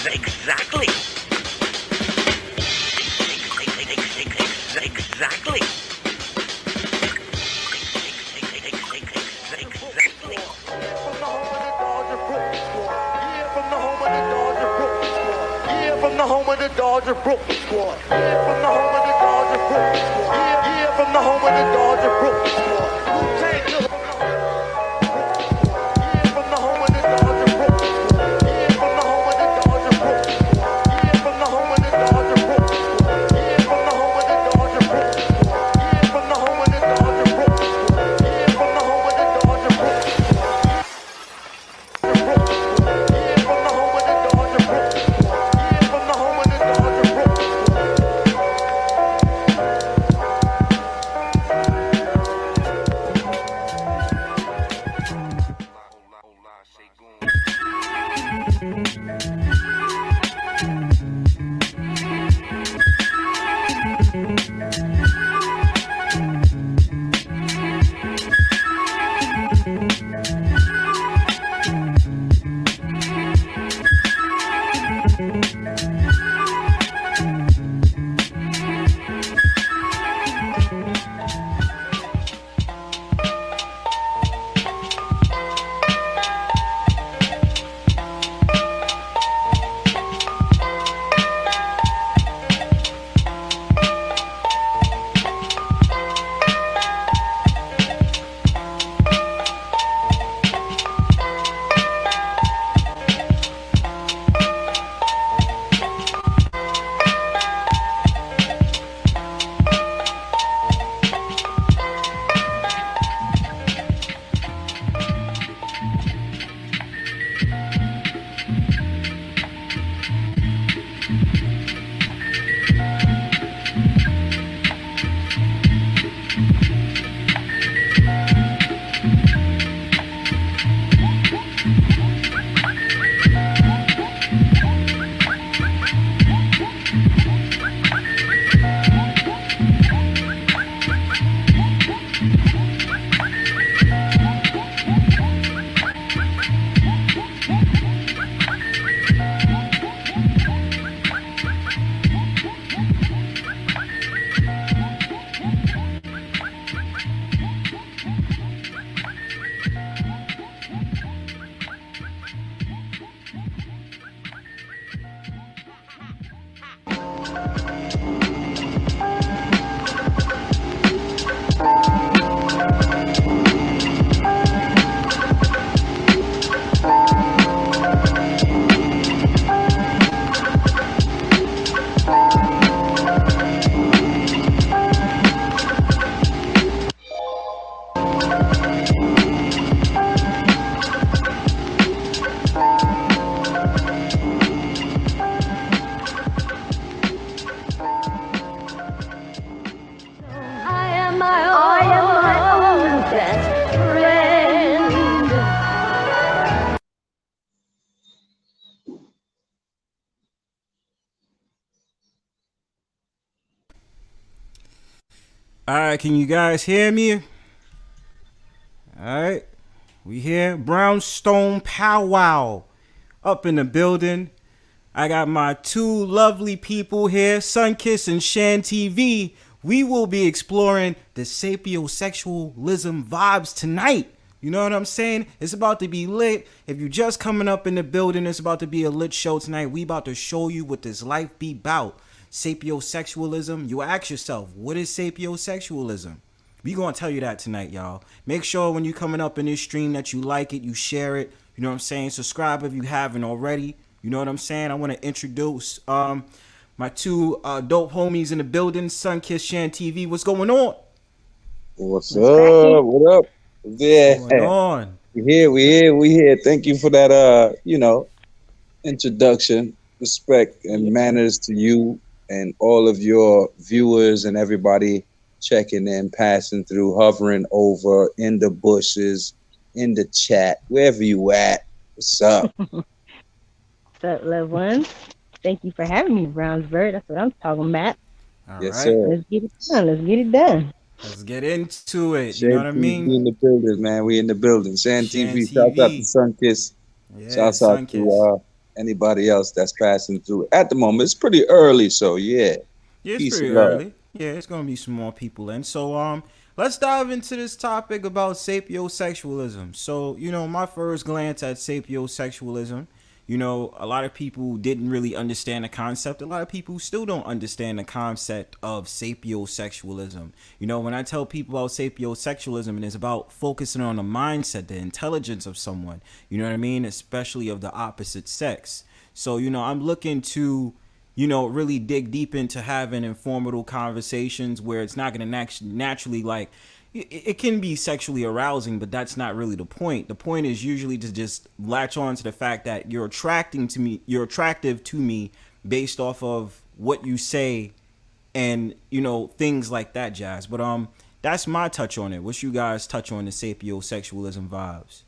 Exactly. Exactly. From the home of the Dodger Brooklyn squad. Yeah, from the home of the Dodger Brooklyn squad. Yeah, from the home of the Dodger Brooklyn squad. Lieutenant Miller from the home of the Dodger Brooklyn squad. Yeah, from the home of the Dodger Brooklyn squad. Yeah, from the home of the Dodger Brooklyn squad. Yeah, from the home of the Dodger Brooklyn squad. Yeah, from the home of the Dodger Brooklyn squad. Yeah, from the home of the Dodger Brooklyn squad. Alright, can you guys hear me? Alright, we here. Brownstone Powwow up in the building. I got my two lovely people here, Sunkiss and ShandTV. We will be exploring the sapiosexualism vibes tonight. You know what I'm saying? It's about to be lit. If you just coming up in the building, it's about to be a lit show tonight. We about to show you what this life be about. Sapiosexualism. You ask yourself, what is sapiosexualism? We gonna tell you that tonight, y'all. Make sure when you coming up in this stream that you like it, you share it. You know what I'm saying? Subscribe if you haven't already. You know what I'm saying? I want to introduce my two dope homies in the building, Sunkiss, ShandTV. What's going on? What's up? What up? Yeah. What's going on? We here. Thank you for that introduction. Respect and manners to you and all of your viewers and everybody checking in, passing through, hovering over, in the bushes, in the chat, wherever you at. What's up? What's up, loved ones? Thank you for having me, Bronzebird. That's what I'm talking about. All Yes, right. sir. Let's get it done. Let's get it done. Let's get into it. You know what I ShandTV mean? in the building, man. We in the building. ShandTV. Shout out to ShandTV. Sunkiss. Yeah, Shout out Sunkiss. to anybody else that's passing through at the moment. It's pretty early, so yeah. Yeah, it's Peace pretty and love. early. Yeah, it's gonna be some more people in. So let's dive into this topic about sapiosexualism. So, my first glance at sapiosexualism, a lot of people didn't really understand the concept. A lot of people still don't understand the concept of sapiosexualism. When I tell people about sapiosexualism, and it's about focusing on the mindset, the intelligence of someone, you know what I mean? Especially of the opposite sex. So, I'm looking to really dig deep into having informative conversations where it's not going to naturally like it can be sexually arousing, but that's not really the point. The point is usually to just latch on to the fact that you're attractive to me based off of what you say and, things like that jazz. But that's my touch on it. What's you guys touch on the sapiosexualism vibes?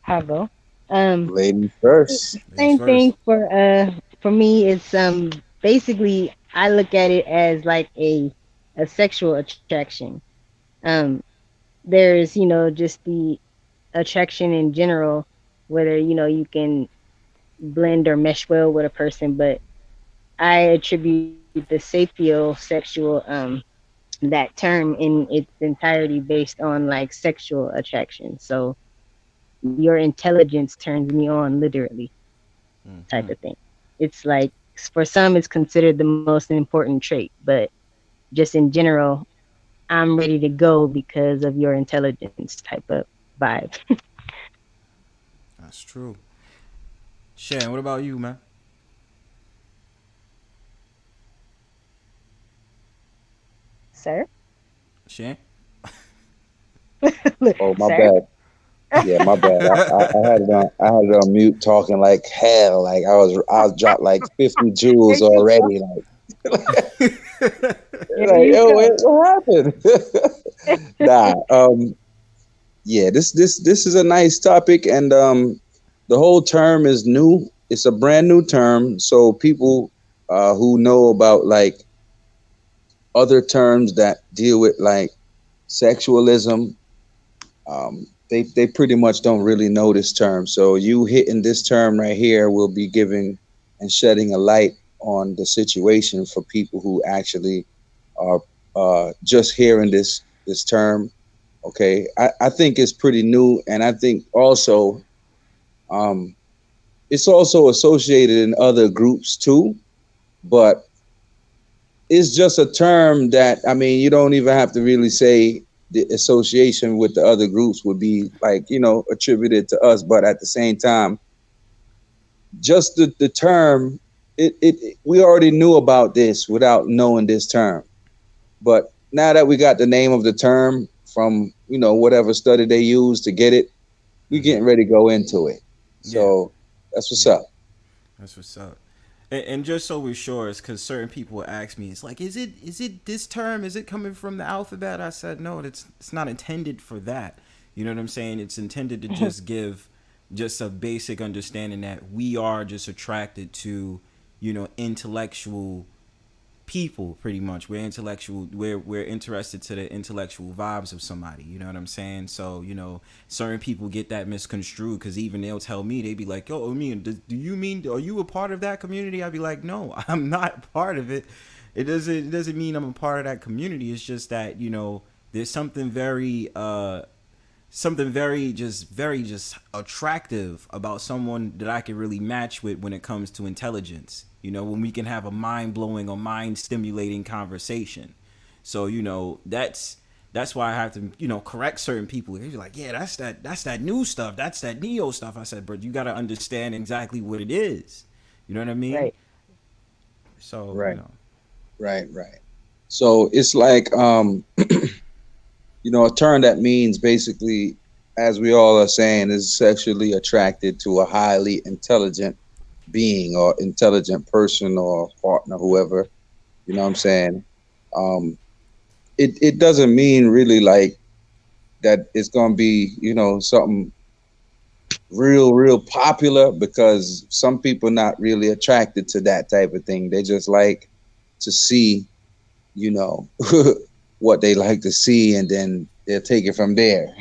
How go? Ladies first. Same thing for me. It's basically I look at it as like a sexual attraction. Um, there's just the attraction in general, whether you can blend or mesh well with a person, but I attribute the sapiosexual that term in its entirety based on like sexual attraction. So your intelligence turns me on literally, type of thing. It's like for some it's considered the most important trait, but just in general, I'm ready to go because of your intelligence type of vibe. That's true. Shan, what about you, man? Sir? Shan? Oh, my Sir? bad. Yeah, my bad. I had it on. I had it on mute, talking like hell. Like I was dropped like 50 jewels There you already. Like, There you yo, go. what happened? Nah. Yeah. This is a nice topic, and the whole term is new. It's a brand new term, so people who know about like other terms that deal with like sexualism, they pretty much don't really know this term. So you hitting this term right here will be giving and shedding a light on the situation for people who actually are just hearing this term. Okay, I think it's pretty new, and I think also it's also associated in other groups too, but it's just a term that, I mean, you don't even have to really say the association with the other groups would be like, attributed to us. But at the same time, just the term, we already knew about this without knowing this term. But now that we got the name of the term from, whatever study they use to get it, we getting ready to go into it. So that's what's up. That's what's up. And just so we're sure, it's because certain people ask me, it's like, is it this term? Is it coming from the alphabet? I said, no, it's not intended for that. You know what I'm saying? It's intended to just give just a basic understanding that we are just attracted to, intellectual people. Pretty much, we're intellectual. We're interested to the intellectual vibes of somebody. You know what I'm saying? So certain people get that misconstrued, because even they'll tell me, they be like, "Oh, I mean, do you mean, are you a part of that community?" I'd be like, "No, I'm not part of it. It doesn't mean I'm a part of that community. It's just that there's something very just attractive about someone that I can really match with when it comes to intelligence. When we can have a mind-blowing or mind-stimulating conversation. So, that's why I have to, correct certain people. They're like, yeah, that's that new stuff. That's that Neo stuff. I said, but you got to understand exactly what it is. You know what I mean? Right. So, Right. Right. So it's like, a term that means basically, as we all are saying, is sexually attracted to a highly intelligent being or intelligent person or partner, whoever. You know what I'm saying? It doesn't mean really like that it's gonna be, something real popular, because some people not really attracted to that type of thing. They just like to see, what they like to see, and then they'll take it from there.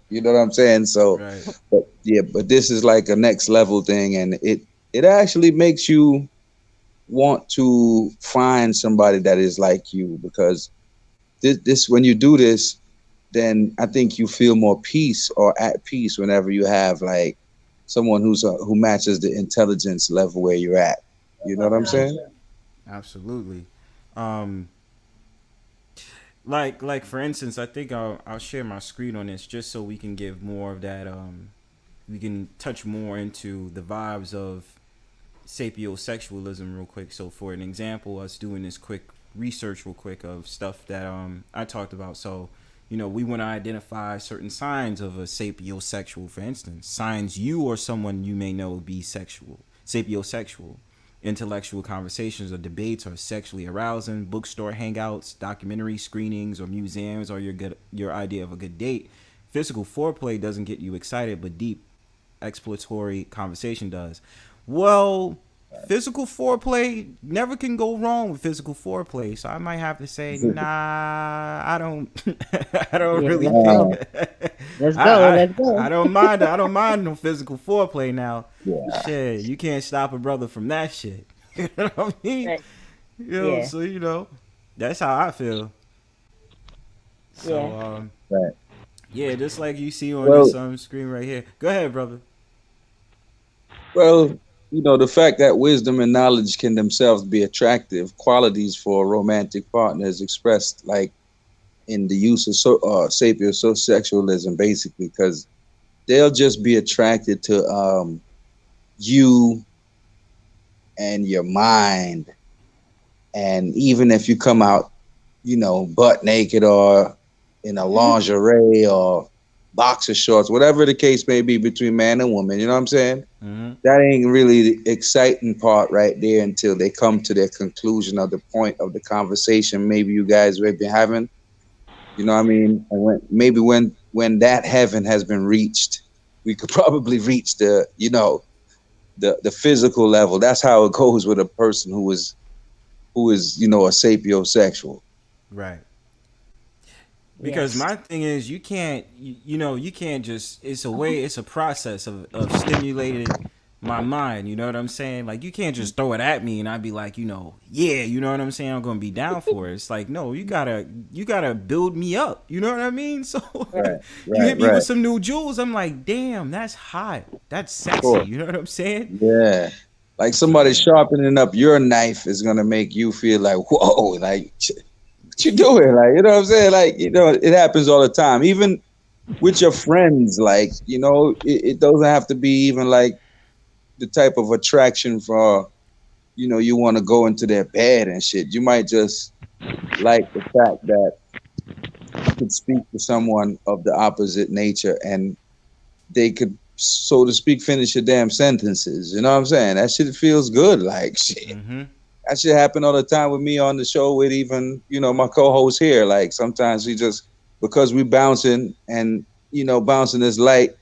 You know what I'm saying? So, right. Yeah, but this is like a next level thing, and it actually makes you want to find somebody that is like you, because this when you do this, then I think you feel more peace or at peace whenever you have like someone who matches the intelligence level where you're at. You know what I'm saying? Absolutely. Um, like for instance, I think I'll share my screen on this just so we can give more of that. We can touch more into the vibes of sapiosexualism real quick. So for an example, us doing this quick research real quick of stuff that I talked about. So we want to identify certain signs of a sapiosexual. For instance, signs you or someone you may know be sexual, sapiosexual. Intellectual conversations or debates are sexually arousing. Bookstore hangouts, documentary screenings, or museums are your idea of a good date. Physical foreplay doesn't get you excited, but deep exploratory conversation does. Well, physical foreplay never can go wrong with physical foreplay. So I might have to say, nah, I don't, I don't Yeah, really let's go. think. Let's go. I, Let's go. I don't mind. I don't mind no physical foreplay now. Yeah. Shit, you can't stop a brother from that shit. You know what I mean? Right. Yeah. Yeah. So that's how I feel. So Yeah. Right. yeah, just like you see on Well, this screen right here. Go ahead, brother. well, the fact that wisdom and knowledge can themselves be attractive qualities for romantic partners expressed like in the use of sapiosexualism, basically, because they'll just be attracted to you and your mind. And even if you come out, butt naked or in a lingerie or boxer shorts, whatever the case may be between man and woman, you know what I'm saying? Mm-hmm. That ain't really the exciting part right there until they come to their conclusion of the point of the conversation maybe you guys have been having. You know what I mean? And when that heaven has been reached, we could probably reach the the physical level. That's how it goes with a person who is a sapiosexual. Right. Because Yes. my thing is, you can't, you can't just. It's a process of stimulating my mind. You know what I'm saying? Like you can't just throw it at me and I'd be like, yeah, you know what I'm saying? I'm gonna be down for it. It's like, no, you gotta build me up. You know what I mean? So Right, you hit right, me with right. some new jewels. I'm like, damn, that's hot. That's sexy. Cool. You know what I'm saying? Yeah. Like So somebody yeah. sharpening up your knife is gonna make you feel like, whoa, like what you doing? Like, you know what I'm saying? Like, it happens all the time. Even with your friends, like, it doesn't have to be even like the type of attraction for, you want to go into their bed and shit. You might just like the fact that you could speak to someone of the opposite nature and they could, so to speak, finish your damn sentences. You know what I'm saying? That shit feels good. Like shit. Mm-hmm. That shit happen all the time with me on the show with even, my co-host here. Like sometimes we just, because we bouncing and, bouncing this light,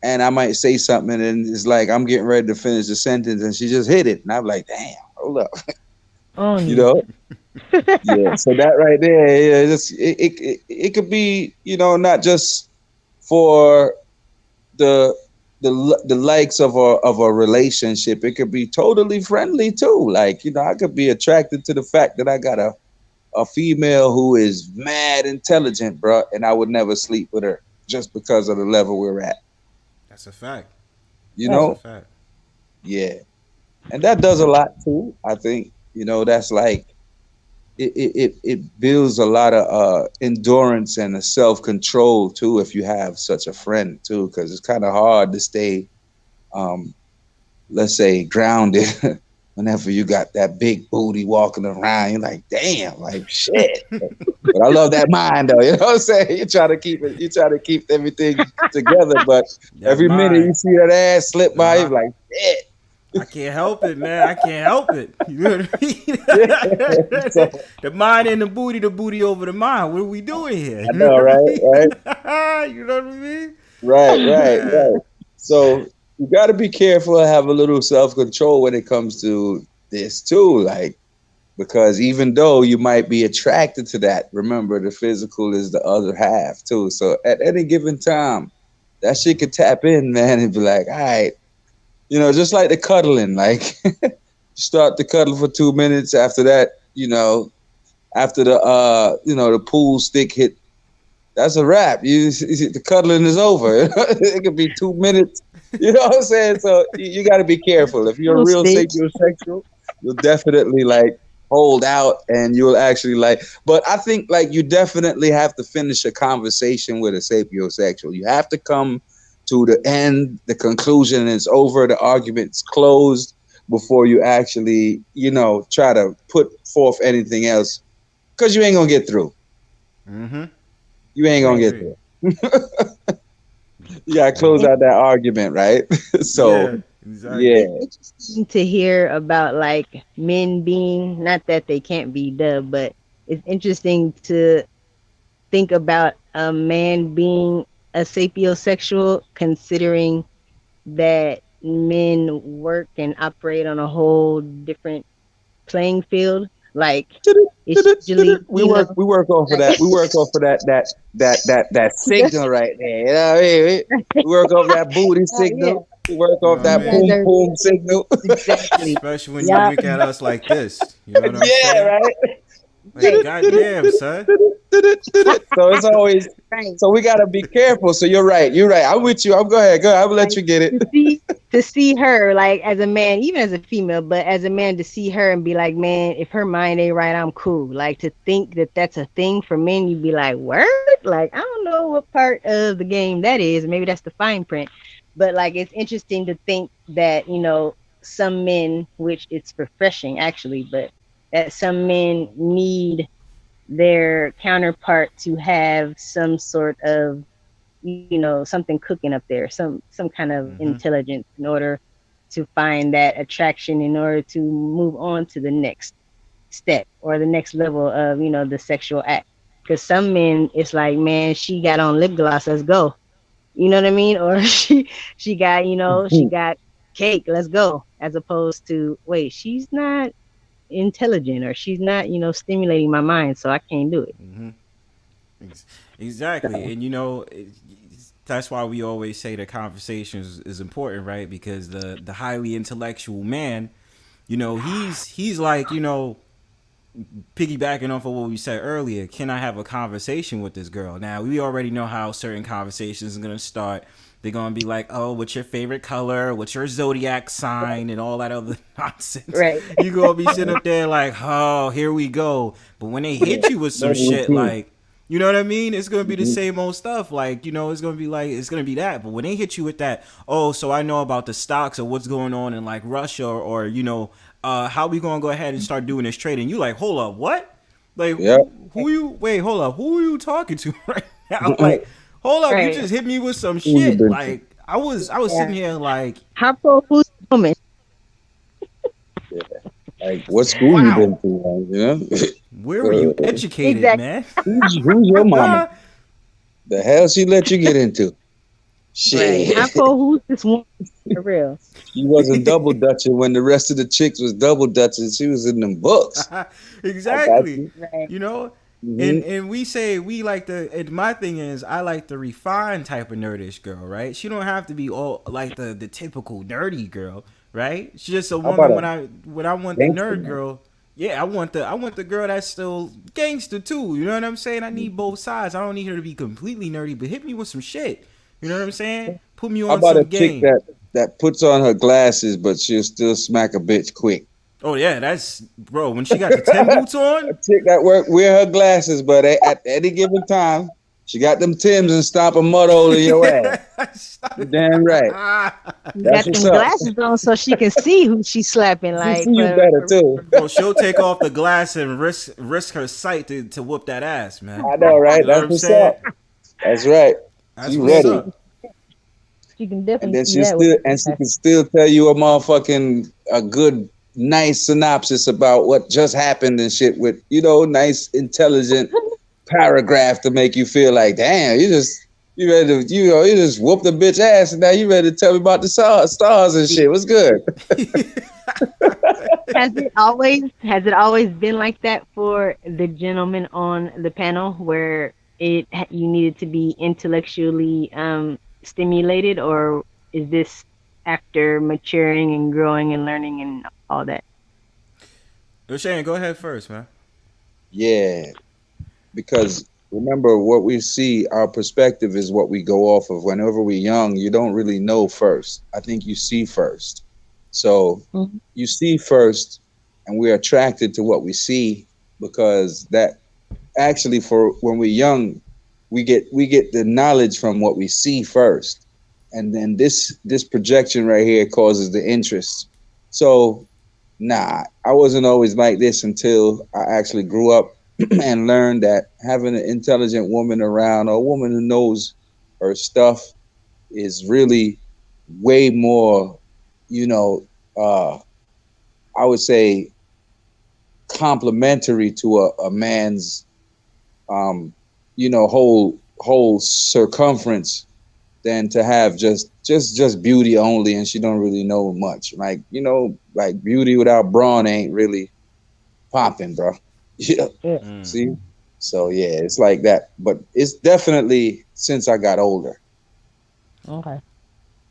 and I might say something and it's like I'm getting ready to finish the sentence and she just hit it. And I'm like, damn, hold up. On you you. know? Yeah. So that right there, yeah, it could be, not just for the likes of a relationship. It could be totally friendly too. Like, I could be attracted to the fact that I got a female who is mad intelligent, bro, and I would never sleep with her just because of the level we're at. That's a fact. You That's Right. a know? fact. Yeah. And that does a lot too. I think, that's like it builds a lot of endurance and self-control too if you have such a friend too, because it's kind of hard to stay let's say grounded whenever you got that big booty walking around. You're like, damn, like shit. But I love that mind though. You know what I'm saying? You try to keep everything together, but That every minute you mind. see that ass slip by, you're Uh-huh. like, shit. I can't help it, man. I can't help it. You know what I mean? So, The mind and the booty over the mind. What are we doing here? I You know know, what I right? Right? mean? You know what I mean? Right. So you got to be careful and have a little self-control when it comes to this too, like, because even though you might be attracted to that, remember the physical is the other half too. So at any given time, that shit could tap in, man, and be like, all right, just like the cuddling, like start the cuddle for 2 minutes. After that, after the pool stick hit, that's a wrap. The cuddling is over. It could be 2 minutes. You know what I'm saying? So you got to be careful. If you're a real sapiosexual, you'll definitely like hold out, and you'll actually like. But I think like you definitely have to finish a conversation with a sapiosexual. You have to come to the end, the conclusion is over, the argument's closed before you actually, try to put forth anything else, because you ain't gonna get through. Mm-hmm. You ain't gonna get through. You gotta close out that argument, right? So Yeah, exactly. yeah. It's interesting to hear about like men being, not that they can't be dubbed, but it's interesting to think about a man being a sapiosexual, considering that men work and operate on a whole different playing field. Like it's usually, We work off of that. We work off of that signal right there. You know what I mean? We work off that booty signal. We work You know off what I that mean? boom boom signal. exactly. Especially when you Yeah. look at us like this. You know what I'm Yeah, saying? right. Like, goddamn, son. So it's always Right. so we gotta be careful. So you're right. You're right. I'm with you. Go ahead. I'm gonna let you get it. To see her like as a man, even as a female, but as a man to see her and be like, man, if her mind ain't right, I'm cool. Like to think that that's a thing for men, you'd be like, word? Like I don't know what part of the game that is. Maybe that's the fine print. But like it's interesting to think that, some men, which it's refreshing actually, but that some men need their counterpart to have some sort of something cooking up there, some kind of intelligence in order to find that attraction, in order to move on to the next step or the next level of the sexual act. Because some men, it's like, man, she got on lip gloss, let's go. You know what I mean? Or she got she got cake, let's go. As opposed to, wait, she's not intelligent, or she's not stimulating my mind, so I can't do it. Exactly. And that's why we always say the conversation is important, right? Because the highly intellectual man, he's like, piggybacking off of what we said earlier, can I have a conversation with this girl? Now, we already know how certain conversations are going to start. They're going to be like, oh, what's your favorite color? What's your zodiac sign? And all that other nonsense. Right. You're going to be sitting up there like, oh, here we go. But when they hit you with some shit like, you know what I mean? It's going to be the same old stuff. Like, it's going to be like, it's going to be that. But when they hit you with that, oh, so I know about the stocks or what's going on in like Russia or how we going to go ahead and start doing this trading? You like, hold up, what? Like, hold up, who are you talking to right now? Like, hold up, Right. you just hit me with some shit. Like, I was sitting here like, How pro who's woman? Like, what school you been to? Like, where were you educated, Exactly. man? who's your mama? The hell she let you get into? Shit. Right. How pro who's this woman? For real. She wasn't double dutching when the rest of the chicks was double dutching. She was in them books. Exactly. Right. And we say we like and my thing is I like the refined type of nerdish girl, right? She don't have to be all like the typical nerdy girl, right? She's just a woman when I want the nerd girl. Yeah, I want the girl that's still gangster too. You know what I'm saying? I need both sides. I don't need her to be completely nerdy, but hit me with some shit. You know what I'm saying? Put me on some game. Chick that puts on her glasses, but she'll still smack a bitch quick. Oh yeah, that's bro. When she got the 10 boots on, A chick that wear her glasses, but at any given time, she got them Tims and stomp a mud hole in your ass. You're damn right. Got them glasses on so she can see who she's slapping. Like, see you better too. Bro, she'll take off the glass and risk her sight to whoop that ass, man. I know, right? You know That's what's up. That's right. That's You what's ready? up. she can And definitely then see that. she can still tell you a good, nice synopsis about what just happened and shit with, nice, intelligent paragraph to make you feel like, damn, you ready to, you just whoop the bitch ass and now you ready to tell me about the stars and shit. What's good? Has it always been like that for the gentleman on the panel, where you needed to be intellectually stimulated, or is this after maturing and growing and learning and all that? Shane, go ahead first, man. Yeah, because remember what we see, our perspective is what we go off of. Whenever we're young, you don't really know first. I think you see first. So Mhm. you see first, and we're attracted to what we see because that actually, for when we're young, we get the knowledge from what we see first, and then this projection right here causes the interest. So nah, I wasn't always like this until I actually grew up and learned that having an intelligent woman around, or a woman who knows her stuff, is really way more, you know, uh, I would say complementary to a man's, um, whole circumference than to have just beauty only, and she don't really know much. Like, like beauty without brawn ain't really popping, bro. Yeah. Yeah. Mm. See? So yeah, it's like that. But it's definitely since I got older. Okay.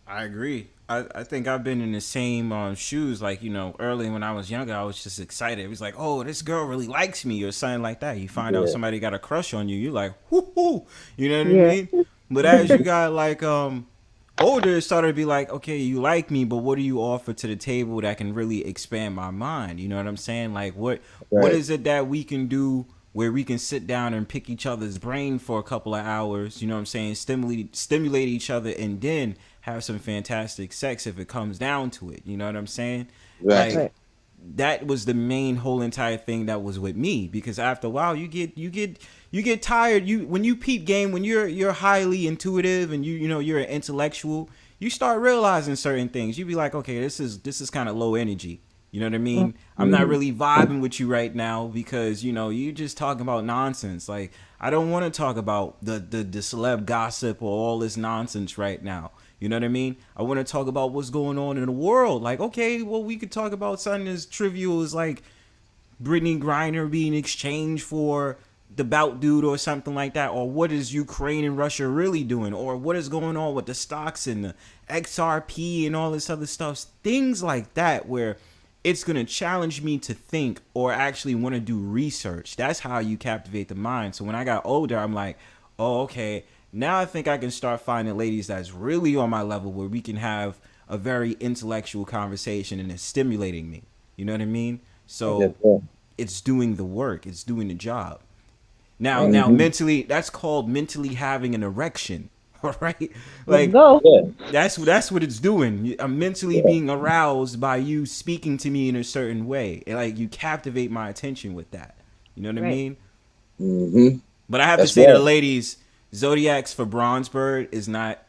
I agree. I think I've been in the same shoes. Like, early when I was younger, I was just excited. It was like, oh, this girl really likes me or something like that. You find out Yeah. somebody got a crush on you. You're like, whoo hoo. You know what I Yeah. mean? But as you got like older, it started to be like, okay, you like me, but what do you offer to the table that can really expand my mind? You know what I'm saying? Like, what Right. is it that we can do where we can sit down and pick each other's brain for a couple of hours? You know what I'm saying? Stimulate each other, and then have some fantastic sex if it comes down to it. You know what I'm saying? Exactly. Like, Right. that was the main whole entire thing that was with me, because after a while you get tired. You When you peep game, when you're highly intuitive and you're an intellectual, you start realizing certain things. You be like, okay, this is kind of low energy. You know what I Mm. mean? I'm not Mhm. really vibing with you right now because you just talking about nonsense. Like, I don't want to talk about the celeb gossip or all this nonsense right now. You know what I mean? I want to talk about what's going on in the world. Like, okay, well, we could talk about something as trivial as like Brittany Griner being exchanged for the bout dude or something like that, or what is Ukraine and Russia really doing, or what is going on with the stocks and the XRP and all this other stuff. Things like that where it's going to challenge me to think or actually want to do research. That's how you captivate the mind. So when I got older, I'm like, oh, okay, now I think I can start finding ladies that's really on my level where we can have a very intellectual conversation and it's stimulating me. You know what I mean? Yes, So sir. it's doing the work, it's doing the job. Right. Now Mhm. mentally, that's called mentally having an erection. All right? Let's Like, go. Yeah. that's what it's doing. I'm mentally Yeah. being aroused by you speaking to me in a certain way. And, like, you captivate my attention with that. You know what I Right. mean? Mhm. But I have to That's say to the right. ladies, Zodiacs for Bronzebird is not.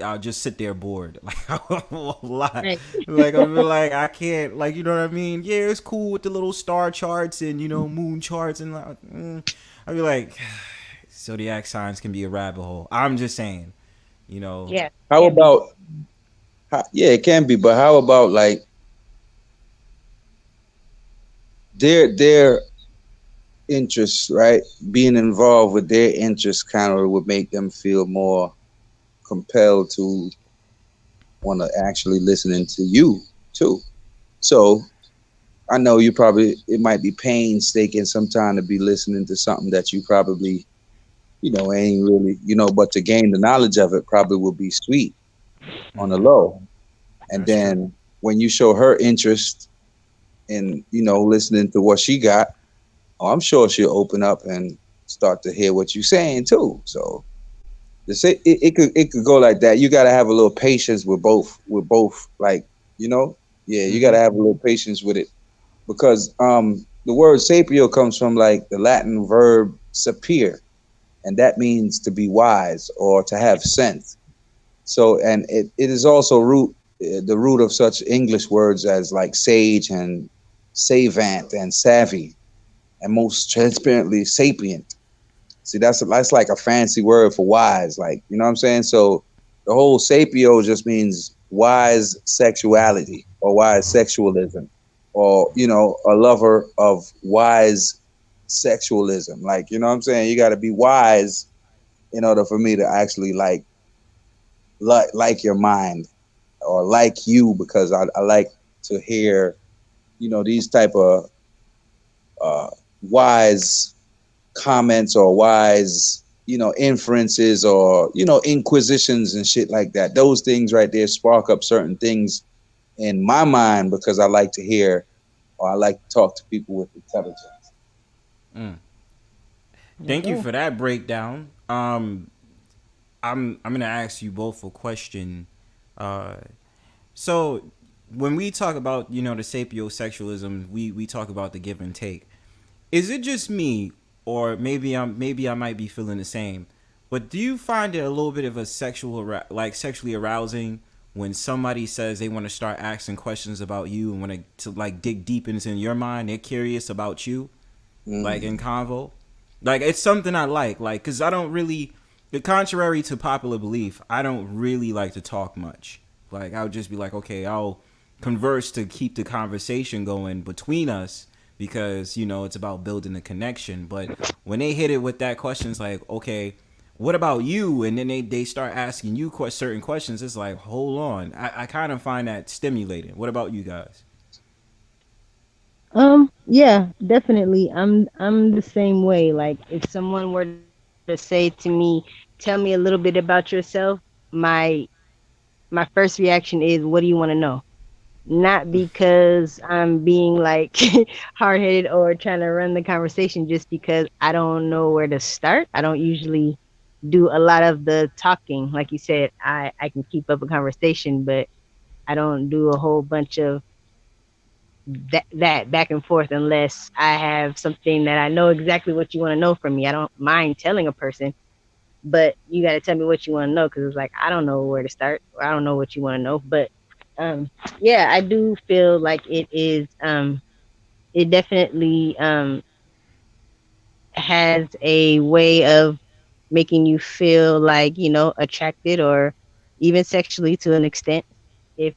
I'll just sit there bored. Like, I won't lie. Right. Like, I'm like, I can't. Like, you know what I mean? Yeah, it's cool with the little star charts and moon charts and like. I'd be like, zodiac signs can be a rabbit hole. I'm just saying. You know. Yeah. How Can be. about yeah, it can be, but how about like their interests, right? Being involved with their interests kind of would make them feel more compelled to want to actually listening to you too. So I know you probably, it might be painstaking sometime to be listening to something that you probably ain't really, but to gain the knowledge of it probably would be sweet on the Hmm. low. And That's true. then when you show her interest in listening to what she got, oh, I'm sure she'll open up and start to hear what you're saying too. So it could go like that. You got to have a little patience with both, like, yeah, you got Hmm. to have a little patience with it, because the word sapio comes from like the Latin verb sapere, and that means to be wise or to have sense. So, and it is also the root of such English words as like sage and savant and savvy, and most transparently sapient. See, that's like a fancy word for wise, like, you know what I'm saying? So the whole sapio just means wise sexuality or wise sexualism, or a lover of wise sexualism. Like, you know what I'm saying? You got to be wise in order for me to actually like like your mind or like you, because I like to hear, these type of uh, wise comments or wise, inferences or, inquisitions and shit like that. Those things right there spark up certain things in my mind because I like to hear or I like to talk to people with intelligence. Yes, Thank you sir. for that breakdown. I'm gonna ask you both a question. Uh, so when we talk about the sapiosexualism, we talk about the give and take. Is it just me, or maybe I might be feeling the same? But do you find it a little bit of a like sexually arousing when somebody says they want to start asking questions about you and want to like dig deep into your mind? They're curious about you, like in Mm. convo. Like it's something I like, cause I don't really, the contrary to popular belief, I don't really like to talk much. Like I would just be like, okay, I'll converse to keep the conversation going between us because it's about building a connection. But when they hit it with that question, it's like, okay, what about you? And then they start asking you certain questions. It's like, hold on, I kind of find that stimulating. What about you guys? Yeah, definitely. I'm the same way. Like if someone were to say to me, "Tell me a little bit about yourself," my my first reaction is, "What do you want to know?" Not because I'm being like hard headed or trying to run the conversation, just because I don't know where to start. I don't usually do a lot of the talking. Like you said, I can keep up a conversation, but I don't do a whole bunch of that back and forth unless I have something that I know exactly what you want to know from me. I don't mind telling a person, but you got to tell me what you want to know, because it's like I don't know where to start or I don't know what you want to know. But um, yeah, I do feel like it is it definitely has a way of making you feel like, attracted, or even sexually to an extent, if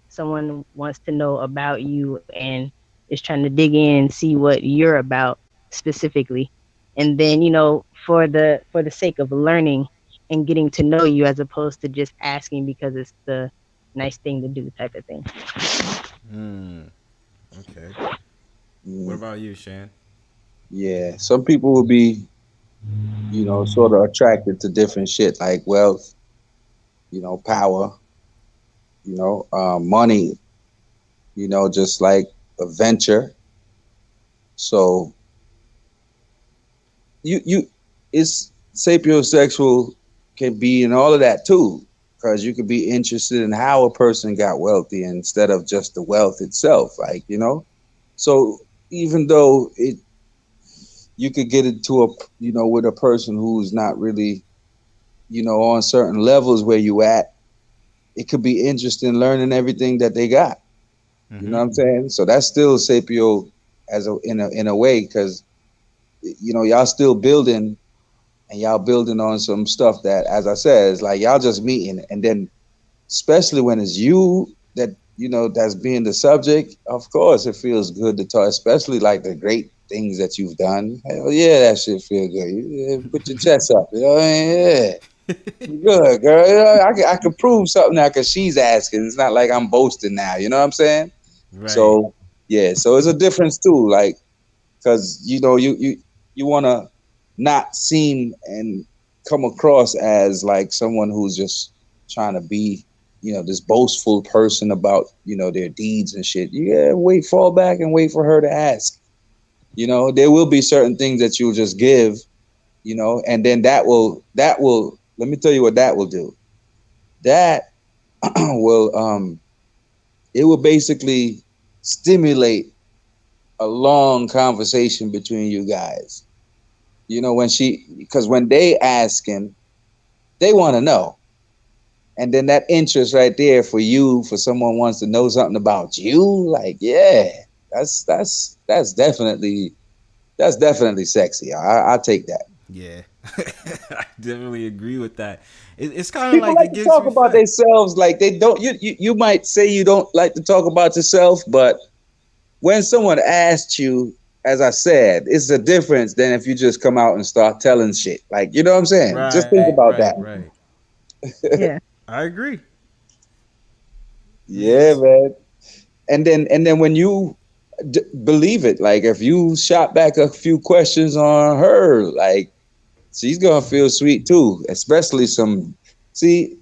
someone wants to know about you and is trying to dig in and see what you're about specifically. And then, for the sake of learning and getting to know you, as opposed to just asking because it's the nice thing to do type of thing. Hmm. Okay. What Mm. about you, Shan? Yeah, some people will be, sort of attracted to different shit like wealth, power, money, just like a venture. So you it's sapiosexual can be in all of that too, because you could be interested in how a person got wealthy instead of just the wealth itself, like so even though you could get into a with a person who's not really on certain levels where you at, it could be interesting learning everything that they got. You know Mm-hmm. what I'm saying? So that's still sapio as in a way, because y'all still building, and y'all building on some stuff that, as I said, is like y'all just meeting, and then especially when it's you that that's being the subject. Of course, it feels good to talk, especially like the great things that you've done. Hell yeah, that shit feel good. Put your chest up. Yeah. Good girl. I can prove something now because she's asking. It's not like I'm boasting now. You know what I'm saying? Right. So yeah. So it's a difference too. Like, because you want to not seem and come across as like someone who's just trying to be this boastful person about their deeds and shit. Yeah, wait, fall back and wait for her to ask. There will be certain things that you'll just give, and then that will let me tell you what that will do. That will it will basically stimulate a long conversation between you guys. When because when they asking, they want to know, and then that interest right there for you, for someone wants to know something about you, like, yeah, that's definitely sexy. I take that. Yeah. I definitely agree with that. It's kind of People like like it to gives talk about respect. themselves like they don't. You might say you don't like to talk about yourself, but when someone asks you, as I said, it's a difference than if you just come out and start telling shit. Like, you know what I'm saying? Just think Right, about right, that. right. Yeah. I agree. Yeah, man. And then when you believe it, like if you shot back a few questions on her, like she's gonna feel sweet too. Especially some, see,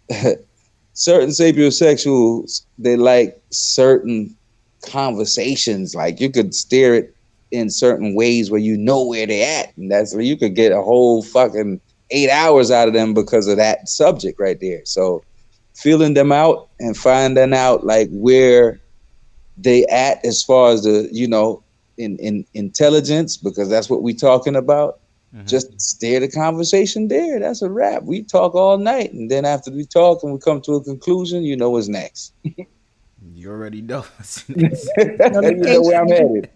certain sapiosexuals, they like certain conversations. Like you could steer it in certain ways where you know where they're at, and that's where you could get a whole fucking 8 hours out of them because of that subject right there. So feeling them out and finding out like where they at as far as the in intelligence, because that's what we talking about. Hmm. Just steer the conversation there. That's a wrap. We talk all night, and then after we talk and we come to a conclusion, you know what's next. You already know what's You next. know where I'm headed.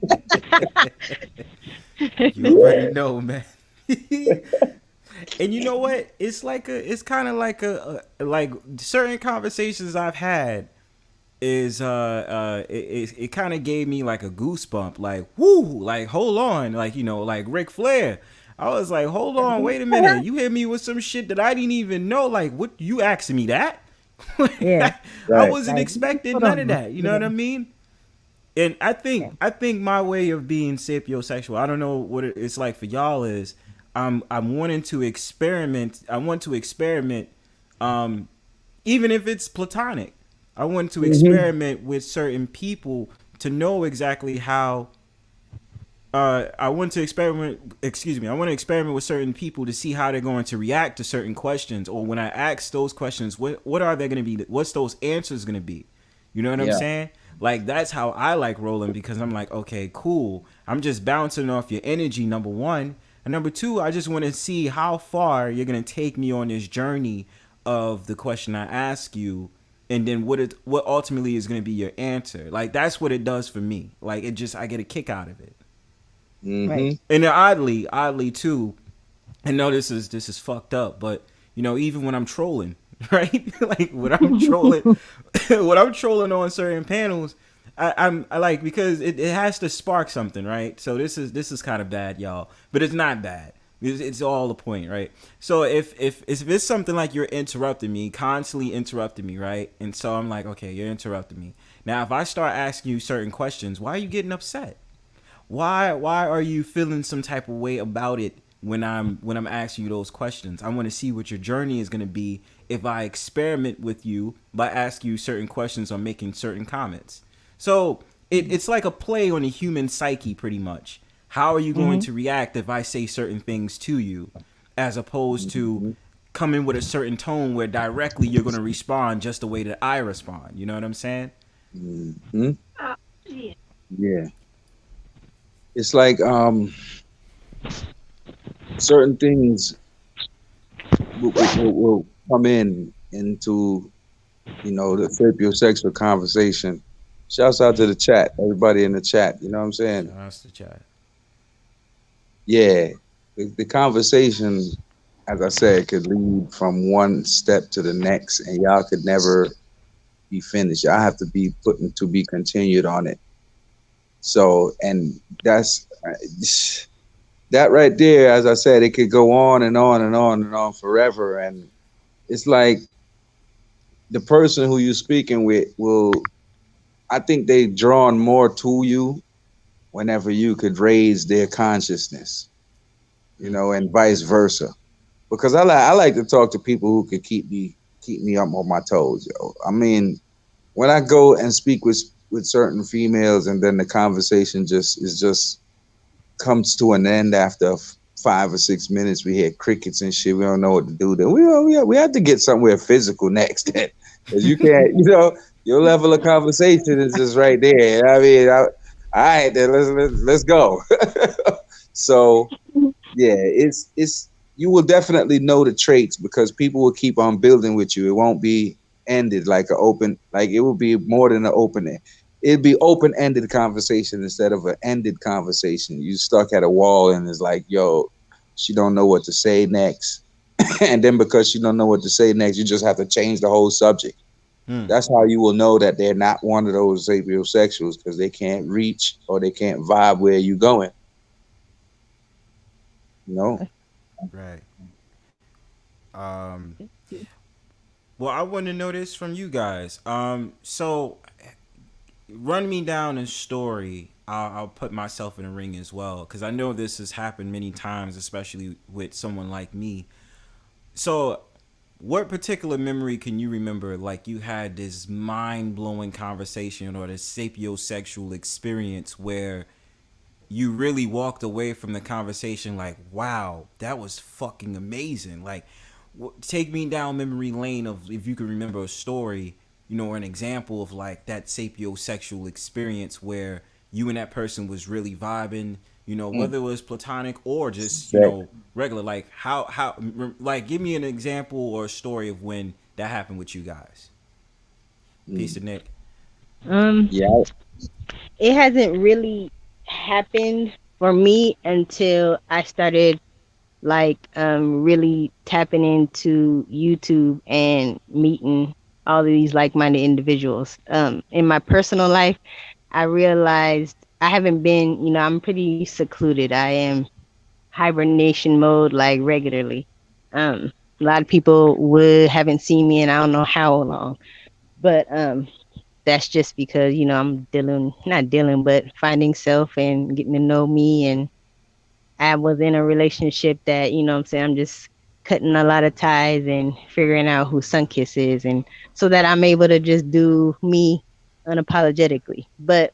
You already know, man. And you know what? It's like it's kind of like like certain conversations I've had is it kind of gave me like a goosebump, like whoo, like hold on, like like Ric Flair. I was like, hold on, wait a minute, you hit me with some shit that I didn't even know. Like, what you asking me that? Yeah. I Right. wasn't Like, expecting hold none of on. that. You know what I mean? And Yeah. I think my way of being sapiosexual, I don't know what it's like for y'all is I'm wanting to experiment. I want to experiment, um, even if it's platonic. I want to Mm-hmm. experiment with certain people to know exactly how. I want to experiment. Excuse me. I want to experiment with certain people to see how they're going to react to certain questions, or when I ask those questions, what are they going to be? What's those answers going to be? You know what I'm Yeah. saying? Like that's how I like rolling because I'm like, okay, cool. I'm just bouncing off your energy. Number one, and number two, I just want to see how far you're going to take me on this journey of the question I ask you, and then what ultimately is going to be your answer. Like that's what it does for me. Like it just I get a kick out of it. Right. Mm-hmm. And then oddly too, I know this is fucked up, but even when I'm trolling, right? Like when I'm trolling, when I'm trolling on certain panels, I like because it has to spark something, right? So this is kind of bad, y'all, but it's not bad. It's all the point, right? So if it's something like you're interrupting me, constantly interrupting me, right? And so I'm like, okay, you're interrupting me. Now if I start asking you certain questions, why are you getting upset? Why are you feeling some type of way about it when I'm asking you those questions? I want to see what your journey is going to be if I experiment with you by asking you certain questions or making certain comments. So it's like a play on the human psyche, pretty much. How are you going Hmm. to react if I say certain things to you, as opposed to Mm-hmm. coming with a certain tone where directly you're going to respond just the way that I respond. You know what I'm saying? Mm-hmm. Yeah. It's like certain things will come into the sapiosexual conversation. Shouts out to the chat, everybody in the chat. You know what I'm saying? Shout out to chat. Yeah, the conversation, as I said, could lead from one step to the next, and y'all could never be finished. Y'all have to be put to be continued on it. So, and that's that right there. As I said, it could go on and on and on and on forever, and it's like the person who you're speaking with will. I think they drawn more to you whenever you could raise their consciousness, and vice versa. Because I like to talk to people who could keep me up on my toes, yo. I mean, when I go and speak with certain females, and then the conversation just comes to an end after 5 or 6 minutes, we hear crickets and shit. We don't know what to do. Then we have to get somewhere physical next, because you can't, your level of conversation is just right there. I mean, all right, then let's go. So yeah, it's you will definitely know the traits because people will keep on building with you. It won't be ended like an open, like it will be more than an open. It'd be open ended conversation instead of an ended conversation. You stuck at a wall and it's like, yo, she don't know what to say next, and then because she don't know what to say next, you just have to change the whole subject. Hmm. That's how you will know that they're not one of those sapiosexuals, because they can't reach or they can't vibe where you going. You know. Right. Um, Well, I want to know this from you guys. So run me down a story. I'll put myself in a ring as well, because I know this has happened many times, especially with someone like me. So, what particular memory can you remember? Like you had this mind blowing conversation or this sapiosexual experience where you really walked away from the conversation like, wow, that was fucking amazing. Like, take me down memory lane of if you can remember a story, or an example of like that sapiosexual experience where you and that person was really vibing, Mm. whether it was platonic or just, Right. regular. Like, like, give me an example or a story of when that happened with you guys. Peace Mm. to Nick. Um, Yeah. it hasn't really happened for me until I started like really tapping into YouTube and meeting all of these like-minded individuals. In my personal life, I realized I haven't been, I'm pretty secluded. I am hibernation mode like regularly. A lot of people would haven't seen me in I don't know how long, but that's just because I'm dealing, not dealing, but finding self and getting to know me. And I was in a relationship that what I'm saying, I'm just cutting a lot of ties and figuring out who Sunkiss is, and so that I'm able to just do me unapologetically. But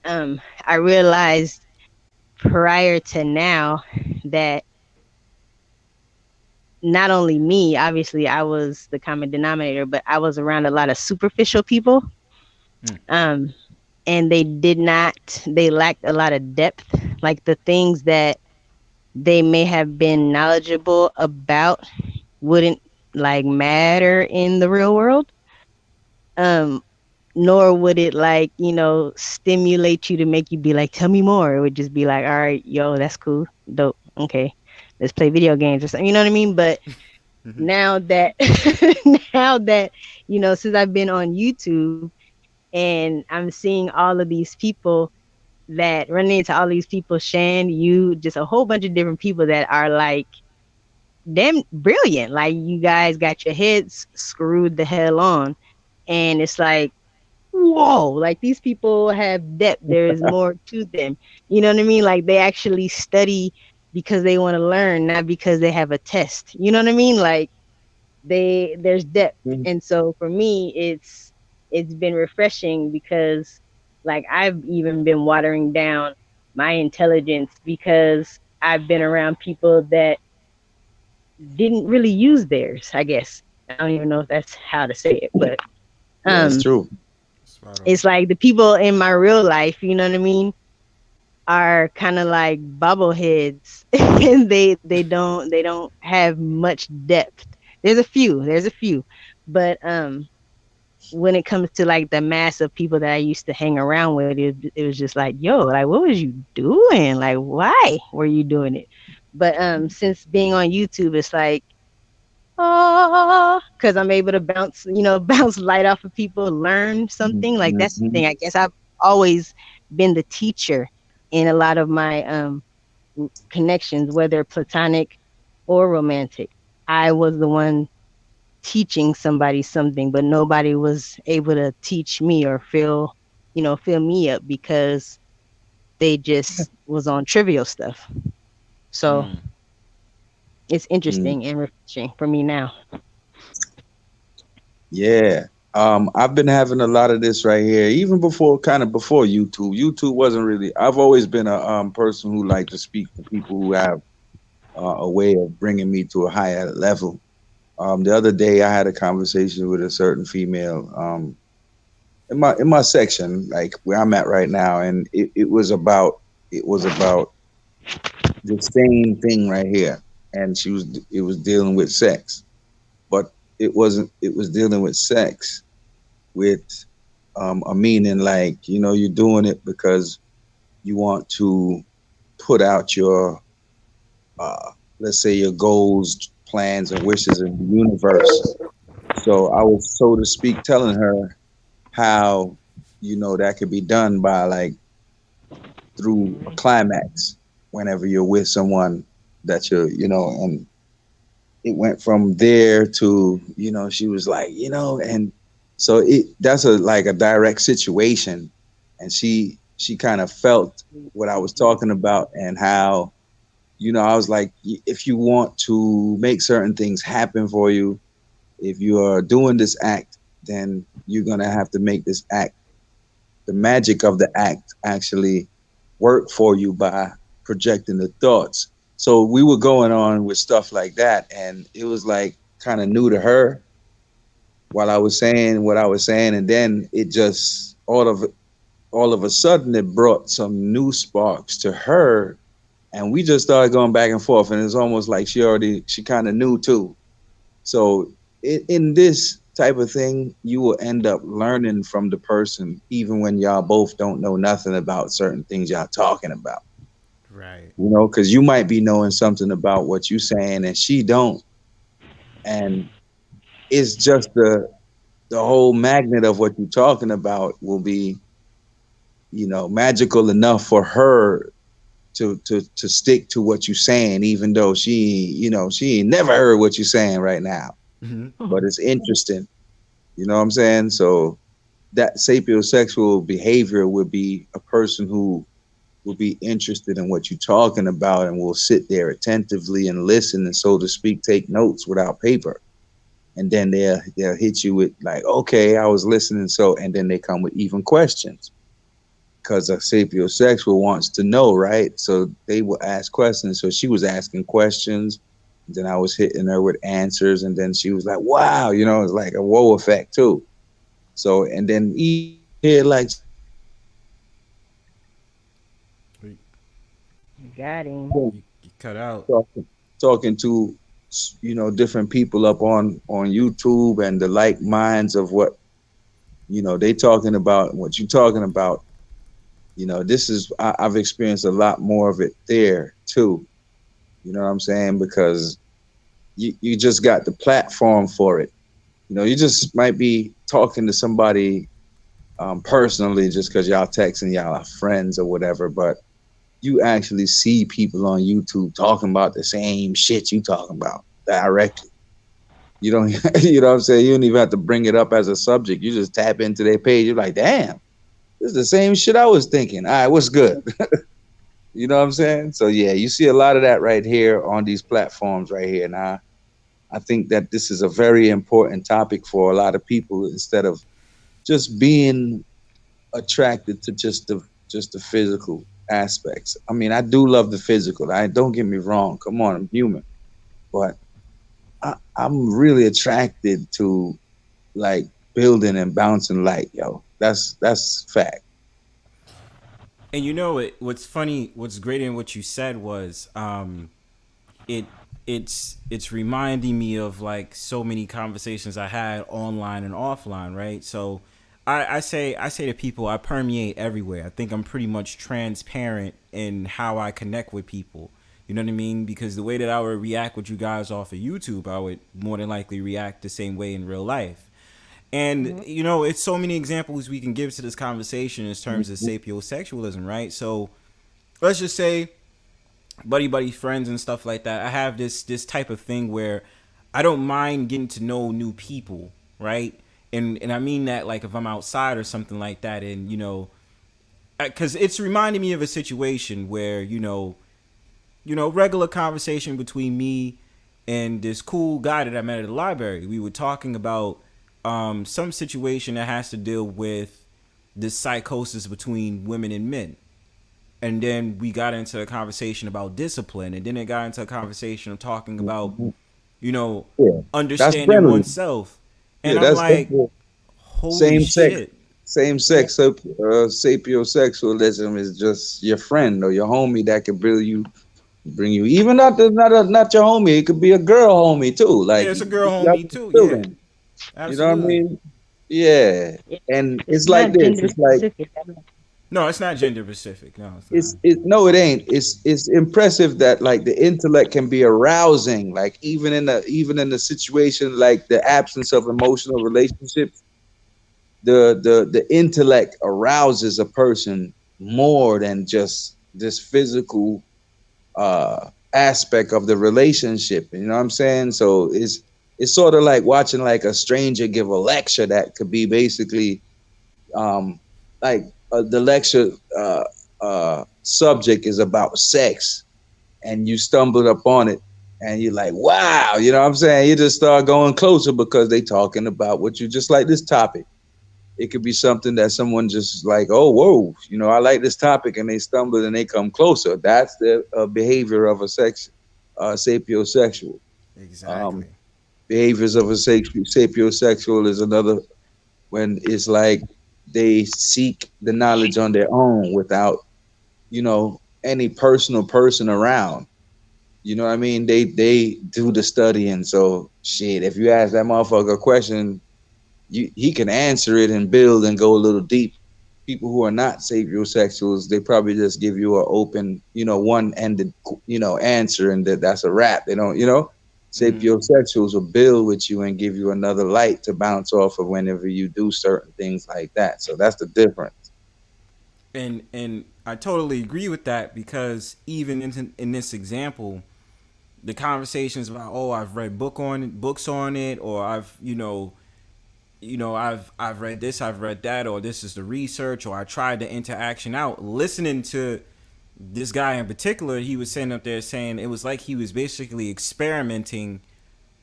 I realized prior to now that not only me, obviously I was the common denominator, but I was around a lot of superficial people. Mm. Um, and they lacked a lot of depth. Like the things that they may have been knowledgeable about wouldn't like matter in the real world. Um, Nor would it like, stimulate you to make you be like, tell me more. It would just be like, all right, yo, that's cool. Dope. Okay. Let's play video games or something. You know what I mean? But Mm-hmm. now that now that since I've been on YouTube and I'm seeing all of these people that running into all these people, Shan, you, just a whole bunch of different people that are like damn brilliant. Like you guys got your heads screwed the hell on. And it's like, whoa, like these people have depth. There is more to them. You know what I mean? Like they actually study because they want to learn, not because they have a test. You know what I mean? Like there's depth. Mm. And so for me it's been refreshing because like I've even been watering down my intelligence because I've been around people that didn't really use theirs, I guess. I don't even know if that's how to say it, but Yeah, it's um true. Spot on. it's like the people in my real life, you know what I mean, are kind of like bobbleheads and they don't have much depth. There's a few, but when it comes to like the mass of people that I used to hang around with, it was just like, yo, like what was you doing? Like why were you doing it? But since being on YouTube, it's like, oh, because I'm able to bounce, bounce light off of people, learn something. Like that's the Mm-hmm. thing. I guess I've always been the teacher in a lot of my connections, whether platonic or romantic. I was the one teaching somebody something, but nobody was able to teach me or fill me up because they just was on trivial stuff. So Mm. it's Mm. interesting and refreshing for me now. Yeah. I've been having a lot of this right here, even before, kind of before YouTube. YouTube wasn't really. I've always been a person who liked to speak to people who have a way of bringing me to a higher level. The other day, I had a conversation with a certain female in my section, like where I'm at right now, and it was about the same thing right here, and it was dealing with sex, but it wasn't. It was dealing with sex with a meaning like you're doing it because you want to put out your uh, let's say your goals, plans, and wishes in the universe. So I was, so to speak, telling her how that could be done by like through a climax whenever you're with someone that you're and it went from there to, she was like, and so that's a like a direct situation, and she kind of felt what I was talking about, and how, I was like, if you want to make certain things happen for you, if you are doing this act, then you're gonna have to make this act, the magic of the act, actually work for you by projecting the thoughts. So we were going on with stuff like that, and it was like kind of new to her while I was saying what I was saying, and then it just all of a sudden it brought some new sparks to her, and we just started going back and forth, and it's almost like she kind of knew too. So in this type of thing, you will end up learning from the person, even when y'all both don't know nothing about certain things y'all talking about. Right. Because you might be knowing something about what you saying and she don't, and it's just the whole magnet of what you're talking about will be, magical enough for her to stick to what you're saying, even though she ain't never heard what you're saying right now, Hmm. but it's interesting. You know what I'm saying? So that sapiosexual behavior would be a person who will be interested in what you're talking about and will sit there attentively and listen and, so to speak, take notes without paper. And then they'll hit you with like, okay, I was listening. So, and then they come with even questions, because a sapiosexual wants to know, right? So they will ask questions. So she was asking questions. Then I was hitting her with answers, and then she was like, wow, it's like a whoa effect too. So, and then here, like, Got him. You cut out. talking to, different people up on YouTube, and the like minds of what, they talking about, what you talking about. This is, I've experienced a lot more of it there too. You know what I'm saying? Because you just got the platform for it. You just might be talking to somebody personally just because y'all texting, y'all are friends or whatever, but you actually see people on YouTube talking about the same shit you talking about directly. You don't, you know what I'm saying? You don't even have to bring it up as a subject. You just tap into their page. You're like, damn, this is the same shit I was thinking. All right, what's good? You know what I'm saying? So yeah, you see a lot of that right here on these platforms right here. Now, I think that this is a very important topic for a lot of people, instead of just being attracted to just the physical aspects. I mean, I do love the physical. I don't get me wrong. Come on, I'm human, but I'm really attracted to like building and bouncing light, yo. That's fact. And what's funny, what's great in what you said was, it it's reminding me of like so many conversations I had online and offline, right? So I say to people, I permeate everywhere. I think I'm pretty much transparent in how I connect with people. You know what I mean? Because the way that I would react with you guys off of YouTube, I would more than likely react the same way in real life. And it's so many examples we can give to this conversation in terms of sapiosexualism, right? So let's just say buddy friends and stuff like that. I have this type of thing where I don't mind getting to know new people, right? And I mean that like if I'm outside or something like that, and because it's reminding me of a situation where regular conversation between me and this cool guy that I met at the library. We were talking about some situation that has to deal with this psychosis between women and men. And then we got into a conversation about discipline, and then it got into a conversation of talking about, Yeah, that's understanding friendly. oneself. And Yeah, I'm that's like, simple. holy Same sex, shit. same sex. Sapiosexualism is just your friend or your homie that could bring you. Even not your homie. It could be a girl homie too. Yeah, Like it's a girl y'all homie can too. feel Yeah, them. You know what I absolutely. mean? Yeah. And It's it's like not this. gender It's like specific. No, it's not gender specific. No, it's not. it no, it ain't. It's impressive that like the intellect can be arousing. Like even in the situation like the absence of emotional relationships, the intellect arouses a person more than just this physical aspect of the relationship. You know what I'm saying? So it's sort of like watching like a stranger give a lecture that could be basically um, like the lecture subject is about sex, and you stumbled upon it, and you're like, wow, you know what I'm saying? You just start going closer because they talking about what you just like this topic. It could be something that someone just like, oh, whoa, you know, I like this topic, and they stumble and they come closer. That's the behavior of a sapiosexual. Um, Exactly. behaviors of a sapiosexual is another, when it's like they seek the knowledge on their own without, you know, any personal person around. You know what I mean? They do the studying. So shit, if you ask that motherfucker a question, he can answer it and build and go a little deep. People who are not sapiosexuals, they probably just give you an open, you know, one-ended, you know, answer, and that's a wrap. They don't, you know, sapiosexuals will build with you and give you another light to bounce off of whenever you do certain things like that. So that's the difference. And I totally agree with that, because even in this example, the conversations about, oh, I've read books on it, or I've I've read this, I've read that, or this is the research, or I tried the interaction out. Listening to this guy in particular, he was sitting up there saying it was like he was basically experimenting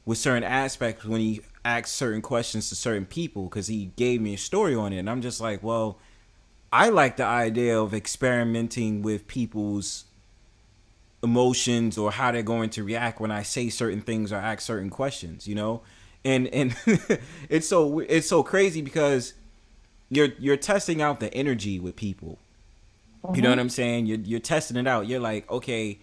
with certain aspects when he asked certain questions to certain people, because he gave me a story on it, and I'm just like, well, I like the idea of experimenting with people's emotions or how they're going to react when I say certain things or ask certain questions, you know? And it's so crazy, because you're testing out the energy with people. You know what I'm saying? You're testing it out. You're like, okay,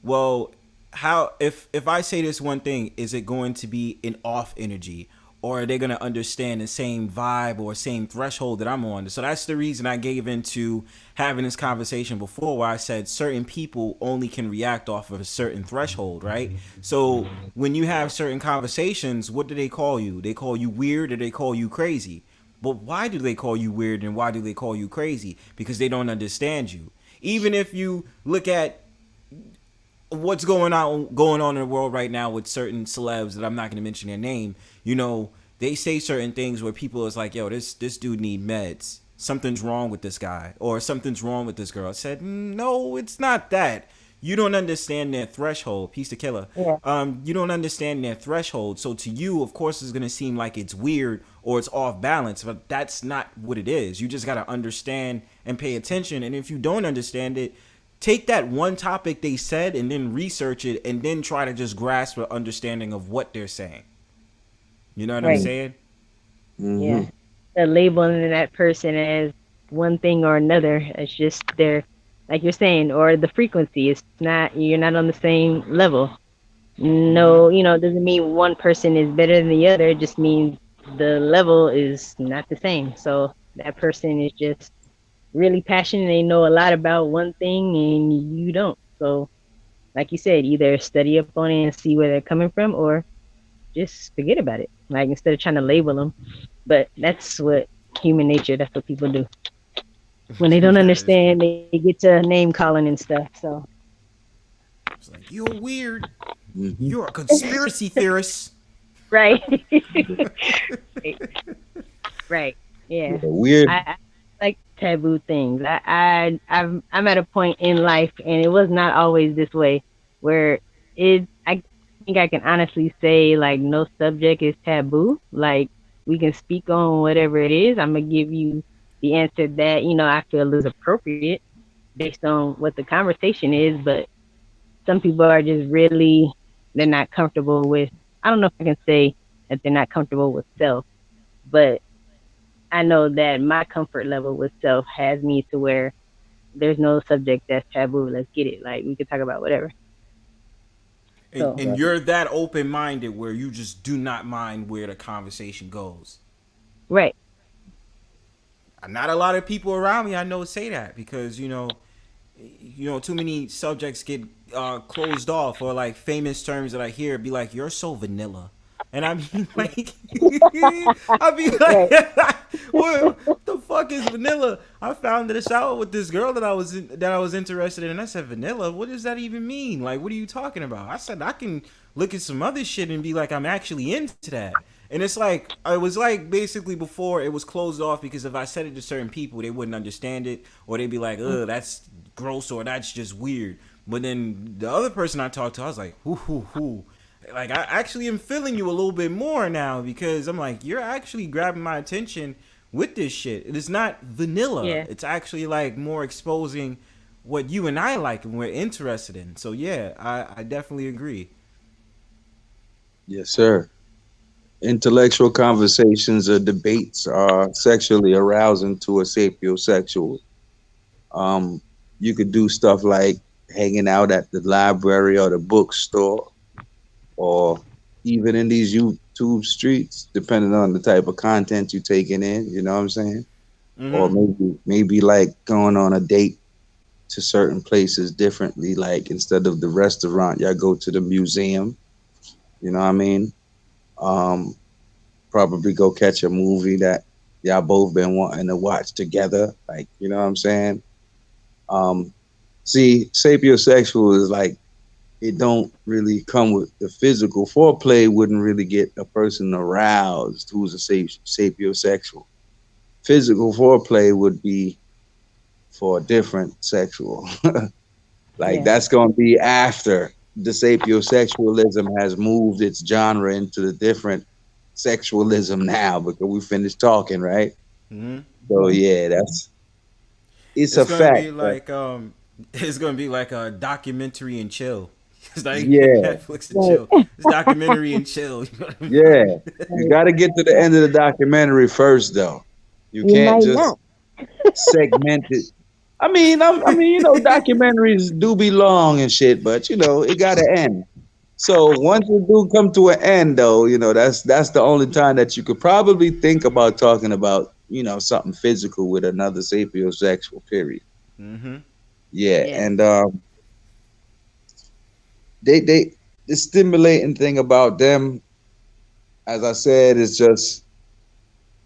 well, how if I say this one thing, is it going to be an off energy, or are they going to understand the same vibe or same threshold that I'm on? So that's the reason I gave into having this conversation before, where I said certain people only can react off of a certain threshold, right? So when you have certain conversations, what do they call you? They call you weird, or they call you crazy. But why do they call you weird, and why do they call you crazy? Because they don't understand you. Even if you look at what's going on in the world right now with certain celebs that I'm not going to mention their name, you know, they say certain things where people is like, yo, this dude need meds. Something's wrong with this guy, or something's wrong with this girl. I said, no, it's not that. You don't understand their threshold. Piece of killer. Yeah. You don't understand their threshold. So to you, of course, it's going to seem like it's weird or it's off balance, but that's not what it is. You just got to understand and pay attention. And if you don't understand it, take that one topic they said and then research it, and then try to just grasp an understanding of what they're saying. You know what I'm Right. saying? Yeah. They're labeling that person as one thing or another. It's just their, like you're saying, or the frequency. It's not, you're not on the same level. No, it doesn't mean one person is better than the other. It just means the level is not the same. So that person is just really passionate. They know a lot about one thing and you don't. So, like you said, either study up on it and see where they're coming from, or just forget about it. Like, instead of trying to label them. But that's what human nature, that's what people do. When they don't That is true. understand, they get to name calling and stuff. So, It's like, you're weird. Mm-hmm. You're a conspiracy theorist. right. Right. Yeah. Yeah, weird. I like taboo things. I'm at a point in life, and it was not always this way, where I think I can honestly say, like, no subject is taboo. Like, we can speak on whatever it is. I'm gonna give you the answer that I feel is appropriate based on what the conversation is. But some people are just really, they're not comfortable with. I don't know if I can say that they're not comfortable with self, but I know that my comfort level with self has me to where there's no subject that's taboo. Let's get it. Like, we could talk about whatever. And, So, and you're that open minded where you just do not mind where the conversation goes. right. Not a lot of people around me I know say that, because too many subjects get closed off, or like famous terms that I hear be like, you're so vanilla. And I mean, like, I be Right. like, what the fuck is vanilla? I found this out with this girl that I was interested in, and I said, vanilla? What does that even mean? Like, what are you talking about? I said, I can look at some other shit and be like, I'm actually into that. And it's like, it was like basically before it was closed off because if I said it to certain people, they wouldn't understand it, or they'd be like, ugh, that's gross, or that's just weird. But then the other person I talked to, I was like, hoo. Like, I actually am feeling you a little bit more now because I'm like, you're actually grabbing my attention with this shit. It is not vanilla. Yeah. It's actually like more exposing what you and I like and we're interested in. So yeah, I definitely agree. Yes, sir. Intellectual conversations or debates are sexually arousing to a sapiosexual. You could do stuff like hanging out at the library or the bookstore, or even in these YouTube streets, depending on the type of content you're taking in. You know what I'm saying? Or maybe like going on a date to certain places differently. Like instead of the restaurant, y'all go to the museum. You know what I mean? Probably go catch a movie that y'all both been wanting to watch together. Like, you know what I'm saying? See, sapiosexual is like, it don't really come with the physical. Foreplay wouldn't really get a person aroused who's a sapiosexual. Physical foreplay would be for a different sexual. Like Yeah. that's going to be after the sapiosexualism has moved its genre into the different sexualism now because we finished talking, right? Mm-hmm. So yeah, it's a It's gonna fact. be like it's gonna be like a documentary and chill. It's like Yeah, Netflix and chill. It's documentary and chill. You know what I mean? yeah. You got to get to the end of the documentary first, though. You You can't might just not. segment it. I mean, documentaries do be long and shit, but it got to end. So once it do come to an end, though, that's the only time that you could probably think about talking about, something physical with another sapiosexual. Period. Mm-hmm. Yeah, Yeah. and they the stimulating thing about them, as I said, is just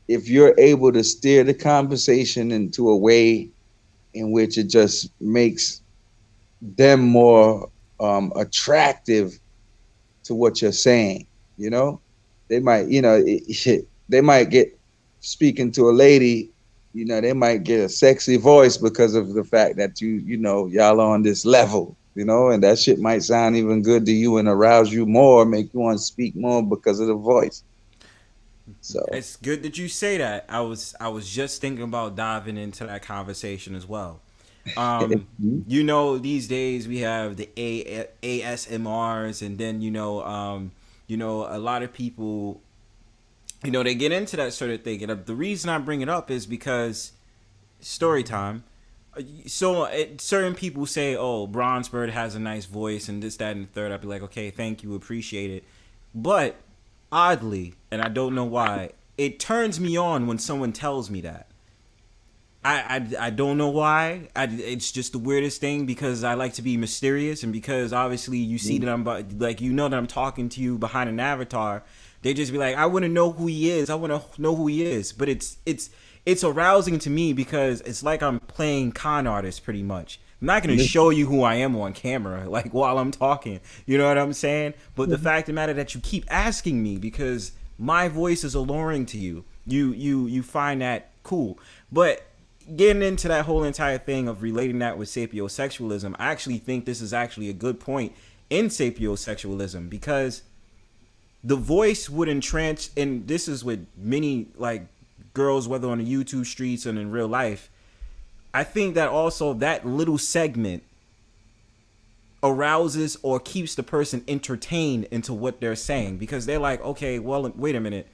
if you're able to steer the conversation into a way in which it just makes them more attractive to what you're saying. They might, they might get speaking to a lady. They might get a sexy voice because of the fact that y'all are on this level. And that shit might sound even good to you and arouse you more, make you want to speak more because of the voice. So It's good that you say that. I was just thinking about diving into that conversation as well. These days we have the ASMRs, and then a lot of people, they get into that sort of thing. And the reason I bring it up is because story time. So certain people say, "Oh, Bronzebird has a nice voice," and this, that, and the third. I'd be like, "Okay, thank you, appreciate it." But oddly, and I don't know why, it turns me on when someone tells me that. I don't know why. It's just the weirdest thing because I like to be mysterious, and because obviously you see that I'm like, that I'm talking to you behind an avatar. They just be like, I want to know who he is. I want to know who he is. But it's arousing to me because it's like I'm playing con artist pretty much. I'm not going to show you who I am on camera, like while I'm talking. You know what I'm saying? But the fact of the matter that you keep asking me because my voice is alluring to you. You find that cool. But getting into that whole entire thing of relating that with sapiosexualism, I actually think this is actually a good point in sapiosexualism because the voice would entrance, and this is with many like girls, whether on the YouTube streets and in real life. I think that also that little segment arouses or keeps the person entertained into what they're saying because they're like, okay, well, wait a minute.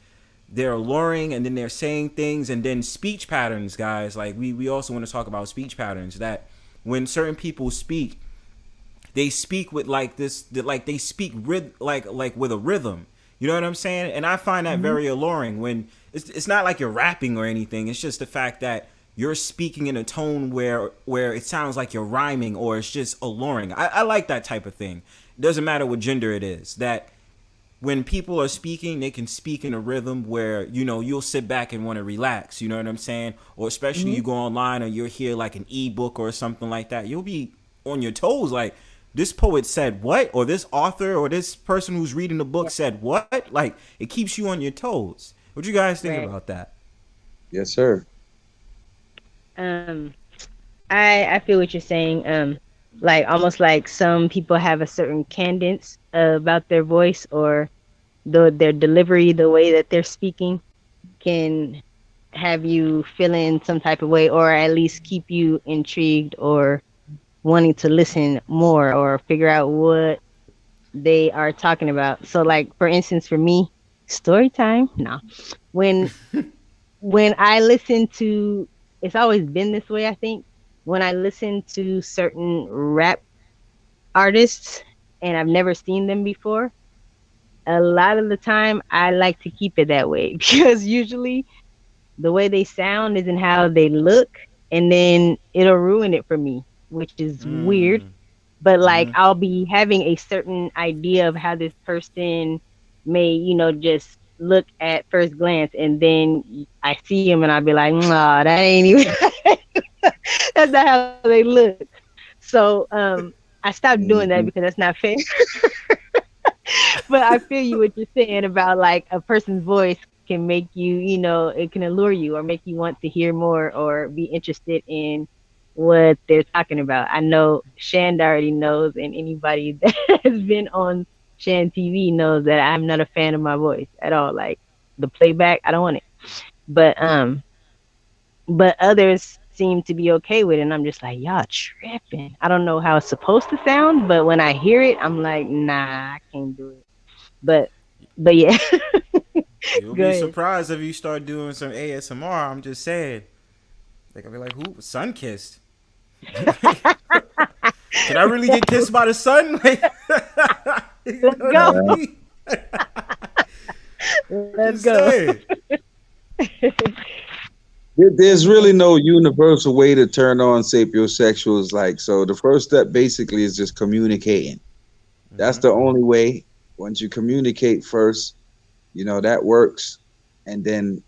They're alluring and then they're saying things, and then speech patterns, guys. Like we also want to talk about speech patterns, that when certain people speak, they speak with like this, like they speak like with a rhythm. You know what I'm saying? And I find that very alluring when it's not like you're rapping or anything. It's just the fact that you're speaking in a tone where it sounds like you're rhyming, or it's just alluring. I like that type of thing. It doesn't matter what gender it is. That when people are speaking, they can speak in a rhythm where, you know, you'll sit back and want to relax, you know what I'm saying? Or especially you go online or you'll hear like an ebook or something like that, you'll be on your toes like, this poet said what? Or this author or this person who's reading the book said what? Like, it keeps you on your toes. What you guys think Right. about that? Yes, sir. Um, I feel what you're saying. Like almost like some people have a certain cadence about their voice or their delivery, the way that they're speaking can have you feeling some type of way, or at least keep you intrigued or wanting to listen more or figure out what they are talking about. So, like for instance, for me, story time. No, when I listen to, it's always been this way. I think when I listen to certain rap artists and I've never seen them before, a lot of the time I like to keep it that way because usually the way they sound isn't how they look, and then it'll ruin it for me, which is weird. But like I'll be having a certain idea of how this person may, you know, just look at first glance, and then I see him and I'll be like, nah, that ain't even that's not how they look. So I stopped doing that Mhm. because that's not fair. But I feel you what you're saying about like a person's voice can make you, you know, it can allure you or make you want to hear more or be interested in what they're talking about. I know Shand already knows, and anybody that has been on Shand TV knows that I'm not a fan of my voice at all. Like the playback, I don't want it. But others seem to be okay with it, and I'm just like, y'all tripping. I don't know how it's supposed to sound, but when I hear it, I'm like, nah, I can't do it. But yeah, You'll go be ahead. surprised if you start doing some ASMR. I'm just saying. Like, I'll be like, who? Sun kissed. Can I really get kissed by the sun? Like, you Let's know what I go. mean? Let's Just go. saying. There's really no universal way to turn on sapiosexuals. Like, so the first step basically is just communicating. That's the only way. Once you communicate first, you know, that works. And then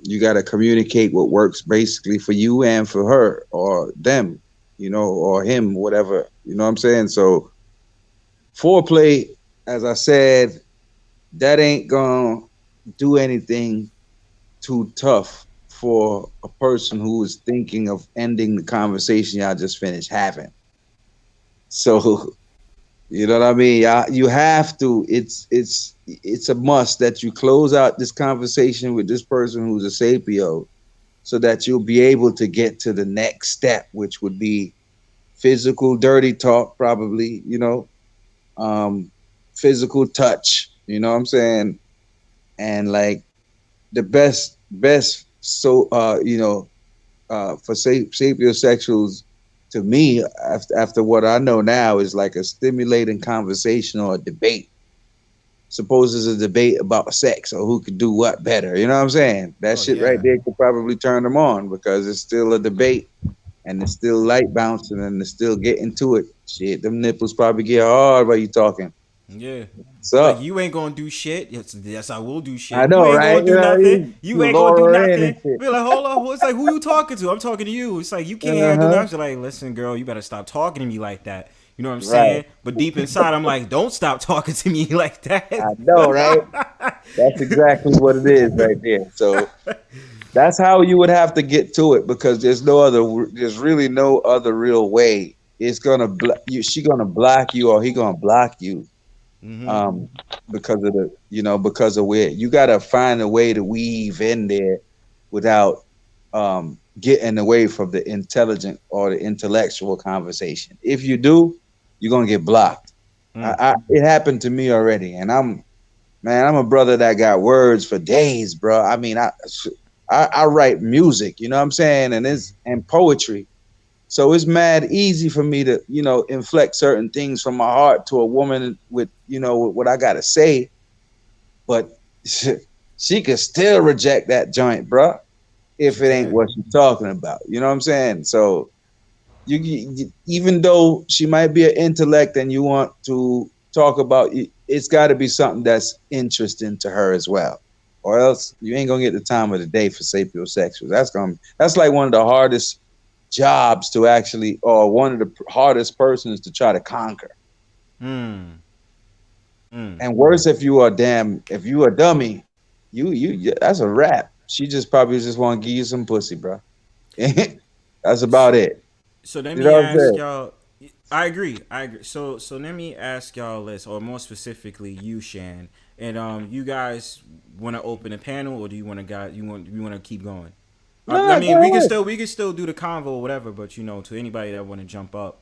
you got to communicate what works basically for you and for her or them, you know, or him, whatever. You know what I'm saying? So foreplay, as I said, that ain't going to do anything too tough for a person who is thinking of ending the conversation y'all just finished having. So, you know what I mean? You have to. It's a must that you close out this conversation with this person who's a sapio, so that you'll be able to get to the next step, which would be physical dirty talk, probably. You know, physical touch. You know what I'm saying? And like the best so you know for sapiosexuals, to me, after what I know now, is like a stimulating conversation or a debate. Suppose it's a debate about sex or who could do what better. You know what I'm saying? That Oh, shit right yeah. there could probably turn them on because it's still a debate and it's still light bouncing and it's still getting to it. Shit, them nipples probably get hard while you talking. Yeah. What's Be like, up? you ain't gonna do shit. Yes, yes, I will do I shit. You know, ain't right? gonna You do know, nothing. you You ain't gonna do lure her in nothing. and shit. Be like, hold on. It's like, who you talking to? I'm talking to you. It's like, you can't handle that. Uh-huh. I'm just like, listen, girl, you better stop talking to me like that. You know what I'm Right. saying? But deep inside, I'm like, don't stop talking to me like I that. know, right? That's exactly what it is right there. So that's how you would have to get to it because there's really no other real way. It's gonna she gonna block you or he gonna block you, Mm-hmm. um, because of because of where you gotta find a way to weave in there without getting away from the intelligent or the intellectual conversation. If you do, you're gonna get blocked. It happened to me already, and I'm a brother that got words for days, bro. I mean, I write music, you know what I'm saying, and poetry. So it's mad easy for me to, inflect certain things from my heart to a woman with, with what I gotta say, but she could still reject that joint, bro, if She it ain't can. what she's talking about. You know what I'm saying? So even though she might be an intellect and you want to talk about it's got to be something that's interesting to her as well, or else you ain't gonna get the time of the day for sapiosexuals. That's like one of the hardest jobs to actually, or one of the hardest persons to try to conquer. Mm. And worse, if you are a dummy, you that's a wrap. She just probably just want to give you some pussy, bro. That's about it. So let You me know what I'm ask saying? y'all. I agree. I agree. So let me ask y'all this, or more specifically, you, Shan, and you guys want to open a panel, or do you want to you want to keep going? I Nah, mean, go ahead. we can still do the convo or whatever, but to anybody that want to jump up,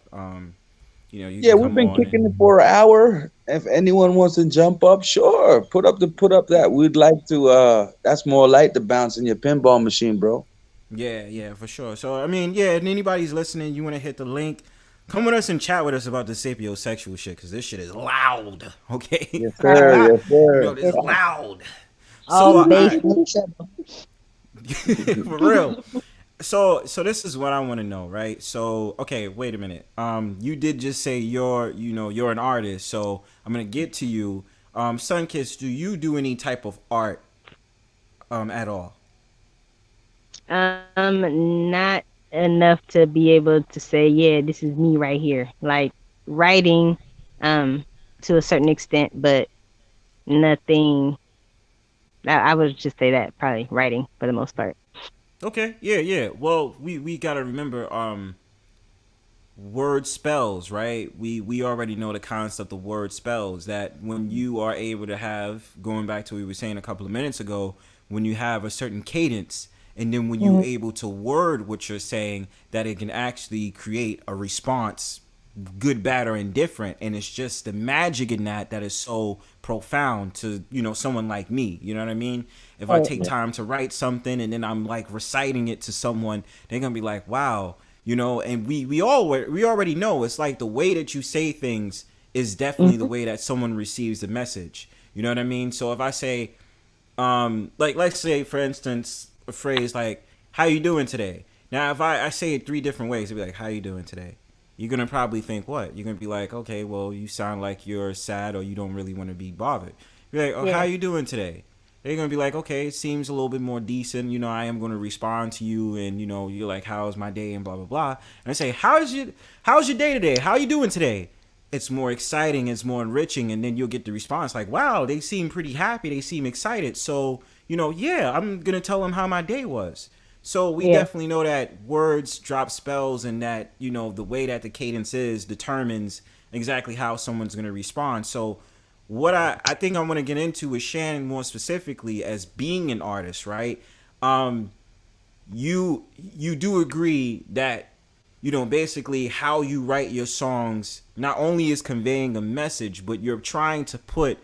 you Yeah, can we've come been on and kicking it for an hour. If anyone wants to jump up, sure. Put up that. We'd like to that's more light to bounce in your pinball machine, bro. yeah, for sure. So I mean, yeah, and anybody's listening, you want to hit the link. Come with us and chat with us about the sapiosexual shit, because this shit is loud. Okay, Yes, sir. Yes, sir. this is It's loud. So all based I on each other. for real. So this is what I want to know, right? So okay, wait a minute. You did just say you're an artist, so I'm gonna get to you. Sunkiss, do you do any type of art at all? Not enough to be able to say, yeah, this is me right here. Like writing, um, to a certain extent, but nothing. I would just say that probably writing for the most part. Okay, yeah. Well, we gotta remember word spells, right? We already know the concept of word spells, that when you are able to have, going back to what we were saying a couple of minutes ago, when you have a certain cadence, and then when you're Mhm. able to word what you're saying, that it can actually create a response, good, bad, or indifferent. And it's just the magic in that is so profound to someone like me. You know what I mean? If I Oh, take time to write something and then I'm like reciting it to someone, they're gonna be like, wow. And we already know, it's like the way that you say things is definitely the mhm. way that someone receives the message. You know what I mean? So if I say, like, let's say for instance a phrase like, how you doing today? Now if I say it three different ways, it'd be like, how you doing today? You're gonna probably think what? You're gonna be like, okay, well, you sound like you're sad or you don't really want to be bothered. You're like, oh, how Yeah. you doing today? They're gonna be like, okay, it seems a little bit more decent. I am gonna respond to you, and you're like, how's my day, and blah blah blah. And I say, how's your day today? How you doing today? It's more exciting, it's more enriching, and then you'll get the response like, wow, they seem pretty happy, they seem excited. So yeah, I'm gonna tell them how my day was. So we Yeah. definitely know that words drop spells, and that the way that the cadence is determines exactly how someone's gonna respond. So what I think I want to get into is Shannon more specifically as being an artist, right? Um, you do agree that basically how you write your songs not only is conveying a message, but you're trying to put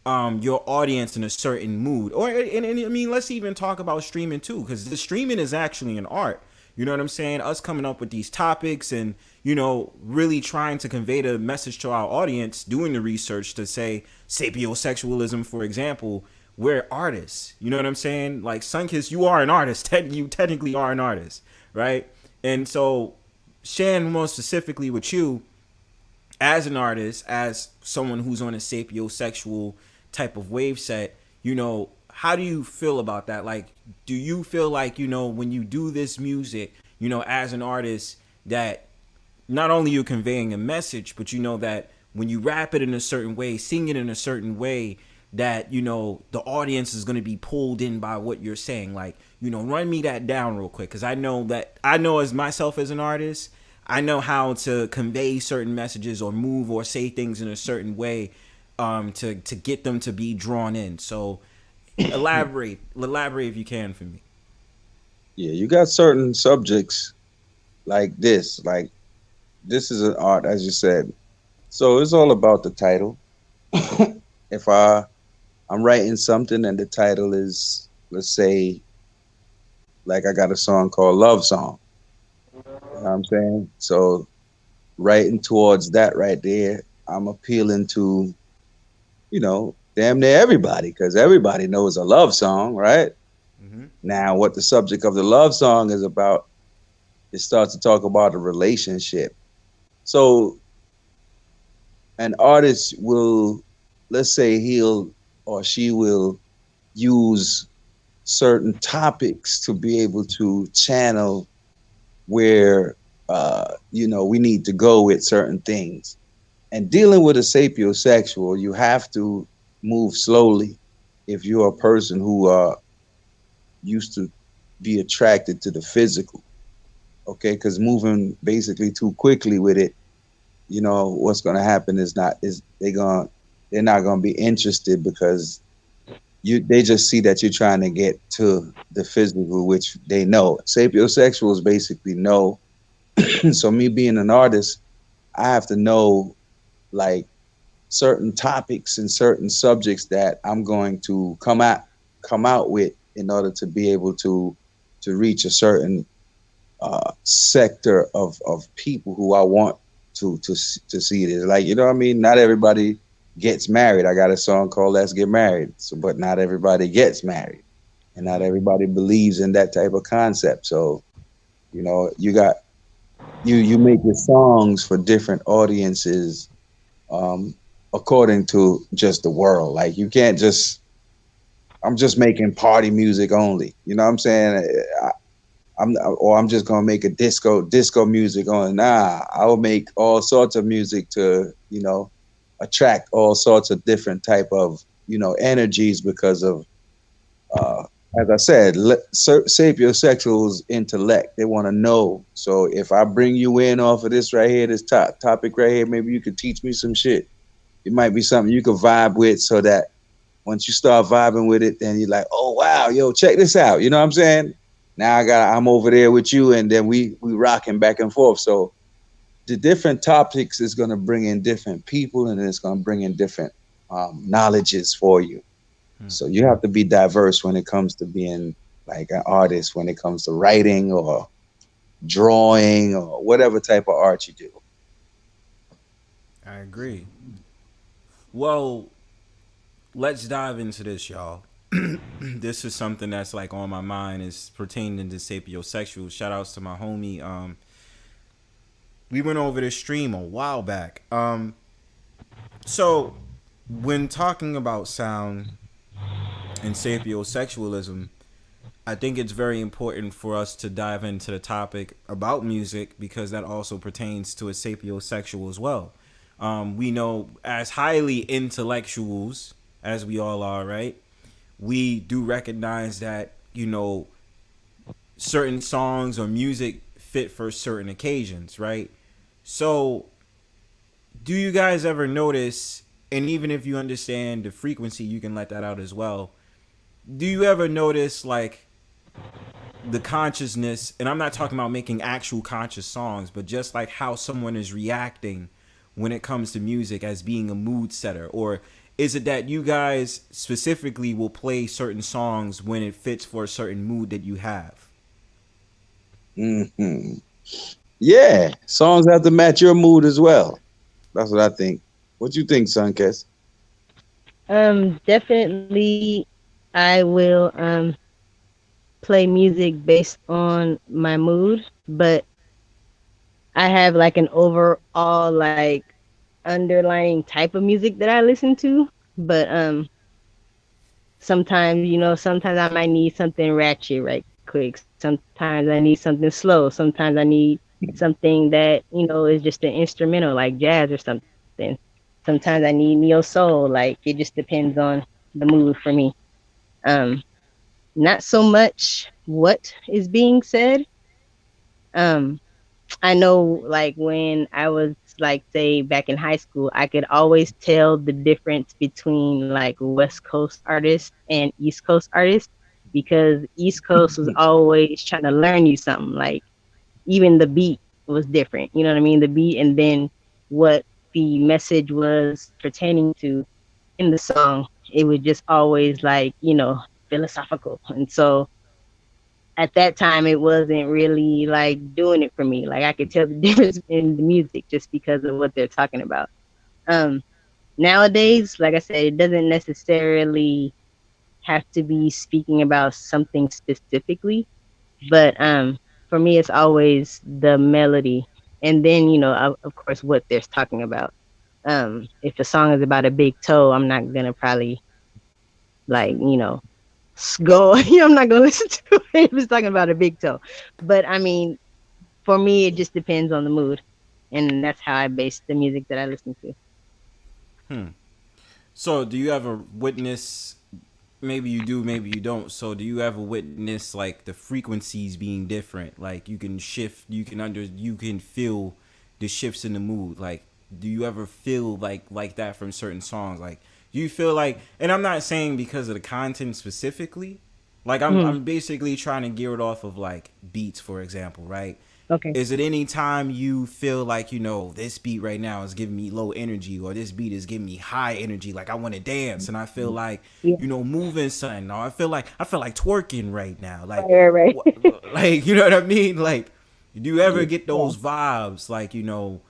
your audience in a certain mood. And I mean, let's even talk about streaming too, because the streaming is actually an art. You know what I'm saying? Us coming up with these topics and really trying to convey the message to our audience, doing the research to say sapiosexualism, for example. We're artists. You know what I'm saying? Like Sunkiss, you are an artist. You technically are an artist, right? And so, Shan, more specifically with you, as an artist, as someone who's on a sapiosexual type of wave set, how do you feel about that? Like, do you feel like, when you do this music, as an artist, that not only you're conveying a message, but that when you rap it in a certain way, sing it in a certain way, that, the audience is going to be pulled in by what you're saying? Like, run me that down real quick. Cause I know as myself as an artist, I know how to convey certain messages or move or say things in a certain way, to get them to be drawn in. So elaborate if you can for me. Yeah, you got certain subjects like this is an art, as you said. So it's all about the title. If I'm writing something and the title is, let's say, like I got a song called Love Song. You know what I'm saying? So writing towards that right there, I'm appealing to, damn near everybody, because everybody knows a love song, right? Mm-hmm. Now, what the subject of the love song is about, it starts to talk about a relationship. So an artist will let's say he'll or she will use certain topics to be able to channel where we need to go with certain things. And dealing with a sapiosexual, you have to move slowly if you're a person who used to be attracted to the physical. Okay, because moving basically too quickly with it, what's going to happen is not is they're not going to be interested because they just see that you're trying to get to the physical, which they know. Sapiosexuals basically know. So me being an artist, I have to know like certain topics and certain subjects that I'm going to come out with in order to be able to reach a certain sector of people who I want to see this. Like, you know what I mean? Not everybody gets married. I got a song called "Let's Get Married," but not everybody gets married, and not everybody believes in that type of concept. So, you got you make your songs for different audiences, um, according to just the world. Like, you can't just I'm just making party music only. You know what I'm saying? I'm just gonna make a disco music on. Nah, I'll make all sorts of music to attract all sorts of different type of energies because of uh, as I said, sapiosexuals intellect. They want to know. So if I bring you in off of this right here, this topic right here, maybe you could teach me some shit. It might be something you could vibe with, so that once you start vibing with it, then you're like, oh wow, yo, check this out. You know what I'm saying? Now I'm over there with you, and then we rocking back and forth. So the different topics is gonna bring in different people, and it's gonna bring in different knowledges for you. So you have to be diverse when it comes to being like an artist, when it comes to writing or drawing or whatever type of art you do. I agree. Well, let's dive into this, y'all. This is something that's like on my mind is pertaining to sapiosexual. Shout outs to my homie. We went over this stream a while back. So when talking about sound and sapiosexualism, I think it's very important for us to dive into the topic about music because that also pertains to a sapiosexual as well. We know as highly intellectuals as we all are, right? We do recognize that, certain songs or music fit for certain occasions, right? So, do you guys ever notice, and even if you understand the frequency, you can let that out as well. Do you ever notice like the consciousness, and I'm not talking about making actual conscious songs, but just like how someone is reacting when it comes to music as being a mood setter? Or is it that you guys specifically will play certain songs when it fits for a certain mood that you have? Hmm. Yeah, songs have to match your mood as well. That's what I think. What you think, Sunkess? Definitely, I will play music based on my mood, but I have like an overall like underlining type of music that I listen to. But sometimes, sometimes I might need something ratchet right quick. Sometimes I need something slow. Sometimes I need something that, is just an instrumental like jazz or something. Sometimes I need neo soul. Like it just depends on the mood for me. Um, Not so much what is being said. Um, I know like when I was like say back in high school, I could always tell the difference between like West Coast artists and East Coast artists because East Coast was always trying to learn you something. Like even the beat was different. You know what I mean? The beat and then what the message was pertaining to in the song, it was just always like, philosophical. And so at that time it wasn't really like doing it for me. Like I could tell the difference in the music just because of what they're talking about. Um Nowadays, like I said, it doesn't necessarily have to be speaking about something specifically, but for me it's always the melody and then, of course what they're talking about. If the song is about a big toe, I'm not gonna probably like go. I'm not gonna listen to it if it's talking about a big toe. But I mean, for me, it just depends on the mood, and that's how I base the music that I listen to. So, do you ever witness? Maybe you do, maybe you don't. So, do you ever witness like the frequencies being different? Like you can shift, you can feel the shifts in the mood. Like, do you ever feel like that from certain songs? Like, do you feel like? And I'm not saying because of the content specifically. Like, Mhm. I'm basically trying to gear it off of like beats, for example, right? Okay. Is it any time you feel like this beat right now is giving me low energy, or this beat is giving me high energy, like I want to dance and I feel like Yeah. moving something, or I feel like twerking right now, like Right. what, like you know what I mean? Like, do you ever Yeah. get Yeah. those vibes, like you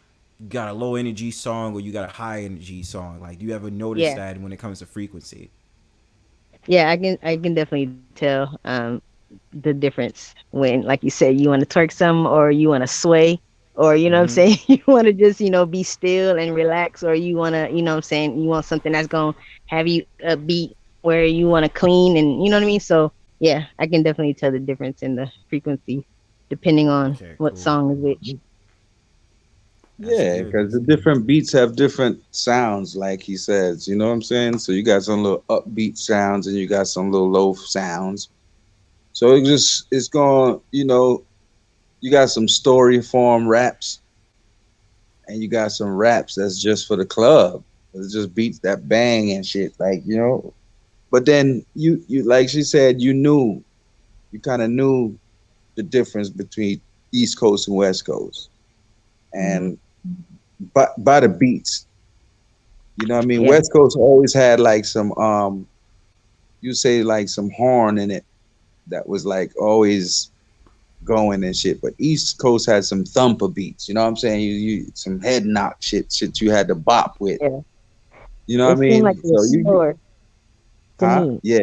got a low energy song or you got a high energy song? Like, do you ever notice Yeah. that when it comes to frequency? Yeah. I can definitely tell the difference when, like you said, you want to twerk some or you want to sway, or what I'm Mm-hmm. saying, you want to just be still and relax, or you want to what I'm saying, you want something that's going to have you upbeat, where you want to clean, and you know what I mean. So yeah, I can definitely tell the difference in the frequency depending on Okay, what cool. song is which. That's Yeah, good. because That's the good. different beats have different sounds, like he says. You know what I'm saying? So you got some little upbeat sounds, and you got some little low sounds. So it's going. You got some story form raps, and you got some raps that's just for the club. It's just beats that bang and shit, like. But then you like she said, you kind of knew the difference between East Coast and West Coast, Hmm. and by the beats. You know what I mean? Yeah. West Coast always had like some you say like some horn in it that was like always going and shit. But East Coast had some thumper beats. You know what I'm saying? You some head knock shit you had to bop with. Yeah. You know what I It seemed like mean? it was So slower to huh? me. Yeah,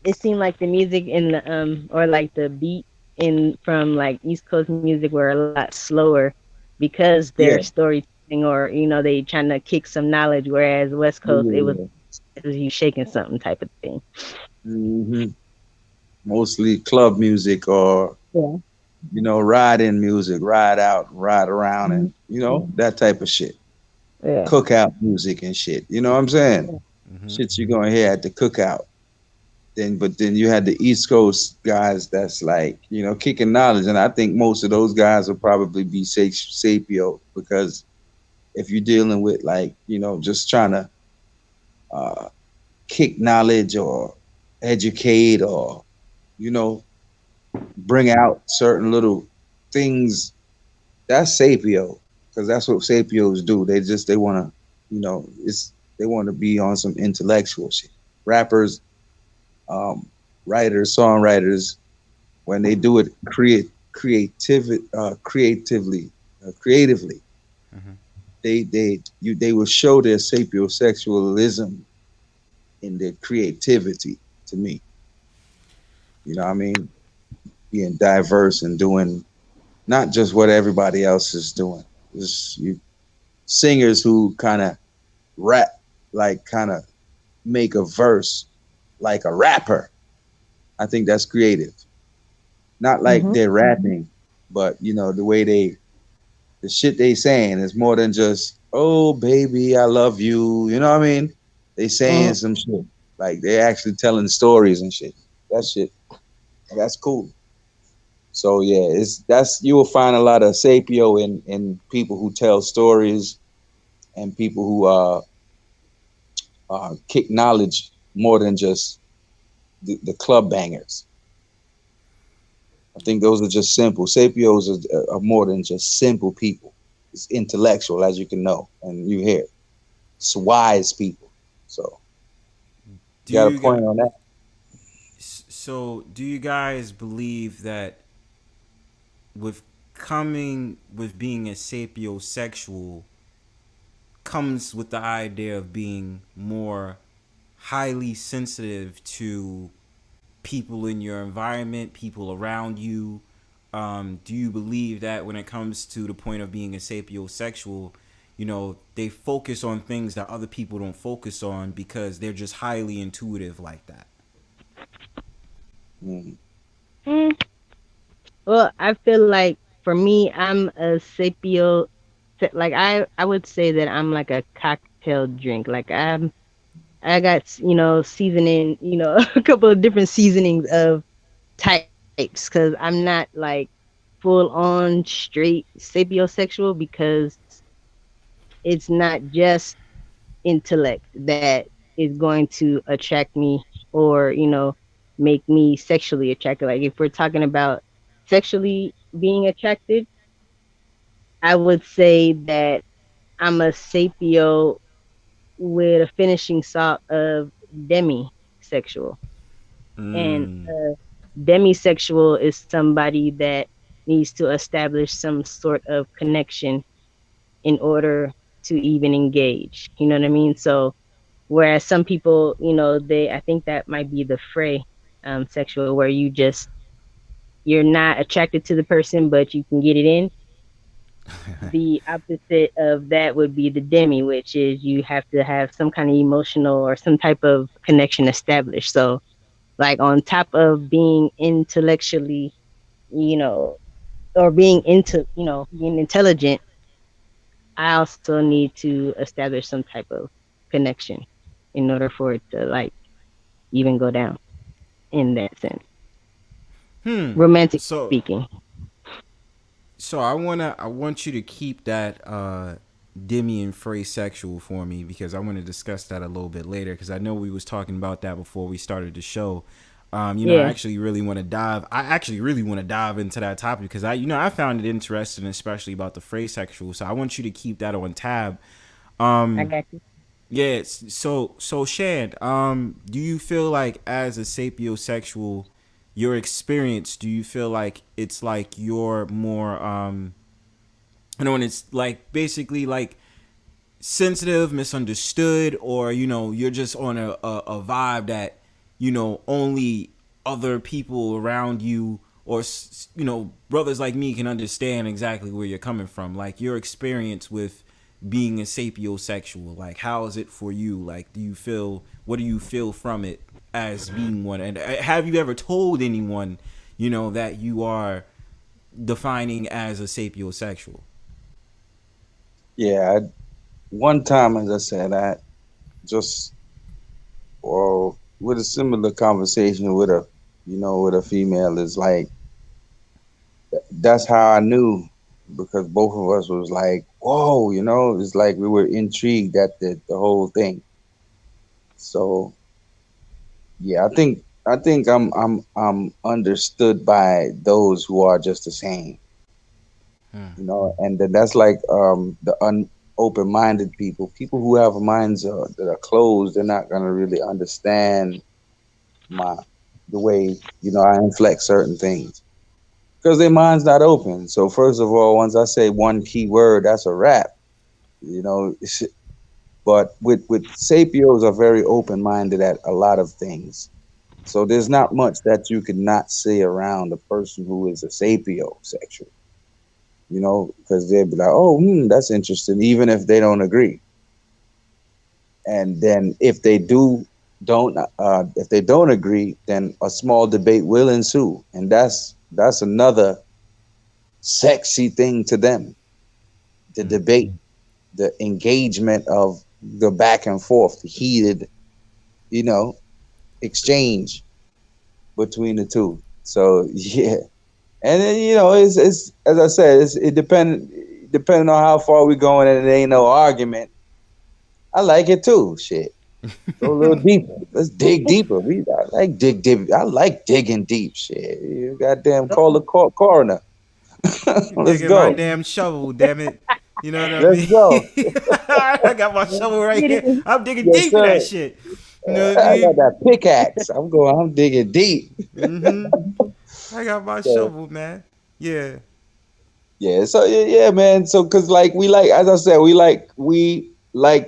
It seemed like the music in the or like the beat in from like East Coast music were a lot slower because they're yeah, storytelling, or they trying to kick some knowledge, whereas West yeah, Coast yeah. it was you shaking something type of thing. Hmm. Mostly club music or Yeah. ride in music, ride out, ride around, Mhm. and that type of shit. Yeah. Cookout music and shit. You know what I'm saying? Yeah. Mm-hmm. Shit you gonna hear at the cookout. But then you had the East Coast guys that's like kicking knowledge, and I think most of those guys will probably be sapio, because if you're dealing with like just trying to uh, kick knowledge or educate or you know bring out certain little things, that's sapio, because that's what sapios do. They want to it's they want to be on some intellectual shit. Rappers, um, writers, songwriters, when they do it creatively, Mm-hmm. they will show their sapiosexualism in their creativity. To me, you know what I mean, being diverse and doing not just what everybody else is doing. It's you singers who kind of rap, like kind of make a verse like a rapper. I think that's creative. Not like Mhm. they're rapping, but the way the shit they saying is more than just "oh baby, I love you." You know what I mean? They saying Mhm. some shit, like they actually telling stories and shit. That shit, that's cool. So yeah, that's you will find a lot of sapio in people who tell stories and people who kick knowledge more than just the club bangers. I think those are just simple. Sapios are more than just simple people. It's intellectual, as you can know, and you hear. It's wise people. So Do you got a you point got on that. so? Do you guys believe that with with being a sapiosexual comes with the idea of being more highly sensitive to people in your environment, people around you? Do you believe that when it comes to the point of being a sapiosexual, they focus on things that other people don't focus on because they're just highly intuitive like that. Mm. Mm, well, I feel like for me, I'm a sapio. Like I would say that I'm like a cocktail drink. I got seasoning, a couple of different seasonings of types because I'm not like full on straight sapiosexual because it's not just intellect that is going to attract me or make me sexually attracted. Like if we're talking about sexually being attracted, I would say that I'm a sapio with a finishing salt of demisexual. And Mm. demisexual is somebody that needs to establish some sort of connection in order to even engage. You know what I mean? So whereas some people, I think that might be the fray sexual, where you're not attracted to the person, but you can get it in. The opposite of that would be the demi, which is you have to have some kind of emotional or some type of connection established. So, like on top of being intellectually, you know, or being intelligent, I also need to establish some type of connection in order for it to like even go down in that sense. Hmm. Romantic So speaking. I want you to keep that Demi and Frey sexual for me because I want to discuss that a little bit later because I know we was talking about that before we started the show. I Yeah, actually really want to dive. I actually really want to dive into that topic because I found it interesting, especially about the Frey sexual. So I want you to keep that on tab. I Um, got you. yeah. So Shand, do you feel like as a sapiosexual, your experience, do you feel like it's like you're more when it's like basically like sensitive, misunderstood, or you're just on a vibe that only other people around you or brothers like me can understand exactly where you're coming from. Like your experience with being a sapiosexual, like how is it for you? Like what do you feel from it as being one? And have you ever told anyone that you are defining as a sapiosexual? Yeah, one time, as I said, I just with a similar conversation with a female is like that's how I knew because both of us was like, whoa, it's like we were intrigued at the whole thing. So yeah, I think I'm understood by those who are just the same, and then that's like the open minded people who have minds that are closed. They're not gonna really understand my the way I inflect certain things because their mind's not open. So first of all, once I say one key word, that's a wrap. You know, but with sapios are very open minded at a lot of things. So there's not much that you could not say around a person who is a sapiosexual. Because they'd be like, oh, that's interesting, even if they don't agree. And then if they don't agree, then a small debate will ensue, and that's another sexy thing to them. The debate, the engagement of the back and forth, the heated, you know, exchange between the two. So yeah, and then it's as I said, it depending on how far we going, and it ain't no argument. I like it too. Shit. Go a little deeper. Let's dig deeper. I like dig deep. I like digging deep. Shit, you goddamn call the coroner. You Let's digging my go. damn shovel, damn it. You know what I Let's mean? go. I got my shovel right Get here. it. I'm digging Yes, deep in that sir. shit. You know what I I got mean? that pickaxe. I'm digging deep. I got my So shovel, man. Yeah. yeah, so yeah, man. So cause like as I said, we like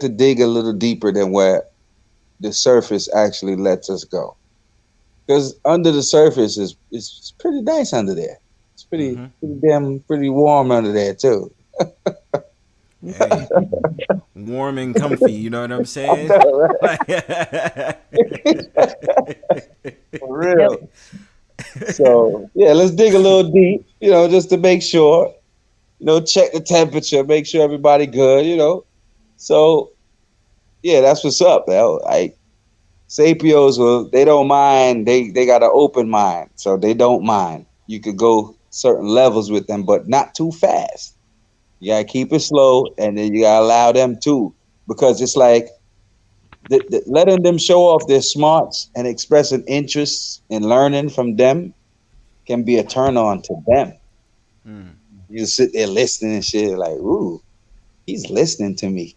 to dig a little deeper than where the surface actually lets us go. Because under the surface is pretty nice under there. It's pretty damn pretty warm under there too. Hey, warm and comfy. You know what I'm saying? For Yep. real. So yeah, let's dig a little deep, just to make sure, check the temperature, make sure everybody good. So yeah, that's what's up, man. Like Sapios, well, they don't mind. They got an open mind, so they don't mind. You could go certain levels with them, but not too fast. You gotta keep it slow, and then you gotta allow them too, because it's like letting them show off their smarts and expressing interest in learning from them can be a turn on to them. Mm. You sit there listening and shit, like, ooh, he's listening to me.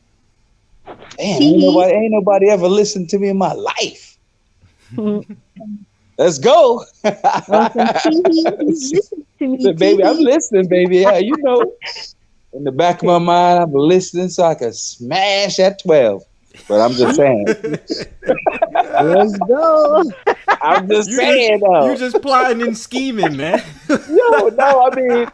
Damn, ain't nobody ever listened to me in my life. Let's go. Listen to me, Baby, I'm listening, baby. Yeah, in the back of my mind, I'm listening so I can smash at 12. But I'm just saying. Let's go. I'm just saying, though. You just plotting and scheming, man. No, I mean.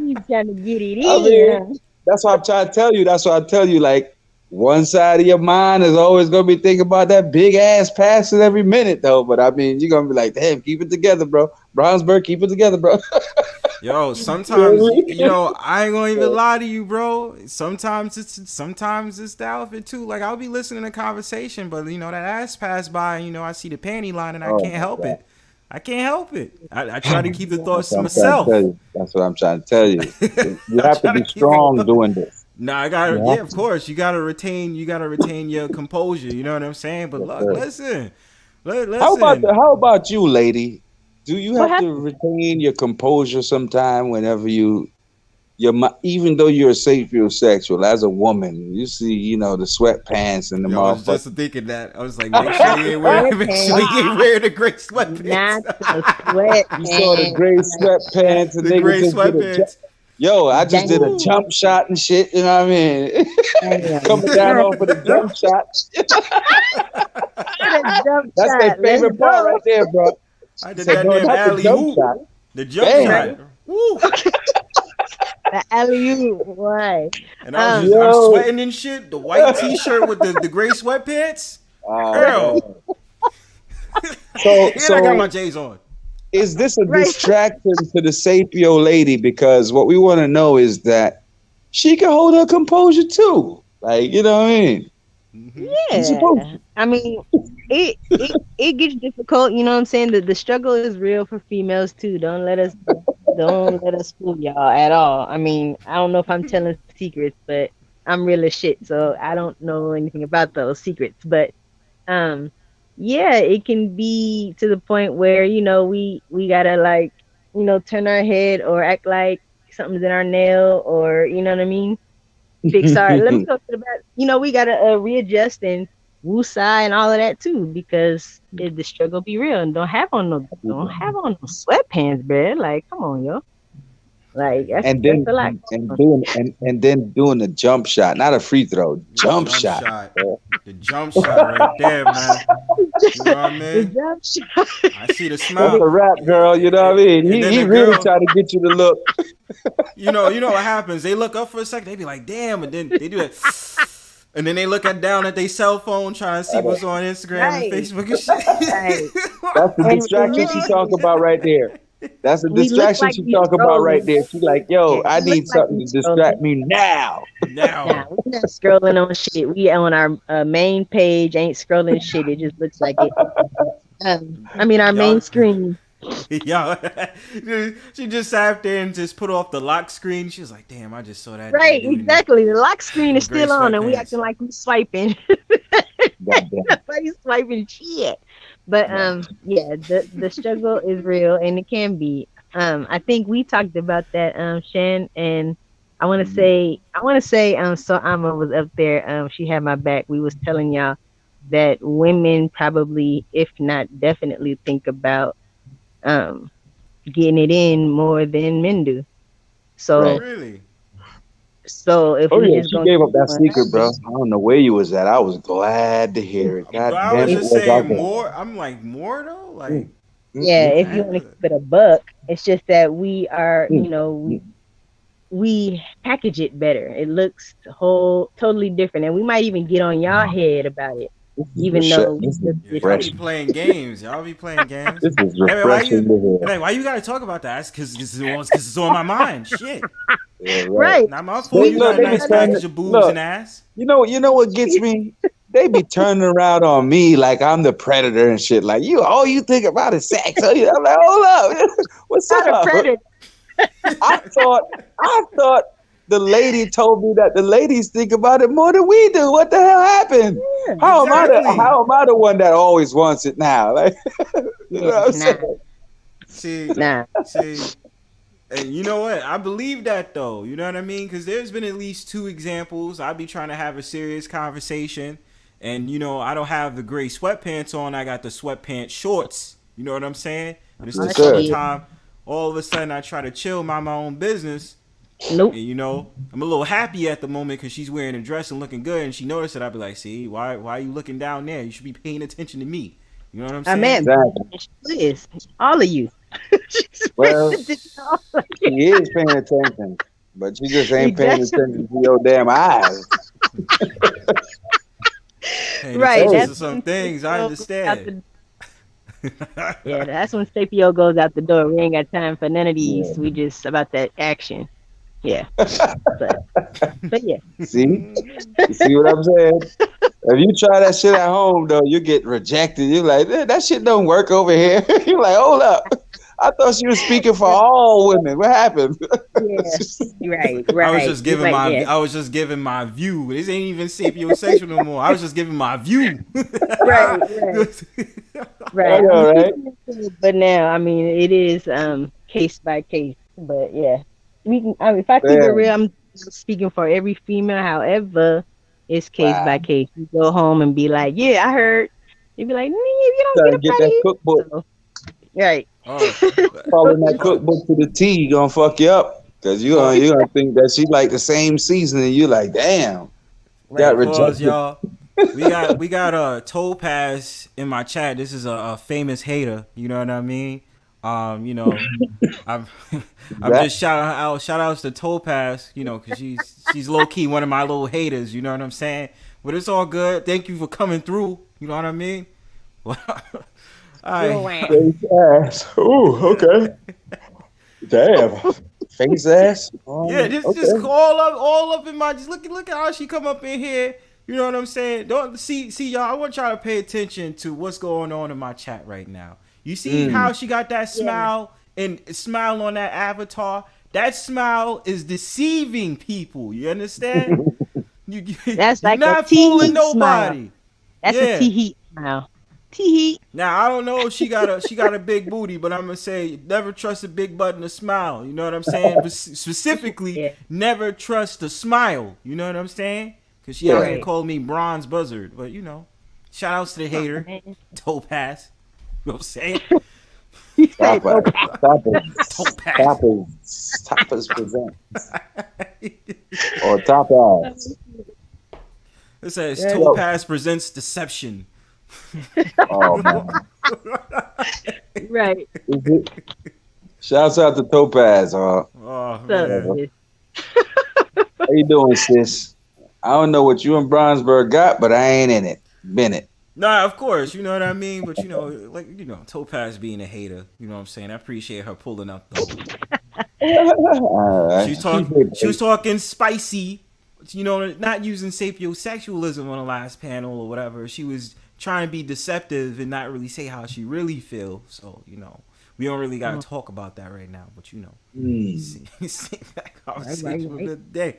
You trying to get it in. I mean, that's what I'm trying to tell you. That's what I tell you. Like, one side of your mind is always going to be thinking about that big ass passing every minute, though. But I mean, you're going to be like, damn, keep it together, bro. Brownsbird, keep it together, bro. Yo, sometimes I ain't gonna even lie to you, bro. Sometimes it's the outfit too. Like I'll be listening to conversation, but that ass pass by, and I see the panty line, and I can't help it. I can't help it. I try to keep the thoughts to myself. That's what I'm trying to tell you. You have to be strong doing this. Nah, I gotta. Yeah, of course. You gotta retain your composure. You know what I'm saying? But look, listen. How about you, lady? Do you have to retain your composure sometime whenever even though you're a sapiosexual, as a woman, you see, the sweatpants and the motherfucker. I was just thinking that. I was like, make sure you ain't wearing the gray sweatpants. Not the sweatpants. You saw the gray sweatpants and the gray sweatpants. Yo, I just did a jump shot and shit, you know what I mean? Coming down off of the jump shot. That's their favorite part right there, bro. I did that damn alley-oop. The jump shot. Woo. The alley-oop, why? And I'm sweating and shit. The white t-shirt with the gray sweatpants. Girl. So I got my J's on. Is this a distraction to the Sapio lady? Because what we want to know is that she can hold her composure too. Like, you know what I mean? Yeah. I mean, it gets difficult, you know what I'm saying? The struggle is real for females too. Don't let us fool y'all at all. I mean, I don't know if I'm telling secrets, but I'm real as shit, so I don't know anything about those secrets. But yeah, it can be to the point where, we gotta turn our head or act like something's in our nail, or you know what I mean? Fix our let me go to the back. We gotta readjust and woosah and all of that too, because the struggle be real, and don't have on no sweatpants, bruh. Like, come on, yo. Like, that's a lot. And then doing the jump shot, not a free throw, jump shot. The jump shot right there, man. You know what I mean? The jump shot. I see the smile. That's a rap, girl. You know what I mean? He really trying to get you to look. You know what happens? They look up for a second. They be like, damn, and then they do that. And then they look down at their cell phone trying to see what's on Instagram and Facebook and shit. That's the distraction she talking about right there. That's the distraction she talking about right there. She's like, yo, I need something to distract me now. Nah, we're not scrolling on shit. We on our main page, ain't scrolling shit. It just looks like it. Our main screen. Yo, she just sat there and just put off the lock screen. She was like, damn, I just saw that. Right, exactly. The lock screen is still on, and we acting like we swiping. Nobody's swiping shit. But yeah, the struggle is real, and it can be. I think we talked about that, Shan, and I want to say, so Amma was up there. She had my back. We was telling y'all that women probably, if not definitely, think about getting it in more than men do. So really. So if she gave up that secret, bro. I don't know where you was at. I was glad to hear it. God I was just saying more. I'm like, more though, like. Yeah, if you want to keep it a buck, it's just that we are, we we package it better. It looks totally different, and we might even get on y'all head about it, even though we This is look Yeah, y'all be different. refreshing. playing games. Y'all be playing games. This is Hey, man, why you? refreshing to hear. Hey, why you gotta talk about that? Because it's on my mind. Shit. Yeah, right. Right. Not my fault. They You look. got a They be nice turning. package of boobs Look. and ass. You know what gets me? They be turning around on me like I'm the predator and shit. Like all you think about is sex. I'm like, hold up, what's Not a up? predator. I thought the lady told me that the ladies think about it more than we do. What the hell happened? Yeah. Exactly. How am I the one that always wants it now? Like, you know what I'm Nah, saying? See, nah. see. And you know what? I believe that though. You know what I mean? Because there's been at least 2 examples. I be trying to have a serious conversation, and I don't have the gray sweatpants on. I got the sweatpants shorts. You know what I'm saying? And it's the Yes, sir. summertime. All of a sudden, I try to chill, mind my own business. Nope. And I'm a little happy at the moment because she's wearing a dress and looking good, and she noticed it. I'd be like, "See, why are you looking down there? You should be paying attention to me." You know what I'm I saying? meant Exactly. she is. All of you. She's Well, paying attention to all of she you. is paying attention, but she just ain't paying Exactly. attention to your damn eyes. Paying Right. attention Hey. to some things. I Sapio goes out understand. yeah, that's when Sapio goes out the door. We ain't got time for none of Yeah. these. We just about that action. Yeah. But yeah. See? You see what I'm saying? If you try that shit at home, though, you get rejected. You're like, that shit don't work over here. You're like, hold up. I thought she was speaking for all women. What happened? Yeah. Right. I was Right. just giving Right, yeah. I was just giving my view. This ain't even sapiosexual no more. I was just giving my view. Right. Right. Right. I know, right? But now, I mean, it is case by case. But yeah, we can. I mean, if I keep it Man, real, I'm speaking for every female. However, it's case by wow. case. You go home and be like, "Yeah, I heard." You be like, "Nah, you don't Trying get to up get out of that here." cookbook, So, right. Oh, following that oh, cookbook to the T, gonna fuck you up. Because pause, you're gonna think that she like the same seasoning. You're like, damn, got Right. pause, rejected. y'all. We got Topaz in my chat. This is a famous hater. You know what I mean? You know, I'm I'm That just shout outs to Topaz. You know, because she's low key one of my little haters. You know what I'm saying? But it's all good. Thank you for coming through. You know what I mean? All Real right. wham. face ass. Ooh, okay. Damn. Face ass. Yeah, just Okay. all up in my just look at how she come up in here. You know what I'm saying? Don't see y'all. I want y'all to pay attention to what's going on in my chat right now. You see how she got that Yeah. smile and smile on that avatar? That smile is deceiving people. You understand? That's You're like a not tee fooling heat smile. nobody. That's a Yeah. tee heat smile. Tee heat. Now I don't know if she got a big booty, but I'm gonna say never trust a big butt and a smile. You know what I'm saying? But specifically, Yeah. never trust a smile. You know what I'm saying? Because she Yeah. out here Right. called me Bronzebird, but shout outs to the hater, Man. Topaz. You know what I'm saying? He said, Stop it. "Okay." Stop it. Topaz. Stop it. Toppers presents. Or top ass. It says Yeah. Topaz presents deception. Oh man. Right. Is it? Shouts out to Topaz. Oh So, man. yeah. How you doing, sis? I don't know what you and Bronzebird got, but I ain't in it. Been it. Nah, of course, you know what I mean. But Topaz being a hater. You know what I'm saying. I appreciate her pulling up though. All right. She was talking spicy, not using sapiosexualism on the last panel or whatever. She was trying to be deceptive and not really say how she really feels. So, we don't really got to talk about that right now. But see that conversation for the day.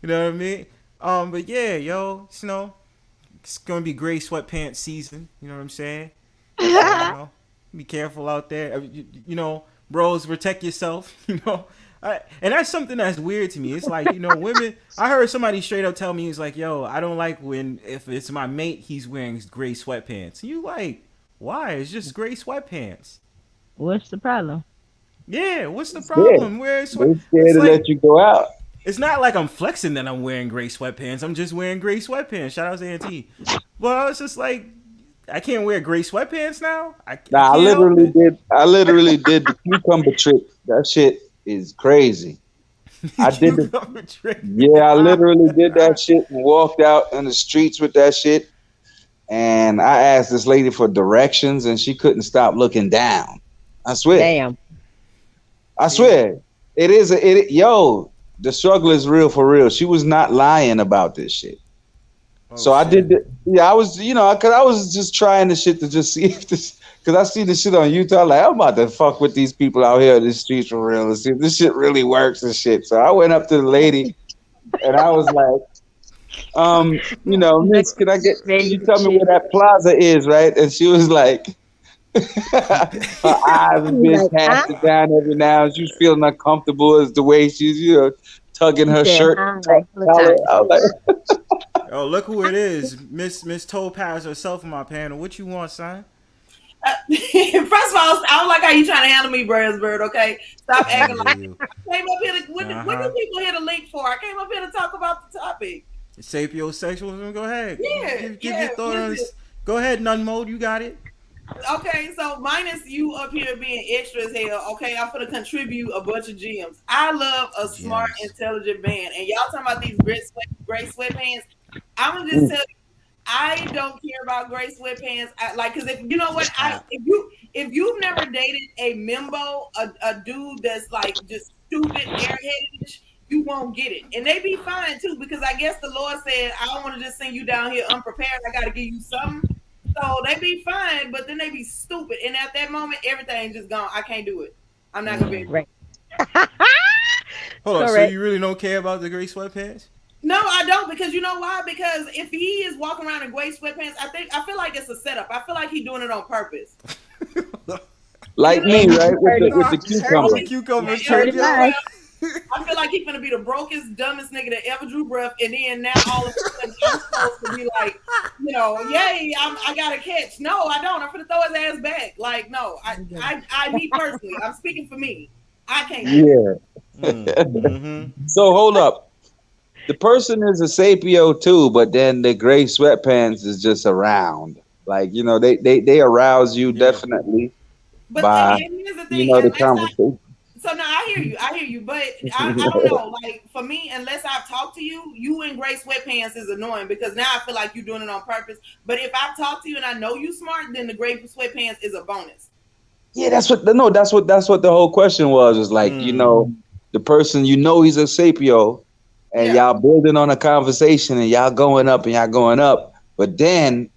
You know what I mean? But yeah, it's gonna be gray sweatpants season. You know what I'm saying? So, be careful out there. Bros, protect yourself. And that's something that's weird to me. It's like, women. I heard somebody straight up tell me, it's like, yo, I don't like if it's my mate, he's wearing gray sweatpants. You like, why? It's just gray sweatpants. What's the problem? Yeah, what's the problem? Wearing They sweat. scared to let you go out. It's not like I'm flexing that I'm wearing gray sweatpants. I'm just wearing gray sweatpants. Shout out to Auntie. Well, it's just like I can't wear gray sweatpants now. I I can't help it. literally did the cucumber trick. That shit is crazy. I did the Cucumber trick. yeah, I literally did that shit and walked out in the streets with that shit. And I asked this lady for directions, and she couldn't stop looking down. I swear, Damn. I See? swear, it is. Yo, the struggle is real for real. She was not lying about this shit. Oh So I shit. did. Yeah, I was. Cause I was just trying the shit to just see if this. Cause I see this shit on Utah. Like I'm about to fuck with these people out here in the streets for real and see if this shit really works and shit. So I went up to the lady and I was like, Miss, can you tell me where that plaza is, right? And she was like, her eyes was He's being like, huh? casted down every now, and she was feeling uncomfortable as the way she's, tugging He her said, shirt huh? Like, hella collar. times. I was like, Oh, look who it is. Miss Topaz herself on my panel. What you want, son? First of all, I don't like how you trying to handle me, Bronzebird. Okay, stop I acting hear like you. I came up here. What do Uh-huh. people here to link for? I came up here to talk about the topic. Sapiosexualism. Go ahead. Yeah, Give your yeah. thought on Listen. this. Go ahead, none mode. You got it. Okay, so minus you up here being extra as hell. Okay, I'm gonna contribute a bunch of gems. I love a smart, Gems. intelligent man, and y'all talking about these gray sweatpants. I'm gonna just tell you, I don't care about gray sweatpants. Because if you know what, Cap. if you've never dated a mimbo, a dude that's like just stupid, airheadish, you won't get it, and they be fine too. Because I guess the Lord said, I don't want to just send you down here unprepared. I got to give you something. So they be fine, but then they be stupid, and at that moment, everything just gone. I can't do it. I'm not gonna be able to. Right. Hold on. So Correct. you really don't care about the gray sweatpants? No, I don't, because you know why? Because if he is walking around in gray sweatpants, I feel like it's a setup. I feel like he's doing it on purpose. like You me, And right, you heard it. with the You heard On cucumber. the it. cucumber You Yeah, heard trick, it you know yo. live. what? I feel like he's gonna be the brokest, dumbest nigga that ever drew breath, and then now all of a sudden I'm supposed to be like, yay, I got a catch. No, I don't. I'm gonna throw his ass back. Like, no, me personally, I'm speaking for me. I can't do it. Yeah. Mm-hmm. So hold up. The person is a sapio too, but then the gray sweatpants is just around. Like, they arouse you Yeah. definitely But by, and here's the thing, the unless conversation. so now I hear you, but I don't know. Like for me, unless I've talked to you, you in gray sweatpants is annoying because now I feel like you're doing it on purpose. But if I've talked to you and I know you smart, then the gray sweatpants is a bonus. Yeah, that's what the whole question was. Is like, the person, he's a sapio, and Yeah. y'all building on a conversation and y'all going up, but then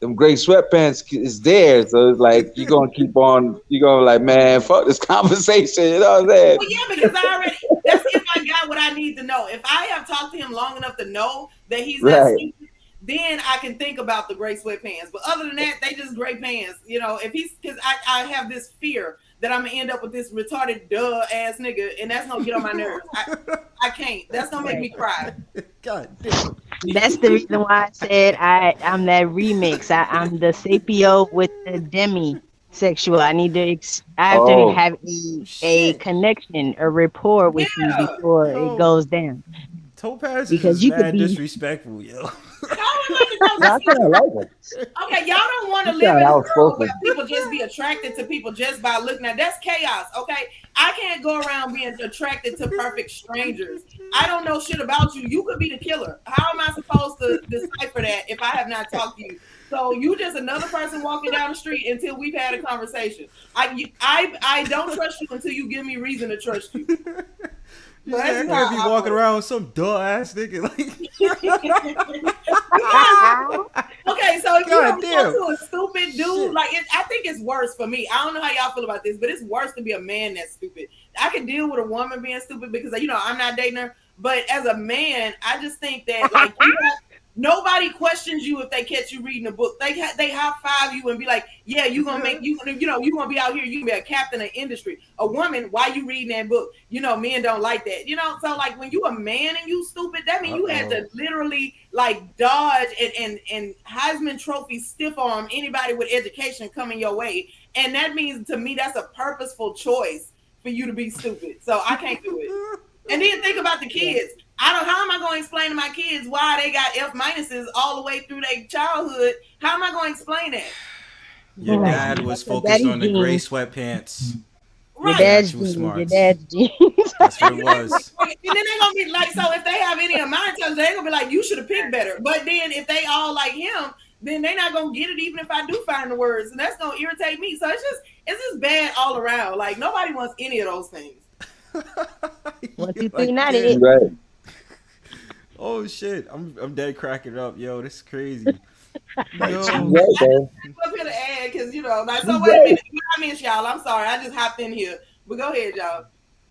them gray sweatpants is there, so it's like you're gonna like, man, fuck this conversation, you know what I'm saying? Well, yeah, because that's if I got what I need to know. If I have talked to him long enough to know that he's that Right. stupid, then I can think about the gray sweatpants. But other than that, they just gray pants. If he's, because I have this fear that I'm gonna end up with this retarded ass nigga, and that's gonna get on my nerves. I can't. That's gonna make me cry. God damn. That's the reason why I said I'm that remix. I'm the sapio with the demisexual. I have to Oh, have a Shit. connection, a rapport with you Yeah. before it Yo. goes down. Topaz is Because just you could mad be disrespectful, yo. Y'all would like to know. I kind of like it. Okay, y'all don't want to You live sound in a world where outspoken. people just be attracted to people just by looking at. That's chaos. Okay, I can't go around being attracted to perfect strangers. I don't know shit about you. You could be the killer. How am I supposed to decipher that if I have not talked to you? So you just another person walking down the street until we've had a conversation. I don't trust you until you give me reason to trust you. You So said I that's can't be how I walking work. around with some duh ass nigga. Like, Okay, so if you God don't damn. talk to a stupid dude, Shit. I think it's worse for me. I don't know how y'all feel about this, but it's worse to be a man that's stupid. I can deal with a woman being stupid because I'm not dating her. But as a man, I just think that nobody questions you if they catch you reading a book. They high five you and be like, "Yeah, you gonna make you gonna be out here. You can be a captain of industry." A woman, why you reading that book? Men don't like that. So like when you a man and you stupid, that means you had to literally like dodge and Heisman Trophy stiff arm anybody with education coming your way, and that means to me that's a purposeful choice for you to be stupid. So I can't do it. And then think about the kids. How am I going to explain to my kids why they got F minuses all the way through their childhood? How am I going to explain that? your Right. dad was So focused daddy on the gray jeans. sweatpants. Your Right. dad's Actual genes. Your smarts. dad's genes. That's what it was. And then they're gonna be like, so if they have any of my intelligence, they're gonna be like, you should have picked better. But then if they all like him, then they're not gonna get it even if I do find the words, and that's gonna irritate me. So it's just bad all around. Like nobody wants any of those things. 1, 2, 3, Like, not damn. it. Right. Oh shit, I'm dead cracking up, yo. This is crazy. Yo, Right, though. I'm up here to add because like so. Wait a minute, I miss y'all. I'm sorry, I just hopped in here. But go ahead, y'all.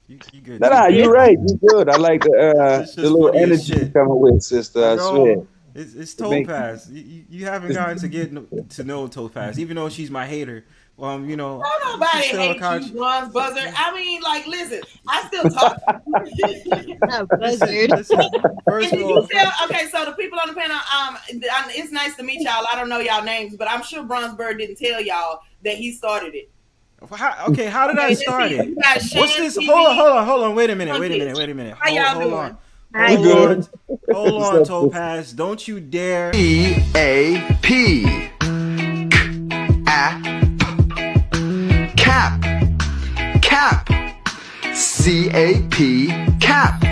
you good? Nah, you're right. You good. I like It's the just little funny as energy shit. you're coming with, sister. I Bro, swear. it's make- Topaz. You haven't gotten to know Topaz, even though she's my hater. You know, Don't nobody she's still hate conscious. you, Bronze Buzzer. I mean, like, listen, I still talk. Buzzard. Listen, first And of did all, you tell? Okay, so the people on the panel, it's nice to meet y'all. I don't know y'all names, but I'm sure Bronzebird didn't tell y'all that he started it. how did I let's start see. it? You got What's this? ShandTV. Hold on. Wait a minute. How y'all Hold doing? on. Hi, Hold good. on. Hold on, Topaz. Don't you dare. EAP. App. Cap. Cap. CAP. Cap.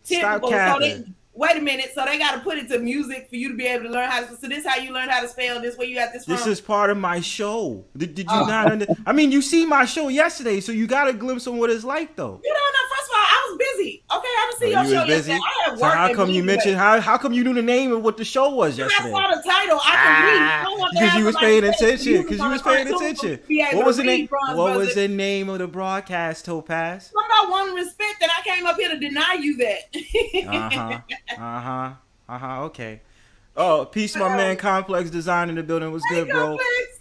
Stop Typical. capping. Wait a minute. So they got to put it to music for you to be able to learn how to. So this how you learn how to spell. This where you got this from. This is part of my show. Did you not I mean, you see my show yesterday, so you got a glimpse on what it's like, though. You don't know. First of all, I was busy. Okay, I didn't see Oh, your you show was busy? yesterday. I had So work. how and come you busy mentioned today. how come you knew the name of what the show was I yesterday? saw the title. I can read. I don't want to Because have you was somebody paying say attention. music Because on you was a paying cartoon attention. to be able What to was the read, name? Bronze What was Buzzer. the name of the broadcast, Topaz? From that one respect that I came up here to deny you that. Okay. Oh, peace, my man. Complex Design in the building. Was good, bro. Complex.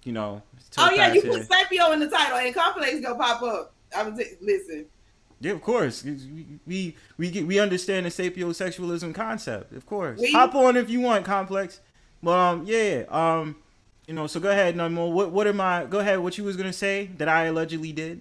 You know. Oh yeah, you Topaz put here. Sapio in the title, and Complex gonna pop up. Listen. Yeah, of course. We understand the sapiosexualism concept, of course. We- Hop on if you want, Complex. But you know. So go ahead, no more. What am I? Go ahead. What you was gonna say that I allegedly did?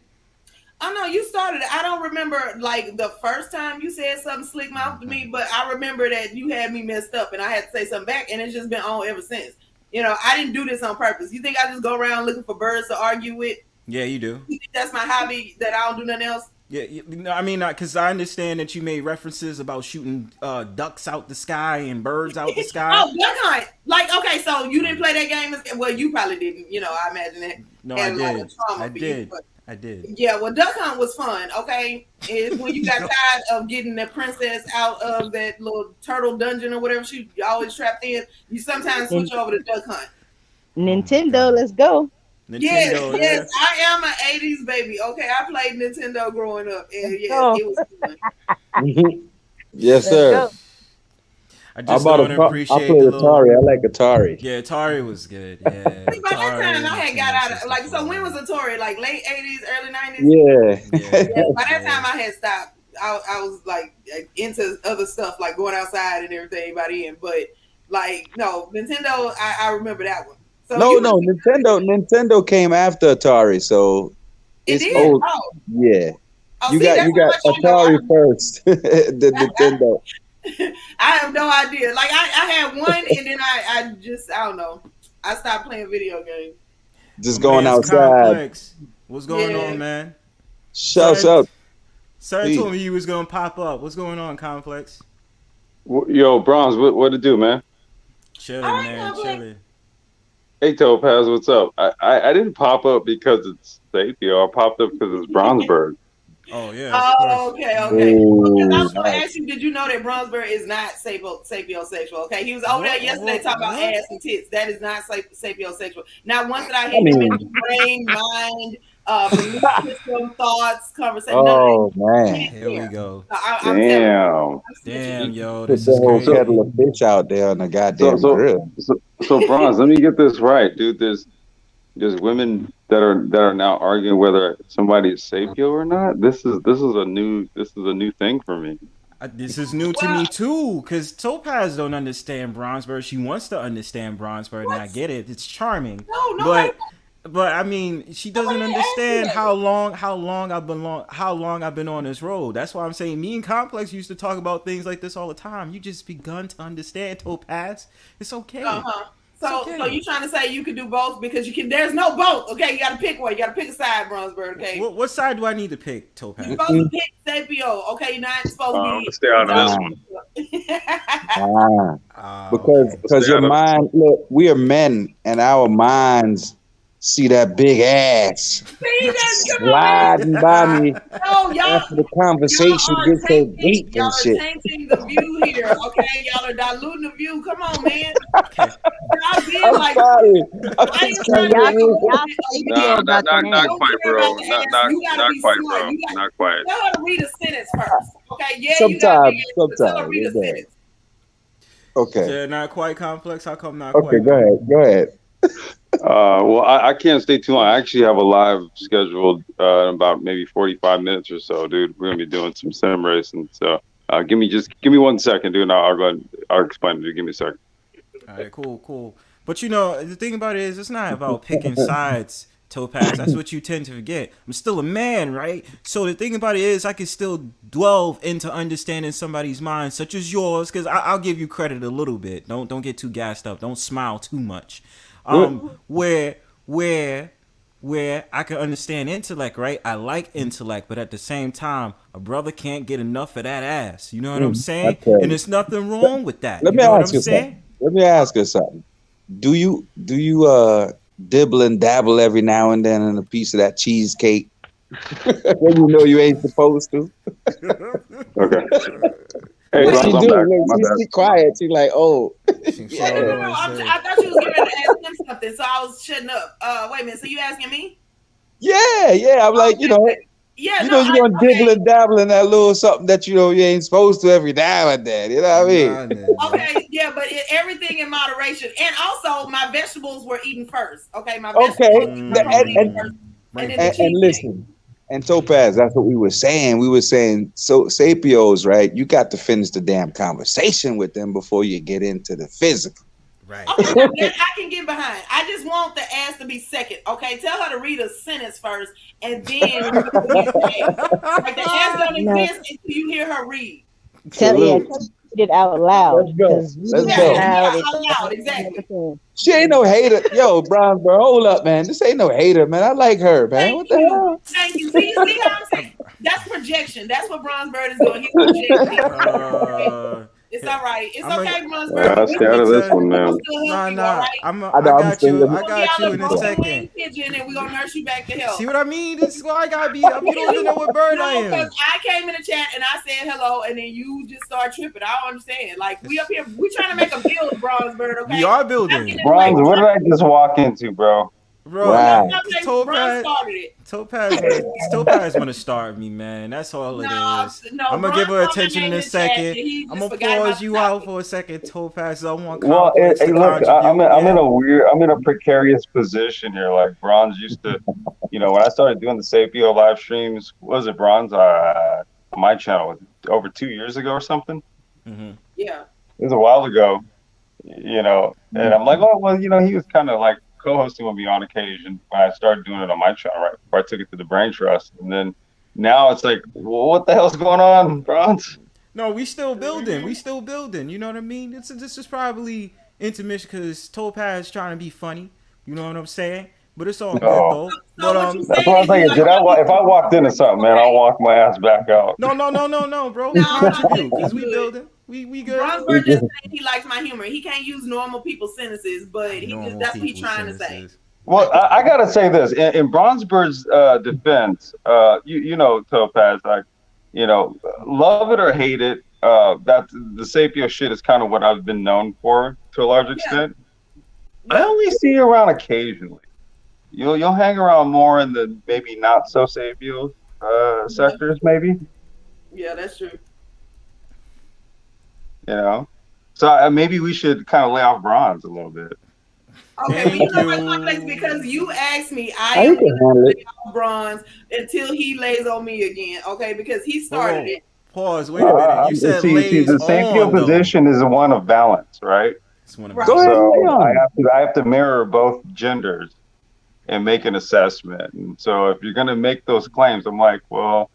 Oh no, you started it. I don't remember like the first time you said something slick mouth to me, but I remember that you had me messed up, and I had to say something back, and it's just been on ever since. You know, I didn't do this on purpose. You think I just go around looking for birds to argue with? Yeah, you do. You think that's my hobby, that I don't do nothing else? Yeah, no, I mean, because I understand that you made references about shooting ducks out the sky and birds out the sky. Oh, duck hunt. Like, okay, so you didn't play that game? Well, you probably didn't. You know, I imagine that. No, had I a lot did. of trauma I for you, did. but- I did. Yeah, well, duck hunt was fun. Okay, it's when you got tired of getting the princess out of that little turtle dungeon or whatever she always trapped in. You sometimes switch over to duck hunt. Nintendo, let's go. Nintendo, Yes, I am an '80s baby. Okay, I played Nintendo growing up, and yes, Oh. it was fun. Yes, Let's sir. go. I I just bought don't I appreciate played the little. Atari. I like Atari. Yeah, Atari was good. Yeah. By that time, I had got out of like. So when was Atari? Like late '80s, early '90s. Yeah. By that time, I had stopped. I was like into other stuff, like going outside and everything by then. But like, no, Nintendo, I remember that one. So No, you- no, Nintendo came after Atari, so it it's did. old. Oh, Yeah. oh, You see, got that's you got how much I know. Atari first. The Nintendo. I have no idea. Like I had one, and then I don't know. I stopped playing video games. Just going outside. Complex. What's going Yeah. on, man? Shouts out. Sir Please. told me you was gonna pop up. What's going on, Complex? Yo, Bronze, what to do, man? Chilling, All right, man. Complex. Chilling. Hey, Topaz, what's up? I didn't pop up because it's Sapio. I popped up because it's Bronzebird. Oh yeah. Of Oh, course. okay. Because I was Ooh, going to nice. ask you, did you know that Bronzebird is not sapiosexual? Okay, he was over there yesterday talking about What? ass and tits. That is not sapiosexual. Now, once that I I hear him mean- in brain, mind, belief system, thoughts, conversation, Oh man. Here we go. I'm telling you. Damn. Damn, yo, Put this the is whole crazy. kettle of fish out there on the goddamn So- grill. So Bronze, let me get this right, dude. There's women that are now arguing whether somebody is sapio or not. This is a new thing for me. This is new to me too, cause Topaz don't understand Bronzebird. She wants to understand Bronzebird, and I get it. It's charming, No, nobody. but I mean, she doesn't Nobody understand asked how long I've been on this road. That's why I'm saying me and Complex used to talk about things like this all the time. You just begun to understand, Topaz. It's okay. So So you trying to say you can do both because you can? There's no both. Okay, you got to pick one. You got to pick a side, Bronzebird. Okay. What side do I need to pick, Topaz? You're supposed to pick Sapio. Okay, you're not supposed to I'm be. gonna stay out of this one. Because your mind, look, we are men, and our minds see that big ass See, that's sliding by me No, y'all. after the conversation gets so deep Y'all and are shit. tainting the view here. Okay, y'all are diluting the view. Come on, man. Y'all being I'm like. sorry. I'm I ain't just trying trying to Y'all, to y'all No, about not that. quite, bro. You gotta be Quite, smart. bro. You got Not quite. tell her to read a sentence first. Okay, yeah, you got big ass, but tell her to read a sentence. Okay. They're not quite complex. How come not Okay, quite? go ahead. Well, I can't stay too long. I actually have a live scheduled in about maybe 45 minutes or so, dude. We're gonna be doing some sim racing. So give me 1 second, dude. And I'll go ahead, I'll explain to you. Give me a second. All right, cool. But the thing about it is, it's not about picking sides, Topaz. That's what you tend to forget. I'm still a man, right? So the thing about it is, I can still delve into understanding somebody's mind, such as yours, because I'll give you credit a little bit. Don't get too gassed up. Don't smile too much. Where I can understand intellect, right? I like intellect, but at the same time, a brother can't get enough of that ass. You know what I'm saying? Okay. And there's nothing wrong with that. Let You me know what ask I'm you saying? something. Let me ask you something. Do you dibble and dabble every now and then in a piece of that cheesecake when you know you ain't supposed to? Okay. Hey, What Bronze, she I'm do? back. Look, My bad. she's quiet. She like, oh, No. I thought you was getting ready to ask him something, so I was shutting up. Wait a minute. So you asking me? yeah. I'm like, Yeah, you're no, gonna dibble and dabble in that little something that you ain't supposed to every now and then. You know what I mean? okay, yeah, but everything in moderation. And also, my vegetables were eaten first. Okay, my vegetables Okay. my protein first, and then the cheese. And listen, and Topaz, that's what we were saying. We were saying, so Sapios, right? You got to finish the damn conversation with them before you get into the physical. Right. Okay, now that I can get behind. I just want the ass to be second. Okay, tell her to read a sentence first, and then like the ass don't No. exist until you hear her read. Tell Salute. it out loud. Let's go. Because Let's Yeah, go. out loud, exactly. She ain't no hater. Yo, Brown, bro, hold up, man. This ain't no hater, man. I like her, man. What the hell? Thank you. See how I'm saying? That's projection. That's what Bronzebird is doing. He's projecting. It's all right. It's okay, Bronzebird. Stay out of this one, man. Nah. I I got saying, you. I got you in a second. Pigeon, and we're gonna nurse you back to health. See what I mean? This is why I gotta be up. You don't even know what bird I am. Because I came in the chat and I said hello, and then you just start tripping. I don't understand. Like we up here, we trying to make a build, Bronzebird. Okay, We are building. Bronze, what did I just walk into, bro? Bro, Wow. Topaz want to start me, man. That's all it is. No, I'm gonna give her attention in a second. I'm gonna pause you out for a second, Topaz. I want Well, complex hey, to look, contribute. I'm in a precarious position here. Like Bronze used to, when I started doing the Sapio live streams, what was it, Bronze? On my channel over 2 years ago or something. Yeah. It was a while ago, and I'm like, oh well, he was kind of like co-hosting with me on occasion when I started doing it on my channel right before I took it to the Brain Trust, and then now it's like, well, what the hell's going on, Bronze? No, we still building. You know what I mean? This is probably intermission because Topaz trying to be funny. You know what I'm saying? But it's all good though. But that's what I was thinking. If I walked into something, man, I'll walk my ass back out. No, bro. Contribute because we building. We good. Bronzebird just said he likes my humor. He can't use normal people sentences, but that's what he's trying to say. Well, I gotta say this in Bronzebird's defense. Topaz, like, love it or hate it, that the Sapio shit is kind of what I've been known for to a large extent. I only see you around occasionally. You'll hang around more in the maybe not so Sapio sectors, maybe. Yeah, that's true. So maybe we should kind of lay off Bronze a little bit. Okay, but you know what's complex because you asked me, I am going to lay off Bronze until he lays on me again. Okay, because he started it. Pause. Wait a minute. You said lays the Sapio position is one of balance, right? It's one of Right. balance. So I have to mirror both genders and make an assessment. And so if you're going to make those claims, I'm like, well,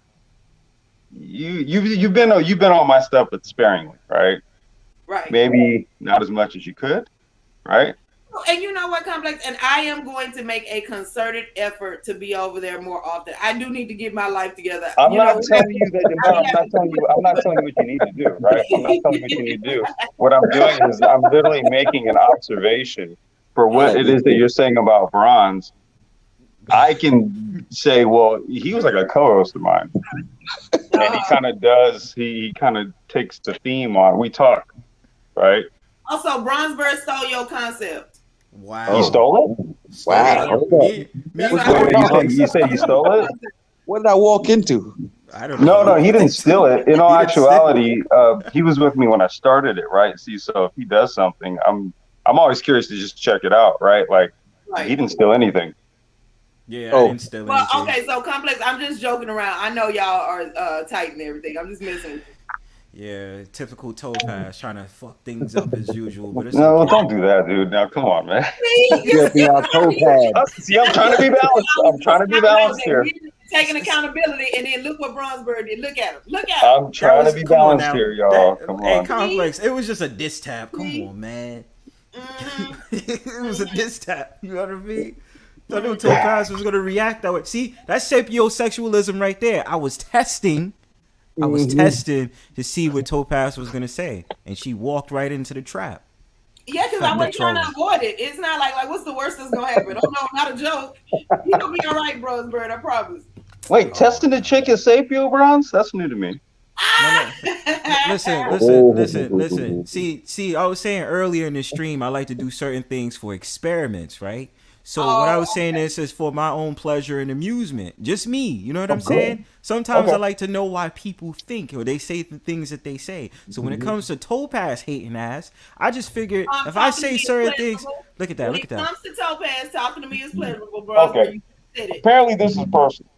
you've been on my stuff, but sparingly, right? Right. Maybe not as much as you could, right? And you know what, Complex? And I am going to make a concerted effort to be over there more often. I do need to get my life together. I'm You not know, telling you that. No, I'm not telling you. I'm not telling you what you need to do. Right? I'm not telling you what you need to do. What I'm doing is I'm literally making an observation for what it is that you're saying about Bronze. I can say, well, he was like a co-host of mine, and he kind of does. He kind of takes the theme on. We talk, right? Also, Bronzebird stole your concept. Wow. You stole it? Wow. Me, That's with what my Wait, you said you stole it? What did I walk into? I don't know. No, he didn't steal it. In all He didn't steal actuality, he was with me when I started it, right? See, so if he does something, I'm always curious to just check it out, right? Like he didn't steal anything. Yeah, Oh. I didn't steal Well, anything. okay, so Complex, I'm just joking around. I know y'all are tight and everything. I'm just messing with you. Yeah, typical Topaz trying to fuck things up as usual, but it's No, okay. don't do that, dude. Now, come on, man. Yeah, be our Topaz. See, I'm trying to be balanced. I'm trying to be balanced here. Taking accountability, and then look what Bronzebird did. Look at him. Look at him. I'm trying to be come on balanced now. here, y'all. That- Come Hey, on. Complex, it was just a diss tap. Come on, man. Mhm. It was a diss tap. You know what I mean? So I knew Topaz was gonna react that way. See, that's sapiosexualism right there. I was testing to see what Topaz was gonna say, and she walked right into the trap. Yeah, because I wasn't trying to avoid it. It's not like what's the worst that's gonna happen? Oh no, not a joke. You gonna be all right, Bronzebird. I promise. Wait, testing the chick is Sapio Bronze? That's new to me. Listen. See, I was saying earlier in the stream, I like to do certain things for experiments, right? So what I was saying is for my own pleasure and amusement. Just me, you know what I'm saying? Sometimes I like to know why people think or they say the things that they say. So when it comes to Topaz hating ass, I just figured if I say certain things, look at that. When it comes to Topaz, talking to me is pleasurable, bro. Okay. You said it. Apparently, this is personal.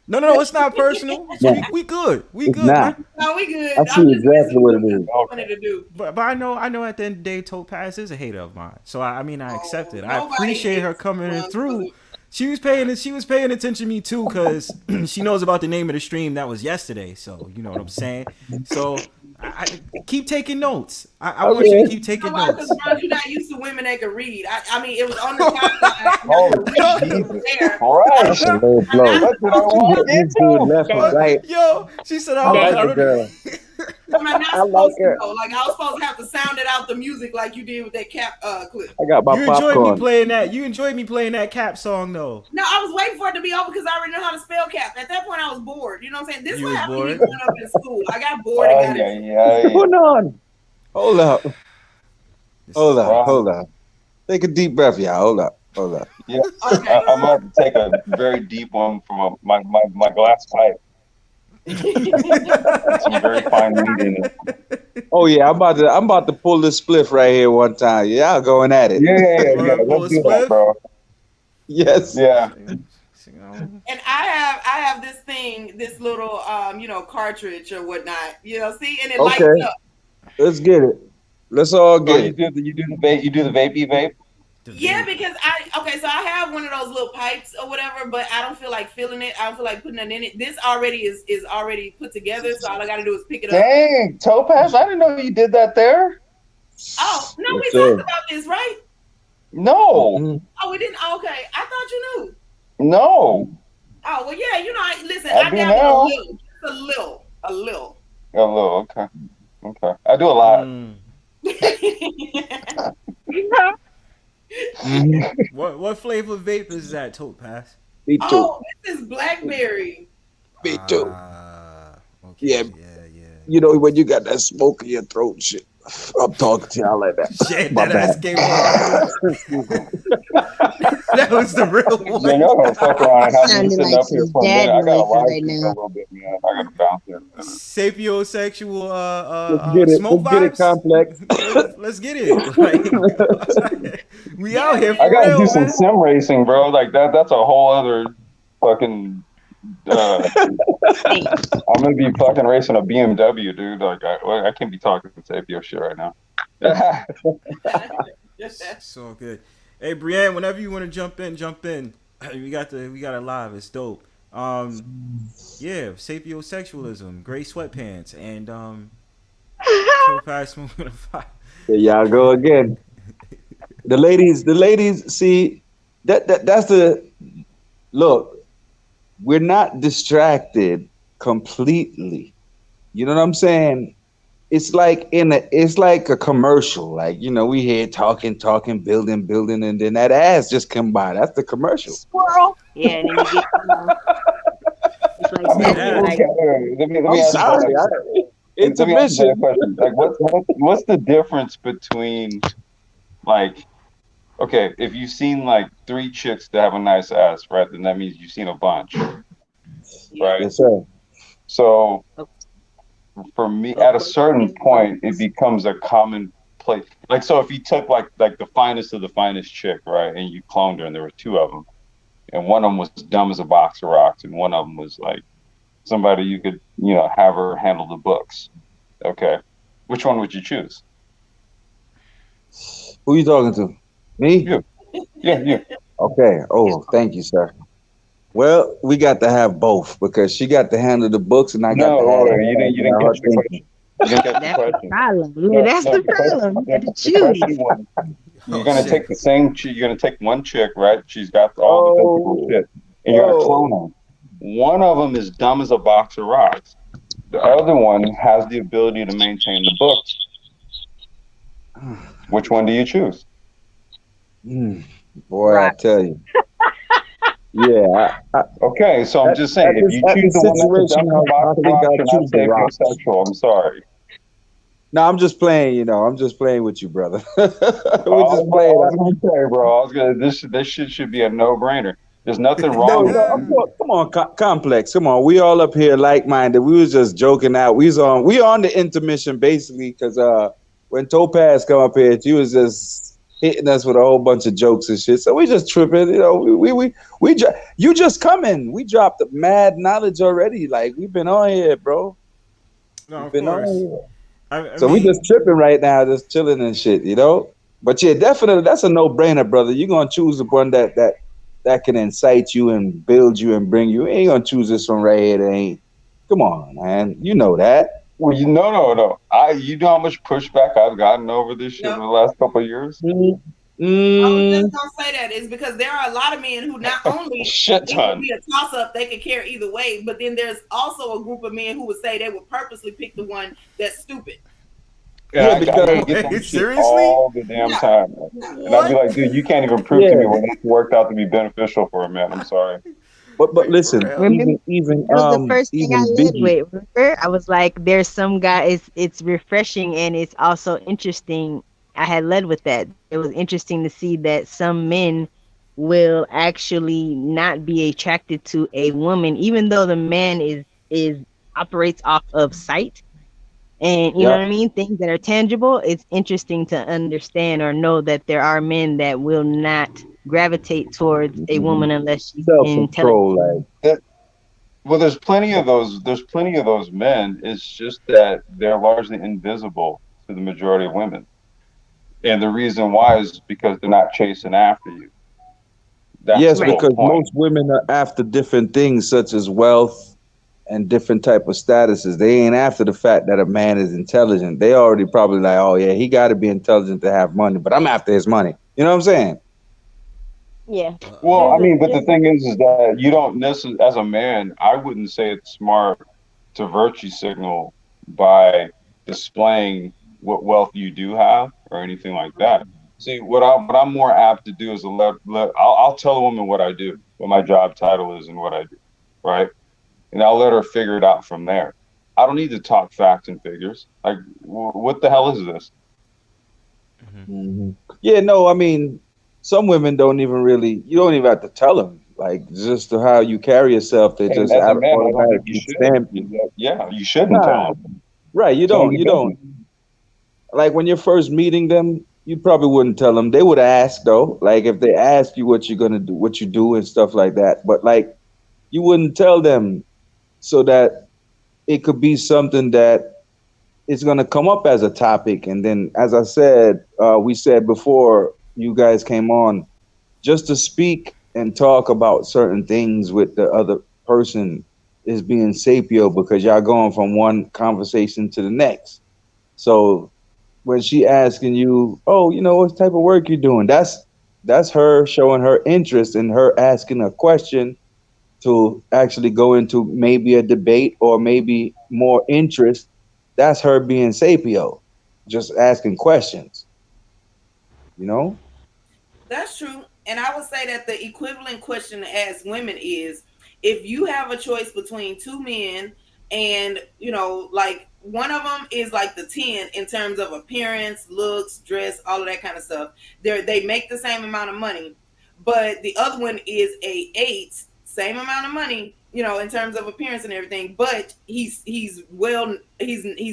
No, it's not personal. We good. We It's good, not. man. No, we good. I see exactly what it is. Wanted to do. But I know at the end of the day, Topaz is a hater of mine. So I accept it. I nobody appreciate her hates coming Bronze through. Bird. She was paying attention to me too, because she knows about the name of the stream that was yesterday. So you know what I'm saying. So I keep taking notes. I want you to keep taking notes. Because you're not used to women that can read. I mean, it was on the timeline. Oh, Jesus There. Christ. A little flow. That's what I want to This dude left and right. Yo, she said I like the girl. Am I not I like supposed her. to know? Like I was supposed to have to sound it out the music like you did with that Cap clip. I got my You enjoyed me popcorn. playing that. You enjoyed me playing that Cap song though. No, I was waiting for it to be over because I already know how to spell Cap. At that point, I was bored. You know what I'm saying? This is You what was happened to me bored? growing up in school. I got bored and got it. Hold on. Hold up. Take a deep breath, y'all. Hold up. Yeah. Okay. I'm about to take a very deep one from my glass pipe. Some very fine weed in it. Oh yeah, I'm about to pull this spliff right here one time. Y'all going at it. Yeah. Let's do that, bro. Yes. Yeah. And I have this thing, this little cartridge or whatnot. You know, see, and it lights Okay. up. Let's get it. Let's all So get it. you do the vapey vape. Yeah, because so I have one of those little pipes or whatever, but I don't feel like filling it. I don't feel like putting it in it. This already is already put together, so all I gotta do is pick it up. Dang, Topaz, I didn't know you did that there. Oh, no, we Yes, sir. talked about this, right? No. Mhm. Oh, we didn't. Okay, I thought you knew. No. Oh, well, yeah, listen, I I do dabble now. a little, just a little. Oh, little, okay. I do a lot. What flavor vape is that, Topaz? Me too. Oh, this is blackberry. Me too. Okay. Yeah. Yeah. You know when you got that smoke in your throat and shit. I'm talking to y'all like that. Shit, My that bad. ass came on. That was the real one. Man, y'all gonna fuck around and have me Sounded sitting like up here some for a minute. I dad gotta noises lie right to you a now. little bit, man. I gotta bounce here. Sapiosexual Let's get it. smoke Let's get it, vibes. complex. Let's get it. Like, we out here for I gotta real, do some man. sim racing, bro. Like that's a whole other fucking. I'm gonna be fucking racing a BMW, dude. Like I can't be talking Sapio shit right now. It's all good. Hey, Breann, whenever you want to jump in. We got it live. It's dope. Sapiosexualism, gray sweatpants, and Topaz moving a fire. There y'all go again. the ladies, see that's the look. We're not distracted completely. You know what I'm saying? It's like a commercial. Like, we here talking, building, and then that ass just come by. That's the commercial. Squirrel. Yeah, and then you get, it's like I mean, that. Yeah. Like, okay, let me I'm ask you sorry. that. Let me ask you that Intermission. question. Like, what's the difference between, like, okay, if you've seen like 3 chicks that have a nice ass, right? Then that means you've seen a bunch, right? Yes, sir. So for me, at a certain point, it becomes a common place. Like, so if you took like the finest of the finest chick, right, and you cloned her, and there were 2 of them, and one of them was dumb as a box of rocks, and one of them was like somebody you could, have her handle the books. Okay, which one would you choose? Who you talking to? Me? You. Yeah, you. Okay. Oh, thank you, sir. Well, we got to have both because she got to handle the books and I got No, to you didn't her catch the question. You didn't catch the that's the question. problem. No, That's no, the problem. You got to the choose. question was, you're Oh, gonna shit. take the same. You're gonna take one chick, right? She's got all the physical shit, and you're gonna clone her. One of them is dumb as a box of rocks. The other one has the ability to maintain the books. Which one do you choose? Boy, I tell you. Yeah. Okay, so I'm just saying, at if this, you at choose this the one that's a situation, dumb as a I box of think rocks, I'll you're not choose the rocks. sapiosexual. I'm sorry. No, I'm just playing, I'm just playing with you, brother. We're just I playing. was gonna say, bro, this shit should be a no-brainer. There's nothing No, wrong with of course. Come on, complex. Come on, we all up here like-minded. We was just joking out. We on the intermission basically because when Topaz come up here, she was just hitting us with a whole bunch of jokes and shit. So we just tripping. You just coming. We dropped mad knowledge already. Like we've been on here, bro. No, We've of been on course. here. I So we mean, just tripping right now, just chilling and shit. But yeah, definitely that's a no-brainer, brother. You're gonna choose the one that can incite you and build you and bring you. You ain't gonna choose this one right here. That ain't. Come on, man. You know that. Well, no. You know how much pushback I've gotten over this shit in the last couple of years? I was just Mm, gonna say that is because there are a lot of men who not only Shit it would ton. be a toss up, they could care either way, but then there's also a group of men who would say they would purposely pick the one that's stupid. Yeah, yeah, I because get that wait, shit seriously? all the damn No, time. no. And I'd be What? like, dude, you can't even prove to me yeah, when it's worked out to be beneficial for a man. I'm sorry. but Like, for listen, real? remember, even that was the first thing I led Biggie. with. Remember, I was like, "There's some guy. It's refreshing and it's also interesting." I had led with that. It was interesting to see that some men will actually not be attracted to a woman, even though the man is operates off of sight. And you know Yep. what I mean? Things that are tangible. It's interesting to understand or know that there are men that will not gravitate towards a woman unless she's intelligent. Self-control, Well, there's plenty of those. There's plenty of those men. It's just that they're largely invisible to the majority of women, and the reason why is because they're not chasing after you. That's Yes, the Right. whole because point. most women are after different things such as wealth and different type of statuses. They ain't after the fact that a man is intelligent. They already probably like, oh yeah, he got to be intelligent to have money, but I'm after his money. You know what I'm saying? Yeah. Well, I There's a mean, but the there's thing is that you don't necessarily, as a man, I wouldn't say it's smart to virtue signal by displaying what wealth you do have or anything like that. See, what I'm more apt to do is I'll tell a woman what I do, what my job title is, and what I do, right? And I'll let her figure it out from there. I don't need to talk facts and figures. Like, what the hell is this? Yeah, no, I mean, some women don't even really. You don't even have to tell them. Like just to how you carry yourself, they And just as a man, I don't think you automatically should. stamp you. Yeah, you shouldn't Nah, tell them. right? You It's none of don't. your You don't. business. Like when you're first meeting them, you probably wouldn't tell them. They would ask though. Like if they ask you what you're gonna do, what you do, and stuff like that. But like you wouldn't tell them so that it could be something that is gonna come up as a topic. And then, as I said, we said before you guys came on, just to speak and talk about certain things with the other person is being sapio because y'all going from one conversation to the next. So when she asking you, oh, what type of work you doing? That's her showing her interest and her asking a question to actually go into maybe a debate or maybe more interest. That's her being sapio, just asking questions. You know? That's true. And I would say that the equivalent question to ask women is, if you have a choice between two men and, like one of them is like the 10 in terms of appearance, looks, dress, all of that kind of stuff. They make the same amount of money, but the other one is a 8, same amount of money, in terms of appearance and everything, but he's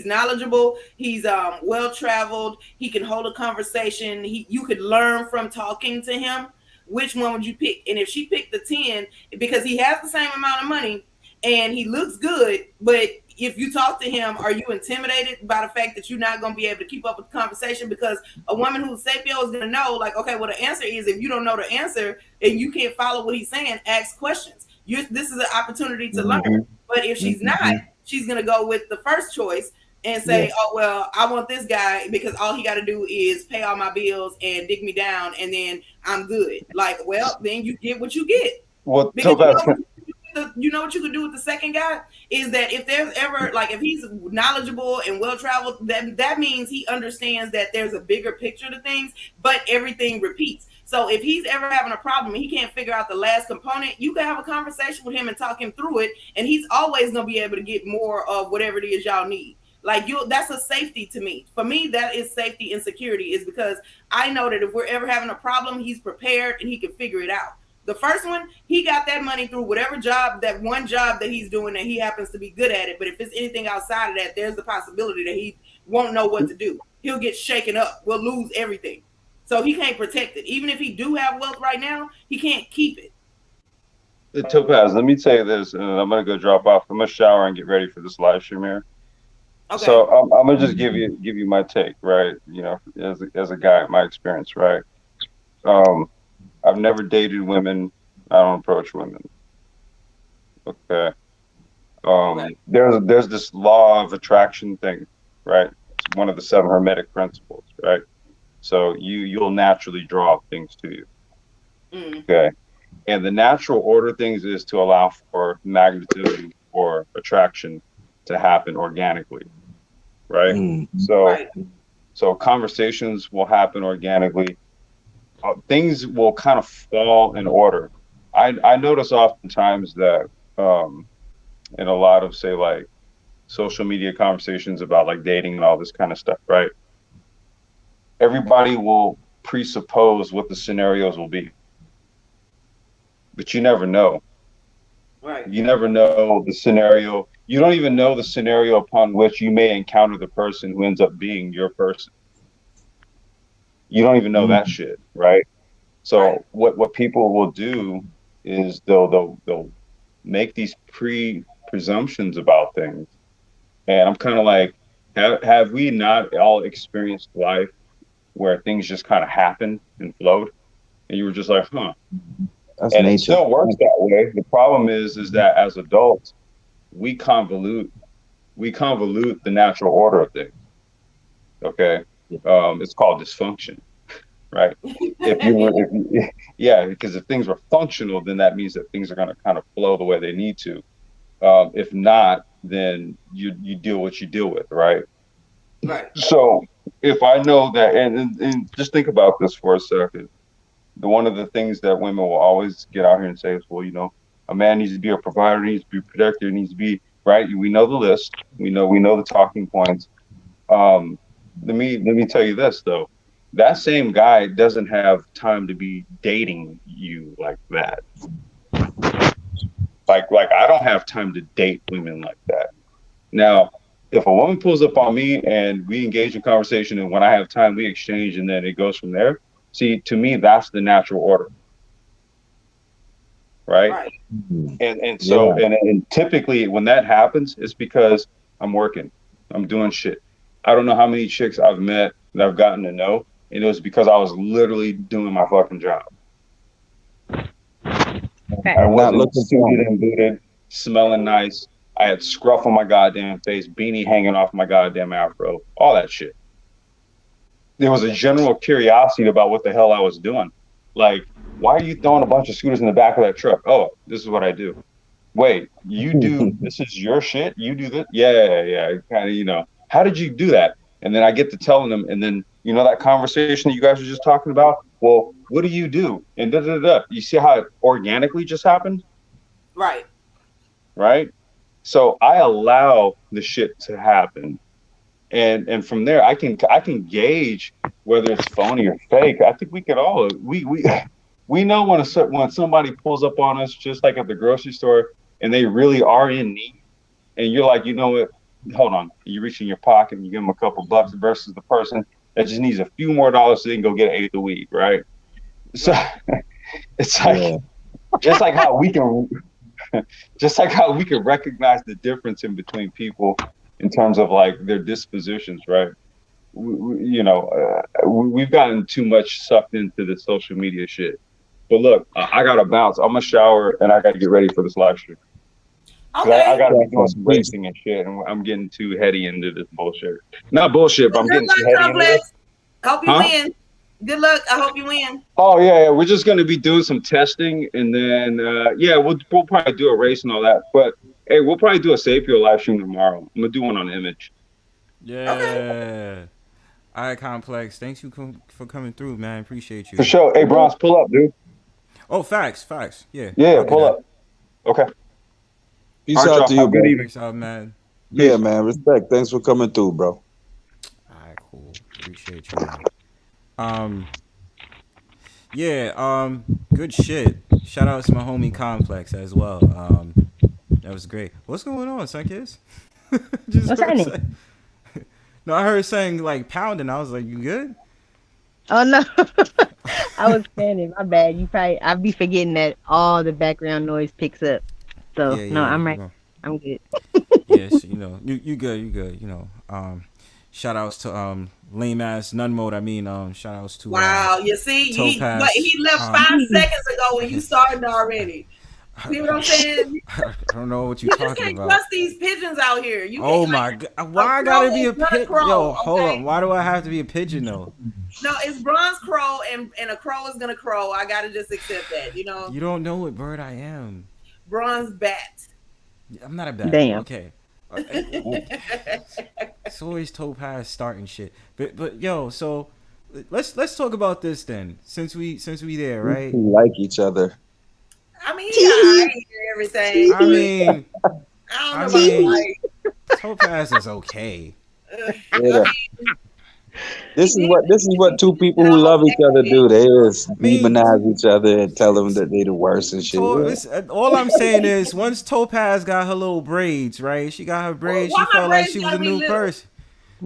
knowledgeable, he's well traveled, he can hold a conversation, you could learn from talking to him. Which one would you pick? And if she picked the 10 because he has the same amount of money and he looks good, but if you talk to him, are you intimidated by the fact that you're not going to be able to keep up with the conversation? Because a woman who's sapio is going to know, like, okay, well, the answer is, if you don't know the answer and you can't follow what he's saying, ask questions. This is an opportunity to learn. But if she's not, she's going to go with the first choice and say, oh, well, I want this guy because all he got to do is pay all my bills and dig me down, and then I'm good. Like, well, then you get what you get. Well, Because Topaz, you know what you could do with the second guy is that if there's ever, like, if he's knowledgeable and well traveled, that means he understands that there's a bigger picture to things, but everything repeats. So if he's ever having a problem and he can't figure out the last component, you can have a conversation with him and talk him through it, and he's always gonna be able to get more of whatever it is y'all need. Like, that's a safety to me. For me, that is safety and security, is because I know that if we're ever having a problem, he's prepared and he can figure it out. The first one, he got that money through whatever job, that one job that he's doing, and he happens to be good at it. But if it's anything outside of that, there's the possibility that he won't know what to do. He'll get shaken up. We'll lose everything. So he can't protect it. Even if he do have wealth right now, he can't keep it. Topaz, let me tell you this, and I'm gonna go drop off. I'm gonna shower and get ready for this live stream here. Okay. So I'm gonna just give you my take, right? As a guy, my experience, right? I've never dated women. I don't approach women. Okay. There's this law of attraction thing, right? It's one of the 7 hermetic principles, right? So you'll naturally draw things to you. Okay. And the natural order of things is to allow for magnetism or attraction to happen organically, right? So conversations will happen organically. Things will kind of fall in order. I notice oftentimes that in a lot of, say, like social media conversations about like dating and all this kind of stuff, right? Everybody will presuppose what the scenarios will be, but you never know. Right. You never know the scenario. You don't even know the scenario upon which you may encounter the person who ends up being your person. You don't even know that shit, right? So what people will do is they'll make these presumptions about things, and I'm kind of like, have we not all experienced life where things just kind of happened and flowed, and you were just like, huh? That's and nature. It still works that way. The problem is that as adults, we convolute the natural order of things. Okay. It's called dysfunction, right? Because if things were functional, then that means that things are going to kind of flow the way they need to. If not, then you deal what you deal with, right? Right. So if I know that, and just think about this for a second. One of the things that women will always get out here and say is, well, a man needs to be a provider, needs to be a protector, needs to be, right? We know the list. We know the talking points. Let me tell you this, though. That same guy doesn't have time to be dating you like that. Like I don't have time to date women like that. Now, if a woman pulls up on me and we engage in conversation, and when I have time, we exchange, and then it goes from there. See, to me, that's the natural order. Right. And so, and typically when that happens, it's because I'm working, I'm doing shit. I don't know how many chicks I've met that I've gotten to know, and it was because I was literally doing my fucking job. I wasn't suited and booted, smelling nice. I had scruff on my goddamn face, beanie hanging off my goddamn afro, all that shit. there was a general curiosity about what the hell I was doing. Like, why are you throwing a bunch of scooters in the back of that truck? Oh, this is what I do. Wait, you do, this is your shit? You do this? Yeah. Kind of, you know, how did you do that? And then I get to telling them, and then, you know, that conversation that you guys were just talking about, well, what do you do? And da da da. You see how it organically just happened? Right. Right? So I allow the shit to happen. And from there I can gauge whether it's phony or fake. I think we could all we know when somebody pulls up on us, just like at the grocery store, and they really are in need, and you're like, you know what, hold on, you reach in your pocket and you give them a couple bucks versus the person that just needs a few more dollars so they can go get an eighth of weed, right? So it's like just like how we can recognize the difference in between people in terms of like their dispositions, right? We've gotten too much sucked into the social media shit. But look, I gotta bounce. I'm gonna shower and I gotta get ready for this live stream. Okay. I gotta be doing some racing and shit, and I'm getting too heady into this bullshit. Not bullshit, but I'm getting too heady into this. Hope you win. Good luck. I hope you win. Oh yeah. We're just gonna be doing some testing, and then we'll probably do a race and all that. But hey, we'll probably do a Sapio live stream tomorrow. I'm gonna do one on Image. Yeah. Okay. All right, Complex. Thanks for coming through, man. Appreciate you. For sure. Hey, Bronze, pull up, dude. Oh, facts. Yeah. Yeah, pull up. Okay. Peace out to you, good evening. Peace out, man. Yeah, man. Respect. Thanks for coming through, bro. All right, cool. Appreciate you, man. Good shit. Shout out to my homie Complex as well. That was great. What's going on, Sunkist? What's happening? No, I heard saying like pounding. I was like, you good? Oh no. I was standing. My bad. I'll be forgetting that all the background noise picks up. So no, I'm right. I'm good. Yes, you know, you good. You know. Shout outs to lame ass none mode. I mean, shout outs to you see, Topaz. he left 5 seconds ago when you started already. See what I'm saying? I don't know what you're talking about. You just can't trust these pigeons out here. Oh my god! Why I gotta be a pigeon? Yo, hold on. Why do I have to be a pigeon though? No, it's bronze crow, and a crow is gonna crow. I gotta just accept that. You know. You don't know what bird I am. Bronze bat. I'm not a bat. Damn. Okay. It's always Topaz starting shit. But yo, so let's talk about this then. Since we there, right? We like each other. I mean, I hear everything. I mean, Topaz is okay. Yeah. This is what two people who love each other do. They just demonize each other and tell them that they the worst and shit. All I'm saying is, once Topaz got her little braids, right? She got her braids. She felt like she was a new person.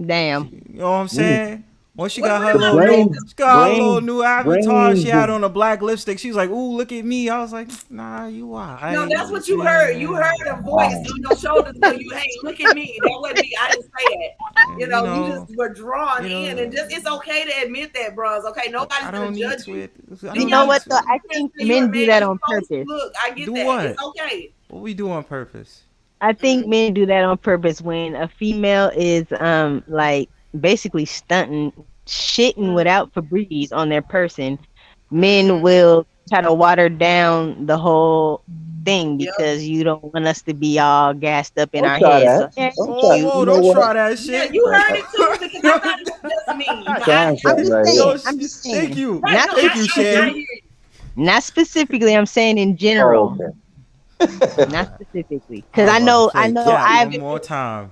Damn. You know what I'm saying? Once she got her little new avatar, she had on a black lipstick. She was like, "Ooh, look at me." I was like, "Nah, you are." No, that's what you heard. You heard a voice on your shoulders. So you, hey, look at me. That wasn't me. I didn't say that. You know, you just were drawn in, and just it's okay to admit that, bros. Okay, nobody's gonna judge you. You know what? Though I think men do that on purpose. Look, I get that. What? It's okay. What we do on purpose? I think men do that on purpose when a female is like basically stunting, shitting without Febreze on their person. Men will try to water down the whole thing because you don't want us to be all gassed up in our heads. So, don't try that shit. Yeah, you heard it too. Because I thought it was just me. I'm just saying. Thank you. Thank you, Shannon. Not specifically. I'm saying in general. Not specifically, because I know. One more time.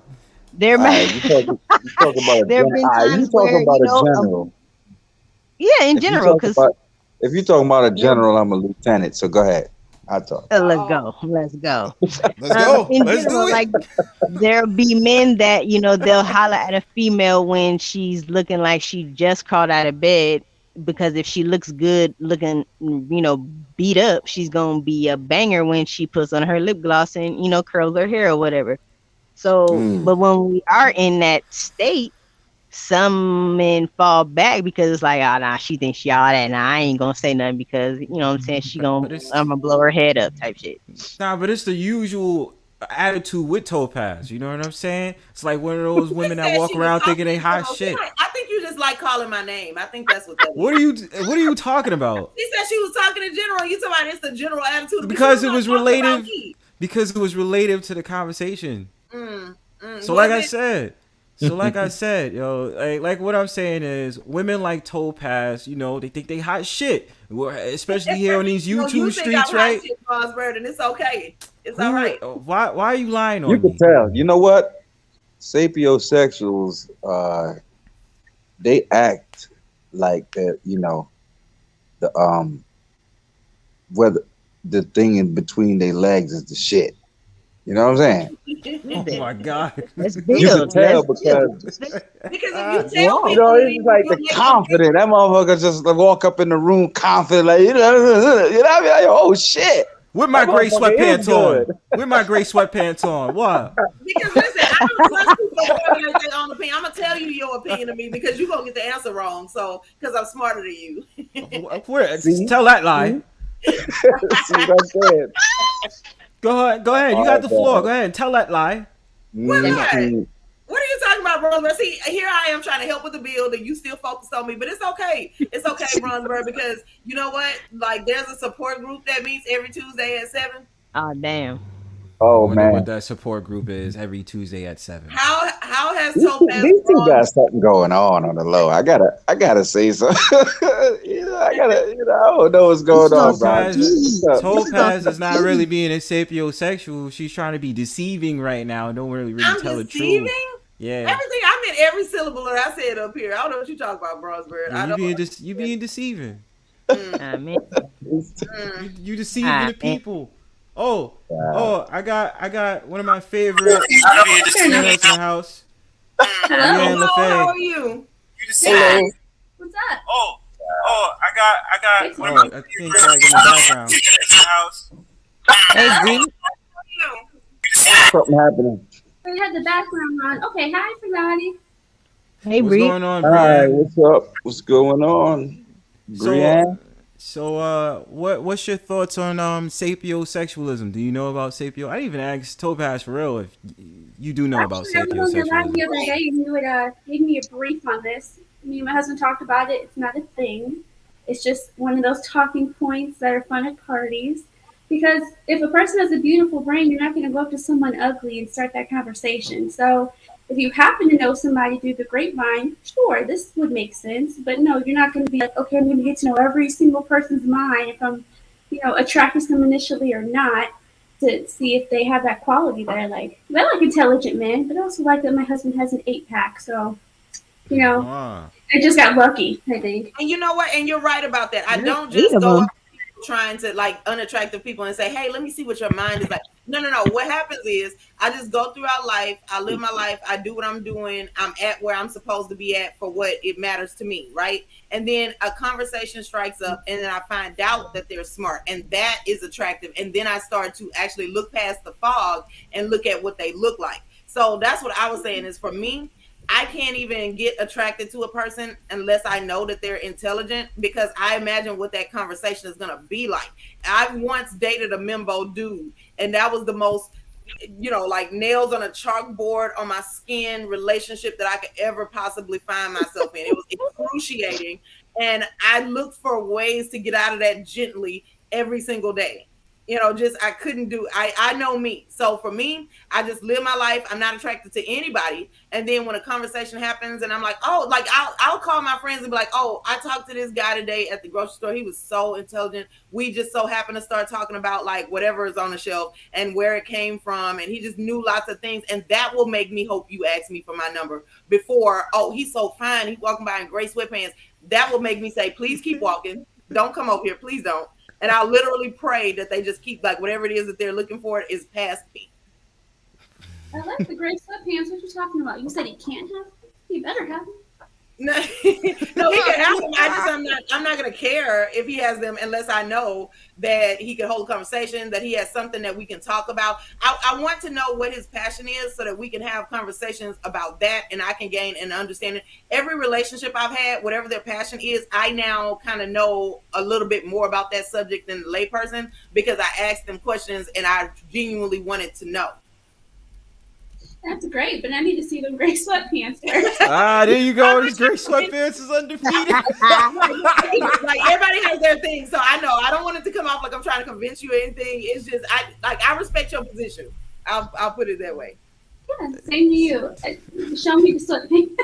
There might. You talk about a general. Yeah, in general, because if you're talking about a general, I'm a lieutenant. So go ahead. I talk. Let's go. Let's go. Let's do it. Like there'll be men that they'll holler at a female when she's looking like she just crawled out of bed, because if she looks good looking, beat up, she's gonna be a banger when she puts on her lip gloss and curls her hair or whatever. So, but when we are in that state, some men fall back because it's like, oh, nah, she thinks she all that. Nah, I ain't gonna say nothing because I'm saying I'm gonna blow her head up type shit. Nah, but it's the usual attitude with Topaz. You know what I'm saying? It's like one of those women that walk around thinking they hot shit. I think you just like calling my name. I think that's what that What is. are you talking about? She said she was talking in general. You talking about it's the general attitude. But she Because was it not was talking about relative. me. Because it was relative to the conversation. So Was like I it? said, yo, like what I'm saying is, women like Topaz, you know, they think they hot shit, especially here on these No, you YouTube think I'm streets, hot right? shit, Bronzebird, and it's okay. It's all Who? right. Why are you lying You on could me? tell. You know what? Sapiosexuals, they act like that. You know, the whether the thing in between their legs is the shit. You know what I'm saying? Oh my god. Let's You could build. tell Let's build. because Because if you tell Whoa. you people know it it's is, like you'll the make them confident. That motherfucker just like, walk up in the room confident, like you know, I mean, like, oh shit, With my that gray motherfucker is sweatpants on. good. With my gray sweatpants on. What? Because listen, I don't trust people to formulate their own opinion. I'm gonna tell you your opinion of me because you're gonna get the answer wrong. So because I'm smarter than you. See, Tell that lie. see what I'm saying? Go ahead. You Oh, got the floor. Go ahead and tell that lie. What lie? Mhm. What are you talking about, Bronzebird? See, here I am trying to help with the build, and you still focused on me. But it's okay. It's okay, Bronzebird, because you know what? Like, there's a support group that meets every Tuesday at 7. Oh damn. I Oh wonder what man, that support group is every Tuesday at 7. How has Topaz these two Bronze? got something going on the low. I gotta say so. I don't know what's going on, bro. Topaz What's up? Topaz is not really being a sapiosexual. She's trying to be deceiving right now and don't really I'm tell the deceiving? truth. Yeah. Everything I meant every syllable that I said up here. I don't know what you talk about, Bronzebird. Yeah, I don't. you being deceiving. I mean, You deceiving the man. people. I got one of my favorite females in the house. Breann Hello, how LaFaye. are you? Hello. What's up? I think like in the background. Hey, Bree. Something happening. We had the background on. Okay, hi everybody. Hey, What's Bree. going on, All right, Breann? what's up? What's going on, Breann? What's your thoughts on sapiosexualism? Do you know about sapio? I didn't even ask Topaz for real if you do know about Actually, I was on the live the sapiosexualism. other day and you would gave me a brief on this. Me and my husband talked about it. It's not a thing. It's just one of those talking points that are fun at parties. Because if a person has a beautiful brain, you're not going to go up to someone ugly and start that conversation. So if you happen to know somebody through the grapevine, sure, this would make sense. But no, you're not going to be like, okay, I'm going to get to know every single person's mind if I'm, attracted to them initially or not to see if they have that quality that I like. I like intelligent men, but I also like that my husband has an 8-pack. So, Ah. I just got lucky, I think. And you know what? And you're right about that. I don't Eight just of go them. up to people trying to like unattractive people and say, hey, let me see what your mind is like. No. What happens is I just go throughout life. I live my life. I do what I'm doing. I'm at where I'm supposed to be at for what it matters to me, right? And then a conversation strikes up and then I find out that they're smart and that is attractive. And then I start to actually look past the fog and look at what they look like. So that's what I was saying is for me, I can't even get attracted to a person unless I know that they're intelligent because I imagine what that conversation is going to be like. I once dated a Mimbo dude, and that was the most, like nails on a chalkboard on my skin relationship that I could ever possibly find myself in. It was excruciating, and I looked for ways to get out of that gently every single day. I couldn't do. I know me. So for me, I just live my life. I'm not attracted to anybody. And then when a conversation happens, and I'm like, oh, like I'll call my friends and be like, oh, I talked to this guy today at the grocery store. He was so intelligent. We just so happened to start talking about like whatever is on the shelf and where it came from, and he just knew lots of things. And that will make me hope you ask me for my number before. Oh, he's so fine. He's walking by in gray sweatpants. That will make me say, please keep walking. Don't come over here. Please don't. And I'll literally pray that they just keep like whatever it is that they're looking for is past me. I like the gray sweatpants. What you talking about? You said he can't have them? He better have them. No, he can have them. I'm not gonna care if he has them unless I know that he can hold a conversation, that he has something that we can talk about. I want to know what his passion is so that we can have conversations about that and I can gain an understanding. Every relationship I've had, whatever their passion is, I now kind of know a little bit more about that subject than the layperson because I asked them questions and I genuinely wanted to know. That's great, but I need to see them gray sweatpants first. There you go. This gray sweatpants is undefeated. Like everybody has their thing, so I know I don't want it to come off like I'm trying to convince you or anything. It's just I respect your position. I'll put it that way. Yeah, same to you. Show me the sweatpants.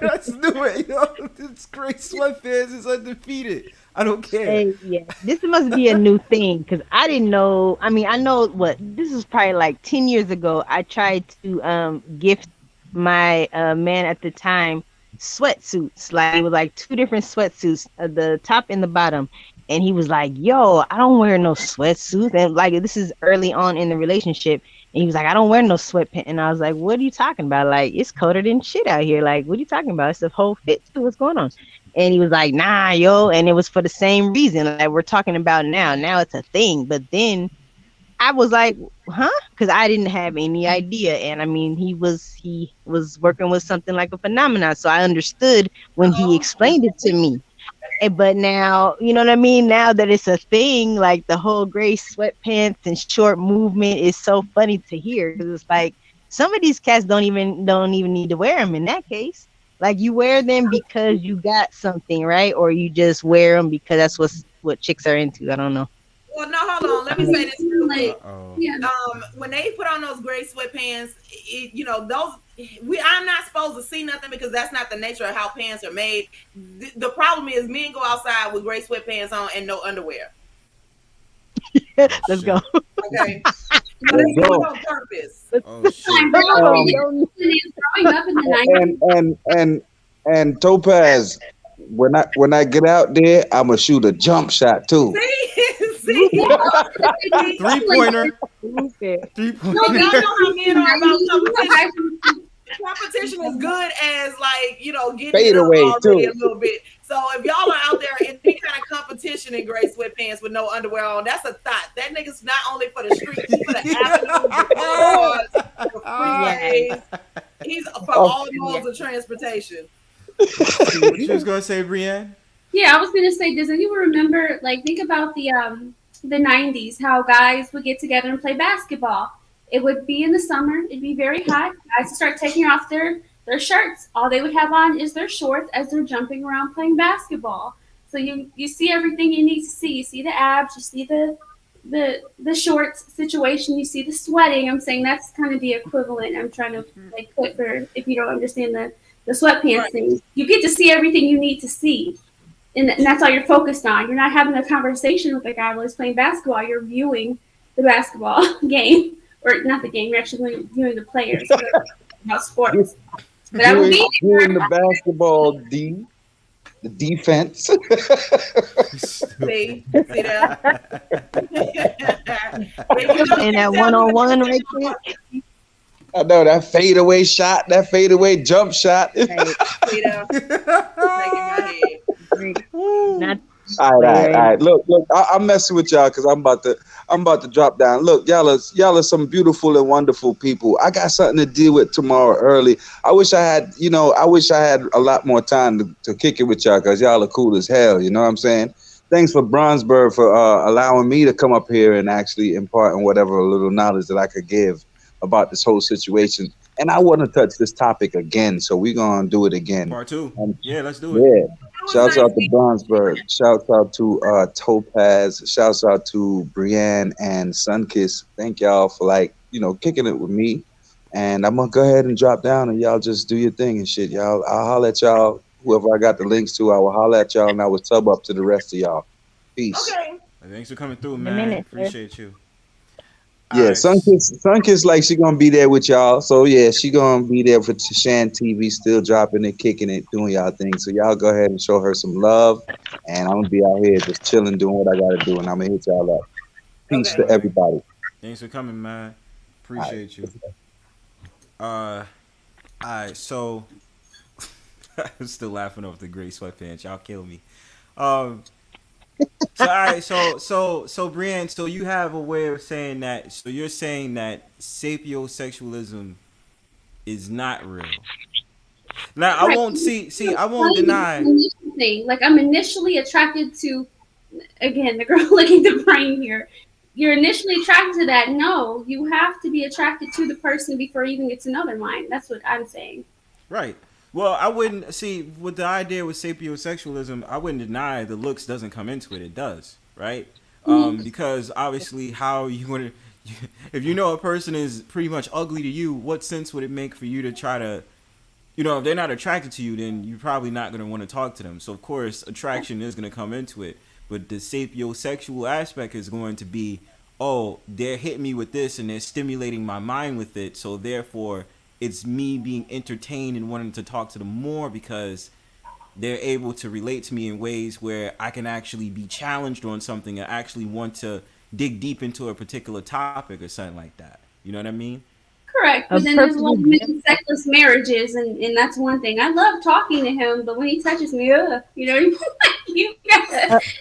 Let's do it, yo. This gray sweatpants is undefeated. I don't care. Hey, yeah, this must be a new thing because I didn't know. I mean, I know what this was probably like 10 years ago. I tried to gift my man at the time sweatsuits. Like it was like two different sweatsuits, the top and the bottom. And he was like, "Yo, I don't wear no sweatsuits." And like this is early on in the relationship. And he was like, "I don't wear no sweatpants." And I was like, "What are you talking about? Like it's colder than shit out here. Like what are you talking about? It's a whole fit too. What's going on?" And he was like, "Nah, yo." And it was for the same reason like we're talking about now. Now it's a thing. But then I was like, huh? Because I didn't have any idea. And I mean, he was working with something like a phenomenon. So I understood when he explained it to me. But now, you know what I mean? Now that it's a thing, like the whole gray sweatpants and short movement is so funny to hear. Because it's like some of these cats don't even need to wear them in that case. Like you wear them because you got something, right? Or you just wear them because that's what chicks are into. I don't know. Well, no, hold on. Let me say this real quick. Yeah. When they put on those gray sweatpants, I'm not supposed to see nothing because that's not the nature of how pants are made. The problem is men go outside with gray sweatpants on and no underwear. Let's go. Okay. But they do it on purpose. Oh shit. Growing up in the 90s. And Topaz, when I get out there, I'ma shoot a jump shot too. See? 3-pointer. No, y'all know how men are about competition. Competition is good as getting Fade it up away, already too. a little bit. So if y'all are out there in any kind of competition in gray sweatpants with no underwear on, that's a thought. That nigga's not only for the streets, he's for the avenues, the bars, the freeways. He's for all modes of transportation. What you was gonna say, Breann? Yeah, I was gonna say, does anyone remember? Like, think about the 90s, how guys would get together and play basketball. It would be in the summer. It'd be very hot. Guys would start taking off their shirts. All they would have on is their shorts as they're jumping around playing basketball. So you see everything you need to see. You see the abs. You see the shorts situation. You see the sweating. I'm saying that's kind of the equivalent. I'm trying to put for if you don't understand the sweatpants thing. You get to see everything you need to see. And that's all you're focused on. You're not having a conversation with a guy while he's playing basketball. You're viewing the basketball game. Or not the game, you're actually viewing the players about sports. But I will be doing the basketball the defense. See that? And that one-on-one right there. I know that fadeaway shot, that fadeaway jump shot. Not All right. Look. I'm messing with y'all because I'm about to drop down. Look, y'all are some beautiful and wonderful people. I got something to deal with tomorrow early. I wish I had a lot more time to kick it with y'all because y'all are cool as hell. You know what I'm saying? Thanks for Bronzebird for allowing me to come up here and actually impart on whatever little knowledge that I could give about this whole situation. And I want to touch this topic again, so we're gonna do it again. Part 2. Yeah, let's do it. Yeah. Shouts out to Bronzebird. Shouts out to Topaz. Shouts out to Breann and Sunkiss. Thank y'all for kicking it with me. And I'm gonna go ahead and drop down and y'all just do your thing and shit. Y'all, I'll holler at y'all. Whoever I got the links to, I will holler at y'all and I will sub up to the rest of y'all. Peace. Okay. Thanks for coming through, man. Appreciate you. Yeah, Sunkiss like she gonna be there with y'all. So yeah, she gonna be there for ShandTV, still dropping it, kicking it, doing y'all thing. So y'all go ahead and show her some love, and I'm gonna be out here just chilling, doing what I gotta do, and I'm gonna hit y'all up. Peace to everybody. Thanks for coming, man. Appreciate you. All right, so I'm still laughing off the gray sweatpants. Y'all kill me. So all right, so Breann, so you have a way of saying that. So you're saying that sapiosexualism is not real. Now I won't I won't deny. Like I'm initially attracted to, again, the girl licking the brain here. you're initially attracted to that. No, you have to be attracted to the person before you even get to know their mind. That's what I'm saying. Right. Well, I wouldn't see with the idea with sapiosexualism. I wouldn't deny the looks doesn't come into it. It does, right? Because obviously, how you gonna if you know a person is pretty much ugly to you, what sense would it make for you to try to, if they're not attracted to you, then you're probably not gonna want to talk to them. So of course, attraction is gonna come into it, but the sapiosexual aspect is going to be, oh, they're hitting me with this and they're stimulating my mind with it, so therefore it's me being entertained and wanting to talk to them more because they're able to relate to me in ways where I can actually be challenged on something and actually want to dig deep into a particular topic or something like that. You know what I mean? Correct, but then there's a lot of many sexless marriages, and that's one thing. I love talking to him, but when he touches me, that's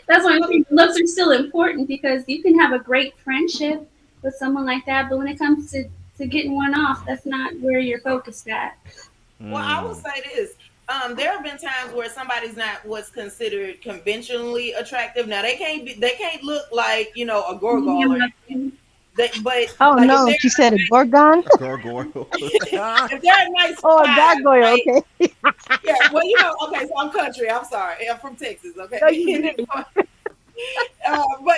why I think looks are still important, because you can have a great friendship with someone like that, but when it comes to getting one off, that's not where you're focused at. Well, I will say this. There have been times where somebody's not what's considered conventionally attractive. Now they can't look like a gorgon. But no, she said a gorgon. A gargoyle. If they're a nice a gargoyle, okay. Yeah, well, okay, so I'm country. I'm sorry. I'm from Texas, okay? No, but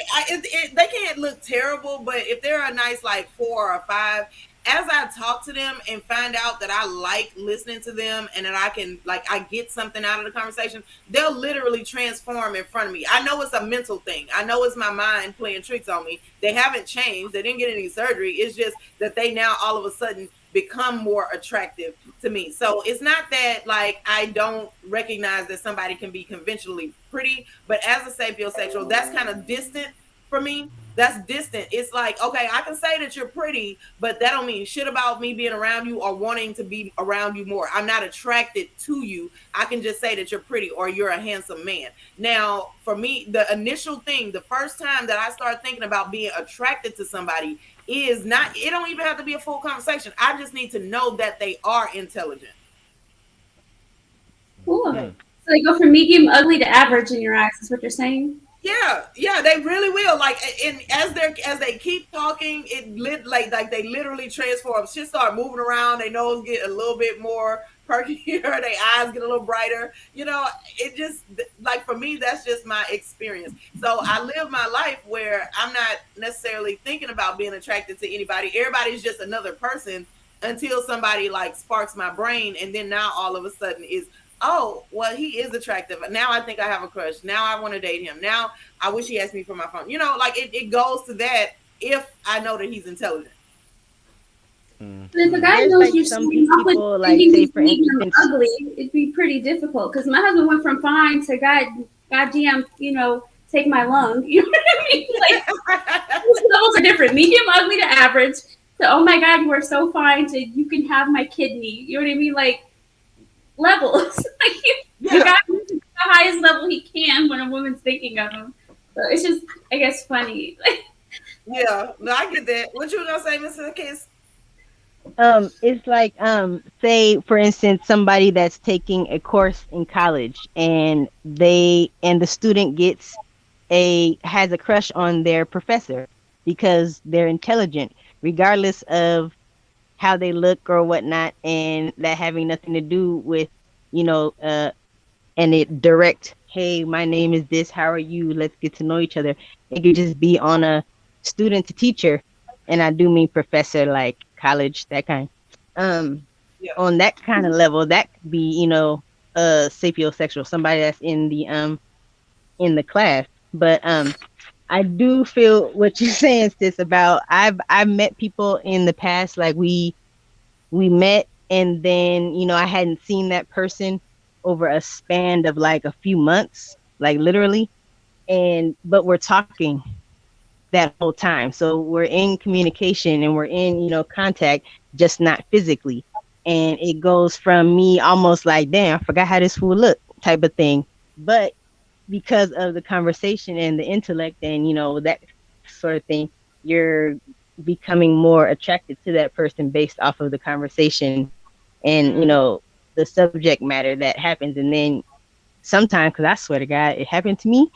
they can't look terrible, but if they're a nice like 4 or 5, as I talk to them and find out that I like listening to them and that I get something out of the conversation, they'll literally transform in front of me. I know it's a mental thing. I know it's my mind playing tricks on me. They haven't changed. They didn't get any surgery. It's just that they now all of a sudden become more attractive to me. So it's not that like I don't recognize that somebody can be conventionally pretty, but as a sapiosexual, that's kind of distant for me. That's distant. It's like, okay, I can say that you're pretty, but that don't mean shit about me being around you or wanting to be around you more. I'm not attracted to you. I can just say that you're pretty or you're a handsome man. Now, for me, the initial thing, the first time that I start thinking about being attracted to somebody is not, it don't even have to be a full conversation. I just need to know that they are intelligent. Cool. So they go from medium ugly to average in your eyes, is what you're saying? Yeah, they really will. Like, and as they keep talking, like they literally transform. Shit start moving around. Their nose get a little bit more perkier. Their eyes get a little brighter. It just like for me, that's just my experience. So I live my life where I'm not necessarily thinking about being attracted to anybody. Everybody's just another person until somebody like sparks my brain, and then now all of a sudden is, oh, well, he is attractive. Now I think I have a crush. Now I want to date him. Now I wish he asked me for my phone. Like it goes to that if I know that he's intelligent. But if a guy knows you're some people like say for instance ugly, it'd be pretty difficult. Because my husband went from fine to goddamn, take my lung. You know what I mean? Like those are different. Medium ugly to average to oh my god, you are so fine to you can have my kidney. You know what I mean? Like levels. The guy reaches the highest level he can when a woman's thinking of him. So it's just, I guess, funny. Yeah, no, I get that. What you gonna say, Mr. Kiss? It's like say for instance somebody that's taking a course in college and the student has a crush on their professor because they're intelligent, regardless of how they look or whatnot, and that having nothing to do with, and it direct, hey, my name is this, how are you, let's get to know each other. It could just be on a student to teacher, and I do mean professor, like college, that kind. On that kind of level, that could be, sapiosexual, somebody that's in the class. But I do feel what you're saying, sis, about I've met people in the past, like we met and then, I hadn't seen that person over a span of like a few months, like literally. But we're talking that whole time. So we're in communication and we're in, contact, just not physically. And it goes from me almost like, damn, I forgot how this fool looked type of thing. But because of the conversation and the intellect and, that sort of thing, you're becoming more attracted to that person based off of the conversation and, the subject matter that happens. And then sometimes, because I swear to God, it happened to me,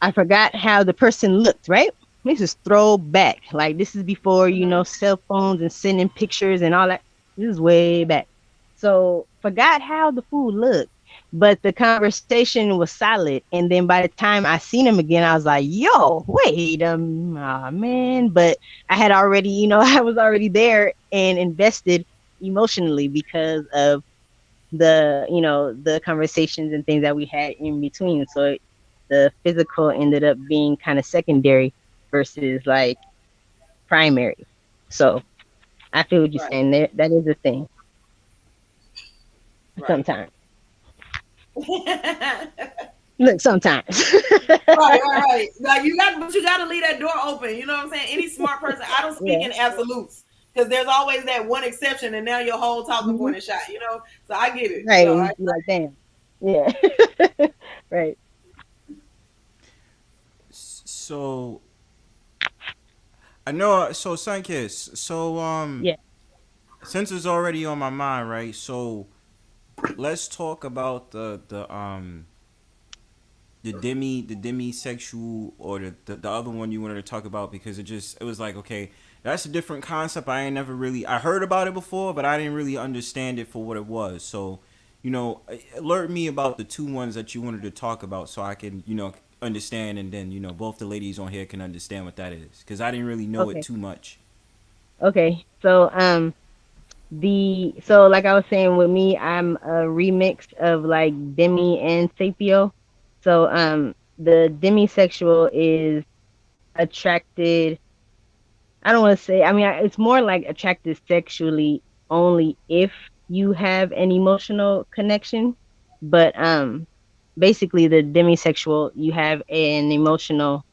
I forgot how the person looked, right? This is throwback. Like this is before, cell phones and sending pictures and all that. This is way back. So forgot how the food looked. But the conversation was solid. And then by the time I seen him again, I was like, yo, wait, man. But I had already, I was already there and invested emotionally because of the conversations and things that we had in between. So the physical ended up being kind of secondary versus like primary. So I feel what you're Right. saying. There, that is a thing Right. sometimes. Right, Look, sometimes. right, right. Like but you got to leave that door open. You know what I'm saying? Any smart person, I don't speak Yeah. in absolutes because there's always that one exception, and now your whole talking Mhm. point is shot. So I get it. Right. And you be like, damn. Yeah. Right. So I know. So Sunkiss. So Yeah. since it's already on my mind, right? So let's talk about the demisexual or the other one you wanted to talk about, because it was like, okay, that's a different concept. I heard about it before, but I didn't really understand it for what it was. So alert me about the two ones that you wanted to talk about so I can understand, and then both the ladies on here can understand what that is, because I didn't really know it Okay. too much. Okay. So so like I was saying with me, I'm a remix of like demi and sapio. So the demisexual is attracted. I don't want to say. I mean, it's more like attracted sexually only if you have an emotional connection. But basically, the demisexual, you have an emotional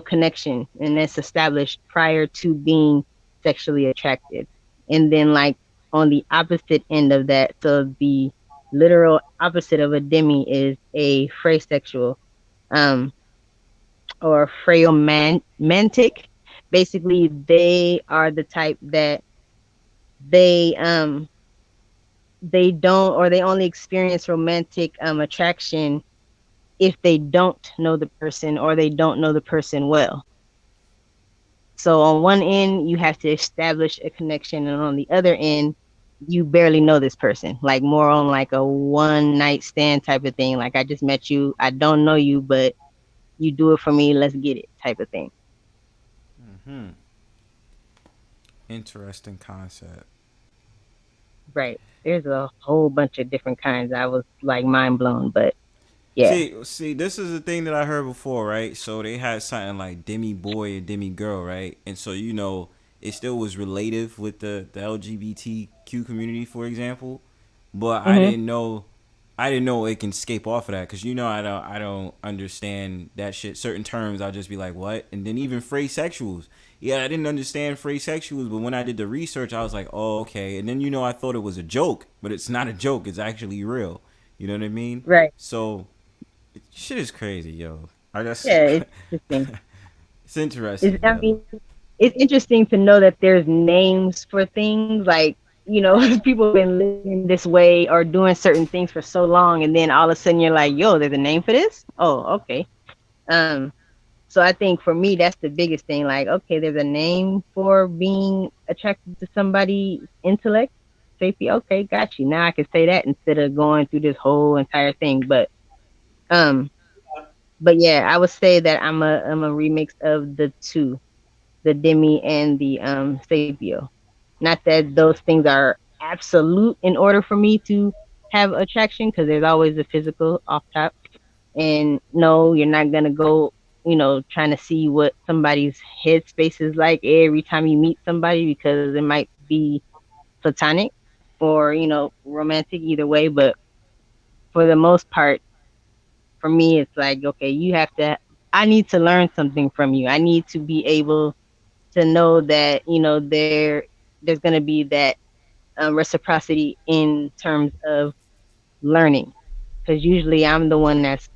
connection, and that's established prior to being sexually attracted. And then, like on the opposite end of that, so the literal opposite of a demi is a phrasexual. Um, or frailmantic. Basically, they are the type that they they don't, or they only experience romantic attraction if they don't know the person or they don't know the person well. So on one end, you have to establish a connection, and on the other end, you barely know this person. Like more on like a one night stand type of thing. Like I just met you, I don't know you, but you do it for me, let's get it type of thing. Interesting concept. Right. There's a whole bunch of different kinds. I was like mind blown, but yeah. See, this is the thing that I heard before, right? So they had something like demi boy and demi girl, right? And so it still was relative with the LGBTQ community, for example. But Hmm. I didn't know it can escape off of that, because I don't understand that shit. Certain terms I'll just be like, what? And then even phrase sexuals. Yeah, I didn't understand phrase sexuals, but when I did the research, I was like, oh, okay. And then I thought it was a joke, but it's not a joke. It's actually real. You know what I mean? Right. So shit is crazy, yo. I just Yeah, it's interesting. it's interesting, I yo. mean, it's interesting to know that there's names for things. Like, right, people have been living this way or doing certain things for so long, and then all of a sudden you're like, yo, there's a name for this? Oh, okay. Um, so I think for me, that's the biggest thing. Like, okay, there's a name for being attracted to somebody's intellect. Safety, okay, got you. Now I can say that instead of going through this whole entire thing. Um, but yeah, I would say that I'm a remix of the two, the demi and the sapio. Not that those things are absolute in order for me to have attraction, because there's always the physical off top. And no, you're not gonna go, trying to see what somebody's headspace is like every time you meet somebody, because it might be platonic or romantic, either way. But for the most part, for me, it's like, okay, you have to. I need to learn something from you. I need to be able to know that there's gonna be that reciprocity in terms of learning, because usually I'm the one that's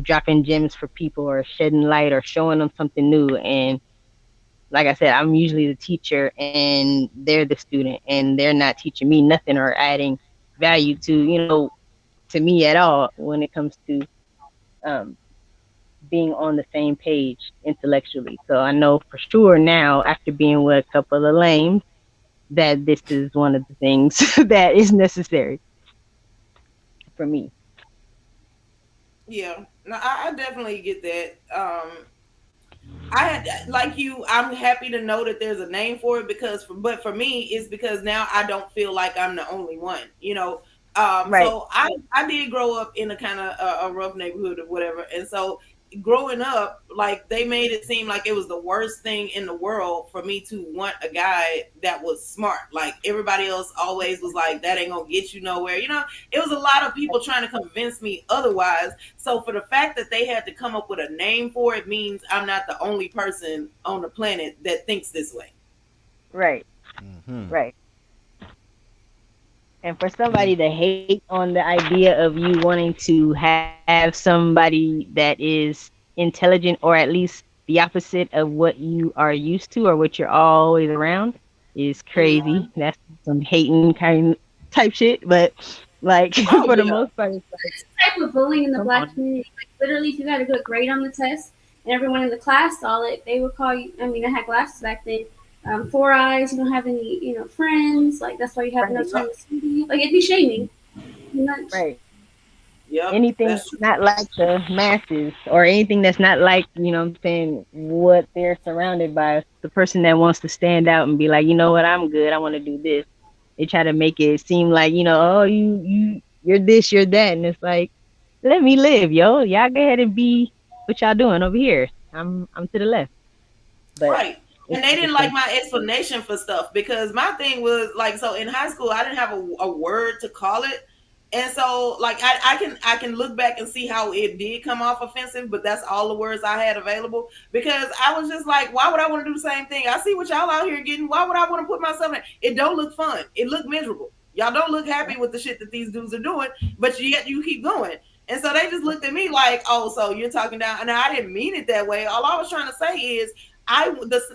dropping gems for people or shedding light or showing them something new. And like I said, I'm usually the teacher and they're the student, and they're not teaching me nothing or adding value to me at all when it comes to um being on the same page intellectually. So I know for sure now, after being with a couple of lames, that this is one of the things that is necessary for me. Yeah, no, I definitely get that. I had like you. I'm happy to know that there's a name for it but for me, it's because now I don't feel like I'm the only one. Right. So I did grow up in a kind of a rough neighborhood or whatever, and so growing up, like they made it seem like it was the worst thing in the world for me to want a guy that was smart. Like everybody else always was like, that ain't gonna get you nowhere. It was a lot of people trying to convince me otherwise. So for the fact that they had to come up with a name for it means I'm not the only person on the planet that thinks this way. Right. Mm-hmm. Right. And for somebody to hate on the idea of you wanting to have somebody that is intelligent, or at least the opposite of what you are used to or what you're always around, is Mhm. crazy. That's some hating kind type shit. But like Oh for the yeah. most part, it's like, Type of bullying in the come black on. community. Like literally, if you got a good grade on the test and everyone in the class saw it, they would call you. I mean, I had glasses back then. Four eyes. You don't have any, friends. Like that's why you have no Right. time to study. Like it'd be shaming. Pretty much. Right. Yep. Anything That's that's true. not like the masses, or anything that's not like, what I'm saying, what they're surrounded by, the person that wants to stand out and be like, you know what, I'm good, I want to do this. They try to make it seem like, oh, you're this, you're that, and it's like, let me live, yo. Y'all go ahead and be what y'all doing over here. I'm to the left. But Right. it's And they didn't like interesting. my explanation for stuff because my thing was like, so in high school I didn't have a word to call it. And so like I can look back and see how it did come off offensive, but that's all the words I had available because I was just like, why would I want to do the same thing? I see what y'all out here getting. Why would I want to put myself in? It don't look fun. It look miserable. Y'all don't look happy with the shit that these dudes are doing, but yet you keep going. And so they just looked at me like, oh, so you're talking down. And I didn't mean it that way. All I was trying to say is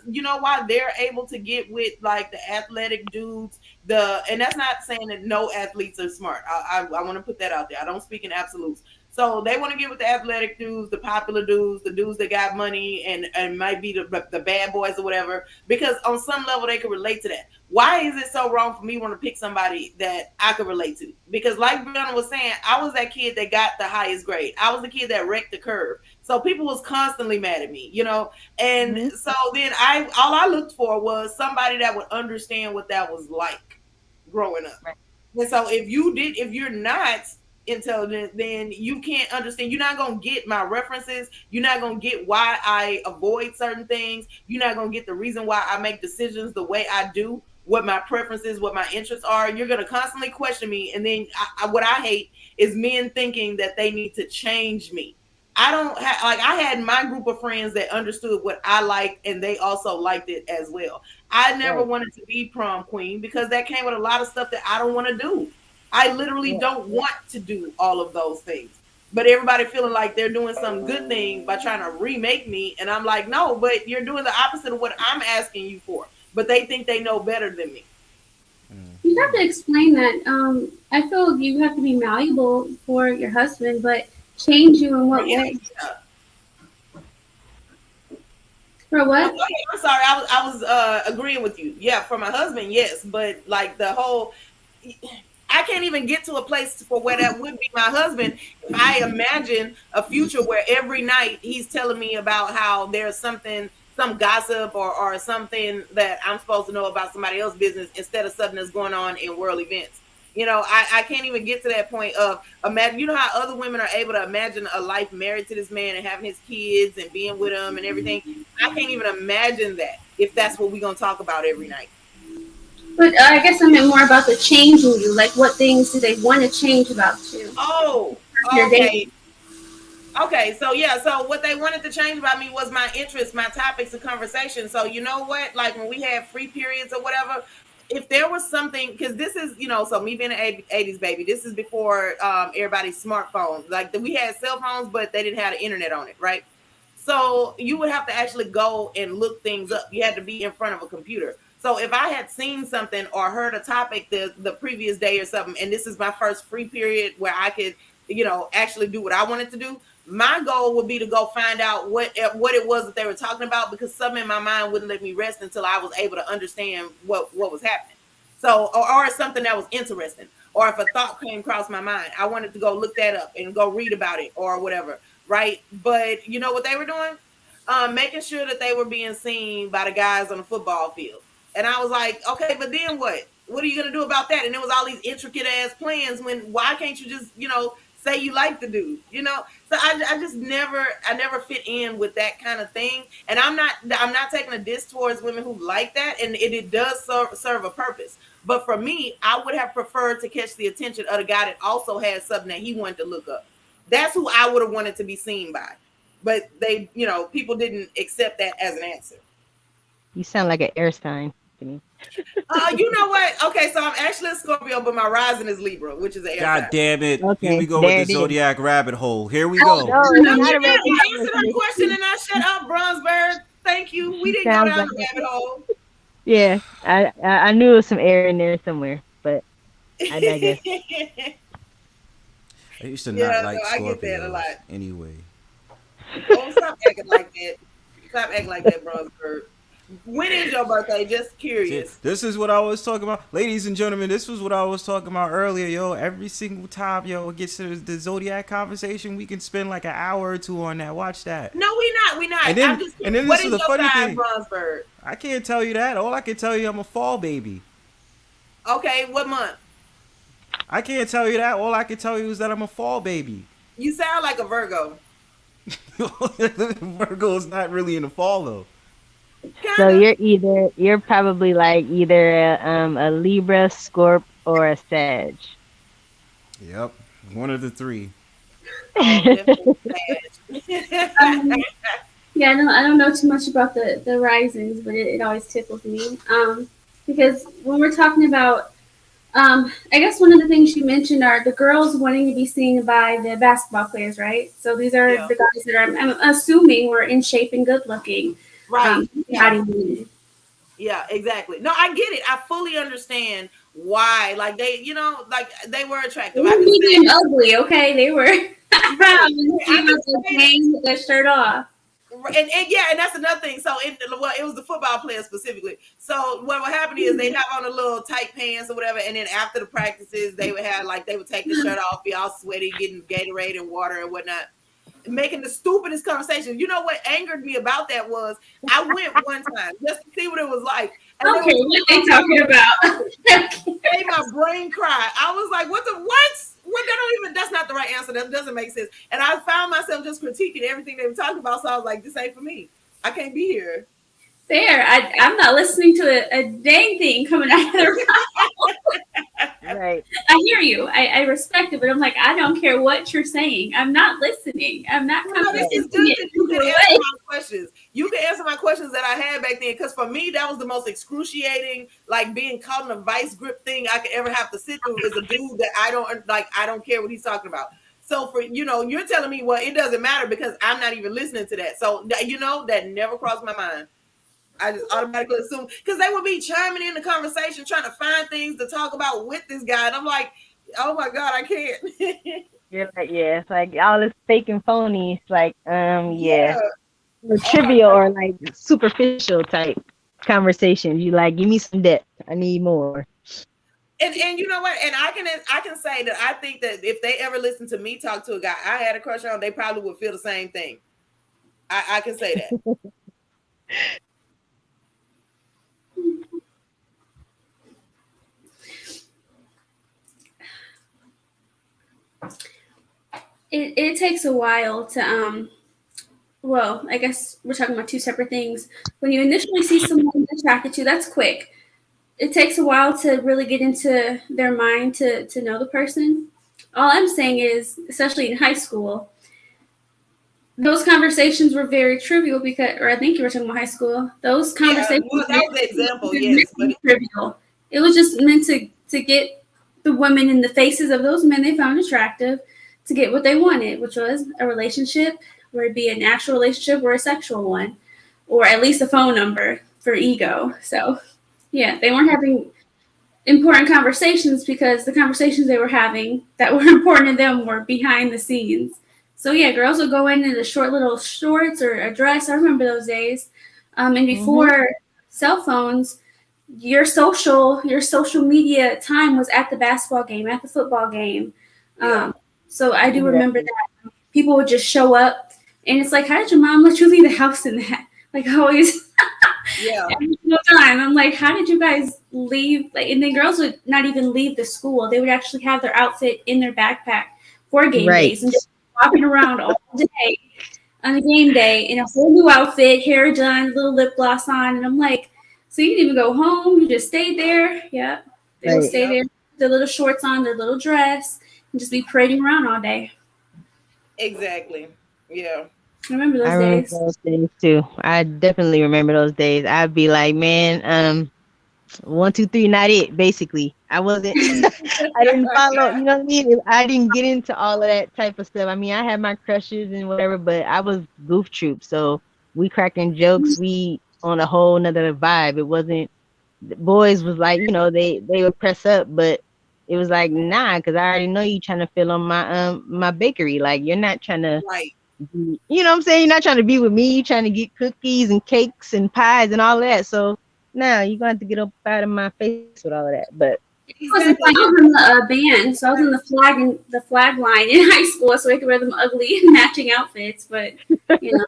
you know why they're able to get with like the athletic dudes, and that's not saying that no athletes are smart. I want to put that out there. I don't speak in absolutes. So they want to get with the athletic dudes, the popular dudes, the dudes that got money and might be the bad boys or whatever, because on some level they can relate to that. Why is it so wrong for me want to pick somebody that I could relate to? Because like Brianna was saying, I was that kid that got the highest grade. I was the kid that wrecked the curve. So people was constantly mad at me. And Hmm. so then all I looked for was somebody that would understand what that was like growing up. Right. And so if you're not intelligent, then you can't understand. You're not gonna get my references. You're not gonna get why I avoid certain things. You're not gonna get the reason why I make decisions the way I do, what my preferences, what my interests are. You're gonna constantly question me, and then what I hate is men thinking that they need to change me. I don't like I had my group of friends that understood what I liked and they also liked it as well. I never Right. wanted to be prom queen because that came with a lot of stuff that I don't want to do. I literally Yeah. don't want to do all of those things. But everybody feeling like they're doing some good thing by trying to remake me. And I'm like, no, but you're doing the opposite of what I'm asking you for. But they think they know better than me. You have to explain that. I feel you have to be malleable for your husband, but change you in what Yeah. way? For Oh, what? go ahead. I'm sorry. I was agreeing with you. Yeah, for my husband, yes, but like the whole, I can't even get to a place for where that would be my husband if I imagine a future where every night he's telling me about how there's something, some gossip or something that I'm supposed to know about somebody else's business instead of something that's going on in world events. I can't even get to that point of imagine. You know how other women are able to imagine a life married to this man and having his kids and being with him and everything. I can't even imagine that if that's what we're gonna talk about every night. But I guess I meant more about the change in you. Like, what things do they want to change about you? Oh, You're okay. dating. Okay, so yeah, so what they wanted to change about me was my interests, my topics of conversation. So you know what? Like when we had free periods or whatever, if there was something, because this is, so me being an 80s baby, this is before everybody's smartphones. Like we had cell phones, but they didn't have the internet on it, right? So you would have to actually go and look things up. You had to be in front of a computer. So if I had seen something or heard a topic the previous day or something, and this is my first free period where I could, actually do what I wanted to do, My goal would be to go find out what it was that they were talking about, because something in my mind wouldn't let me rest until I was able to understand what was happening. So, or something that was interesting, or if a thought came across my mind, I wanted to go look that up and go read about it or whatever, right? But you know what they were doing? Making sure that they were being seen by the guys on the football field. And I was like, okay, but then what? What are you gonna do about that? And it was all these intricate ass plans. Why can't you just, say you like the dude? So I just never fit in with that kind of thing. And I'm not taking a diss towards women who like that, and it does serve a purpose. But for me, I would have preferred to catch the attention of the guy that also had something that he wanted to look up. That's who I would have wanted to be seen by. But they, people didn't accept that as an answer. You sound like an air sign to me. You know what? Okay, so I'm actually a Scorpio, but my rising is Libra, which is an air God sign. damn it. Okay, Here we go there with the it is. zodiac rabbit hole. Here we Oh, go. no, it's No, not you a didn't rabbit answer the question and I shut up, Bronzebird. Thank you. We didn't go sounds down like the rabbit hole. Yeah, I knew there was some air in there somewhere, but I digress. I used to Yeah, not no, like I get that a lot. Scorpios anyway. Oh, stop acting like that. Stop acting like that, Bronzebird. When is your birthday? Just See, curious. this is what I was talking about. Ladies and gentlemen, this was what I was talking about earlier, yo. Every single time, yo, it gets to the zodiac conversation, we can spend like an hour or two on that. Watch that. No, we not. We not. And then, I'm just and then what this is is the your funny sign, thing. Bronzebird? I can't tell you that. All I can tell you, I'm a fall baby. Okay, what month? I can't tell you that. All I can tell you is that I'm a fall baby. You sound like a Virgo. Virgo is not really in the fall though. So Kinda. you're probably like either a Libra, Scorp, or a Sag. Yep, one of the three. Oh, definitely bad. Yeah, I don't know too much about the risings, but it always tickles me. Because when we're talking about, I guess one of the things you mentioned are the girls wanting to be seen by the basketball players, right? So these are Yeah. the guys that I'm assuming were in shape and good looking. Right. Yeah. Body. Yeah, exactly. No, I get it. I fully understand why. Like they were attractive. They I were can medium say ugly, okay? They were. I can say with their shirt off. and yeah, and that's another thing. So it was the football players specifically. So what would happen is they'd have on a little tight pants or whatever, and then after the practices, they would take the shirt off, be all sweaty, getting Gatorade and water and whatnot, making the stupidest conversation. You know what angered me about that was I went one time just to see what it was like. And Okay, what they talking about? made my brain cry. I was like, what? What? That's not the right answer. That doesn't make sense. And I found myself just critiquing everything they were talking about. So I was like, this ain't for me. I can't be here. Fair. I'm not listening to a dang thing coming out of their mouth. Right. I hear you. I respect it, but I'm like, I don't care what you're saying. I'm not listening. I'm not No, this is good that you can answer my questions. You can answer my questions that I had back then. Because for me, that was the most excruciating, like being caught in a vice grip thing I could ever have to sit through is a dude that I don't care what he's talking about. So for you're telling me, well, it doesn't matter because I'm not even listening to that. So that never crossed my mind. I just automatically assume because they would be chiming in the conversation, trying to find things to talk about with this guy, and I'm like, oh my god, I can't. You're like, yeah, it's like all this fake and phony. It's like, Yeah. or trivial or like superficial type conversations. You like, give me some depth. I need more. And you know what? And I can say that I think that if they ever listen to me talk to a guy I had a crush on, they probably would feel the same thing. I can say that. It takes a while to well, I guess we're talking about two separate things. When you initially see someone you're attracted to, that's quick. It takes a while to really get into their mind to know the person. All I'm saying is, especially in high school, those conversations were very trivial because, or I think you were talking about high school. Those conversations well, that was the example, yes, but trivial. It was just meant to get the women in the faces of those men they found attractive to get what they wanted, which was a relationship, where it be an actual relationship or a sexual one, or at least a phone number for ego. So, yeah, they weren't having important conversations because the conversations they were having that were important to them were behind the scenes. So yeah, girls would go in the short little shorts or a dress. I remember those days. And before cell phones, your social media time was at the basketball game, at the football game. Yeah. So I do remember Exactly. that people would just show up, and it's like, how did your mom let you leave the house in that? Like always, Yeah. every single time. I'm like, how did you guys leave? Like, and then girls would not even leave the school. They would actually have their outfit in their backpack for game Right. days and just walking around all day on a game day in a whole new outfit, hair done, little lip gloss on, and I'm like, so you didn't even go home? You just stayed there? Yeah, they would Right. stay Yep. there, their little shorts on, their little dress, and just be parading around all day. Exactly. Yeah. I remember I those remember days. those days too. I definitely remember those days. I'd be like, man, 1, 2, 3, not it. Basically, I wasn't. I didn't follow. You know what I mean? I didn't get into all of that type of stuff. I mean, I had my crushes and whatever, but I was goof troop, so we cracking jokes. We on a whole nother vibe. It wasn't. The boys was like, they would press up, but it was like, nah, because I already know you trying to fill on my bakery. Like you're not trying to Right. you know what I'm saying? You're not trying to be with me. You're trying to get cookies and cakes and pies and all that. So now you're going to have to get up out of my face with all of that. But I wasn't Exactly. playing. I was in the band, so I was in the flag line in high school, so I could wear them ugly matching outfits. But you know,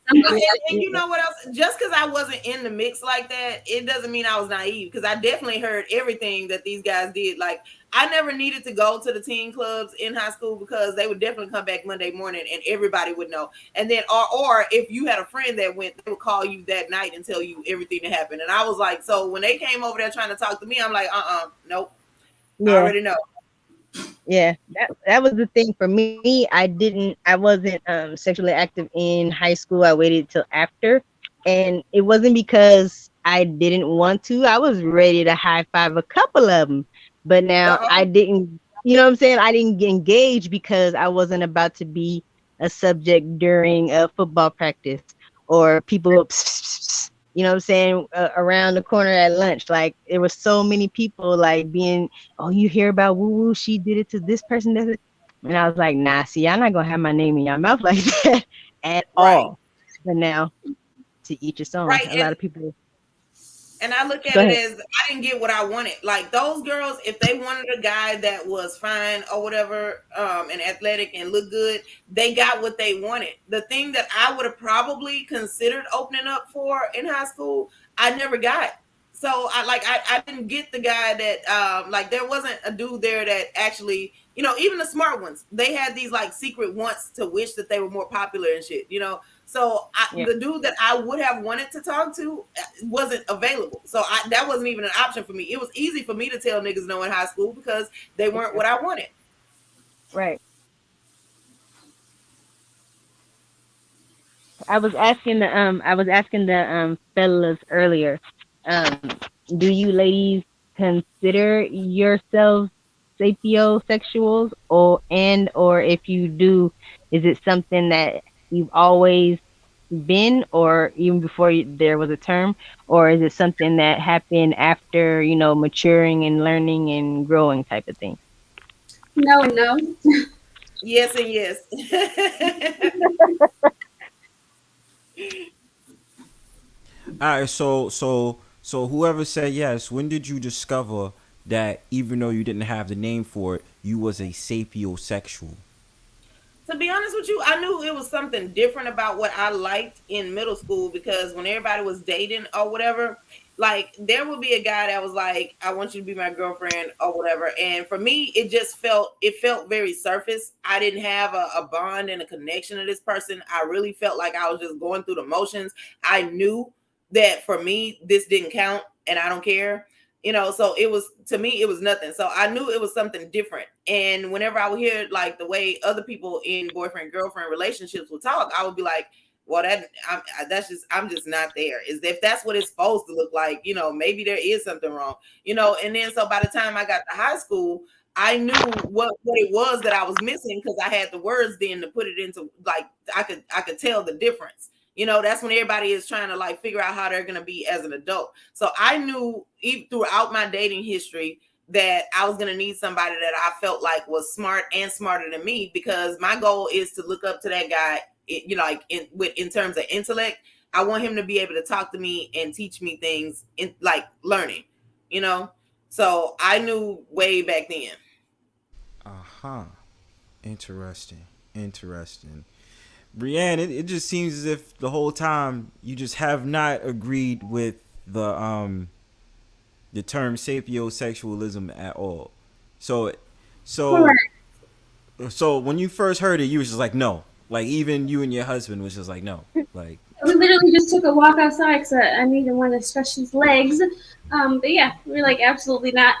And, some and you know what else? Just because I wasn't in the mix like that, it doesn't mean I was naive. Because I definitely heard everything that these guys did. Like I never needed to go to the teen clubs in high school because they would definitely come back Monday morning and everybody would know. And then, or if you had a friend that went, they would call you that night and tell you everything that happened. And I was like, so when they came over there trying to talk to me, I'm like, nope, I yeah, already know. yeah, that was the thing for me. I wasn't sexually active in high school. I waited till after, and it wasn't because I didn't want to. I was ready to high five a couple of them, but now I Uh-oh. didn't. You know what I'm saying? I didn't get engaged because I wasn't about to be a subject during a football practice or people. You know what I'm saying? Around the corner at lunch, like there were so many people like being, oh, you hear about woo woo? She did it to this person. And I was like, nah, see, I'm not gonna have my name in your mouth like that at Right. all. But now, to each his own. Right. A lot of people. And I look at Go it ahead. as I didn't get what I wanted. Like those girls, if they wanted a guy that was fine or whatever, and athletic and look good, they got what they wanted. The thing that I would have probably considered opening up for in high school, I never got. So I didn't get the guy that like there wasn't a dude there that actually, even the smart ones, they had these like secret wants to wish that they were more popular and shit. So Yeah. the dude that I would have wanted to talk to wasn't available. So that wasn't even an option for me. It was easy for me to tell niggas no in high school because they weren't what I wanted. Right. I was asking the fellas earlier, um, do you ladies consider yourselves sapiosexuals or if you do, is it something that you've always been or even before there was a term, or is it something that happened after, maturing and learning and growing type of thing? no and no. Yes and yes. All right, so whoever said yes, when did you discover that even though you didn't have the name for it, you was a sapiosexual? To be honest with you, I knew it was something different about what I liked in middle school because when everybody was dating or whatever, like there would be a guy that was like, I want you to be my girlfriend or whatever. And for me, it felt very surface. I didn't have a bond and a connection to this person. I really felt like I was just going through the motions. I knew that for me, this didn't count and I don't care. So it was, to me it was nothing, so I knew it was something different. And whenever I would hear like the way other people in boyfriend girlfriend relationships would talk, I would be like, well, I'm just not there. Is if that's what it's supposed to look like, maybe there is something wrong. And then so by the time I got to high school, I knew what it was that I was missing because I had the words then to put it into, like, I could tell the difference. That's when everybody is trying to like figure out how they're going to be as an adult. So I knew throughout my dating history that I was gonna need somebody that I felt like was smart and smarter than me, because my goal is to look up to that guy. Like in terms of intellect, I want him to be able to talk to me and teach me things in like learning. You know, so I knew way back then. Uh-huh. Interesting. Interesting. Breann, it just seems as if the whole time you just have not agreed with the term sapiosexualism at all. So so Correct. so when you first heard it, you was just like no. Like even you and your husband was just like no. Like We literally just took a walk outside because I needed one to stretch his legs. But yeah, we were like, absolutely not.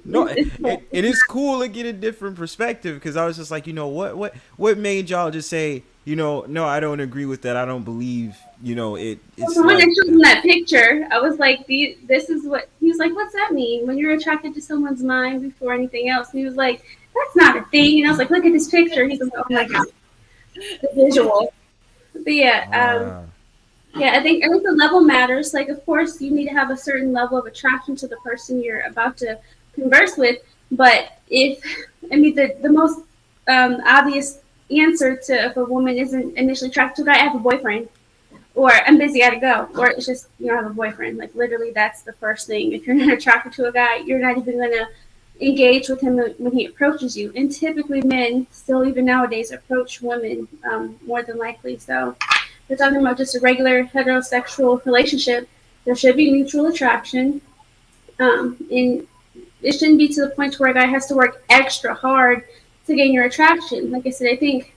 no, it is cool to get a different perspective, because I was just like, what made y'all just say, no, I don't agree with that. I don't believe, it's So when I like showed him that picture, I was like, this is what, he was like, what's that mean? When you're attracted to someone's mind before anything else. And he was like, that's not a thing. And I was like, look at this picture. He's like, oh my God, the visual. But yeah, yeah, I think the level matters. Like, of course, you need to have a certain level of attraction to the person you're about to converse with. But the most obvious answer to if a woman isn't initially attracted to a guy, I have a boyfriend, or I'm busy, I gotta go, or it's just you don't have a boyfriend. Like, literally, that's the first thing. If you're not attracted to a guy, you're not even gonna engage with him when he approaches you. And typically, men still, even nowadays, approach women more than likely. So, we're talking about just a regular heterosexual relationship. There should be mutual attraction, and it shouldn't be to the point where a guy has to work extra hard to gain your attraction. Like I said, I think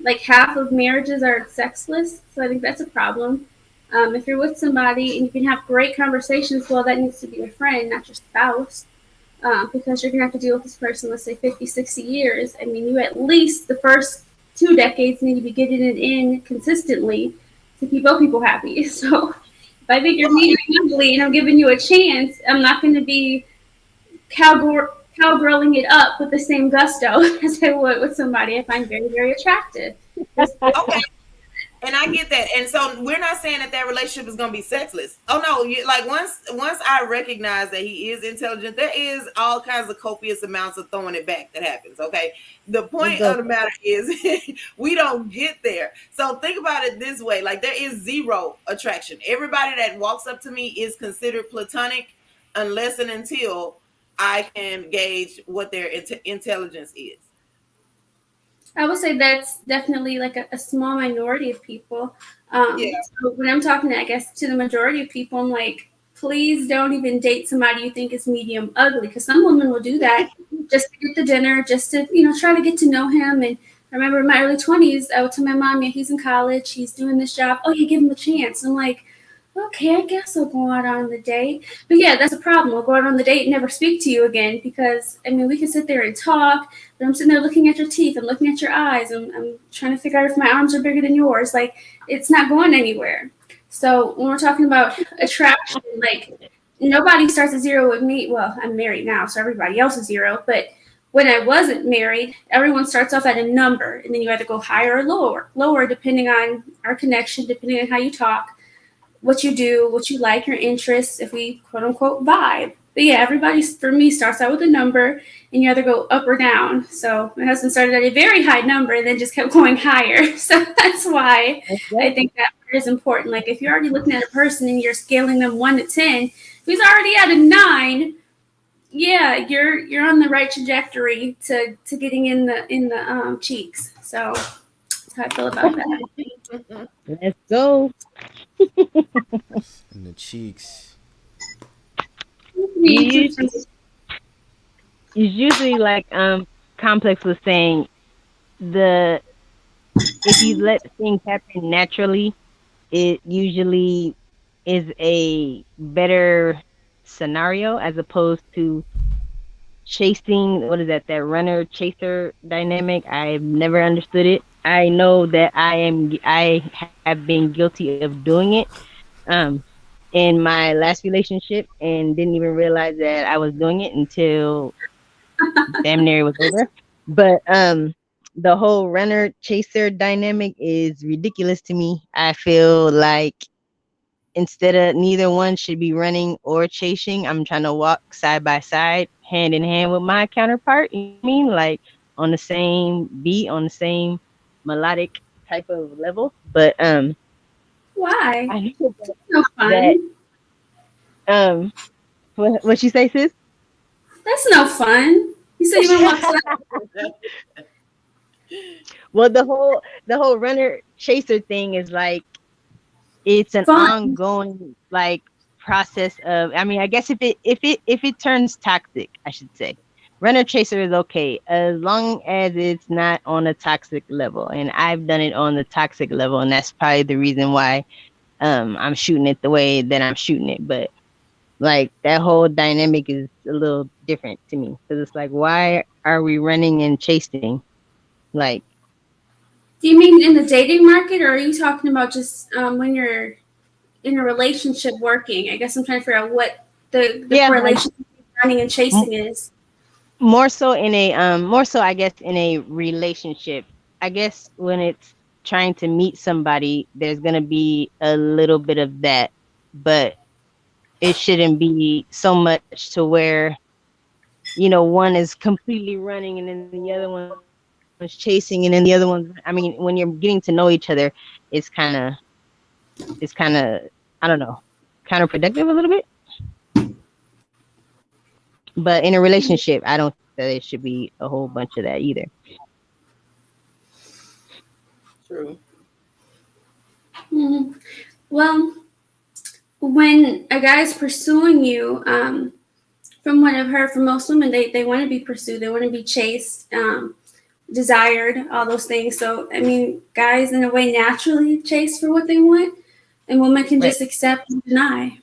like half of marriages are sexless, so I think that's a problem. If you're with somebody and you can have great conversations, well, that needs to be your friend, not your spouse, because you're going to have to deal with this person, let's say 50, 60 years. I mean, you at least the first 2 decades need to be getting it in consistently to keep both people happy. So if I think you're meeting ugly and I'm giving you a chance, I'm not going to be cowgirling it up with the same gusto as I would with somebody I find very, very attractive. Okay. And I get that. And so we're not saying that relationship is going to be sexless. Oh no, like once I recognize that he is intelligent, there is all kinds of copious amounts of throwing it back that happens. Okay. The point of the matter is we don't get there. So think about it this way. Like, there is zero attraction. Everybody that walks up to me is considered platonic unless and until I can gauge what their intelligence is. I would say that's definitely like a small minority of people. Yeah. So when I'm talking, I guess, to the majority of people, I'm like, please don't even date somebody you think is medium ugly, because some women will do that just to get the dinner, just to try to get to know him. And I remember in my early 20s, I would tell my mom, yeah, he's in college, he's doing this job. Oh, yeah, give him a chance. I'm like, okay, I guess I'll go out on the date. But yeah, that's the problem. We'll go out on the date and never speak to you again, because, I mean, we can sit there and talk, but I'm sitting there looking at your teeth, I'm looking at your eyes, I'm trying to figure out if my arms are bigger than yours. Like, it's not going anywhere. So when we're talking about attraction, like, nobody starts at zero with me. Well, I'm married now, so everybody else is zero. But when I wasn't married, everyone starts off at a number, and then you either go higher or lower, depending on our connection, depending on how you talk, what you do, what you like, your interests, if we quote unquote vibe. But yeah, everybody for me starts out with a number, and you either go up or down. So my husband started at a very high number and then just kept going higher. So that's why I think that is important. Like, if you're already looking at a person and you're scaling them 1 to 10, if he's already at a 9, yeah, you're on the right trajectory to getting in the cheeks. So that's how I feel about that. Let's go. in the cheeks. It's usually like Complex was saying, if you let things happen naturally, it usually is a better scenario as opposed to chasing. What is that runner chaser dynamic? I've never understood it. I know that I have been guilty of doing it in my last relationship, and didn't even realize that I was doing it until damn near it was over. But the whole runner chaser dynamic is ridiculous to me. I feel like instead of neither one should be running or chasing, I'm trying to walk side by side, hand in hand with my counterpart. You know what I mean? Like on the same beat, on the same melodic type of level. But Why? I know No that fun. what you say, sis? That's no fun. You said you want to walk Well, the whole runner chaser thing is like it's an fun. ongoing like process of, I mean, I guess if it turns toxic, I should say. Runner chaser is okay as long as it's not on a toxic level. And I've done it on the toxic level, and that's probably the reason why I'm shooting it the way that I'm shooting it. But like that whole dynamic is a little different to me because it's like, why are we running and chasing? Like, Do you mean in the dating market, or are you talking about just when you're in a relationship working? I guess I'm trying to figure out what the yeah, like correlation between running and chasing is. more so I guess in a relationship. I guess when it's trying to meet somebody, there's gonna be a little bit of that, but it shouldn't be so much to where one is completely running and then the other one's chasing and then the other one's, I mean, when you're getting to know each other, it's kind of I don't know, counterproductive a little bit. But in a relationship, I don't think that it should be a whole bunch of that either. True. Mhm. Well, when a guy's pursuing you, from what I've heard from most women, they want to be pursued, they want to be chased, desired, all those things. So, I mean, guys in a way naturally chase for what they want, and women can Right. just accept and deny.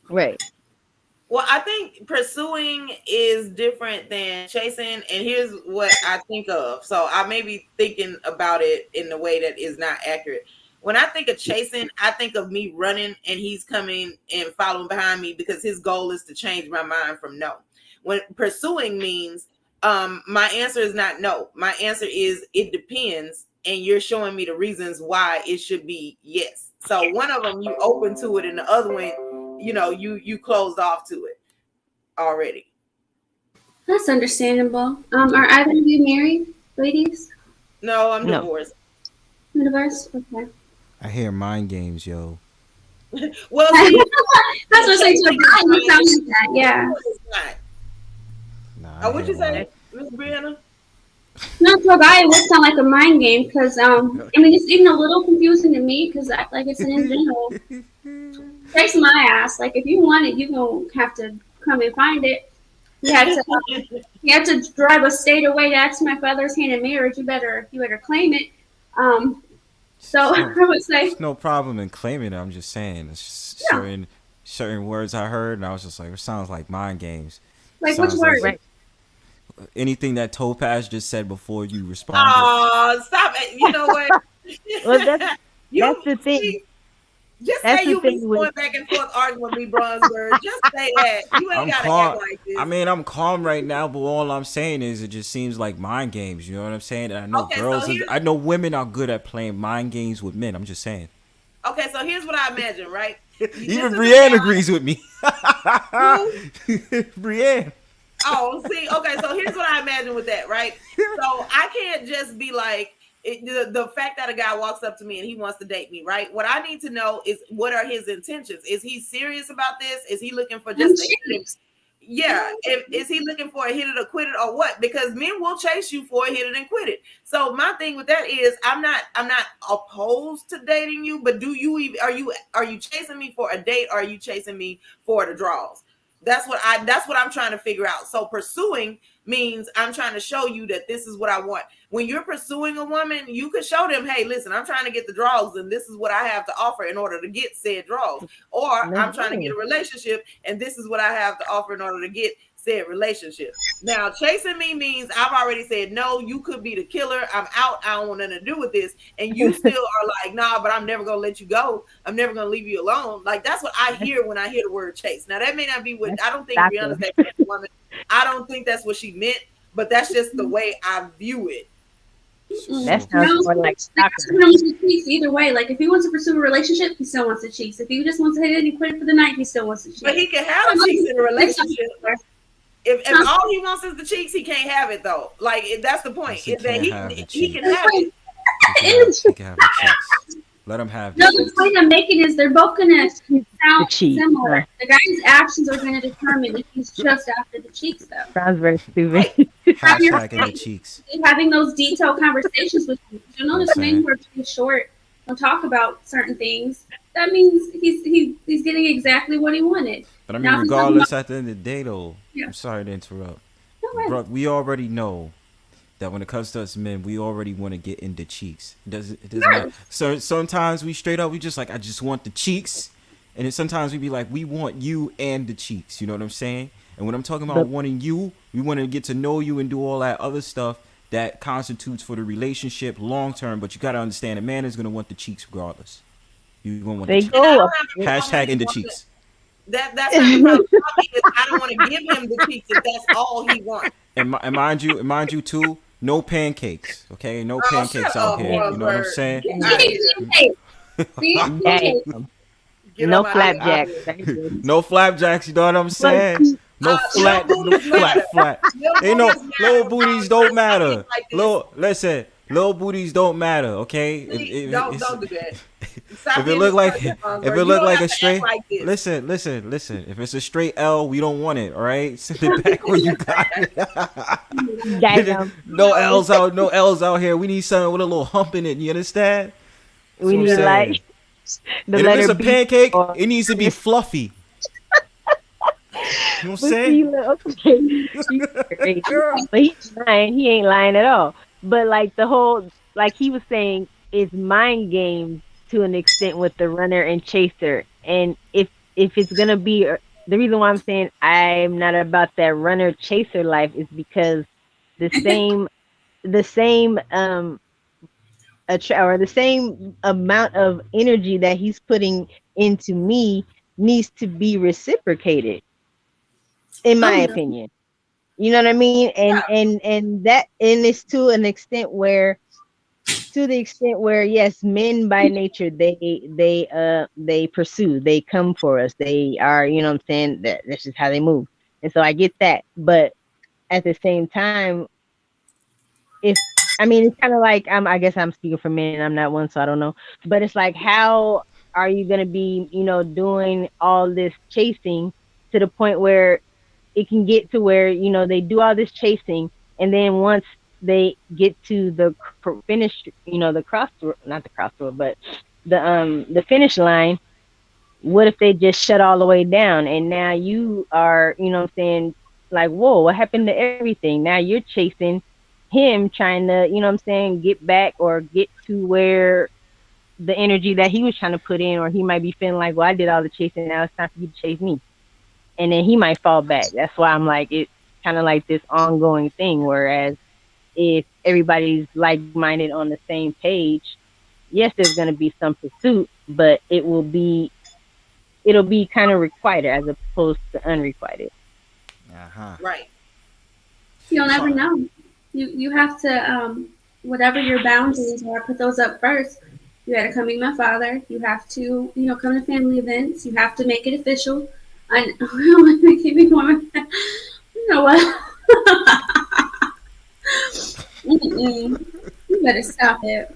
Right. Well, I think pursuing is different than chasing, and here's what I think of. So I may be thinking about it in a way that is not accurate. When I think of chasing, I think of me running and he's coming and following behind me because his goal is to change my mind from no. When pursuing means my answer is not no. My answer is it depends, and you're showing me the reasons why it should be yes. So one of them you open to it, and the other one, you closed off to it already. That's understandable. Are either of you married, ladies? No, I'm No. divorced. You're divorced? Okay. I hear mind games, yo. Well, see, That's what I'm saying to a guy. You sound like that. Yeah. it's not. Nah, I What'd hear you say, mind. Miss Brianna? No, to a guy, it would sound like a mind game because, I mean, it's even a little confusing to me because, like I said, in general, takes my ass. Like, if you want it, you don't have to come and find it. You had to, you have to drive a state away to ask my father's hand in marriage. You better claim it. So It's no, I would say, it's no problem in claiming it. I'm just saying, it's just yeah. certain words I heard, and I was just like, it sounds like mind games. Like, which Sounds like word? Right. anything that Topaz just said before you responded. Oh, stop it. You know what? Well, that's you the thing. see, just That's say the you be thing with going back and forth arguing with me, Bronzebird. Just say that. You ain't I'm gotta calm. act like this. I mean, I'm calm right now, but all I'm saying is it just seems like mind games. You know what I'm saying? And I know Okay, girls, so here's I know women are good at playing mind games with men. I'm just saying. okay, so here's what I imagine, right? Even This is Breann a guy. agrees with me. Who? Breann. Oh, see, okay, so here's what I imagine with that, right? So I can't just be like the fact that a guy walks up to me and he wants to date me, right? What I need to know is what are his intentions? Is he serious about this? Is he looking for I'm just a hit? cheap. Yeah, is he looking for a hit it or quit it or what? Because men will chase you for a hit it and quit it. So my thing with that is I'm not opposed to dating you, but do you even are you chasing me for a date or are you chasing me for the draws? That's what I'm trying to figure out. So pursuing means I'm trying to show you that this is what I want. When you're pursuing a woman, you can show them, hey, listen, I'm trying to get the draws, and this is what I have to offer in order to get said draws. Or I'm let's trying to get go. a relationship, and this is what I have to offer in order to get said relationship. Now, chasing me means I've already said, no, you could be the killer. I'm out. I don't want nothing to do with this. And you still are like, nah, but I'm never going to let you go. I'm never going to leave you alone. Like, that's what I hear when I hear the word chase. Now, that may not be what, Let's I don't think stop Brianna's it. that kind of woman. I don't think that's what she meant, but that's just the way I view it. That So sounds No, more like the guy soccer. still wants the cheeks either way. Like if he wants to pursue a relationship, he still wants the cheeks. If he just wants to hit it and quit it for the night, he still wants the cheeks. But he can have the cheeks in a relationship. If all he wants is the cheeks, he can't have it though. Like that's the point. yes, he Is that can't have the he can cheeks. have it. He can have the cheeks. Let him have the No, the cheeks. point I'm making is they're both gonna The sound cheeks. similar. Huh? The guy's actions are gonna determine if he's just after the cheeks, though. Sounds very Right. stupid. Have your Hashtag in the cheeks. having those detailed conversations with you. You'll You know what I'm notice men saying? who are too short don't talk about certain things. That means he's getting exactly what he wanted. But I mean, Now, if he's talking regardless, about at the end of the day, though, Yeah. I'm sorry to interrupt. no way. Bro, we already know that when it comes to us men, we already want to get in the cheeks. It doesn't matter. So sometimes we straight up, we just like, I just want the cheeks. And then sometimes we be like, we want you and the cheeks. You know what I'm saying? And when I'm talking about But wanting you, we want to get to know you and do all that other stuff that constitutes for the relationship long term. But you got to understand, a man is going to want the cheeks regardless. You're going to want the they cheeks. And I go. don't have a problem Hashtag if in he the wants cheeks. that's not the problem. The problem is I don't want to give him the cheeks if that's all he wants. And mind you too, no pancakes. Okay, no Oh, pancakes shut out up, here. You know what I'm Bronzebird. saying? Get out of here. See? Damn. Get No up out of here. flapjacks. Very good. No flapjacks. You know what I'm But saying? see, No Little flat. No booties matter. flat. Little Ain't no booties matter. little booties don't matter. Like this. Listen, little booties don't matter. Okay. Please, don't do that. Stop If it being look like disrespectful, if Bronzebird. it You look don't like have a to act straight like this. listen. If it's a straight L, we don't want it. All right, send it back where you got it. damn, No L's out here. We need something with a little hump in it. You understand? That's we what I'm need saying. like the And if it's letter a B. pancake, Or, it needs to be fluffy. You know what I'm but see, saying? look, okay, you crazy. But he's lying. He ain't lying at all. But like the whole, like he was saying, is mind games to an extent with the runner and chaser. And if it's gonna be the reason why I'm saying I'm not about that runner chaser life is because the same or the same amount of energy that he's putting into me needs to be reciprocated, in my Oh no. opinion. You know what I mean? And it's to the extent where yes, men by nature they pursue, they come for us, they are, you know what I'm saying, that that's just how they move. And so I get that, but at the same time, if I mean, it's kind of like I guess I'm speaking for men. I'm not one, so I don't know. But it's like, how are you gonna be, doing all this chasing to the point where it can get to where they do all this chasing, and then once they get to the finish, the cross, not the crossroad, but the finish line. What if they just shut all the way down, and now you are, what I'm saying, like, whoa, what happened to everything? Now you're chasing him, trying to, what I'm saying, get back or get to where the energy that he was trying to put in, or he might be feeling like, well, I did all the chasing, now it's time for you to chase me. And then he might fall back. That's why I'm like, it's kind of like this ongoing thing. Whereas if everybody's like-minded on the same page, yes, there's going to be some pursuit, but it'll be kind of requited as opposed to unrequited. Right. You'll never know. You have to whatever your boundaries are, put those up first. You got to come meet my father. You have to, come to family events. You have to make it official. I keep me going. You know what? You better stop it.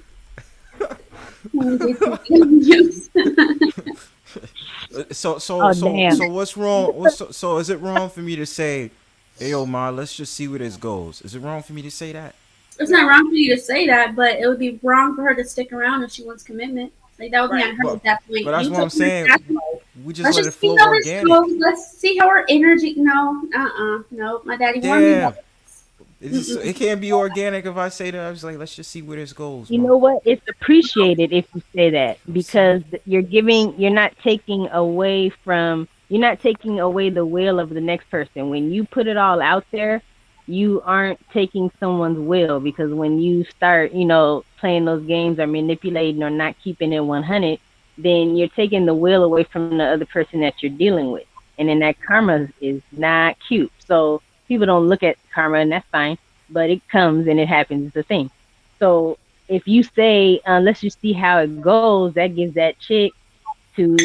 So Oh, damn. what's wrong? So is it wrong for me to say, "Hey, yo, ma, let's just see where this goes"? Is it wrong for me to say that? It's not wrong for you to say that, but it would be wrong for her to stick around if she wants commitment. Like that would be on her at that point. But that's You what I'm told her saying. exactly. We just Let's let it just see flow how this organic. goes. Let's see how her energy. No, no. My daddy warned me. Damn. It can't be organic if I say that. I was like, let's just see where this goes. You Ma. know what? It's appreciated if you say that, because you're not taking away the will of the next person. When you put it all out there, you aren't taking someone's will, because when you start, playing those games or manipulating or not keeping it 100, then you're taking the will away from the other person that you're dealing with. And then that karma is not cute. So people don't look at karma, and that's fine, but it comes and it happens. It's the thing. So if you say, let's just see how it goes, that gives that chick to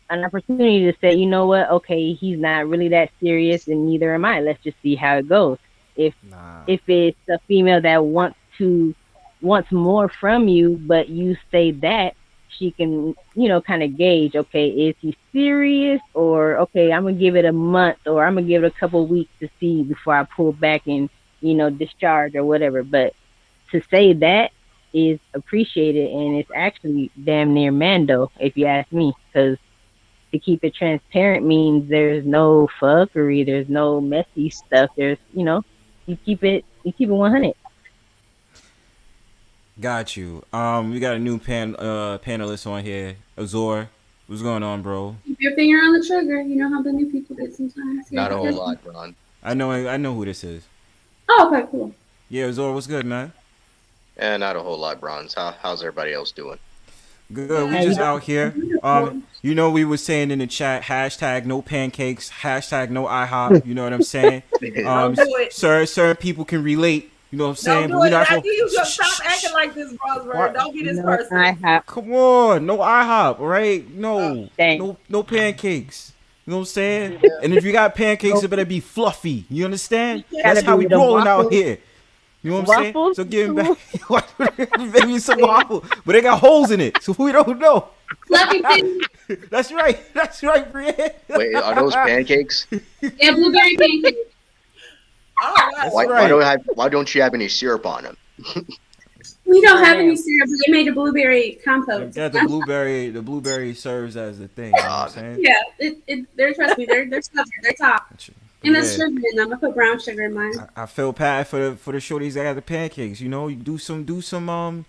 an opportunity to say, you know what, okay, he's not really that serious, and neither am I. Let's just see how it goes. If Nah. if it's a female that wants more from you, but you say that, she can, kind of gauge, okay, is he serious, or okay, I'm gonna give it a month, or I'm gonna give it a couple of weeks to see before I pull back and discharge or whatever. But to say that is appreciated, and it's actually damn near Mando, if you ask me, because to keep it transparent means there's no fuckery, there's no messy stuff. There's, you keep it 100. Got you. We got a new panelist on here, Azor. What's going on, bro? Keep your finger on the trigger. You know how the new people get sometimes. Not a whole lot, Ron. I know who this is. Oh, okay, cool. Yeah, Azor, what's good, man? Not a whole lot, Bronze. How's everybody else doing? Good. We just out here. We were saying in the chat, hashtag no pancakes, hashtag no IHOP. You know what I'm saying? Don't do it. Certain people can relate. You know what I'm saying? Don't do it. After you just stop acting like this, Bronzebird. Don't be this person. Come on, no IHOP, right? No, Dang. no pancakes. You know what I'm saying? And if you got pancakes, it better be fluffy. You understand? That's how we rolling out here. You know what I'm saying? So give him back. Maybe some waffle, but they got holes in it, so we don't know. Fluffy thing. That's right, Breann. Wait, are those pancakes? Yeah, blueberry pancakes. Oh, Why don't you have any syrup on them? We don't have any syrup. They made a blueberry compote. Yeah, the blueberry serves as the thing. You know what I'm saying? Yeah, trust me, they're stubborn. They're top. And there's sugar in them. I put brown sugar in mine. I feel bad for the shorties that got the pancakes. You know, you do some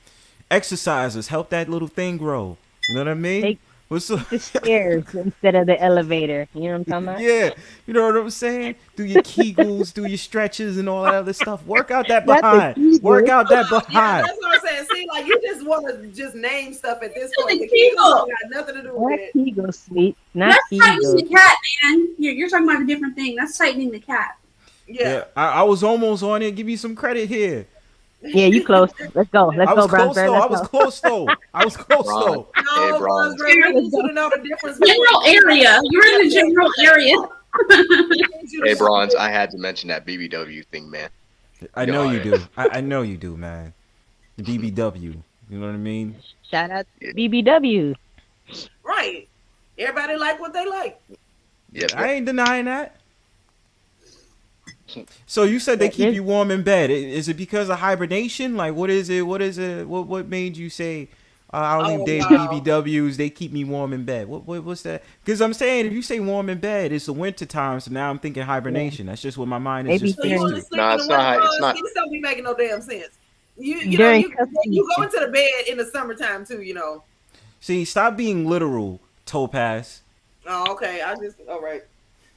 exercises, help that little thing grow. You know what I mean? Take the stairs instead of the elevator. You know what I'm talking about? Yeah, you know what I'm saying? Do your Kegels, do your stretches and all that other stuff. Work out that behind. Work out that behind. Yeah, that's what I'm saying. See, like you just want to just name stuff at this point. The Kegel got nothing to do with it. Kegel, sweet. Not That's Kegel. tightening the cat, man. You're talking about a different thing. That's tightening the cat. Yeah. I was almost on it. Give me some credit here. Yeah, you close. Let's go. Let's go, Brownstone. I was close though. No, Hey, Bron. we need you to know the difference. General area. You're in the general area. Hey, Bronze, I had to mention that BBW thing, man. I know you do. I know you do, man. The BBW. You know what I mean? Shout out to BBW. Right. Everybody like what they like. Yeah, I ain't denying that. So you said they keep you warm in bed. Is it because of hibernation? Like, what is it? What made you say, I don't leave BBWs, they keep me warm in bed? What's that? Because I'm saying, if you say warm in bed, it's the winter time, so now I'm thinking hibernation. That's just what my mind is just thinking. No, it's not. It's not. This don't be making no damn sense. You go into the bed in the summertime too, you know. See, stop being literal, Topaz. Oh, okay. All right.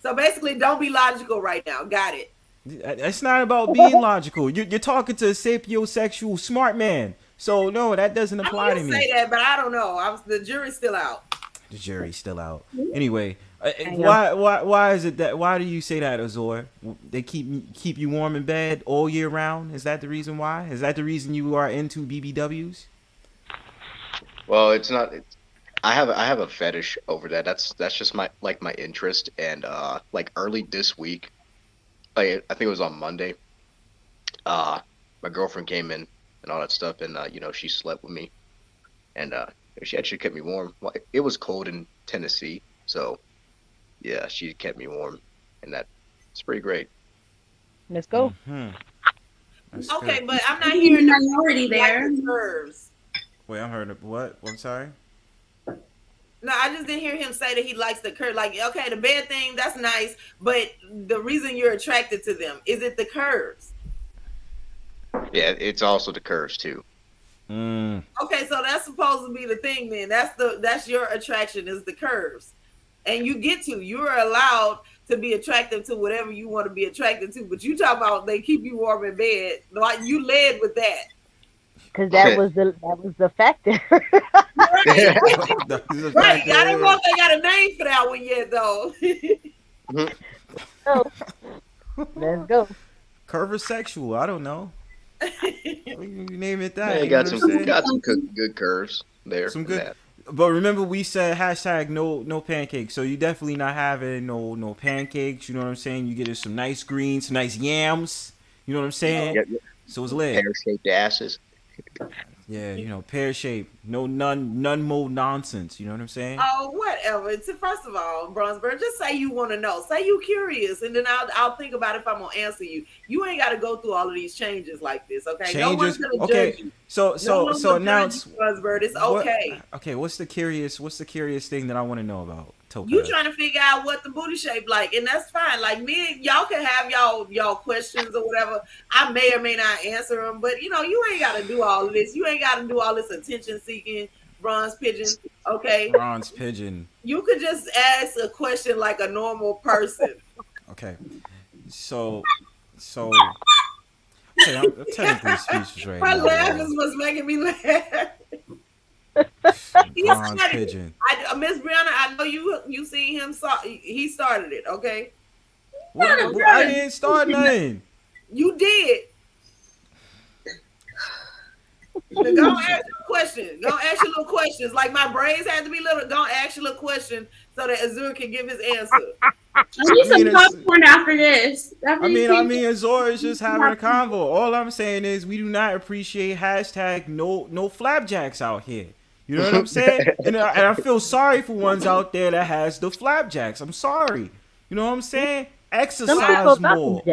So basically, don't be logical right now. Got it. It's not about being logical. You're talking to a sapiosexual smart man. So no, that doesn't apply to me. Say that, but I don't know. The jury's still out. The jury's still out. Anyway, why is it that? Why do you say that, Azor? They keep you warm in bed all year round. Is that the reason why? Is that the reason you are into BBWs? Well, it's not. I have a fetish over that. That's just my interest. And like early this week, I think it was on Monday. My girlfriend came in and all that stuff, and she slept with me, and she actually kept me warm. It was cold in Tennessee, so yeah, she kept me warm, and it's pretty great. Let's go. Mm-hmm. Okay, but I'm not hearing the minority there. Curves. Wait, I'm hearing what? I'm sorry. No, I just didn't hear him say that he likes the curve. Like, okay, the bed thing, that's nice, but the reason you're attracted to them, is it the curves? Yeah, it's also the curves too. Okay, so that's supposed to be the thing then. That's your attraction is the curves. And you're allowed to be attracted to whatever you want to be attracted to. But you talk about they keep you warm in bed. Like you led with that. Because that was the factor. Right. Right. I don't know if they got a name for that one yet though. So, let's go. Curvosexual. I don't know. You name it Yeah, that. you You know got what I'm some saying? good curves there. Some in good. that. But remember, we said hashtag no pancakes. So you definitely not having no pancakes. You know what I'm saying? You get some nice greens, some nice yams. You know what I'm saying? Yep, yep. So it's lit. Pear shaped asses. Yeah, pear shape. No none more nonsense. You know what I'm saying? Oh, whatever. First of all, Bronzebird, just say you want to know. Say you curious, and then I'll think about if I'm gonna answer you. You ain't got to go through all of these changes like this, okay? No one's Changes. gonna Okay. judge you. So No one's so gonna now judge it's you, Bronzebird. It's what, okay. okay. What's the curious thing that I want to know about Topaz? You trying to figure out what the booty shape like, and that's fine. Like me, y'all can have y'all questions or whatever. I may or may not answer them, but you ain't got to do all of this. You ain't got to do all this attention seeking, bronze pigeon. Okay, Bronze pigeon. you could just ask a question like a normal person. Okay. So okay, I'm technically speechless right Her now. laugh is what's making me laugh. Bronze pigeon. Miss Brianna, I know you seen him. He started it. Okay, What, I didn't start nothing. you did. Now go ask your questions. Go ask your little questions. Like my braids had to be little. Go ask your little question so that Azur can give his answer. I need some popcorn after this. I mean, Azor is just having a convo. All I'm saying is we do not appreciate hashtag no flapjacks out here. You know what I'm saying? and I feel sorry for ones out there that has the flapjacks. I'm sorry. You know what I'm saying? Exercise more.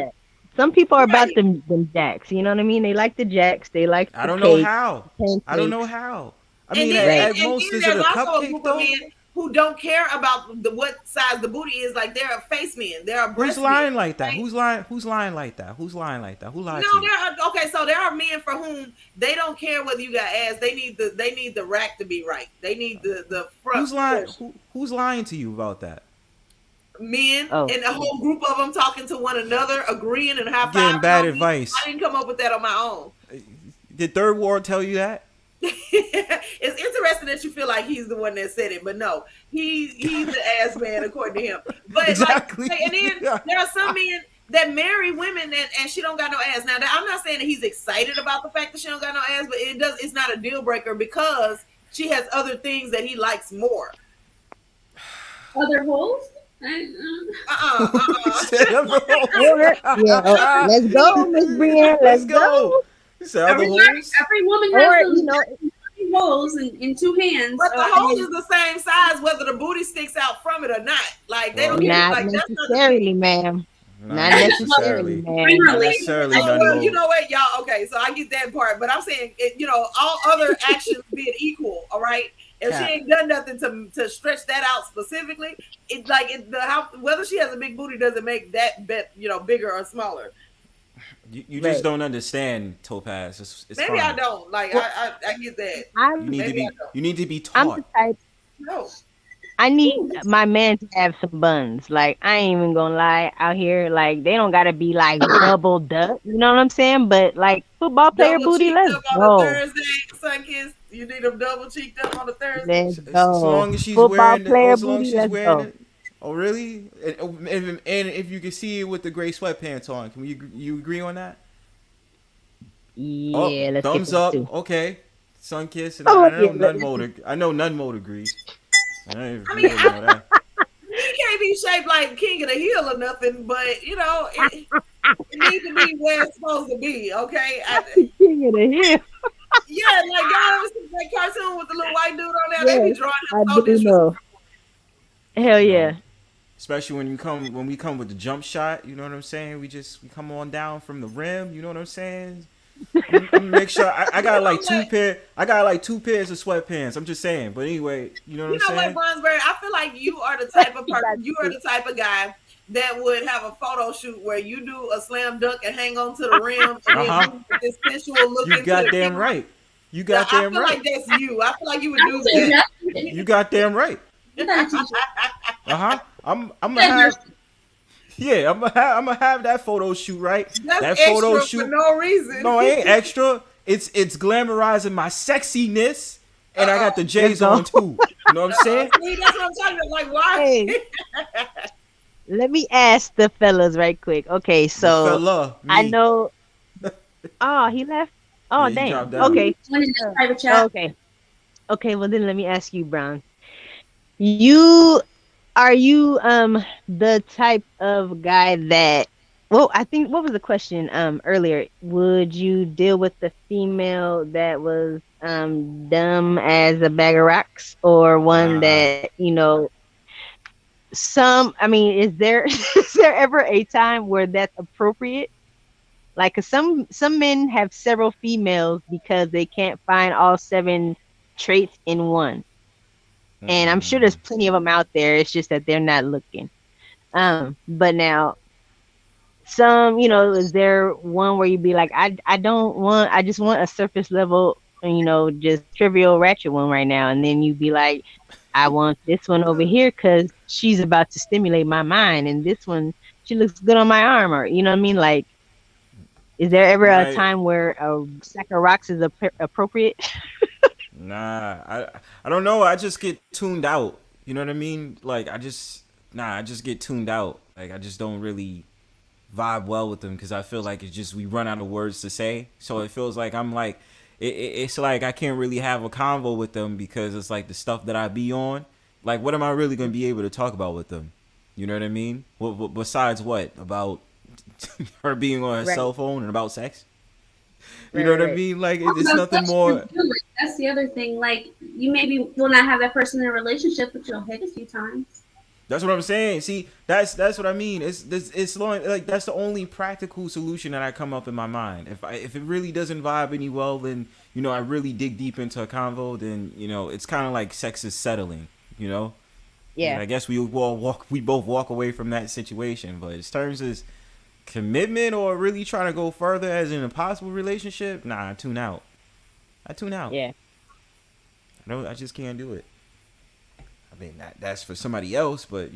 Some people are about them jacks. You know what I mean? They like the jacks. They like the I don't cake, know how. pancakes. I don't know how. I And mean, then, at most, is it there's a also a cupcake group though? of men who don't care about what size the booty is. Like they're face men. They're breast Who's lying men, like that? right? Who's lying like that? Who's lying like that? Who lied to No, you? okay. So there are men for whom they don't care whether you got ass. They need the rack to be right. They need the front. Who's lying? Who's lying to you about that? Men and a whole group of them talking to one another, agreeing and high Getting fiving. bad advice. I didn't come up with that on my own. Did Third Ward tell you that? It's interesting that you feel like he's the one that said it, but no, he's the ass man according to him. But exactly. And then there are some men that marry women and she don't got no ass. Now I'm not saying that he's excited about the fact that she don't got no ass, but it's not a deal breaker because she has other things that he likes more. Other holes? Yeah, let's go, Miss Brianna. Let's go. Every woman has holes in two hands. But the hole is the same size whether the booty sticks out from it or not. Like they don't not necessarily, ma'am. Not necessarily, ma'am. Not necessarily. Well, you know what, y'all? Okay, so I get that part, but I'm saying, all other actions being equal, all right. If she ain't done nothing to stretch that out specifically, it's like whether she has a big booty doesn't make that bigger or smaller. You just don't understand, Topaz. It's Maybe fine. I don't. Like I get that. You need to be taught. I'm the type. No. I need my man to have some buns. Like I ain't even gonna lie out here. Like they don't gotta be like doubled up. You know what I'm saying? But like football player booty, let's go. Thursday, Sunkiss, you need them double cheeked up on a Thursday. Let's go. As long as she's football wearing player as long booty, as she's wearing go. it. Oh really? And if you can see it with the gray sweatpants on, can you agree on that? Yeah, let's thumbs get up. too. Okay, Sunkiss, and I know none mode agrees. He can't be shaped like King of the Hill or nothing, but it needs to be where it's supposed to be. Okay, King of the Hill. Yeah, like y'all ever seen that cartoon with the little white dude on there? They be drawing him so disrespectful. Hell yeah. Especially when we come with the jump shot, you know what I'm saying? We come on down from the rim, you know what I'm saying? Make sure I got like two pairs of sweatpants. I'm just saying. But anyway, you know what I'm saying? What, Bronzebird? I feel like you are the type of person. You are the type of guy that would have a photo shoot where you do a slam dunk and hang on to the rim and then do this sensual look. You goddamn right. You goddamn right. I feel like that's you. I feel like you would do that. You goddamn right. I'm gonna have. Yeah, I'm gonna have that photo shoot, right? That's that extra photo shoot for no reason. No, it ain't extra. It's glamorizing my sexiness, and I got the J's on too. You know what I'm saying? See, that's what I'm talking about. Like, why? Hey, let me ask the fellas right quick. Okay, so fella, I know. Oh, he left. Oh, Yeah, he damn. dropped down. Okay. One in the Uh, private chat. okay. Okay. Well, then let me ask you, Brown. You are you the type of guy that? Well, I think what was the question earlier? Would you deal with the female that was dumb as a bag of rocks, or one Nah. that some? I mean, is there is there ever a time where that's appropriate? Like, 'cause some men have several females because they can't find all seven traits in one, and I'm sure there's plenty of them out there. It's just that they're not looking. But now some, is there one where you'd be like, I don't want, I just want a surface level, just trivial ratchet one right now, and then you'd be like, I want this one over here because she's about to stimulate my mind, and this one she looks good on my arm, or you know what I mean, like. Is there ever a Like, time where a sack of rocks is appropriate? nah. I don't know. I just get tuned out. You know what I mean? Like, I just get tuned out. Like, I just don't really vibe well with them because I feel like it's just we run out of words to say. So it feels like I'm like, it's like I can't really have a convo with them because it's like the stuff that I be on. Like, what am I really gonna be able to talk about with them? You know what I mean? What besides what about her being on her Right, cell phone and about sex? You right, know right, what I right. mean? Like, Talk it's about nothing sex, you more. do it. That's the other thing. Like, you maybe will not have that person in a relationship, but you'll hit a few times. That's what I'm saying. See, that's what I mean. It's like that's the only practical solution that I come up in my mind. If it really doesn't vibe any well, then I really dig deep into a convo. Then it's kind of like sex is settling. You know, and Yeah, I guess we both walk away from that situation. But in terms of commitment or really trying to go further as in a possible relationship, nah, I tune out. I tune out. yeah, I just can't do it. I mean that's for somebody else, but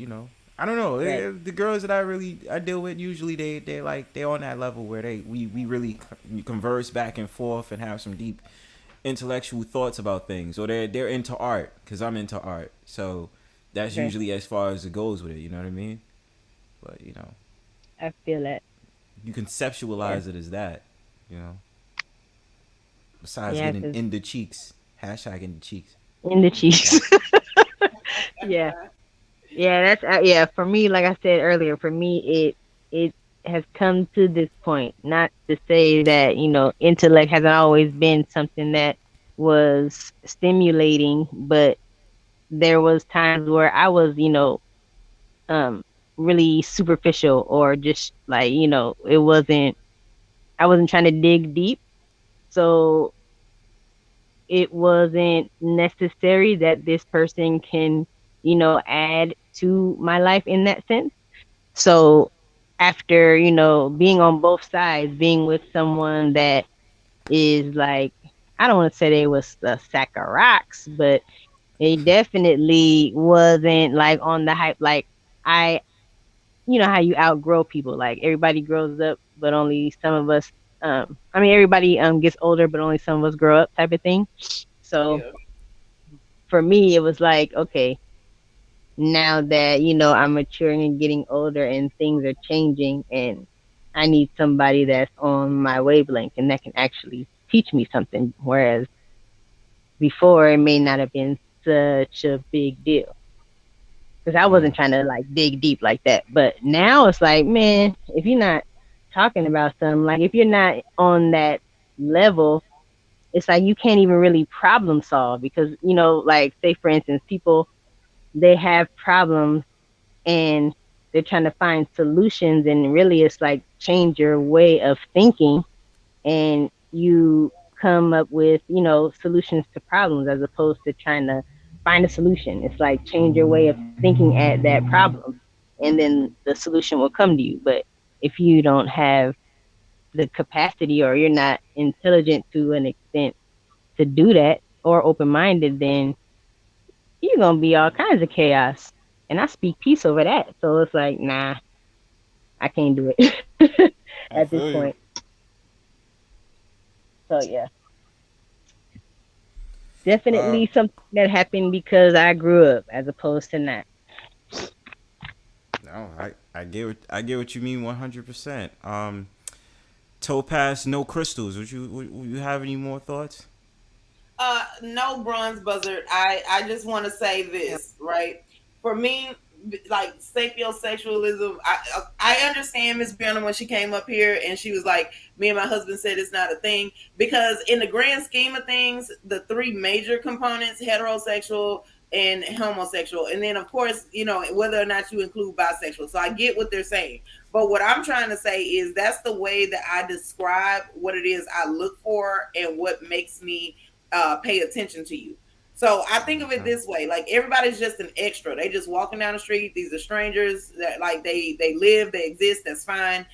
I don't know. right. The girls that I deal with usually they're on that level where we really converse back and forth and have some deep intellectual thoughts about things, or they're into art because I'm into art, so that's Okay, usually as far as it goes with it. You know what I mean? But I feel that. you Yeah, conceptualize it as that. You know, besides yeah, getting because in the cheeks, hashtag in the cheeks. in the cheeks. Yeah, yeah, that's yeah. For me, like I said earlier, for me, it has come to this point. Not to say that intellect hasn't always been something that was stimulating, but there was times where I was, um, really superficial, or just like it wasn't. I wasn't trying to dig deep, so it wasn't necessary that this person can, add to my life in that sense. So after, being on both sides, being with someone that is like, I don't want to say they was a sack of rocks, but it definitely wasn't like on the hype. Like, I, how you outgrow people. Like, everybody grows up, but only some of us. I mean, everybody gets older, but only some of us grow up, type of thing. So Yeah. for me, it was like, okay, now that I'm maturing and getting older, and things are changing, and I need somebody that's on my wavelength and that can actually teach me something, whereas before it may not have been such a big deal because I wasn't trying to like dig deep like that. But now it's like, man, if you're not talking about something, like if you're not on that level, it's like you can't even really problem solve, because like, say for instance, people, they have problems, and they're trying to find solutions, and really it's like change your way of thinking, and you come up with solutions to problems, as opposed to trying to find a solution. It's like change your way of thinking at that problem, and then the solution will come to you. But if you don't have the capacity, or you're not intelligent to an extent to do that, or open-minded, then you're gonna be all kinds of chaos. And I speak peace over that. So it's like, nah, I can't do it I at this feel you. point. So yeah, Uh, definitely something that happened because I grew up, as opposed to not. no, I get what you mean 100%. Topaz, no crystals. Would you have any more thoughts? No, bronze buzzard. I just want to say this, right? For me, like sapiosexualism, I understand Miss Breann when she came up here and she was like, me and my husband said it's not a thing, because in the grand scheme of things, the three major components, heterosexual and homosexual, and then of course, you know, whether or not you include bisexual. So I get what they're saying, but what I'm trying to say is that's the way that I describe what it is I look for and what makes me pay attention to you. So I think of it this way: like everybody's just an extra. They just walking down the street. These are strangers that like they live, they exist. That's fine.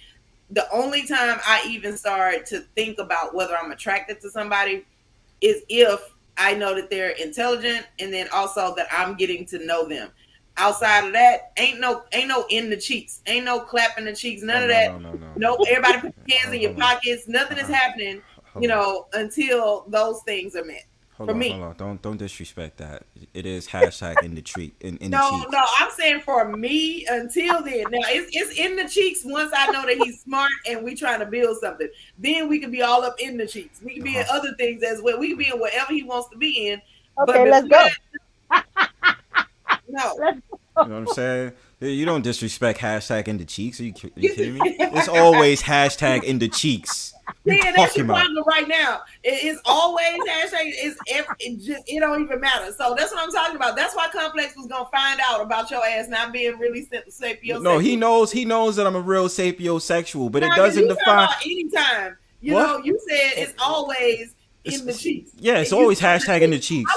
The only time I even start to think about whether I'm attracted to somebody is if I know that they're intelligent, and then also that I'm getting to know them. Outside of that, ain't no in the cheeks, ain't no clapping the cheeks, none of that. No, everybody put your hands in your pockets. Nothing is happening, you know, until those things are met. Hold on, me. hold on. Don't disrespect that. It is hashtag in the treat in the No, cheeks. no, I'm saying for me until then. Now it's in the cheeks once I know that he's smart and we trying to build something. Then we can be all up in the cheeks. We can be in other things as well. We can be in whatever he wants to be in. Okay, let's go. No. You know what I'm saying? You don't disrespect hashtag in the cheeks. Are you kidding me? It's always hashtag in the cheeks. Yeah, that's your problem right now. It's always hashtag. It don't even matter. So that's what I'm talking about. That's why Complex was gonna find out about your ass not being really sapiosexual. No, he knows that I'm a real sapiosexual, but it doesn't define. Anytime. You know, you said it's always in the cheeks. Yeah, it's always hashtag in the cheeks.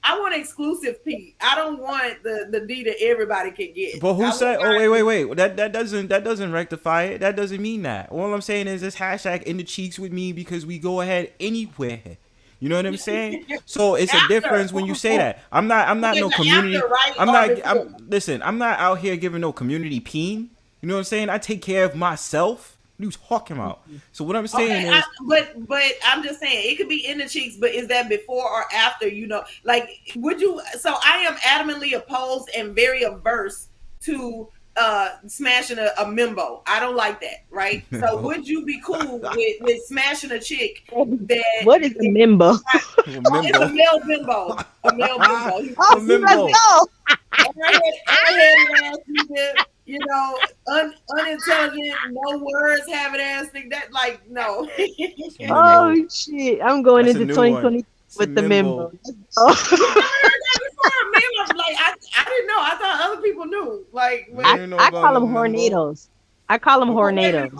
I want exclusive P. I don't want the D that everybody can get. But who said? Oh, wait. That doesn't rectify it. That doesn't mean that. All I'm saying is this hashtag in the cheeks with me because we go ahead anywhere. You know what I'm saying? So it's a difference when you say that. I'm not no community. I'm not out here giving no community peen. You know what I'm saying? I take care of myself. What are you talking about? So what I'm saying is, but I'm just saying it could be in the cheeks, but is that before or after? You know, like would you? So I am adamantly opposed and very averse to smashing a mimbo. I don't like that, right? So would you be cool with smashing a chick that? What is a mimbo? It's a male bimbo. A male bimbo. Oh, let's go. You know, unintelligent, no words, having ass thing. That like no. Oh shit! I'm going into 2020 with the mimbo. Like I didn't know. I thought other people knew. Like I call them hornados. I call them hornados.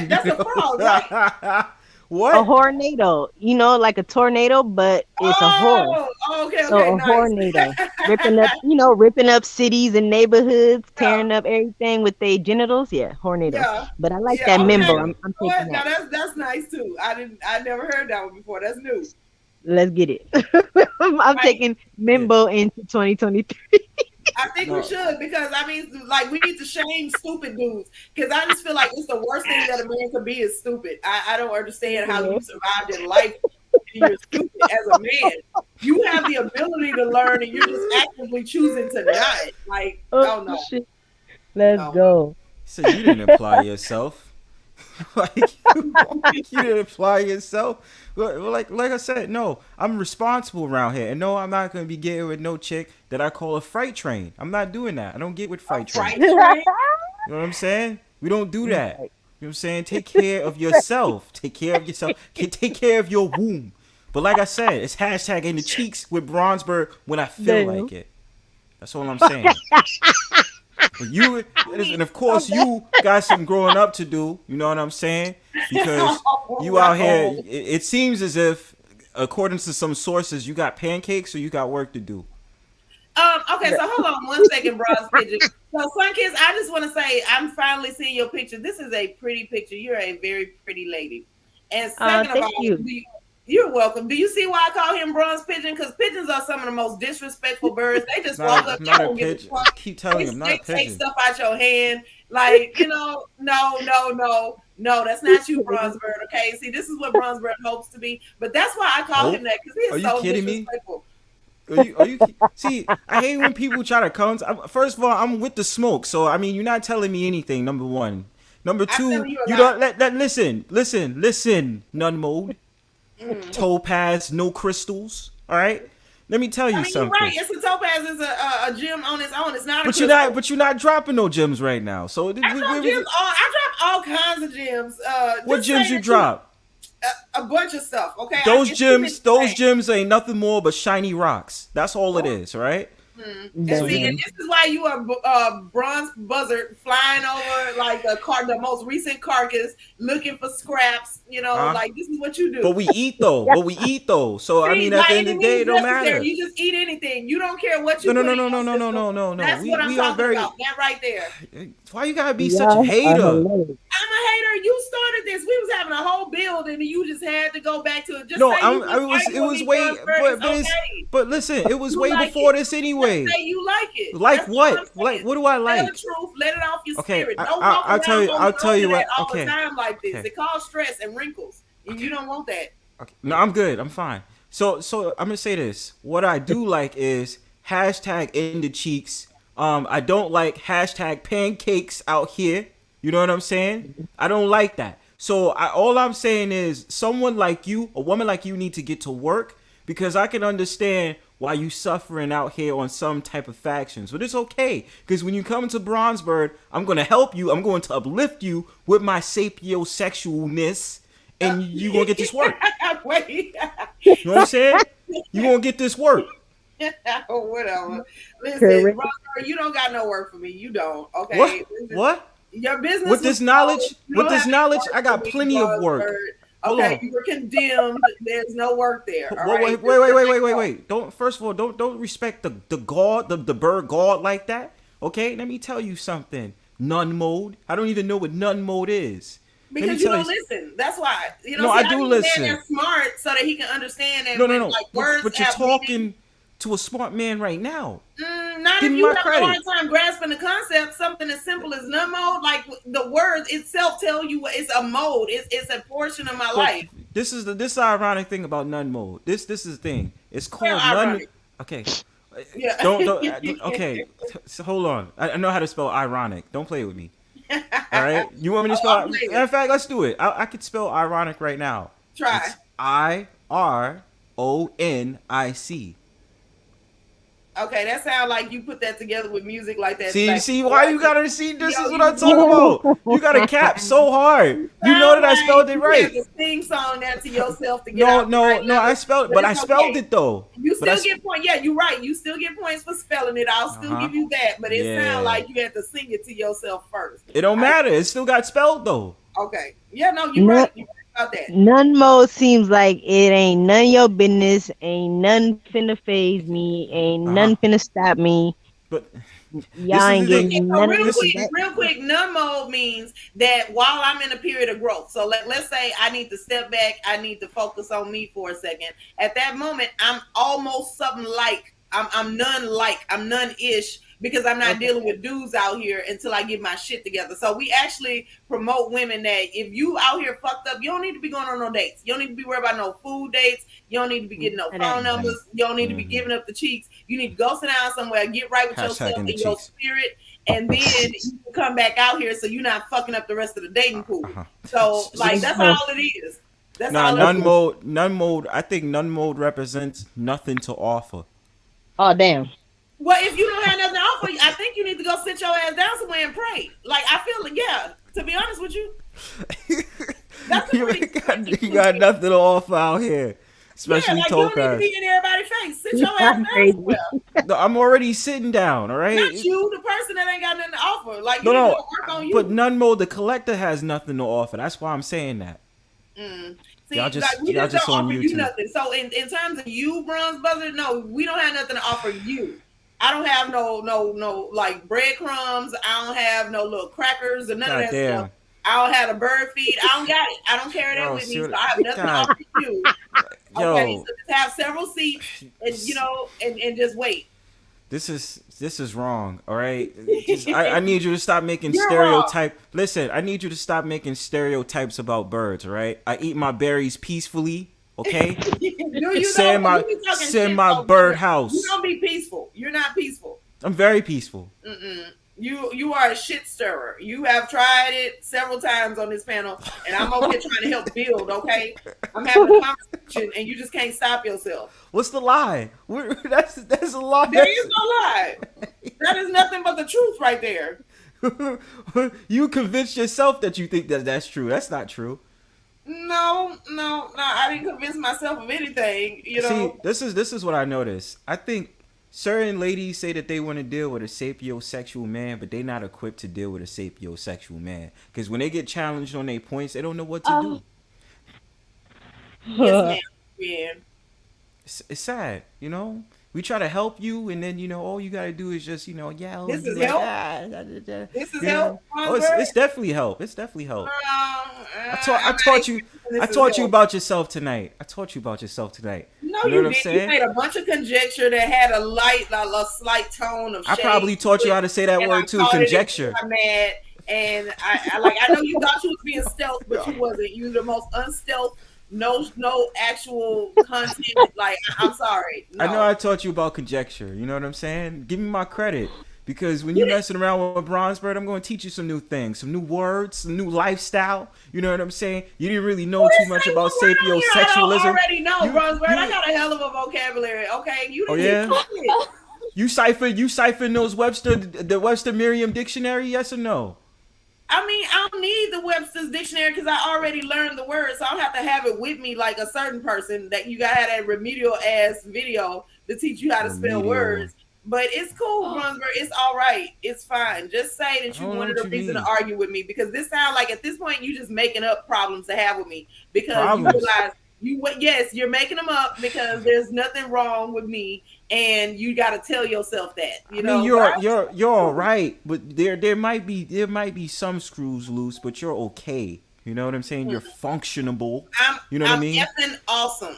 That's a frog, right? What? A hornado, you know, like a tornado, but it's a whore. Okay, so a hornado, ripping up cities and neighborhoods, tearing up everything with their genitals. Yeah, hornado. Yeah. But I like that mimbo. I'm taking that. Now that's nice too. I never heard that one before. That's new. Let's get it. I'm taking mimbo into 2023. I think we should, because I mean, like, we need to shame stupid dudes, because I just feel like it's the worst thing that a man could be is stupid. I don't understand how you survived in life and you're stupid as a man. You have the ability to learn and you're just actively choosing to not. Like, oh no. Shit. Let's go. So you didn't apply yourself. Like you didn't apply yourself. Like I said, no, I'm responsible around here, and no, I'm not gonna be getting with no chick that I call a freight train. I'm not doing that. I don't get with freight trains. You know what I'm saying? We don't do that. You know what I'm saying? Take care of yourself. Take care of yourself. Take care of your womb. But like I said, it's hashtag in the cheeks with Bronzebird when I feel like it. That's all I'm saying. And of course you got some growing up to do, you know what I'm saying? Because you out here, it seems as if, according to some sources, you got pancakes or you got work to do. Okay, so hold on one second, Bronze Pigeon. So, Sun Kiss, I just want to say, I'm finally seeing your picture. This is a pretty picture. You're a very pretty lady. And second of all, you're welcome. Do you see why I call him Bronze Pigeon? Because pigeons are some of the most disrespectful birds. They just walk up to you and get the fuck. Keep telling him, not a pigeon. They take stuff out your hand. Like, you know, no, that's not you, Bronzebird. Okay, see, this is what Bronzebird hopes to be. But that's why I call him that, because he is so disrespectful. Are you see, I hate when people try to come. First of all, I'm with the smoke. So, I mean, you're not telling me anything, number one. Number I'm two, telling you a you lot. don't listen, none mode. Topaz, no crystals. All right. Let me tell you I mean, you're something. right. It's a Topaz is a gym on its own. It's not a But crystal. you're not dropping no gems right now. So I drop gems. I drop all kinds of gems. what Just gems say you that drop? a bunch of stuff. Okay. Those It's too many gems, to those say. gems ain't nothing more but shiny rocks. That's all it is, right? And see, and this is why you are bronze buzzard flying over like the most recent carcass, looking for scraps. You know, like this is what you do. But we eat though. So I See, mean, at the end of the day, it don't matter. You just eat anything. You don't care what you No. put in your system. No. That's what I'm We are talking very. about. That right there. Why you gotta be such a hater? I'm a hater. You started this. We was having a whole build, and you just had to go back to it. Just No, say you it was way, but listen, it was way before this anyway. Just say you like it. Like That's what? Like what do I Tell like? the truth. Let it off your Okay, spirit. I- Don't I- walk I'll around tell you- on I'll tell you that what- all okay. the time like this. Okay. It causes stress and wrinkles, and you don't want that. Okay. No, I'm good. I'm fine. So I'm gonna say this. What I do like is hashtag in the cheeks. I don't like hashtag pancakes out here. You know what I'm saying? I don't like that. So all I'm saying is someone like you, a woman like you, need to get to work because I can understand why you suffering out here on some type of factions. But it's okay because when you come into Bronzebird, I'm gonna help you. I'm going to uplift you with my sapiosexualness, and you gonna get this work. Wait. You know what I'm saying? You gonna get this work. Whatever. Listen, Correct. brother, you don't got no work for me. You don't. Okay. What? Listen, What? Your business With this was knowledge, closed. You with don't this have any knowledge, work I got for me, plenty of work. Bronzebird. Hold Okay, on. you were condemned. There's no work there. All right? Wait. Don't first of all, don't respect the god, the bird god like that. Okay? Let me tell you something. None mode. I don't even know what none mode is. Let me Because you tell don't listen. That's why. You know, No, see, I do need a listen. Man that's smart so that he can understand that No. when, like, words But you're have talking meaning. to a smart man right now. Not Give if me you my have credit. a hard time grasping the concept. Something as simple as none mode, like the words itself tell you it's a mode. It's a portion of my life. This is the ironic thing about none mode. This is the thing. It's called Well, none. ironic. Okay. Yeah. Don't okay. So hold on. I know how to spell ironic. Don't play with me. All right. You want me to spell? I'll play it. In fact, let's do it. I could spell ironic right now. Try. It's IRONIC. Okay, that sounds like you put that together with music like that. See why you gotta see? This is what I'm talking about. You gotta cap so hard. You know that I spelled it right. You have to sing song that to yourself to get out. No. I spelled, but I spelled it though. You But still get points. Yeah, you're right. You still get points for spelling it. I'll still give you that. But it Yeah. sounds like you have to sing it to yourself first. It don't matter. It still got spelled though. Okay. Yeah, no, you're right. You're right about that. None mode seems like it ain't none of your business. Ain't none finna phase me. Ain't none finna stop me. But Y'all ain't the thing. getting So none of real this. quick, none mode means that while I'm in a period of growth. So let's say I need to step back, I need to focus on me for a second. At that moment, I'm almost something like I'm none-ish because I'm not dealing with dudes out here until I get my shit together. So we actually promote women that if you out here fucked up, you don't need to be going on no dates. You don't need to be worried about no food dates. You don't need to be getting no phone numbers. You don't need to be giving up the cheeks. You need to go sit down somewhere, get right with yourself and your spirit, and then you can come back out here so you're not fucking up the rest of the dating pool. So like that's all it is. That's all it is. None mode. I think none mode represents nothing to offer. Oh damn. Well, if you don't have nothing to offer, I think you need to go sit your ass down somewhere and pray. Like I feel like, yeah. To be honest with you, that's you got nothing to offer out here, especially like you don't need to Topaz. be in everybody's face. Sit your ass down somewhere. No, I'm already sitting down. All right. Not you, the person that ain't got nothing to offer. Like you No. need to work on you. But none mode. The collector has nothing to offer. That's why I'm saying that. See, Y'all just- like, we y'all just don't on offer you YouTube. nothing. So in terms of you, Bronze Buzzer, no, we don't have nothing to offer you. I don't have no like breadcrumbs. I don't have no little crackers or none of that stuff. I don't have a bird feed. I don't got it. I don't carry that with me. So I have nothing to offer you. Okay, so just have several seats and and just wait. This is wrong. All right. I need you to stop making You're stereotype. Wrong. Listen, I need you to stop making stereotypes about birds. All right. I eat my berries peacefully. Okay. Send my birdhouse. You don't be peaceful. You're not peaceful. I'm very peaceful. You are a shit stirrer. You have tried it several times on this panel, and I'm over here trying to help build. Okay, I'm having a conversation, and you just can't stop yourself. What's the lie? That's a lie. There is no lie. That is nothing but the truth right there. You convinced yourself that you think that that's true. That's not true. No. I didn't convince myself of anything. You know. See, this is what I noticed. I think certain ladies say that they want to deal with a sapiosexual man, but they're not equipped to deal with a sapiosexual man. Because when they get challenged on their points, they don't know what to do. Yes, ma'am. Yeah. It's sad, you know. We try to help you, and then all you gotta do is just yell. This is like, help. This is help. Oh, it's definitely help. It's definitely help. I taught you about yourself tonight. I taught you about yourself tonight. No, you know you what I'm didn't. saying? You made a bunch of conjecture that had a slight tone of shade. I probably taught you how to say that word too, conjecture. I'm mad, and I know you thought you was being stealth, but you wasn't. You the most unstealth. No actual content. Like, I'm sorry. No. I know I taught you about conjecture. You know what I'm saying? Give me my credit. Because when you're messing around with Bronzebird, I'm going to teach you some new things, some new words, some new lifestyle. You know what I'm saying? You didn't really know too much about sapiosexualism. I already know, Bronzebird. I got a hell of a vocabulary. Okay, you didn't. Oh yeah. You cipher those the Webster Merriam dictionary? Yes or no? I mean, I don't need the Webster's dictionary because I already learned the words, so I don't have to have it with me like a certain person that you got that remedial ass video to teach you how to spell words. But it's cool, Bronzebird. It's all right. It's fine. Just say that you wanted a reason to argue with me, because this sounds like at this point you just making up problems to have with me, because you realize you're making them up because there's nothing wrong with me, and you got to tell yourself that. You know, you're all right, but there might be some screws loose, but you're okay. You know what I'm saying? You're functionable. You know what I mean? I'm effing awesome.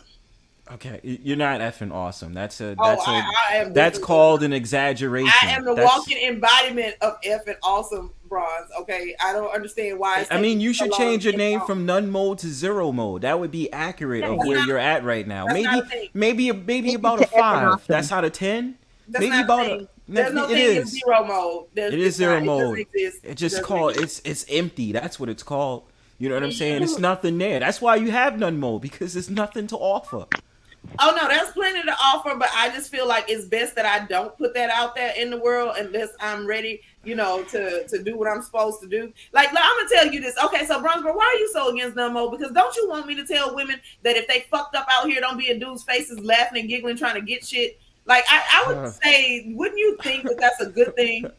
Okay, you're not effing awesome. That's called an exaggeration. I am the walking embodiment of effing awesome, Bronze. Okay, I don't understand why. I mean, you should change your name from none mode to zero mode. That would be accurate of where you're at right now. Maybe about a 5. That's out of 10. Maybe about there's no thing in zero mode. It is zero mode. It's just called it's empty. That's what it's called. You know what I'm saying? It's nothing there. That's why you have none mode, because there's nothing to offer. Oh no, there's plenty to offer, but I just feel like it's best that I don't put that out there in the world unless I'm ready, to do what I'm supposed to do. Like, I'm gonna tell you this. Okay, so Bronzebird, why are you so against none mode? Because don't you want me to tell women that if they fucked up out here, don't be in dudes' faces laughing and giggling trying to get shit? Like, I would say, wouldn't you think that that's a good thing?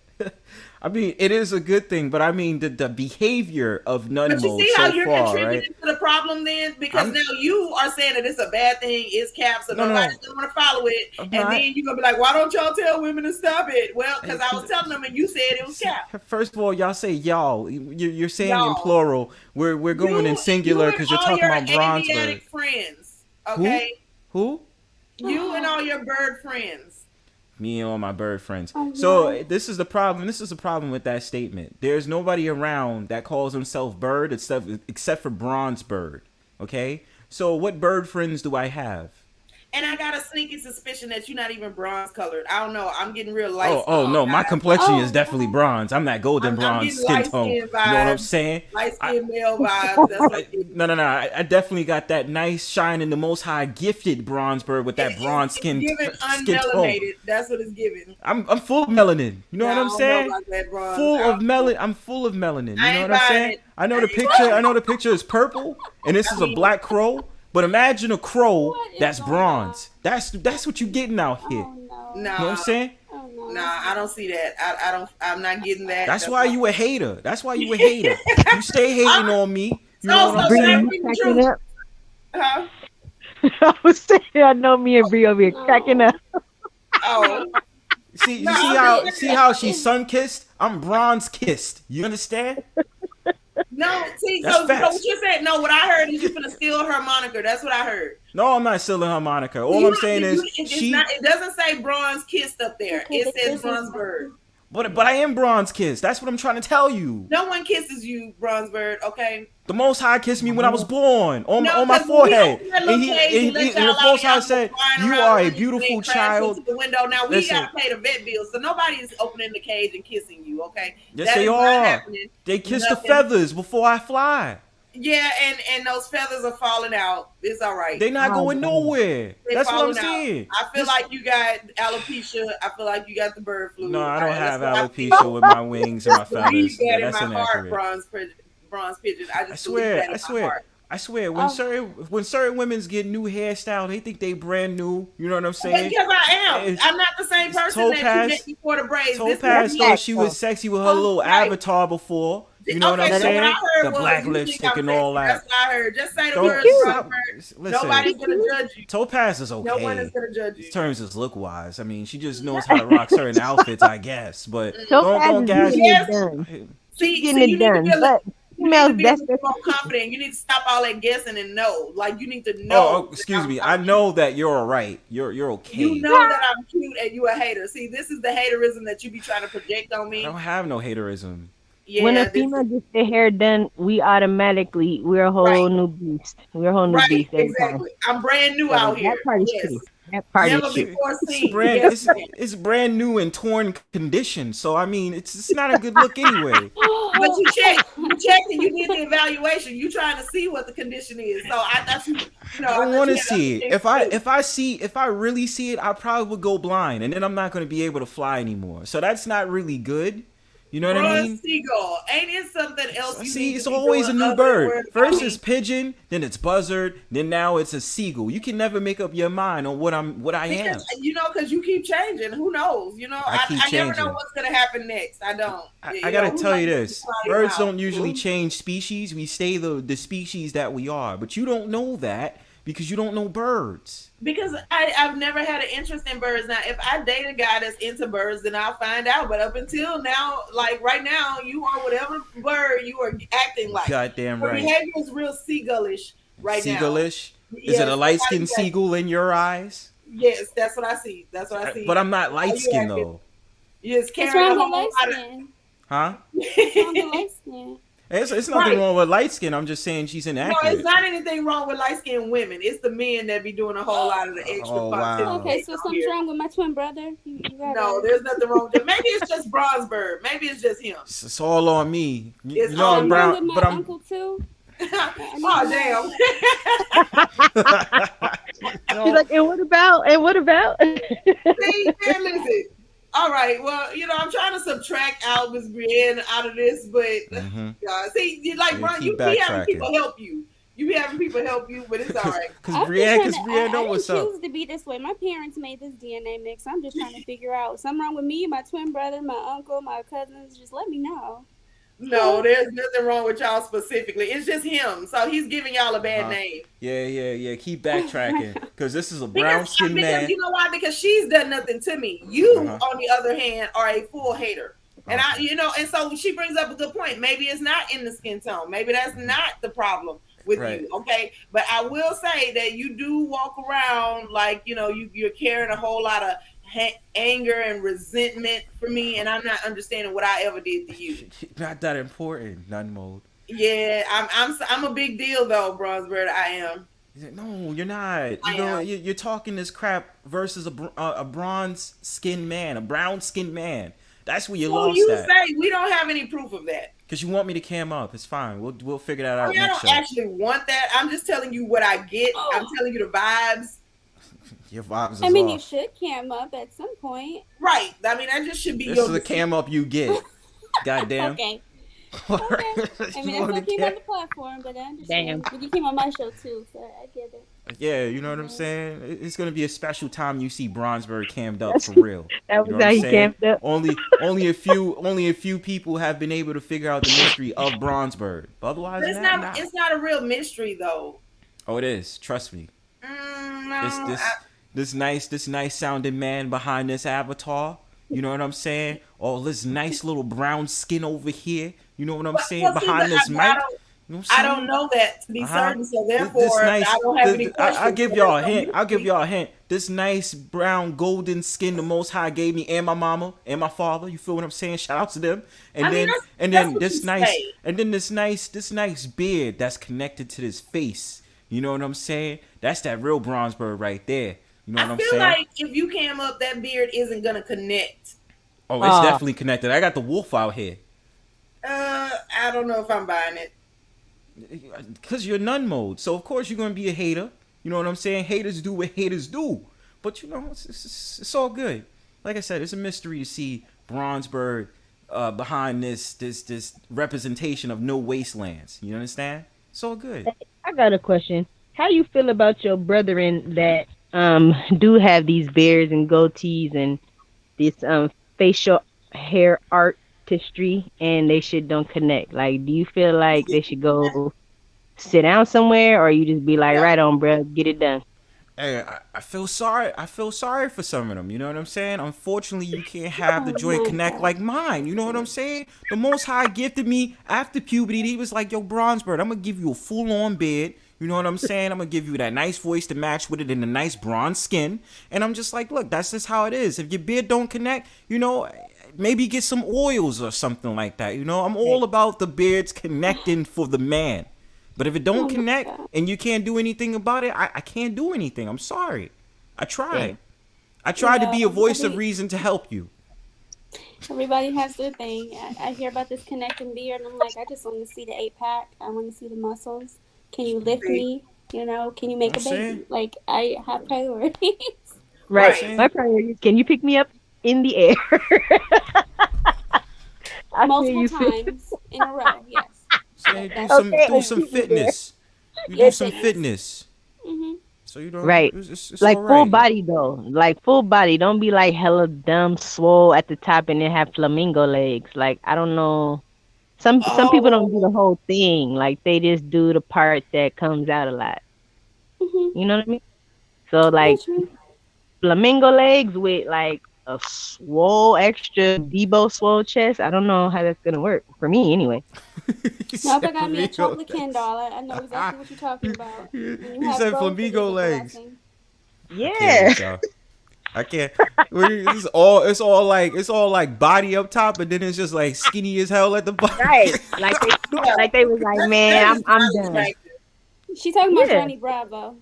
I mean, it is a good thing, but I mean the behavior of none mode so far, right? But you see how you're contributing to the problem then? Because now you are saying that it's a bad thing, it's caps, so nobody's going to want to follow it. And then you're going to be like, why don't y'all tell women to stop it? Well, because I was telling them and you said it was cap. First of all, y'all say y'all. You're saying y'all in plural. We're going in singular because you're talking about Bronzebird. Friends, okay? Who? You and all your bird friends. Me and all my bird friends. So this is the problem. This is the problem with that statement. There's nobody around that calls himself bird except for Bronzebird. Okay? So what bird friends do I have? And I got a sneaky suspicion that you're not even bronze colored. I don't know. I'm getting real light. Oh no, my complexion is definitely bronze. I'm that golden bronze skin tone. You know what I'm saying? Light skin male vibes. No. I definitely got that nice shining, the most high gifted Bronzebird with that bronze skin tone. That's what it's giving. I'm full of melanin. You know what I'm saying? I'm full of melanin. You know what I'm saying? I know the picture is purple, and this is a black crow. But imagine a crow that's bronze. That's what you getting out here. No. You know what I'm saying? Nah, I don't see that. I'm not getting that. That's why you a hater. You stay hating on me. You know what I'm saying? Huh? I was saying, I know me and Bree over here cracking up. Oh. See how she's sun kissed? I'm bronze kissed. You understand? No, see, so what you said, no, what I heard is you're gonna steal her moniker. That's what I heard. No, I'm not stealing her moniker. All I'm saying is it doesn't say bronze kissed up there. It says Bronzebird. But I am bronze kissed. That's what I'm trying to tell you. No one kisses you, Bronzebird. Okay. The Most High kissed me when I was born on my 'cause forehead, we open that little cage and let and the y'all Most High out, said, flying "You around are a when you beautiful crash child." into the window. Now we Listen. gotta pay the vet bill, so nobody's opening the cage and kissing you. Okay. Yes, That they is not are. happening. They kiss Nothing. the feathers before I fly. Yeah, and those feathers are falling out. It's all right. They're not going nowhere. They're That's what I'm falling out. saying. I feel like you got alopecia. I feel like you got the bird flu. No, I don't have that's what I alopecia feel. with my wings and my Read feathers. that in That's my heart, inaccurate. bronze pigeon. I I just believe that in swear, my heart. I swear. When certain women's get new hairstyle, they think they brand new. You know what I'm saying? Because I am. I'm not the same person that you met before the braids. Topaz thought she was sexy with her little avatar before. You know what I'm saying? What I heard The was black you lipstick think I'm and all sexy. that. That's what I heard. Just say the Don't- words, stop. Bronzebird. Listen. Nobody's gonna judge you. Topaz is okay. No one is gonna judge you. In terms of look wise, I mean, she just knows how to rock certain outfits, I guess. But Topaz don't is gas. getting it done. See, Getting you it need to done. be a But females, be that's more confident. You need to stop all that guessing and know. Like you need to know. Oh, excuse me. I know that you're all right. You're okay. You know that I'm cute and you a hater. See, this is the haterism that you be trying to project on me. I don't have no haterism. Yeah, when a female gets their hair done, we're a whole new beast. We're a whole new beast every exactly. time. I'm brand new So out here. That part is Yes. true. That part Never is true. before seen. It's brand new and torn condition. So I mean, it's not a good look anyway. But you check and you did the evaluation. You trying to see what the condition is. So I thought you know. I don't want to see it. If I really see it, I probably would go blind, and then I'm not going to be able to fly anymore. So that's not really good. You know what I mean? Seagull. Ain't it something else? You See, need it's to be always a doing new other bird. words? First it's pigeon, then it's buzzard, then now it's a seagull. You can never make up your mind on what I am. Because you keep changing. Who knows? You know, I never know what's gonna happen next. I don't. I gotta tell you this: birds don't usually change species. We stay the species that we are. But you don't know that because you don't know birds. Because I've never had an interest in birds. Now, if I date a guy that's into birds, then I'll find out. But up until now, like right now, you are whatever bird you are acting like. Goddamn Your right. behavior is real seagullish right now. Seagullish? Is it a light-skinned seagull in your eyes? Yes, that's what I see. That's what I see. But I'm not light-skinned though. Yes, What's wrong with light skin? Huh? What's wrong with light skin? It's nothing wrong with light skin. I'm just saying she's inaccurate. No, it's not anything wrong with light skinned women. It's the men that be doing a whole lot of the extra. Wow. Okay, so something's wrong with my twin brother. No, there's nothing wrong with it. Maybe it's just Bronzebird. Maybe it's just him. It's all on me. It's know, all I'm brown, brown, with but my I'm. uncle too. Oh damn. She's like, and what about? And what about? See, man, listen. All right. Well, you know, I'm trying to subtract out Miss Breann out of this, but see, you like Brian, you be having people help you. You be having people help you, but it's all right. Because Breann know what's up. I didn't choose to be this way. My parents made this DNA mix. I'm just trying to figure out something wrong with me, my twin brother, my uncle, my cousins. Just let me know. No, there's nothing wrong with y'all specifically. It's just him. So he's giving y'all a bad name. Yeah. Keep backtracking. Because this is a brown-skinned man. You know why? Because she's done nothing to me. You, on the other hand, are a full hater. And and so she brings up a good point. Maybe it's not in the skin tone. Maybe that's not the problem with you. Okay. But I will say that you do walk around like, you're carrying a whole lot of anger and resentment for me, and I'm not understanding what I ever did to you. Not that important, none mode. Yeah, I'm a big deal though, Bronzebird. I am. No, you're not. You're talking this crap versus a bronze skinned man, a brown skinned man. That's where you lost you that. Say we don't have any proof of that. Because you want me to cam up. It's fine. We'll figure that out next I don't actually want that. I'm just telling you what I get. I'm telling you the vibes. Your vibes is I mean, off. you should cam up at some point. Right. I mean, that just should be this is the cam up you get. Goddamn. Okay. I mean, that's what came on the platform, but I understand. You came on my show too, so I get it. Yeah, you know what I'm saying? It's gonna be a special time you see Bronzebird cammed up for real. That was how he cammed up. Only a few people have been able to figure out the mystery of Bronzebird. But otherwise, it's not a real mystery though. Oh, it is. Trust me. No, this nice sounding man behind this avatar. You know what I'm saying? Oh, this nice little brown skin over here. You know what I'm saying? Behind this mic. You know what I'm I saying? don't know that to be Uh-huh. certain, so This therefore nice. I don't have any I questions. give So y'all there's a no hint. I'll give mystery. y'all a hint. This nice brown golden skin the Most High gave me and my mama and my father. You feel what I'm saying? Shout out to them. I And mean, then that's what you say. this nice beard that's connected to this face. You know what I'm saying? That's that real Bronzebird right there. You know I what I'm feel saying? like if you came up, that beard isn't gonna connect. Oh, it's definitely connected. I got the wolf out here. I don't know if I'm buying it. Because you're nun mode. So, of course, you're going to be a hater. You know what I'm saying? Haters do what haters do. But, you know, it's all good. Like I said, it's a mystery to see Bronzebird behind this representation of no wastelands. You understand? It's all good. I got a question. How you feel about your brethren that do have these beards and goatees and this facial hair artistry and they shit don't connect? Like, do you feel like they should go sit down somewhere, or you just be like, Yeah. right on, bro, get it done? Hey, I feel sorry. I feel sorry for some of them. You know what I'm saying? Unfortunately, you can't have the joint connect like mine. You know what I'm saying? The Most High gifted me after puberty. He was like, "Yo, Bronzebird, I'm gonna give you a full-on beard. You know what I'm saying? I'm gonna give you that nice voice to match with it and the nice bronze skin." And I'm just like, "Look, that's just how it is. If your beard don't connect, you know." Maybe get some oils or something like that. You know, I'm all about the beards connecting for the man. But if it don't connect and you can't do anything about it, I can't do anything. I'm sorry. I tried. I tried to be a voice of reason to help you. Everybody has their thing. I hear about this connecting beard, and I'm like, I just want to see the 8-pack. I want to see the muscles. Can you lift me? You know, can you make a baby? Like, I have priorities. Right. My priority is, can you pick me up in the air? Multiple times in a row, yes. Say, do some fitness. You do some fitness. Mm-hmm. So you know, right. It's like all right. full body though. Like full body. Don't be like hella dumb swole at the top and then have flamingo legs. Like, I don't know. Some people don't do the whole thing. Like, they just do the part that comes out a lot. Mm-hmm. You know what I mean? So like flamingo legs with like a swole extra Debo swole chest. I don't know how that's gonna work for me anyway. Nope, I got me a chocolate Ken doll. I know exactly what you're talking about. You said flamingo legs. Yeah. I can't. It's all like body up top, and then it's just like skinny as hell at the bottom. Right. Like they was like, man, I'm done. She's talking about Johnny Bravo.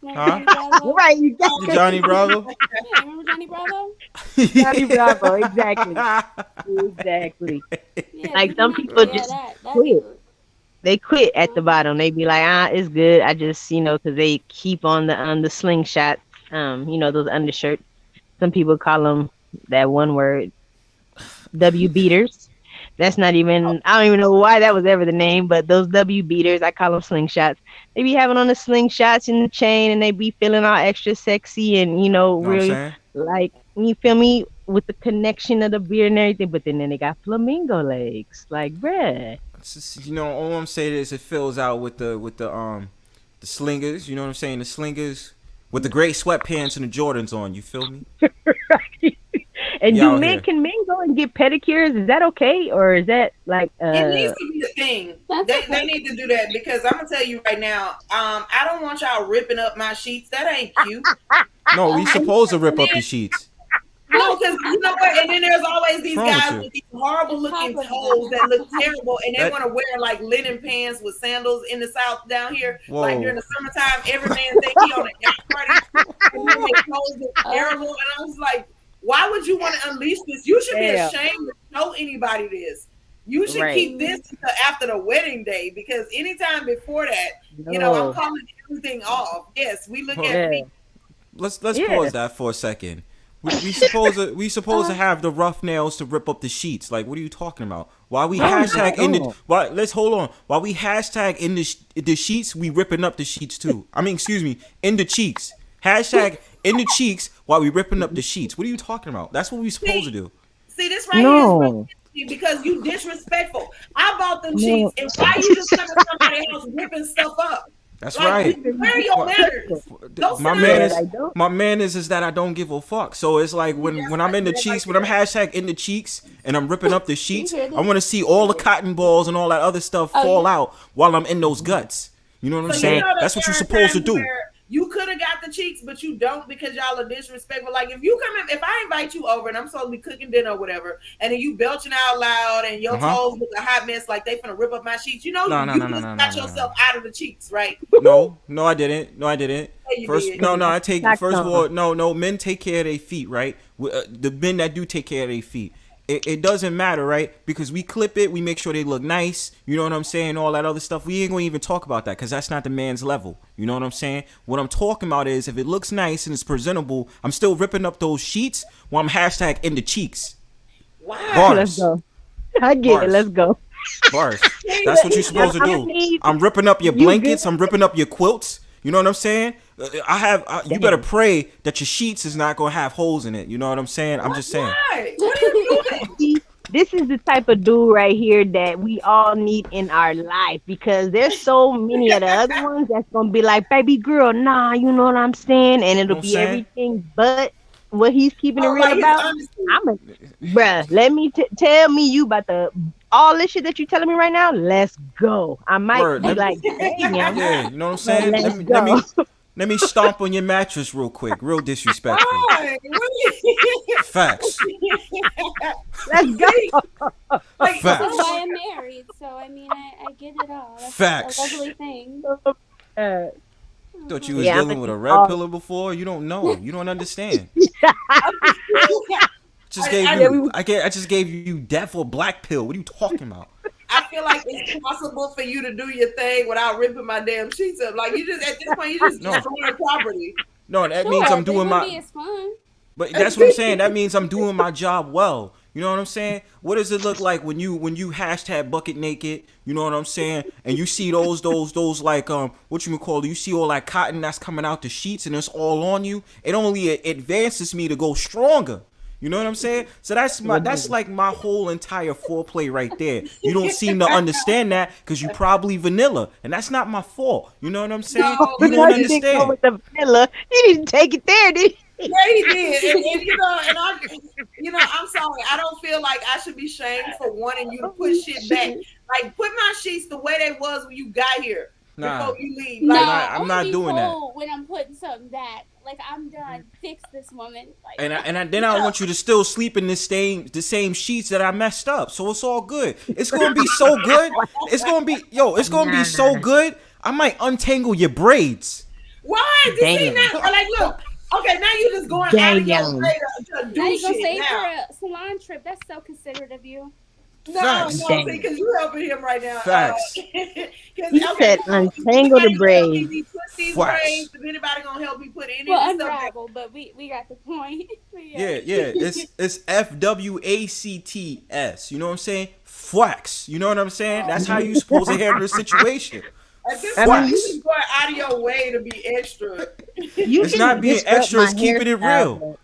Huh? Bravo? Right, you got Johnny Bravo. Yeah, remember Johnny Bravo? Johnny Bravo, exactly. Yeah, like some people just quit. They quit at the bottom. They be like, it's good. I just, because they keep on the slingshot, those undershirts. Some people call them that one word, W beaters. That's not even, I don't even know why that was ever the name, but those W beaters, I call them slingshots. They be having on the slingshots in the chain and they be feeling all extra sexy and, really like, you feel me, with the connection of the beard and everything, but then they got flamingo legs. Like, bruh. Just, all I'm saying is it fills out with the slingers, you know what I'm saying? The slingers with the gray sweatpants and the Jordans on, you feel me? Right. And can men go and get pedicures? Is that okay, or is that like? It needs to be a thing. They need to do that, because I'm gonna tell you right now. I don't want y'all ripping up my sheets. That ain't cute. No, we supposed to rip up the sheets. No, because you know what? And then there's always these guys with these horrible looking toes that look terrible, and they want to wear like linen pants with sandals in the South down here. Whoa. Like during the summertime, every man think he on a yacht party, and then their toes look terrible. And I was like, why would you want to unleash this? You should be ashamed to show anybody this. You should keep this until after the wedding day, because anytime before that, I'm calling everything off. Yes, we look at me. Let's pause that for a second. We supposed to have the rough nails to rip up the sheets. Like, what are you talking about? While we hashtag let's hold on. While we hashtag in the sheets, we ripping up the sheets too. I mean, excuse me, in the cheeks. Hashtag in the cheeks while we ripping up the sheets. What are you talking about? That's what we supposed to do. See, this right here is because you disrespectful. I bought them sheets, and why you just coming to somebody's house ripping stuff up? That's Like, right. where are your manners? Don't sit My down. man Yeah, is I don't. my man is that I don't give a fuck. So it's like when I'm in the cheeks, when I'm hashtag in the cheeks and I'm ripping up the sheets, hear I this? want to see all the cotton balls and all that other stuff Oh, fall yeah. out while I'm in those guts. You know what I'm So saying? that That's what you're there are supposed to times do. where you could have got the cheeks, but you don't because y'all are disrespectful. Like if you come in, if I invite you over and I'm supposed to be cooking dinner or whatever, and then you belching out loud and your toes look a hot mess, like they finna rip up my sheets. You know, No, you just got yourself out of the cheeks, right? No, I didn't. No, I didn't. Yeah, you First, did. no, I take. Knocked First of on. all, no. Men take care of their feet, right? The men that do take care of their feet, it doesn't matter, right? Because we clip it, we make sure they look nice. You know what I'm saying? All that other stuff. We ain't gonna even talk about that because that's not the man's level. You know what I'm saying? What I'm talking about is if it looks nice and it's presentable, I'm still ripping up those sheets while I'm hashtag in the cheeks. Wow. Let's Bars, go. I get it. Bars. Let's go. bars. That's what you're supposed to do. I'm ripping up your blankets. I'm ripping up your quilts. You know what I'm saying? You better pray that your sheets is not gonna have holes in it. You know what I'm saying? I'm just saying. Why? What are you doing? See, this is the type of dude right here that we all need in our life because there's so many of the other ones that's gonna be like, baby girl, nah, you know what I'm saying? And it'll Know what I'm be saying? everything but what he's keeping it Oh, real like his about. honesty. Bruh, let me tell me you about all this shit that you telling me right now. Let's go. I might Word, be let me- like, damn, Yeah, you know what I'm but saying? let's Let me go. let me stomp on your mattress real quick, real disrespectful. Why? What Facts. Let's go. like, Facts. This is why I'm married, so I mean, I get it all. That's Facts. a lovely thing. Uh, Thought you was Yeah, I'm dealing with a gonna- red pillar before. You don't know. You don't understand. Just gave I you. I just gave you death or black pill. What are you talking about? I feel like it's possible for you to do your thing without ripping my damn sheets up. Like you just at this point, you just No. destroying property. No, that Sure, means I'm but it doing wouldn't be my. as fun. But that's what I'm saying. That means I'm doing my job well. You know what I'm saying? What does it look like when you hashtag bucket naked? You know what I'm saying? And you see those like what you call it? You see all that cotton that's coming out the sheets and it's all on you. It only advances me to go stronger. You know what I'm saying? So that's like my whole entire foreplay right there. You don't seem to understand that because you probably vanilla, and that's not my fault. You know what I'm saying? No, You don't You didn't go understand. with the vanilla. You didn't take it there, did you? Yeah, he did, and I'm sorry. I don't feel like I should be shamed for wanting you to put shit back. Like put my sheets the way they was when you got here Nah. before you leave. No, Like, I'm not only doing that. whole when I'm putting something back. Like I'm done. Fix this woman. Like, Then I want you to still sleep in the same sheets that I messed up. So it's all good. It's gonna be so good. It's gonna be so good. I might untangle your braids. why? This ain't Damn. not like look. Okay, now you just going out of your Damn. way to do now you gonna shit save now. for a salon trip. That's so considerate of you. No, Facts. see, because you helping him right now. Facts. He said untangle the braids. Put these Facts. braids. If anybody gonna help me put any Well, of this stuff back? unravel, but we got the point. Yeah. It's FWACTS. You know what I'm saying? Fwax. You know what I'm saying? That's how you supposed to handle the situation. At this I point, mean, you just going out of your way to be extra. You It's can not being disrupt extra, my it's keeping it hairstyle, real. but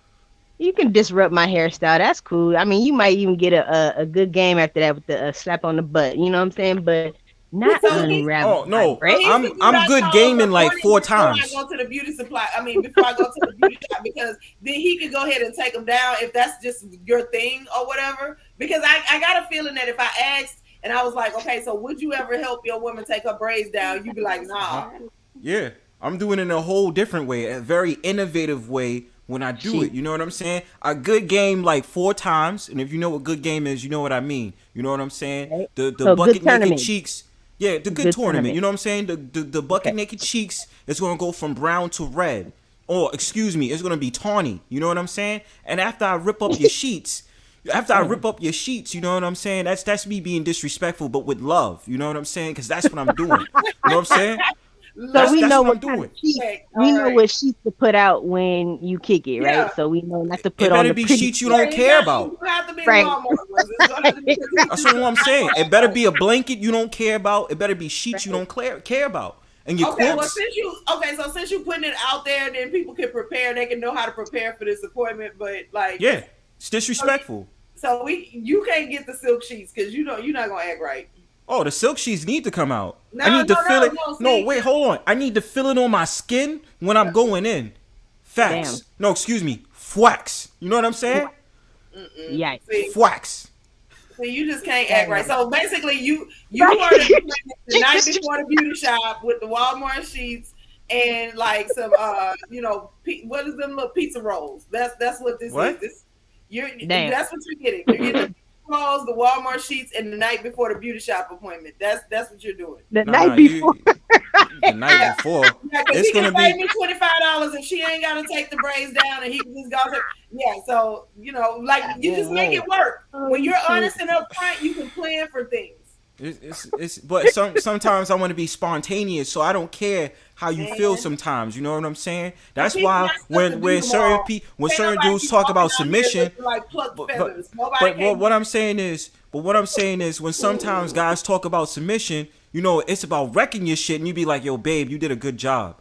You can disrupt my hairstyle. That's cool. I mean, you might even get a good game after that with the slap on the butt. You know what I'm saying? But not So he- unravel. Oh, no. my braids. He's the dude I'm I good call gaming the like morning 4 before times. I go to the beauty supply. I mean, before I go to the beauty shop, because then he could go ahead and take them down if that's just your thing or whatever. Because I got a feeling that if I asked and I was like, okay, so would you ever help your woman take her braids down? You'd be like, nah. Yeah, I'm doing it in a whole different way, a very innovative way when I do it. You know what I'm saying? A good game like 4 times, and if you know what good game is, you know what I mean. You know what I'm saying? Right. The So bucket good naked tournament. cheeks. Yeah, the good Good tournament. tournament. You know what I'm saying? The bucket naked cheeks is gonna go from brown to red. Or excuse me, it's gonna be tawny. You know what I'm saying? And after I rip up your sheets. After I rip up your sheets, you know what I'm saying? That's me being disrespectful, but with love. You know what I'm saying? Because that's what I'm doing. You know what I'm saying? So we know what I'm what kind doing. of sheets, Okay, we know alright. what sheets to put out when you kick it, right? Yeah. So we know not to It put on better the be pretty sheets you don't care about. You have to be Right. Walmart ones. It's gonna have to be- That's what I'm saying. It better be a blanket you don't care about. It better be sheets you don't care about. And your Okay, well, quilts. since you putting it out there, then people can prepare. They can know how to prepare for this appointment. But like, Yeah, it's disrespectful. so you can't get the silk sheets because you're not gonna act right. Oh, the silk sheets need to come out. No, I need to feel it. no. No, See, wait, hold on. I need to feel it on my skin when I'm going in. Facts. Damn. No, excuse me. Fwax. You know what I'm saying? Yikes. see, Fwax. see, you just can't act right. So basically, you are the night before the beauty shop with the Walmart sheets and like some what is them little pizza rolls? That's what this What? is. This Damn. that's what you're getting. You're getting the pizza rolls, the Walmart sheets, and the night before the beauty shop appointment. That's what you're doing. The Nah, night nah, before. the night before. Yeah, because It's he can gonna pay be. me $25 and she ain't gotta take the braids down and he can just go to so like you just make it work. When you're honest and upfront, you can plan for things. But sometimes I want to be spontaneous, so I don't care how you feel. Sometimes, you know what I'm saying. That's why when certain dudes talk about submission, like plucked but feathers. what I'm saying is, when sometimes guys talk about submission, it's about wrecking your shit, and you be like, yo, babe, you did a good job.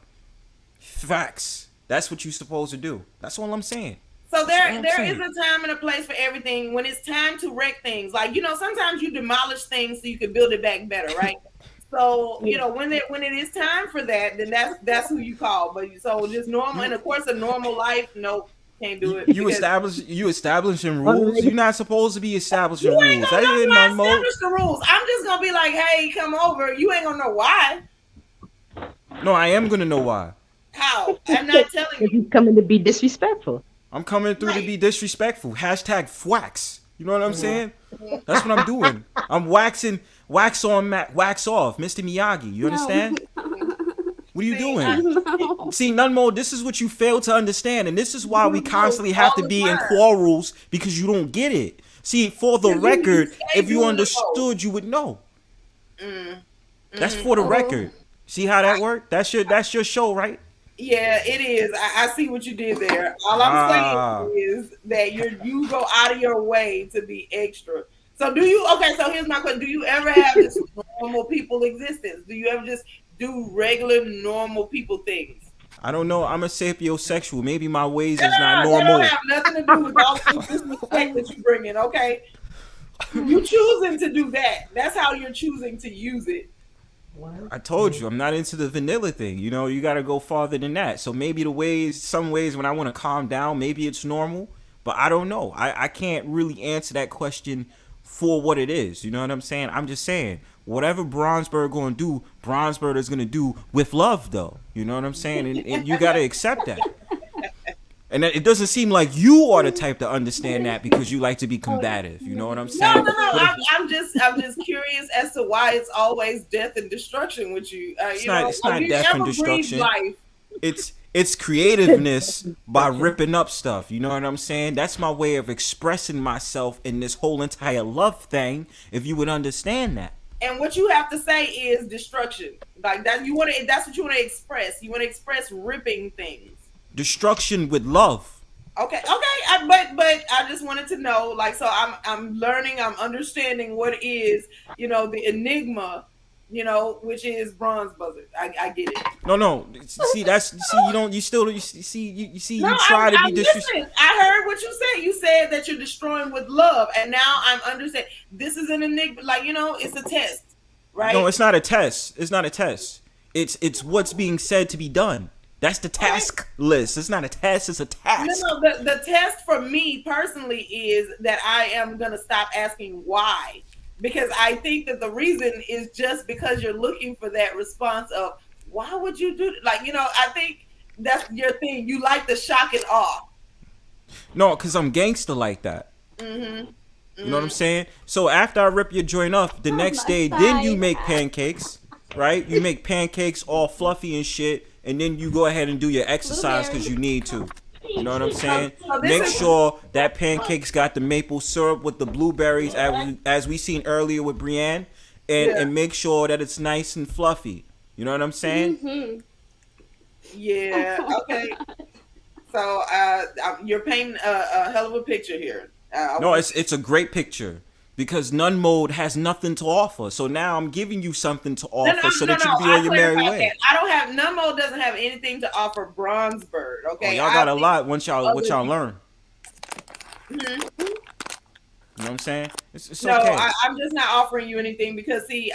Facts. That's what you supposed to do. That's all I'm saying. So there is a time and a place for everything. When it's time to wreck things, like sometimes you demolish things so you can build it back better, right? So when it is time for that, then that's who you call. But so just normal, and of course a normal life, nope, can't do it. You establishing rules. You're not supposed to be establishing You ain't rules. gonna That know ain't why I no more. establish the rules. I'm just gonna be like, hey, come over. You ain't gonna know why. No, I am gonna know why. How? I'm not telling Because you. he's coming to be disrespectful. I'm coming through to be disrespectful. Hashtag fwax. You know what I'm saying? That's what I'm doing. I'm waxing, wax on, wax off. Mr. Miyagi. You understand? What are you doing? See, none more. This is what you fail to understand. And this is why we constantly have to be in quarrels, because you don't get it. See, for the record, if you understood, you would know. That's for the record. See how that worked? That's your show, right? Yeah, it is. I see what you did there. All I'm saying is that you go out of your way to be extra. So so here's my question. Do you ever have this normal people existence? Do you ever just do regular normal people things? I don't know. I'm a sapiosexual. Maybe my ways is not normal. That don't have nothing to do with all this disrespect that you bring in, okay? You choosing to do that. That's how you're choosing to use it. I told you, I'm not into the vanilla thing. You got to go farther than that. So maybe some ways when I want to calm down, maybe it's normal. But I don't know. I can't really answer that question for what it is. You know what I'm saying? I'm just saying, whatever Bronzebird going to do, Bronzebird is going to do with love, though. You know what I'm saying? And you got to accept that. And it doesn't seem like you are the type to understand that because you like to be combative. You know what I'm saying? No. I'm just curious as to why it's always death and destruction with you. It's not death and destruction. It's creativeness by ripping up stuff. You know what I'm saying? That's my way of expressing myself in this whole entire love thing. If you would understand that. And what you have to say is destruction. Like that, that's what you want to express. You want to express ripping things. Destruction with love. Okay. But I just wanted to know, like, so I'm learning, I'm understanding what is, the enigma, which is Bronzebird. I get it. No. See, you try to be disrespectful. I heard what you said. You said that you're destroying with love, and now I'm understanding. This is an enigma, like it's a test, right? No, it's not a test. It's not a test. It's what's being said to be done. That's the task list. It's not a test. It's a task. No. The test for me personally is that I am gonna stop asking why, because I think that the reason is just because you're looking for that response of why would you do it? Like I think that's your thing. You like the shock and awe. No, because I'm gangster like that. You know what I'm saying? So after I rip your joint up, the next day, then you make pancakes, right? You make pancakes all fluffy and shit. And then you go ahead and do your exercise because you need to. You know what I'm saying? Make sure that pancake's got the maple syrup with the blueberries, as we seen earlier with Breann, and make sure that it's nice and fluffy. You know what I'm saying? Yeah. Okay. So you're painting a hell of a picture here. No, it's a great picture. Because none mode has nothing to offer. So now I'm giving you something to offer so that you can be on your merry way. I don't have, none mode doesn't have anything to offer Bronzebird, okay? Oh, y'all got a lot what y'all learn. You know what I'm saying? It's No, okay. I'm just not offering you anything because see,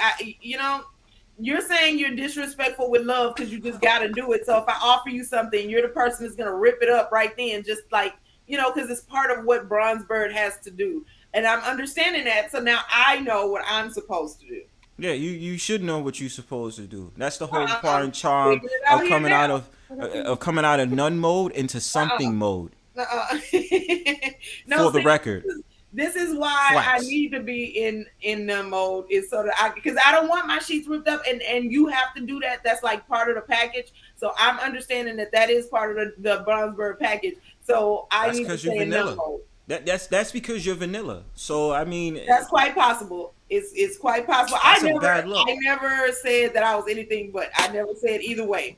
you're saying you're disrespectful with love because you just got to do it. So if I offer you something, you're the person that's gonna rip it up right then, just like because it's part of what Bronzebird has to do, and I'm understanding that. So now I know what I'm supposed to do. Yeah, you should know what you're supposed to do. That's the whole part I'm and charm figuring it out of here coming out of none mode into something mode. No, For the record. This is why Flex. I need to be in the mode is so that because I don't want my sheets ripped up and you have to do that. That's like part of the package. So I'm understanding that is part of the Bronzebird package. So I need to stay in that mode. That's because you're vanilla. So I mean, that's quite possible. It's quite possible. I never said that I was anything, but I never said either way.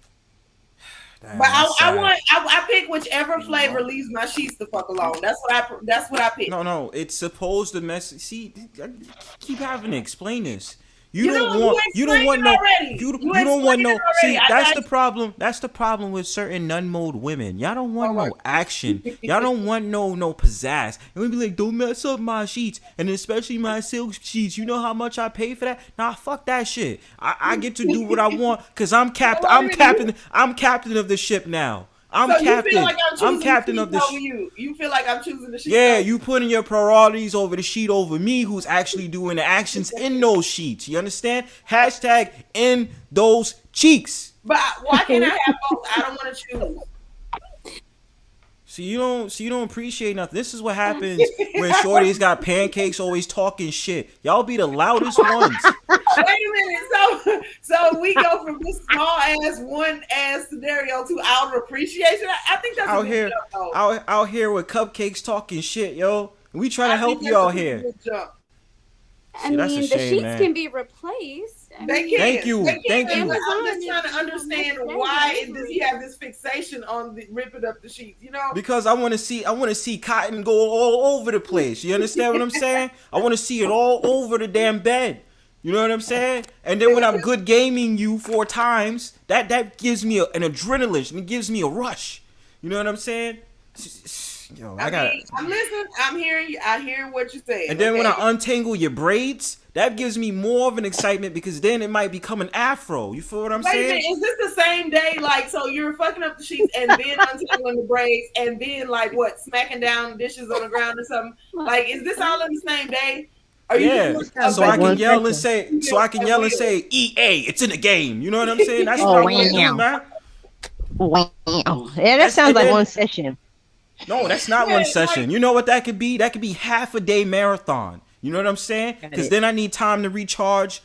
Damn, but I pick whichever flavor leaves my sheets the fuck alone. That's what I pick. No, it's supposed to mess. See, I keep having to explain this. You don't want no. See, that's the problem. That's the problem with certain nun mode women. Y'all don't want no action. Y'all don't want no pizzazz. And we be like, don't mess up my sheets, and especially my silk sheets. You know how much I pay for that? Nah, fuck that shit. I get to do what I want because I'm captain. I'm captain of the ship now. I'm captain. I'm captain of the ship. You feel like I'm choosing the sheet. Yeah, you putting your priorities over the sheet over me, who's actually doing the actions in those sheets. You understand? Hashtag in those cheeks. But why can't I have both? I don't want to choose. So you don't appreciate nothing. This is what happens when shorties got pancakes always talking shit. Y'all be the loudest ones. Wait a minute. So we go from this small ass one ass scenario to outer appreciation. I think that's out here with cupcakes talking shit, yo. We trying to help you out here. I mean, the sheets can be replaced. They can. Thank you. I'm just trying to understand why does he have this fixation on ripping up the sheets? Because I want to see cotton go all over the place. You understand what I'm saying? I want to see it all over the damn bed. You know what I'm saying? And then when I'm good gaming you 4 times, that gives me an adrenaline and it gives me a rush. You know what I'm saying? Yo, I'm listening. I'm hearing you. I hear what you're saying. And then when I untangle your braids, that gives me more of an excitement because then it might become an afro. You feel what I'm saying? Is this the same day? Like, so you're fucking up the sheets and then untangling the braids and then like what, smacking down dishes on the ground or something? Like, is this all in the same day? So I can yell and say, EA, it's in the game. You know what I'm saying? That's what I want to do, man. Wow. Yeah, that sounds like one session. No, that's not one session. You know what that could be? That could be half a day marathon. You know what I'm saying? Because then I need time to recharge,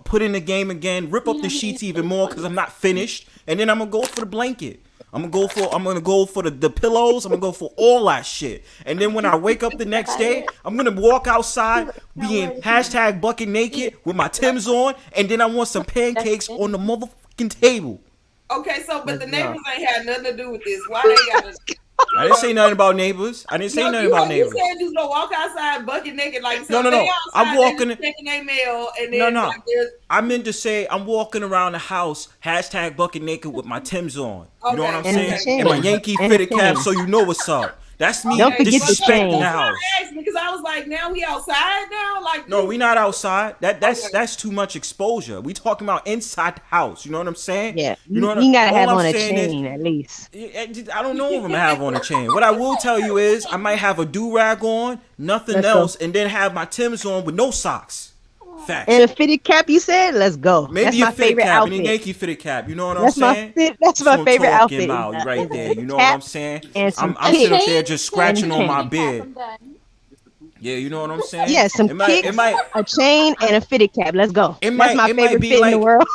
put in the game again, rip up the sheets even more because I'm not finished. And then I'm going to go for the blanket. I'm going to go for the pillows. I'm going to go for all that shit. And then when I wake up the next day, I'm going to walk outside being hashtag bucket naked with my Timbs on. And then I want some pancakes on the motherfucking table. Okay, but the neighbors ain't had nothing to do with this. Why they got to... I didn't say nothing about neighbors. You said you gonna walk outside bucket naked like no. I'm walking taking their mail and then no. I meant to say I'm walking around the house hashtag bucket naked with my Timbs on. You know what I'm saying? And my Yankee fitted cap, so you know what's up. That's me disrespecting the house. Because I was like, now we outside now? Like no, we not outside. That's too much exposure. We talking about inside the house. You know what I'm saying? Yeah. You know you gotta have on a chain at least. I don't know if I'm gonna have on a chain. What I will tell you is I might have a do-rag on, nothing else, and then have my Timbs on with no socks. Facts. And a fitted cap, you said? Let's go. Maybe that's my favorite outfit. And a Yankee fitted cap. You know what I'm saying? That's my favorite outfit. Right there. You know what I'm saying? I'm sitting up there just scratching on my beard. Yeah, you know what I'm saying? Yeah, some kicks, a chain, and a fitted cap. Let's go. That's my favorite fit in the world.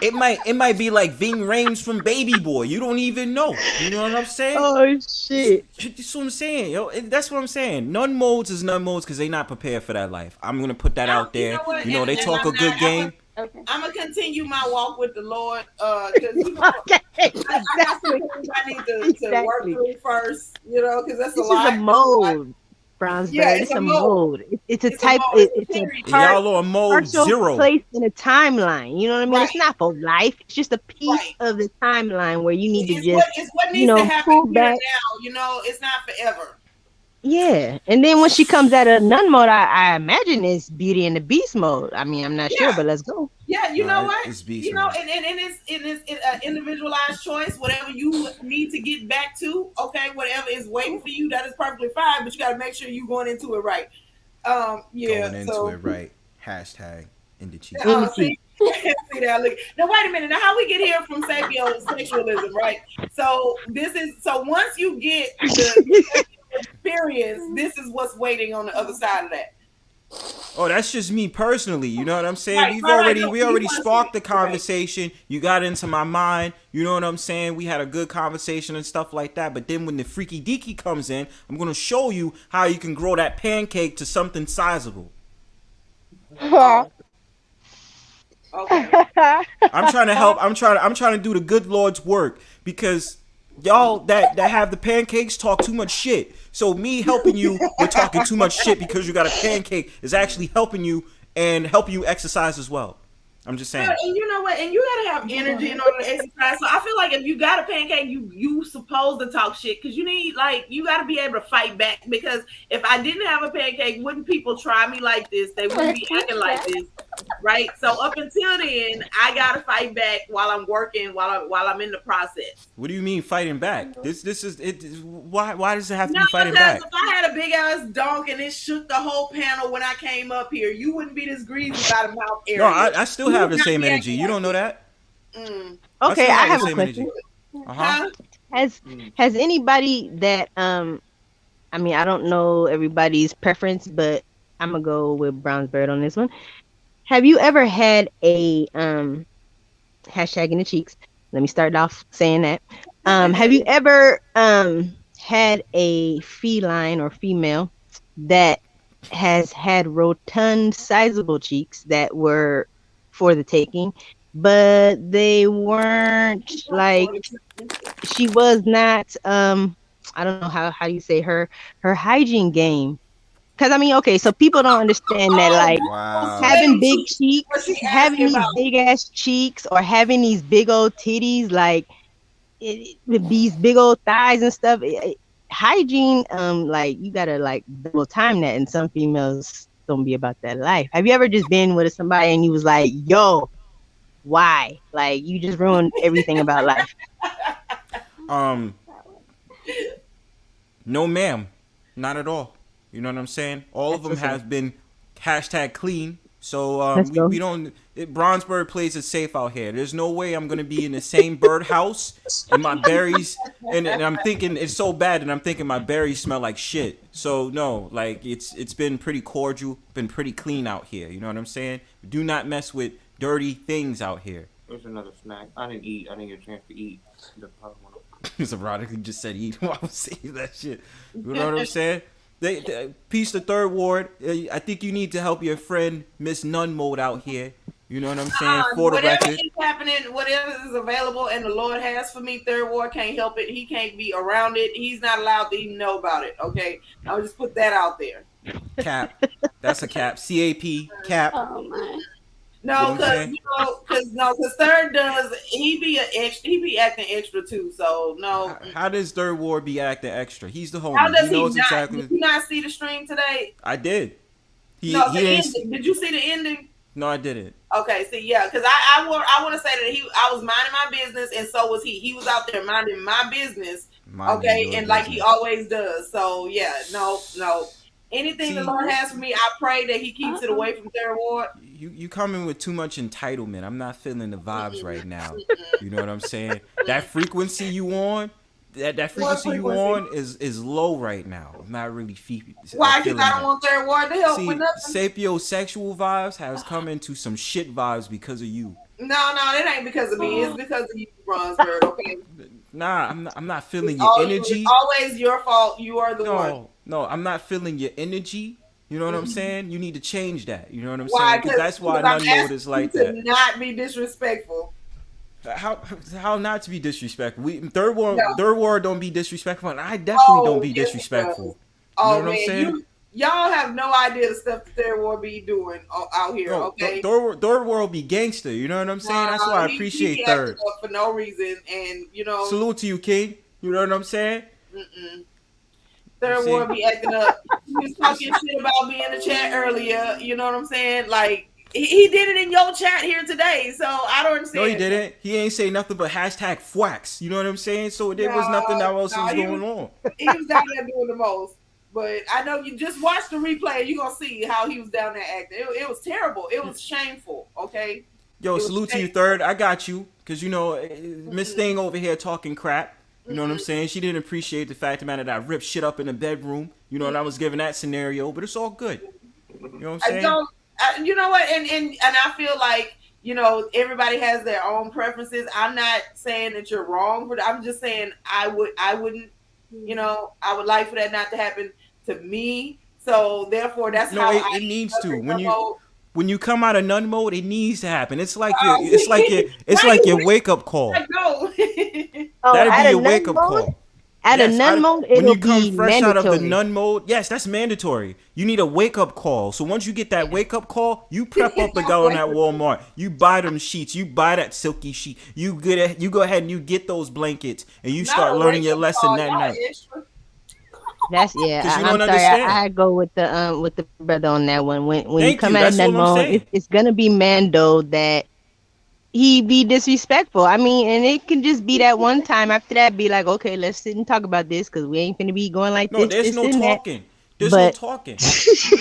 It might be like Ving Rhames from Baby Boy. You don't even know. You know what I'm saying? Oh shit! That's what I'm saying, yo. That's what I'm saying. Nun modes is nun modes because they not prepared for that life. I'm gonna put that out there. They talk a good game. Okay. I'm gonna continue my walk with the Lord, because I got some things I need to work through first. Because that's a lot. This is a mode. Bronzebird. It's a mode. It's a type. It's a y'all on mode 0. Placed in a timeline. You know what I mean? Right. It's not for life. It's just a piece of the timeline where you need to just it's what needs to happen here now. It's not forever. Yeah, and then when she comes out of nun mode, I imagine it's Beauty and the Beast mode. I mean, I'm not sure, but let's go. Yeah, you know what? It's beast You know, mode. and it's individualized choice. Whatever you need to get back to, okay, whatever is waiting for you, that is perfectly fine. But you got to make sure you're going into it right. Yeah. Going into So, it right. Hashtag in the cheeks. In the see, see that? Look. Now, wait a minute. Now, how we get here from sapiosexualism, right? So once you get the experience, this is what's waiting on the other side of that. Oh, that's just me personally. You know what I'm saying? Right, We already sparked the conversation. Right. You got into my mind. You know what I'm saying? We had a good conversation and stuff like that. But then when the freaky deaky comes in, I'm gonna show you how you can grow that pancake to something sizable. Okay. I'm trying to help. I'm trying to do the good Lord's work because y'all that have the pancakes talk too much shit. So me helping you with talking too much shit because you got a pancake is actually helping you and helping you exercise as well. I'm just saying. And you know what? And you gotta have energy in order to exercise. So I feel like if you got a pancake, you supposed to talk shit because you need you gotta be able to fight back. Because if I didn't have a pancake, wouldn't people try me like this? They wouldn't be acting like this, right? So up until then, I gotta fight back while I'm working, while I'm in the process. What do you mean fighting back? This is it. Why does it have to be fighting back? If I had a big ass donk and it shook the whole panel when I came up here, you wouldn't be this greasy by the mouth area. No, I still have the same energy. You don't know that? Okay, I have a question. Has anybody that I mean, I don't know everybody's preference, but I'm gonna go with Bronzebird on this one. Have you ever had a hashtag in the cheeks? Let me start off saying that. Have you ever had a feline or female that has had rotund, sizable cheeks that were for the taking, but they weren't she was not I don't know how you say her hygiene game. Because I mean, okay, so people don't understand that having big cheeks, having these big ass cheeks, or having these big old titties, with these big old thighs and stuff. Hygiene, you gotta double time that, and some females don't be about that life. Have you ever just been with somebody and you was like, yo, why? You just ruined everything about life. No ma'am, not at all. You know what I'm saying? All of them have been hashtag clean. So we don't. Bronzebird plays it safe out here. There's no way I'm gonna be in the same birdhouse and my berries. And I'm thinking it's so bad, and I'm thinking my berries smell like shit. So no, it's been pretty cordial, been pretty clean out here. You know what I'm saying? Do not mess with dirty things out here. There's another snack. I didn't eat. I didn't get a chance to eat. It's ironically just said eat. Why would say that shit? You know what I'm saying? Peace to Third Ward. I think you need to help your friend Miss Nun Mode out here. You know what I'm saying? For the whatever record. is happening, whatever is available and the Lord has for me, Third Ward can't help it. He can't be around it. He's not allowed to even know about it. Okay? I'll just put that out there. Cap. That's a cap. CAP. Cap. Oh my. No, because Third does he be acting extra too. So no. How does Third Ward be acting extra? He's the homie. How does he knows not? exactly. Did you not see the stream today? I did. Did you see the ending? No, I didn't. Okay, see, yeah, because I want to say that I was minding my business, and so was he. He was out there minding my business. And he always does. So yeah, no. Anything the Lord has for me, I pray that He keeps it away from Third Ward. You coming with too much entitlement. I'm not feeling the vibes right now. You know what I'm saying? That frequency you on, that frequency you on is low right now. I'm not really feeling. Why? Because I don't want Third Ward to help with nothing. Sapiosexual vibes has come into some shit vibes because of you. No, that ain't because of me. It's because of you, Bronzebird. Okay. Nah, I'm not feeling your energy. It's always your fault. You are the one. No, I'm not feeling your energy. You know what I'm saying? You need to change that. You know what I'm saying? Because that's why Nun Mode is like that. Not be disrespectful. How not to be disrespectful? Third Ward don't be disrespectful, and I definitely don't be disrespectful. You know what I'm saying? Y'all have no idea the stuff the Third Ward be doing out here. Okay, Third Ward be gangster. You know what I'm saying? That's why I appreciate Third for no reason, and salute to you, King. You know what I'm saying? Third Ward be acting up. He was talking shit about me in the chat earlier. You know what I'm saying? Like he did it in your chat here today. So I don't understand. No, he didn't. He ain't say nothing but hashtag fwax. You know what I'm saying? So there was nothing else was going on. He was down there doing the most. But I know you just watch the replay and you're going to see how he was down there acting. It was terrible. It was shameful, okay? Yo, salute to you, Third. I got you. Because, you know, Miss Thing over here talking crap. You know what I'm saying? She didn't appreciate the fact that I ripped shit up in the bedroom. You know, and I was given that scenario. But it's all good. You know what I'm saying? You know what? And I feel like, you know, everybody has their own preferences. I'm not saying that you're wrong, but I'm just saying I wouldn't, you know, I would like for that not to happen to me. So therefore, that's how it needs to. When you come out of nun mode, it needs to happen. It's like your wake up call. That'd be your wake up call. At a nun mode, it'll be mandatory. When you come fresh out of the nun mode, yes, that's mandatory. You need a wake up call. So once you get that wake up call, you prep up and go in that Walmart. You buy them sheets. You buy that silky sheet. You go ahead and you get those blankets and you start learning your lesson that night. That's I'm sorry. I go with the brother on that one. When you come out of nun mode, it's gonna be Mando that he be disrespectful. I mean, and it can just be that one time. After that, be like, okay, let's sit and talk about this because we ain't finna be going like this. No, there's no talking. There's no talking. There's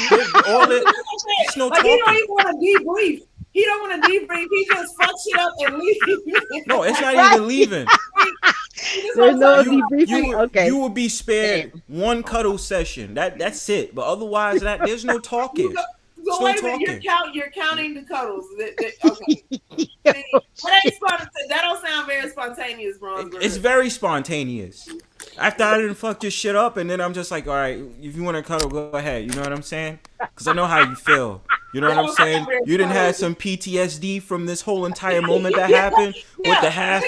no talking. He don't even want to debrief. He don't want to debrief. He just fuck shit up and leave. No, it's not even leaving. There's no debriefing. Okay. You will be spared one cuddle session. That's it. But otherwise, there's no talking. So wait a minute, you're counting the cuddles. Okay. That don't sound very spontaneous, Bronzebird. It's very spontaneous. After I didn't fuck this shit up, and then I'm just like, all right, if you want to cuddle, go ahead. You know what I'm saying? Because I know how you feel. You know what I'm saying? You didn't have some PTSD from this whole entire moment that happened with the half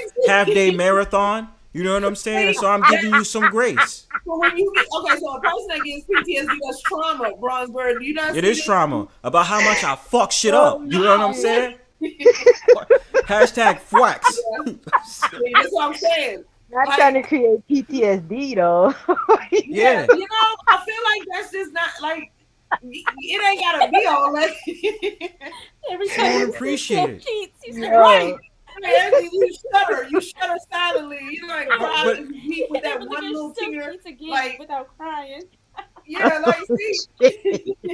day marathon. You know what I'm saying? And so I'm giving you some grace. So when you so a person that gets PTSD, that's trauma, Bronzebird. Do you not? It is trauma about how much I fuck shit up. You know what I'm saying? Hashtag fwax. That's what I'm saying. Not trying to create PTSD though. Yeah. You know, I feel like that's just not like it ain't gotta be all that. Every time you don't appreciate it. Right. You shudder silently. You like cry and weep with that one little tear, like without crying. Yeah, like see.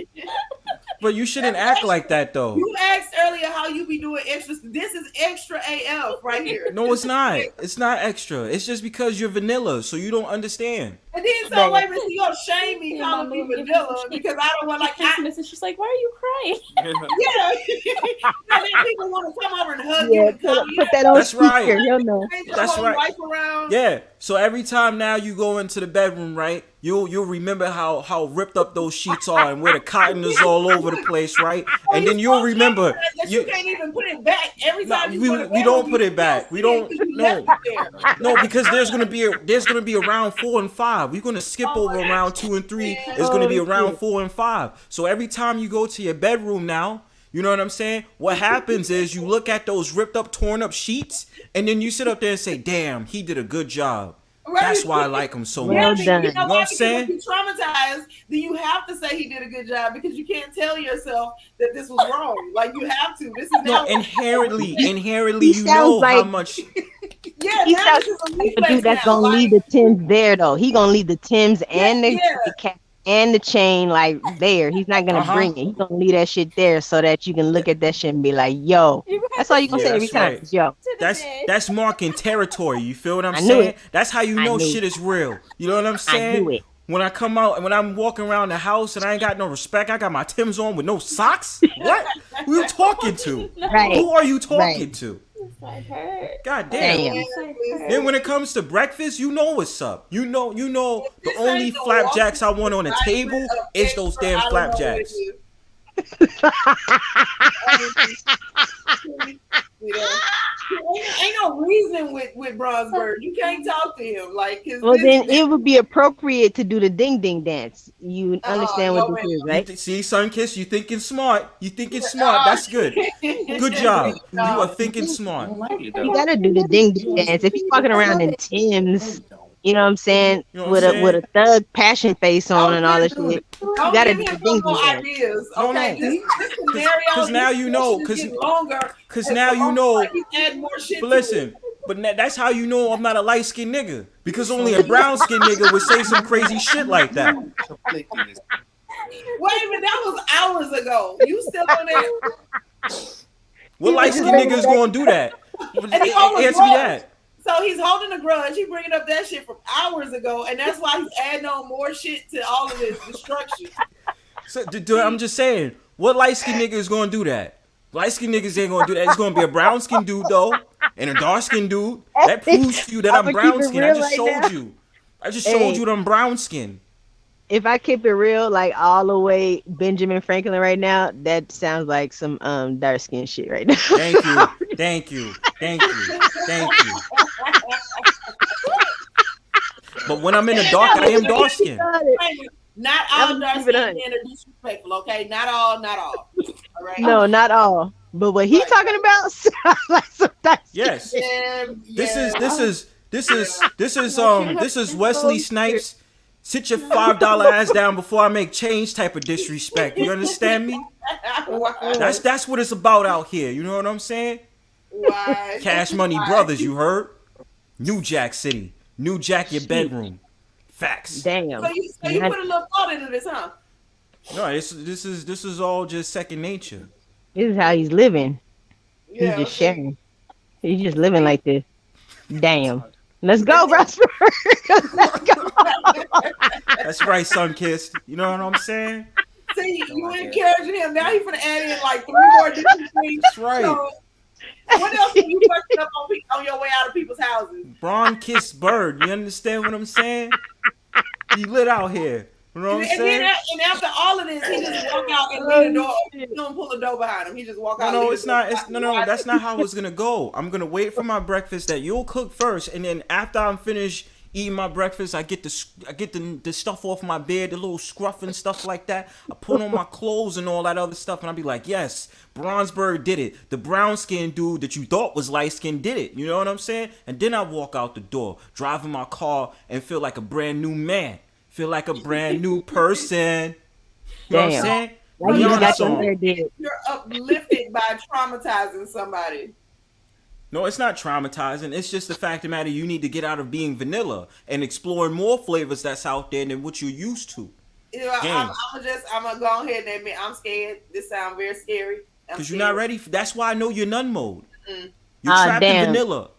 But you shouldn't act like that though. You asked earlier how you be doing extra. This is extra AF right here. No, it's not. It's not extra. It's just because you're vanilla, so you don't understand. And then so wait a minute, you gonna shame me calling me vanilla because I don't want like Christmas, and she's like, "Why are you crying?" Yeah, then people want to come over and hug you. And put that on That's speaker. Right. No. That's right. Yeah. So every time now you go into the bedroom, right? You'll remember how ripped up those sheets are and where the cotton is all over the place, right? And then you'll remember you can't even put it back every time you put it back. We don't put it back. We don't. No, because there's gonna be a round 4 and 5. We're gonna skip over round 2 and 3. It's gonna be a round 4 and 5. So every time you go to your bedroom now, you know what I'm saying? What happens is you look at those ripped up, torn up sheets, and then you sit up there and say, "Damn, he did a good job." Right. That's why I like him so much. You know what I'm saying? If you're traumatized, then you have to say he did a good job because you can't tell yourself that this was wrong. Like you have to. This is inherently, you know how much. Yeah, he sounds like a dude that's gonna leave the Timbs there though. He gonna leave the Timbs and the cap and the chain like there. He's not gonna bring it. He's gonna leave that shit there so that you can look at that shit and be like, "Yo." That's all you gonna say every time. Right. Yo. That's marking territory. You feel what I'm saying? That's how you know shit is real. You know what I'm saying? I knew it. When I come out and when I'm walking around the house and I ain't got no respect, I got my Timbs on with no socks. What? Who you talking to? Right. Who are you talking to? Hurt. God damn. Then when it comes to breakfast, you know what's up. You know the only flapjacks I want on the table is those damn flapjacks. Ain't no reason with Bronzebird. You can't talk to him like his. Well, then it would be appropriate to do the ding ding dance. You understand what this is, right? See, Sunkiss, you thinking smart. That's good. Good job. You are thinking smart. You gotta do the ding ding dance. If you're walking around in Timbs You know what I'm saying? You know what I'm With a saying? thug passion face on Don't and all give, that shit. You don't gotta give do him the no things more he does. ideas. No, Okay, no. this scenario, Cause now this you know. session is getting longer. Cause As now the you longer, like know. he's adding more shit But to it. listen, that's how you know I'm not a light skinned nigga. Because only a brown skinned nigga would say some crazy shit like that. Wait a minute, that was hours ago. You still on that? What light skinned nigga is gonna do that? And he holds a Answer me grudge. that. So he's holding a grudge. He bringing up that shit from hours ago, and that's why he's adding on more shit to all of this destruction. So, I'm just saying, what light skinned nigga is gonna do that? Light skinned niggas ain't gonna do that. It's gonna be a brown skinned dude though, and a dark skinned dude. That proves to you that I'm I'm gonna keep brown it skinned. I real just right showed now. you. I just showed you that I'm brown skinned. If I keep it real, like all the way Benjamin Franklin right now, that sounds like some dark skin shit right now. Thank you. Thank you. Thank you. Thank you. But when I'm in the dark, I am dark skinned. Not all dark skinned men are disrespectful, okay? Not all. All right. No, not all. But what he's talking about sounds like some dark skin. Yes. shit. This is Wesley Snipes. Sit your $5 ass down before I make change type of disrespect. You understand me? That's what it's about out here. You know what I'm saying? Why? Cash Money Brothers, you heard? New Jack City. New Jack your bedroom. Facts. Damn. So you put a little thought into this, huh? No, this is all just second nature. This is how he's living. Yeah, He's just sharing. He's just living like this. Damn. Let's go, Breann. Let's go. That's right, son kissed. You know what I'm saying? See, you encouraging him. Now he's gonna add in like 3 more different things. That's right. So, what else are you working up on your way out of people's houses? Braun kissed bird. You understand what I'm saying? He lit out here. You know what I'm saying? And after all of this, he just walk out and leave the door. He don't pull the door behind him. He just walk out. No, it's not. No. That's not how it's gonna go. I'm gonna wait for my breakfast that you'll cook first, and then after I'm finished eating my breakfast, I get the stuff off my bed, the little scruff and stuff like that. I put on my clothes and all that other stuff, and I'll be like, yes, Bronzebird did it. The brown skinned dude that you thought was light skinned did it. You know what I'm saying? And then I walk out the door, driving my car, and feel like a brand new man. Feel like a brand new person. You know what I'm saying? You're uplifted by traumatizing somebody. No, it's not traumatizing. It's just the fact of the matter, you need to get out of being vanilla and explore more flavors that's out there than what you're used to. You know, I'm gonna go ahead and admit I'm scared. This sounds very scary. Because you're not ready. That's why I know you're none mode. Mm-mm. You're trapped in vanilla.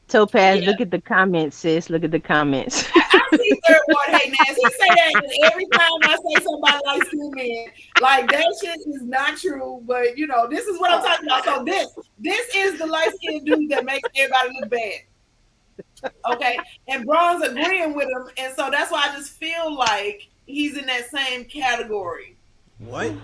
Topaz, look at the comments, sis. Look at the comments. I see third one. Hey, Nancy, say that every time I say somebody like skinned men. Like, that shit is not true, but, you know, this is what I'm talking about. So this is the light-skinned dude that makes everybody look bad. Okay? And Braun's agreeing with him, and so that's why I just feel like he's in that same category. What?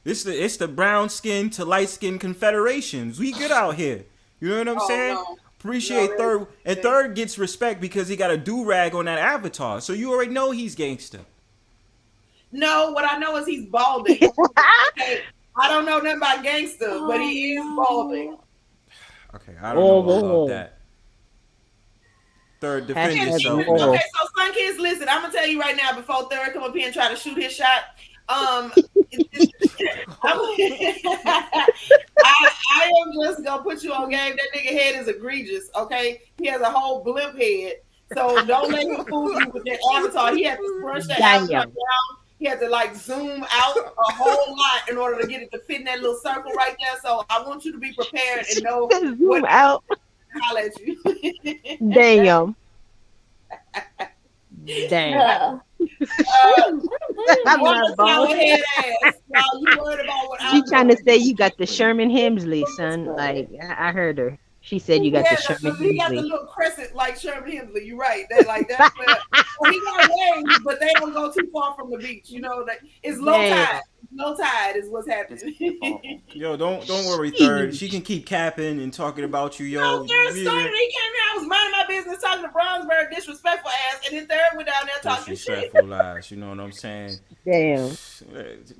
It's the brown skin to light skin confederations. We good out here. You know what I'm saying? No. Appreciate Third. And Third gets respect because he got a do-rag on that avatar. So you already know he's gangster. No, what I know is he's balding. Okay? I don't know nothing about gangster, but he is balding. Okay, I don't know about that. Third, defend yourself. Okay, so Sun Kids, listen, I'm gonna tell you right now before Third come up here and try to shoot his shot. I am just gonna put you on game. That nigga head is egregious. Okay, he has a whole blimp head. So don't let him fool you with that avatar. He had to scrunch that avatar down. He had to like zoom out a whole lot in order to get it to fit in that little circle right there. So I want you to be prepared and know zoom out. Holler at you. Damn. Damn. I'm not bald head ass. You worried about what She trying to say you got the Sherman Hemsley, son. Like I heard her. She said you got the Sherman Hemsley. He got the little crescent like Sherman Hemsley. You're right. That's where well, he got waves, but they don't go too far from the beach. You know, it's low tide. Low tide is what's happening. Yo, don't worry, Third. She can keep capping and talking about you, yo. No, Third started. He came here. I was minding my business, talking to Bronzebird, disrespectful ass, and then Third went down there talking shit. Disrespectful ass. You know what I'm saying? Damn.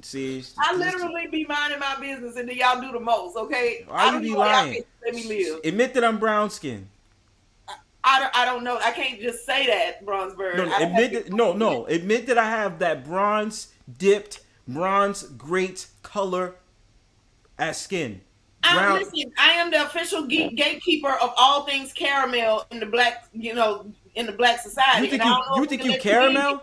See, I literally be minding my business, and then y'all do the most. Okay? Why you be lying? Let me live. Admit that I'm brown skinned. I don't know. I can't just say that, Bronzebird. No, I have admit to that. No, no, admit that I have that bronze dipped, bronze great color as skin. Brown. Listen, I am the official gatekeeper of all things caramel in the black, in the black You society. And think I you don't know you if we think can you let you in. caramel?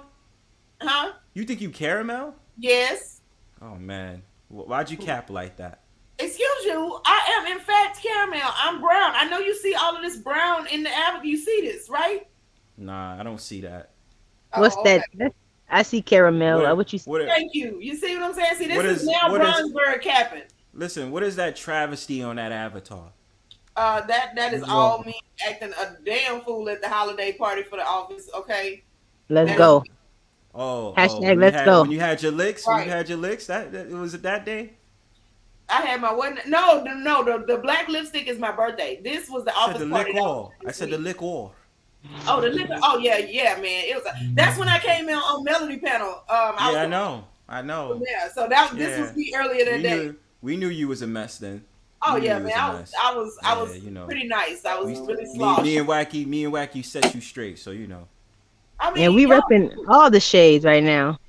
Huh? You think you caramel? Yes. Oh man, why'd you cap like that? Excuse you. I am in fact caramel. I'm brown. I know you see all of this brown in the avenue. You see this, right? Nah, I don't see that. What's Oh, that? okay. I see caramel. What? What you see? What? Thank you. You see what I'm saying? See, What this is is? now What is? Bronzebird capping. Listen, what is that travesty on that avatar? That is Whoa. all me acting a damn fool at the holiday party for the office. Okay, Let's that is go. Oh, Hashtag when you let's had go. when you had your licks, when you right. had your licks, that was it that day? I had my wedding. No, the black lipstick is my birthday. This was the I said office the party lick that was all. I this said the week. lick all. Oh, the liquor. Oh yeah, yeah, man. It was. That's when I came in on Melody panel. I Yeah, I was know. I know. there, so that this was Yeah. me earlier that We day. knew we knew you was a mess then. Oh We knew yeah, you man. was a I was mess. I was I Yeah, was you know. pretty nice. I was We really me slosh. me and Wacky set you straight, so you know. I Yeah, mean, we yo, repping all the shades right now.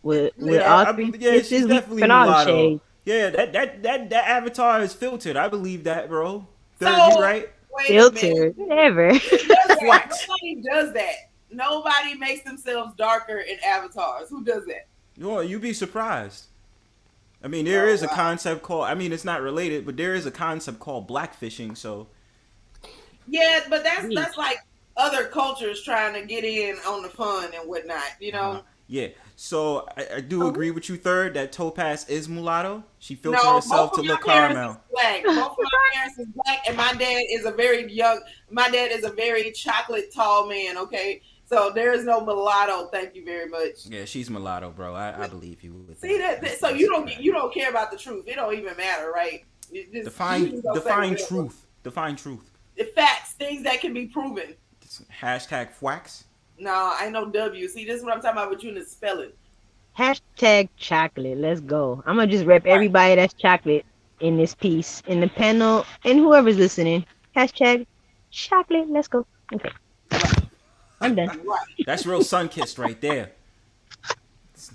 With Yeah, all three yeah, she's kisses, we definitely repping all the mulatto. shades. Yeah, that avatar is filtered. I believe that, bro. Third, you so right? wait a minute. Filtered, whatever. Who does that? Flex. Nobody does that. Nobody makes themselves darker in avatars. Who does that? You'd be surprised. I mean, there Oh is a wow. concept called. I mean, it's not related, but there is a concept called blackfishing. So Yeah, but that's Sweet. that's like other cultures trying to get in on the fun and whatnot. yeah. So I do agree with you. Third, that Topaz is mulatto. She filtered No, herself both to of my look parents is caramel. black. Both of my parents is black, and my dad is a very young. My dad is a very chocolate tall man. Okay, so there is no mulatto. Thank you very much. Yeah, she's mulatto, bro. I believe you with See that. that? So you don't care about the truth. It don't even matter, right? You just don't say Define whatever. truth. Define truth. The facts, things that can be proven. Hashtag fwax. No, I know W. See, this is what I'm talking about with you and the spelling. Hashtag chocolate. Let's go. I'm gonna just rep Right. everybody that's chocolate in this piece, in the panel, and whoever's listening. Hashtag chocolate. Let's go. Okay. I'm done. Right. That's real sun kissed right there.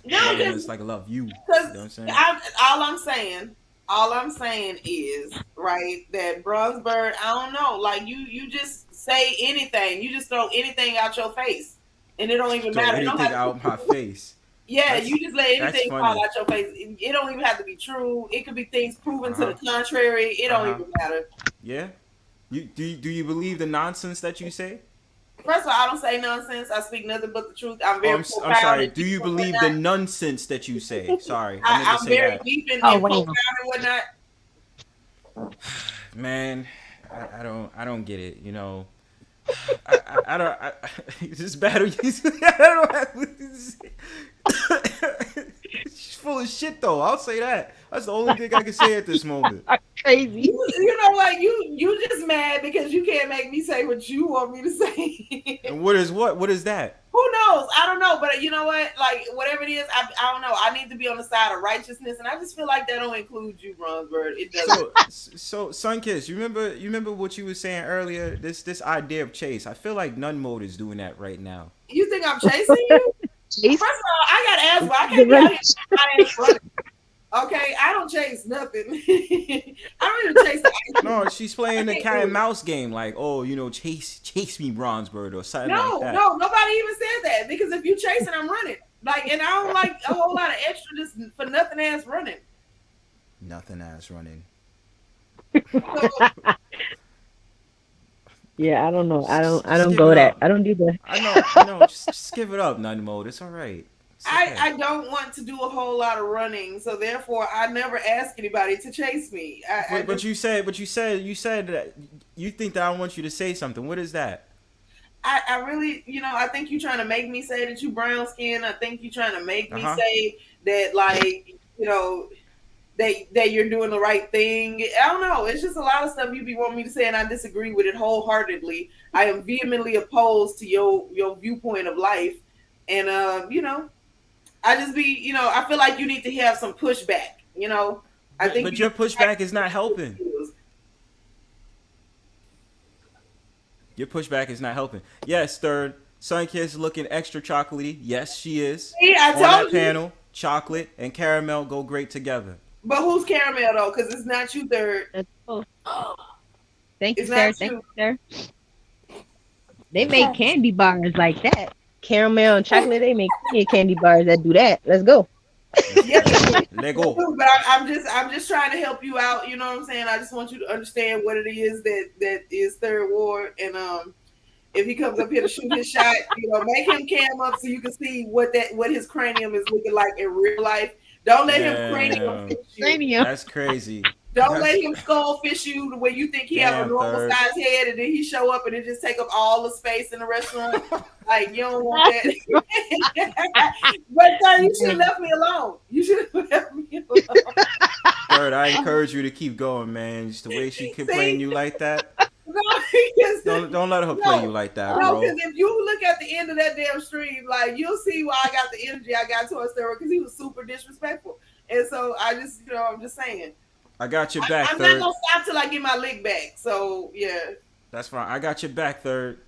No, It's like I love you. You know because what I'm saying? all I'm saying is right that Bronzebird. I don't know. Like you just say anything. You just throw anything out your face, and it don't even Throw matter. It don't anything have out my face. Yeah, That's- you just let that's anything fall funny. out your face. It don't even have to be true. It could be things proven to Uh-huh. the contrary. It don't Uh-huh. even matter. Yeah. Do you believe the nonsense that you say? First of all, I don't say nonsense. I speak nothing but the truth. I'm Oh, very I'm profound. sorry. and Do you deep and believe the whatnot. nonsense that you say? Sorry, I meant to I'm say very that. deep and, Oh, and wow. profound and whatnot. Man, I don't get it. You know, I don't. It's just bad. I don't have. She's full of shit, though. I'll say that. That's the only thing I can say at this moment. Crazy. You know what? You just mad because you can't make me say what you want me to say. And what is that? Who knows? I don't know. But you know what? Like whatever it is, I don't know. I need to be on the side of righteousness, and I just feel like that don't include you, Bronzebird. It doesn't. So Sunkiss, you remember what you were saying earlier? This idea of chase. I feel like Nun Mode is doing that right now. You think I'm chasing you? Chase? First of all, I got asthma. I can't be out here my ass running. Okay, I don't chase nothing. I don't even chase the ice. No, she's playing the cat and mouse game, like, oh, you know, chase me, Bronzebird, or something like that. No, nobody even said that because if you chasing, I'm running. Like, and I don't like a whole lot of extra just for nothing ass running. Nothing ass running. Yeah, I don't know. I don't give go it that. up. I don't do that. I know. Just give it up, Nun Mode. It's all right. It's okay. I don't want to do a whole lot of running, so therefore I never ask anybody to chase me. But you said that you think that I want you to say something. What is that? I really, I think you're trying to make me say that you brown skin. I think you're trying to make me say that, like, that you're doing the right thing. I don't know. It's just a lot of stuff you be wanting me to say, and I disagree with it wholeheartedly. I am vehemently opposed to your viewpoint of life, and I just be, I feel like you need to have some pushback. I think, but your pushback is not helping. Your pushback is not helping. Yes, third. Sunkissed looking extra chocolatey. Yes, she is. See, I On that told you. panel, chocolate and caramel go great together. But who's caramel though? Because it's not you, third. Oh. Thank you, It's sir. not Thank you. you, sir. They make candy bars like that. Caramel and chocolate. They make candy bars that do that. Let's go. Yes, Let go. but I'm just trying to help you out. You know what I'm saying? I just want you to understand what it is that is third ward, and if he comes up here to shoot his shot, make him cam up so you can see what his cranium is looking like in real life. Don't let him cranium fish you. That's crazy. Don't let him skull fish you the way you think he have a normal size head, and then he show up and it just take up all the space in the restaurant. Like, you don't want that. But sir, you should have left me alone. You should have left me alone. Third, I encourage you to keep going, man. Just the way she can play you like that. Don't let her play you like that, bro. No, because if you look at the end of that damn stream, like, you'll see why I got the energy I got towards Thurl, because he was super disrespectful. And so I just, I'm just saying. I got your back, I'm Third. not gonna stop till I get my lick back. So yeah. That's fine. I got your back, Third.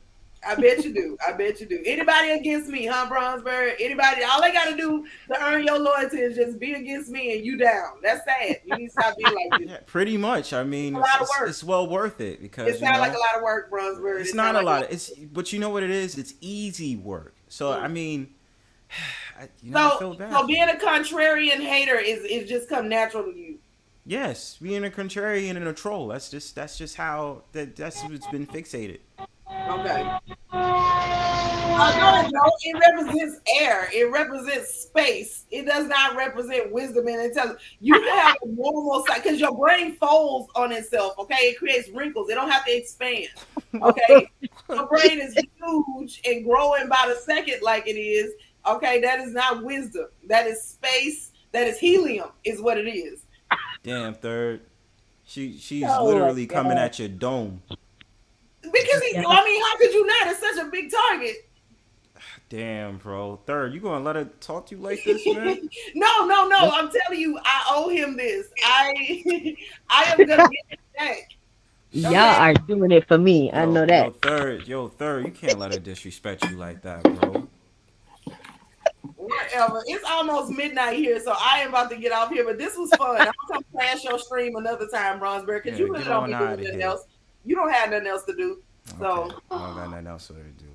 I bet you do. I bet you do. Anybody against me, huh, Bronzebird? Anybody? All they gotta do to earn your loyalty is just be against me and you down. That's sad. You need to stop being like this. Yeah, pretty much. I mean, it's well worth it because it sounds like a lot of work, Bronzebird. It's not a lot. But you know what it is? It's easy work. So I mean, I feel bad. So being a contrarian hater is just come natural to you. Yes, being a contrarian and a troll. That's just how that's what's been fixated. Okay. No, it represents air. It represents space. It does not represent wisdom and intelligence. You can have a normal side because your brain folds on itself. Okay, it creates wrinkles. It don't have to expand. Okay, your brain is huge and growing by the second, like it is. Okay, that is not wisdom. That is space. That is helium. Is what it is. Damn, Third. She's literally coming at your dome. Because how could you not? It's such a big target. Damn, bro. Third, you gonna let her talk to you like this, man? No. I'm telling you, I owe him this. I am gonna get it back. Y'all are doing it for me. I know that. Third, you can't let her disrespect you like that, bro. Whatever. It's almost midnight here, so I am about to get off here. But this was fun. I'll come crash your stream another time, Bronzebird, because you really don't be doing nothing else. You don't have nothing else to do. So I don't got nothing else to do.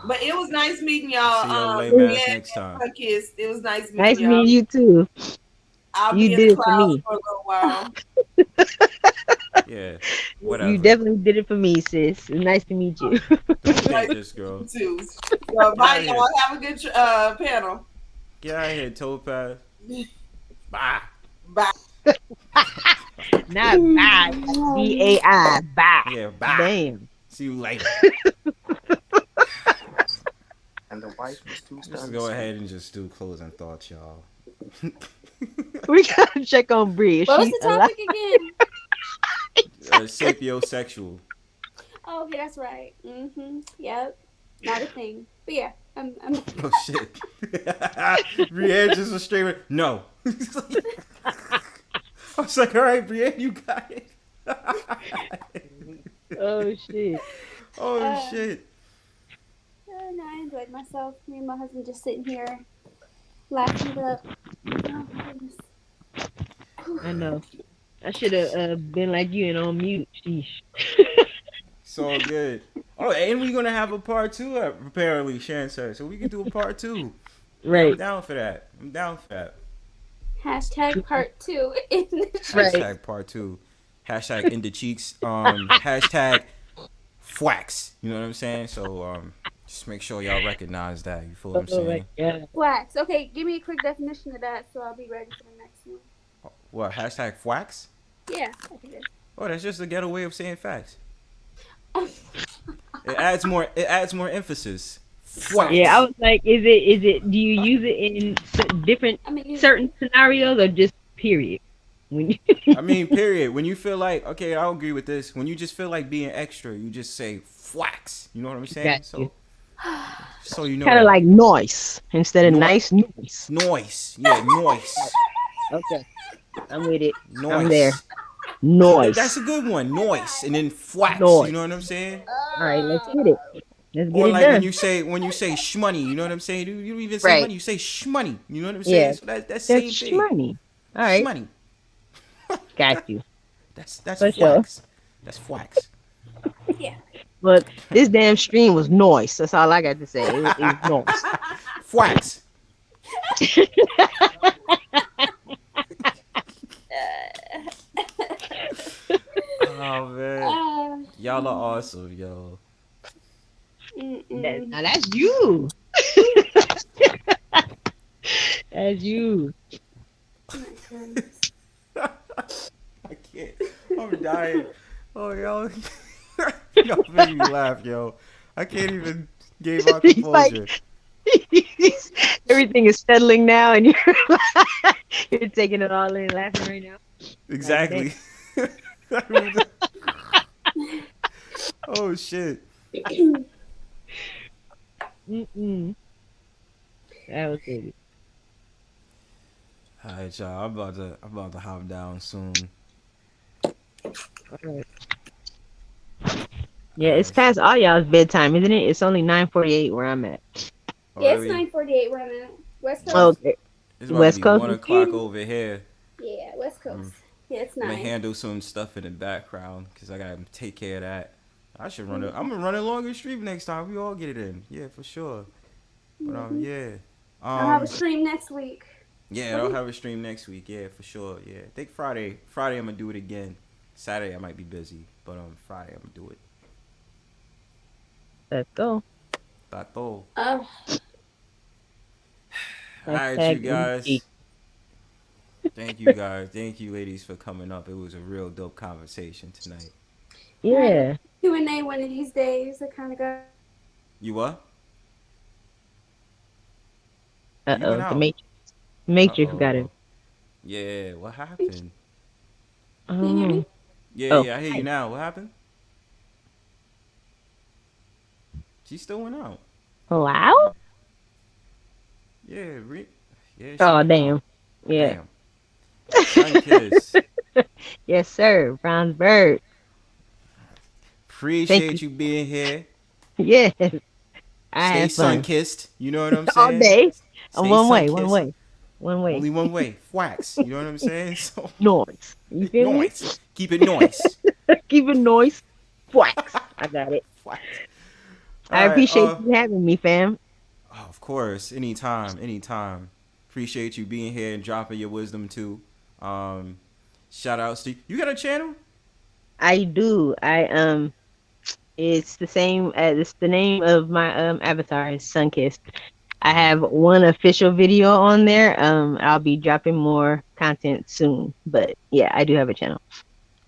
But it was nice meeting y'all. See y'all next time. It was nice meeting y'all. Nice meeting you too. I'll be in the clouds for a little while. Yeah, whatever. You definitely did it for me, sis. It's nice to meet you. Don't take this, girl. Too. So, bye, y'all. Have a good panel. Get out of here, Topaz. Bye. Bye. Not bye. B-A-I. Bye. Yeah, bye. Damn. See you later. And the wife was too stunned. Let's go ahead and just do closing thoughts, y'all. We gotta check on Breann. What was the topic again? Sapiosexual. Oh, okay, that's right. Mm-hmm. Yep. Not a thing. But yeah, I'm Oh shit. Breann just was straight. No. I was like, all right, Breann, you got it. Oh shit. Oh shit. No, I enjoyed myself. Me and my husband just sitting here laughing it up. Oh my goodness. I know. I should have been like you and on mute. Sheesh. It's all good. Oh, and we're gonna have a part 2 apparently, Shan said. So we can do a part 2. Right. I'm down for that. Hashtag part 2 in the chat. Right. Hashtag part 2. Hashtag indacheeks. Hashtag fwax. You know what I'm saying? So just make sure y'all recognize that. You feel what I'm saying? Yeah. Wax. Okay, give me a quick definition of that so I'll be ready for the next one. What? Hashtag fwax? Yeah, I think it is. Oh, that's just a ghetto way of saying facts. It adds more emphasis. Fwax. Yeah, I was like, is it? Do you use it in different certain scenarios or just period? I mean, period. When you feel like, okay, I'll agree with this. When you just feel like being extra, you just say fwax. You know what I'm saying? So you know. Kind of like noise instead of nice noise. Noise. Yeah, noise. Okay. I'm with it. Noise. I'm there. Noise. That's a good one. Noise. And then fwax. Noise. You know what I'm saying? All right, let's get it. Let's get Or it like done. when you say shmoney, you know what I'm saying? You don't even say Right. money, you say shmoney. You know what I'm saying? Yeah. So that's That's same thing. shmoney. All right. Shmoney. Got you. That's For sure. flax. That's flax. Yeah. But this damn stream was noise. That's all I got to say. It was noise. Flax. Oh man. Y'all are awesome, yo. Now that's you. That's you. I can't. I'm dying. Oh, yo. Y'all make me laugh, yo. I can't even gain my He's like, composure. everything is settling now, and you're taking it all in, laughing right now. Exactly. Oh, shit. Mm-mm. That was good. All right, y'all. I'm about to hop down soon. All right. Yeah, All it's right. past all y'all's bedtime, isn't it? It's only 9:48 where I'm at. Oh, Yeah, it's really? 9:48 where I'm at. West Coast. Okay. It's about to West be Coast 1 is o'clock you. over here. Yeah, West Coast. Yeah, it's I'm gonna 9. handle some stuff in the background because I gotta take care of that. I should run it. I'm gonna run a longer stream next time. We all get it in. Yeah, for sure. But yeah. I'll have a stream next week. Yeah, I'll have a stream next week. Yeah, for sure. Yeah, I think Friday. Friday I'm gonna do it again. Saturday I might be busy, but Friday I'm gonna do it. Let's go. That's all. Oh. All right, you guys. Thank you guys. Thank you, ladies, for coming up. It was a real dope conversation tonight. Yeah. Q&A one of these days. I kind of got. You what? You went The out. Matrix got it. Yeah, what happened? Can you hear me? Yeah, I hear you now. What happened? She still went out. Wow. Yeah, yeah. Oh damn. Out. Yeah. Damn. Sunkiss. Yes, sir. Bronzebird. Appreciate you being here. Yes. Stay sun-kissed. You know what I'm saying? All day. Stay One way. Only one way. Wax. You know what I'm saying? So noise. You feel me? Noise. Keep it noise. Keep it noise. Wax. I got it. Wax. I appreciate you having me, fam. Oh, of course. Anytime. Appreciate you being here and dropping your wisdom too. Shout outs to you. Got a channel? I do. It's the same as it's the name of my avatar is Sunkissed. I have one official video on there. I'll be dropping more content soon. But yeah, I do have a channel.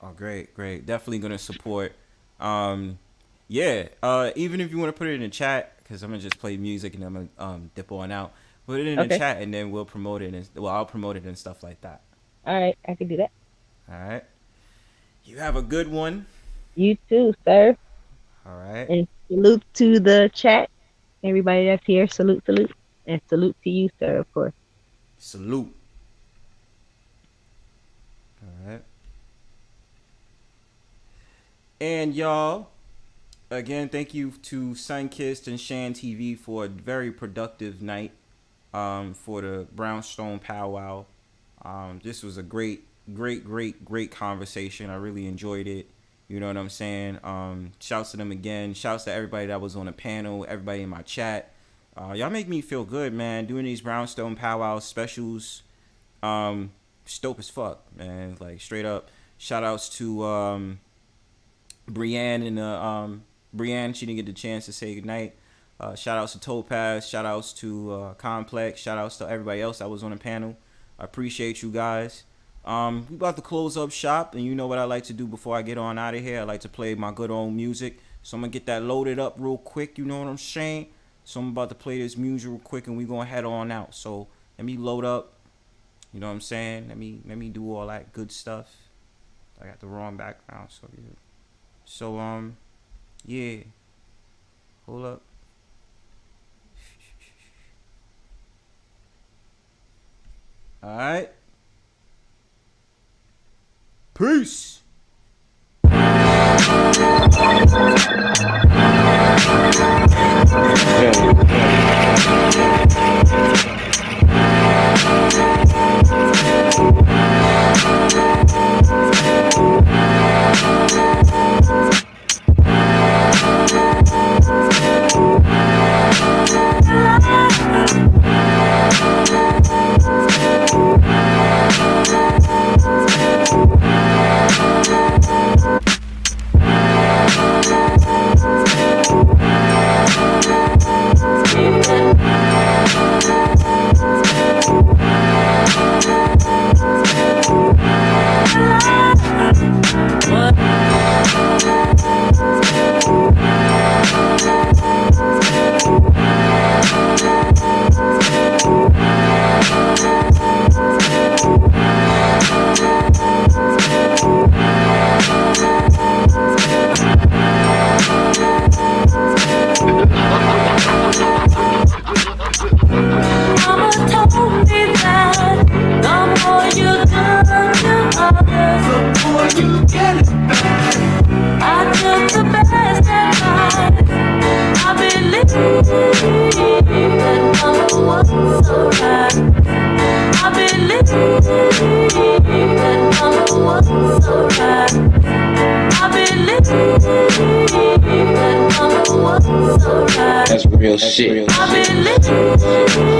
Oh, great. Definitely gonna support. Yeah. Even if you want to put it in the chat, because I'm gonna just play music and I'm gonna dip on out. Put it in the chat and then we'll promote it I'll promote it and stuff like that. All right, I can do that. All right. You have a good one. You too, sir. All right. And salute to the chat. Everybody that's here, salute. And salute to you, sir, of course. Salute. All right. And y'all, again, thank you to Sunkissed and ShandTV for a very productive night for the Brownstone Powwow. This was a great conversation. I really enjoyed it. You know what I'm saying? Shouts to them again. Shouts to everybody that was on the panel, everybody in my chat. Y'all make me feel good, man. Doing these Brownstone Powwow specials. Dope as fuck, man. Like, straight up. Shout outs to Breann and Breann. She didn't get the chance to say goodnight. Shout outs to Topaz. Shout outs to Complex. Shout outs to everybody else that was on the panel. I appreciate you guys. We about to close up shop, and you know what I like to do before I get on out of here. I like to play my good old music. So I'm gonna get that loaded up real quick. You know what I'm saying? So I'm about to play this music real quick, and we gonna head on out. So let me load up. You know what I'm saying? Let me do all that good stuff. I got the wrong background, so yeah. So yeah. Hold up. All right. Peace. shit.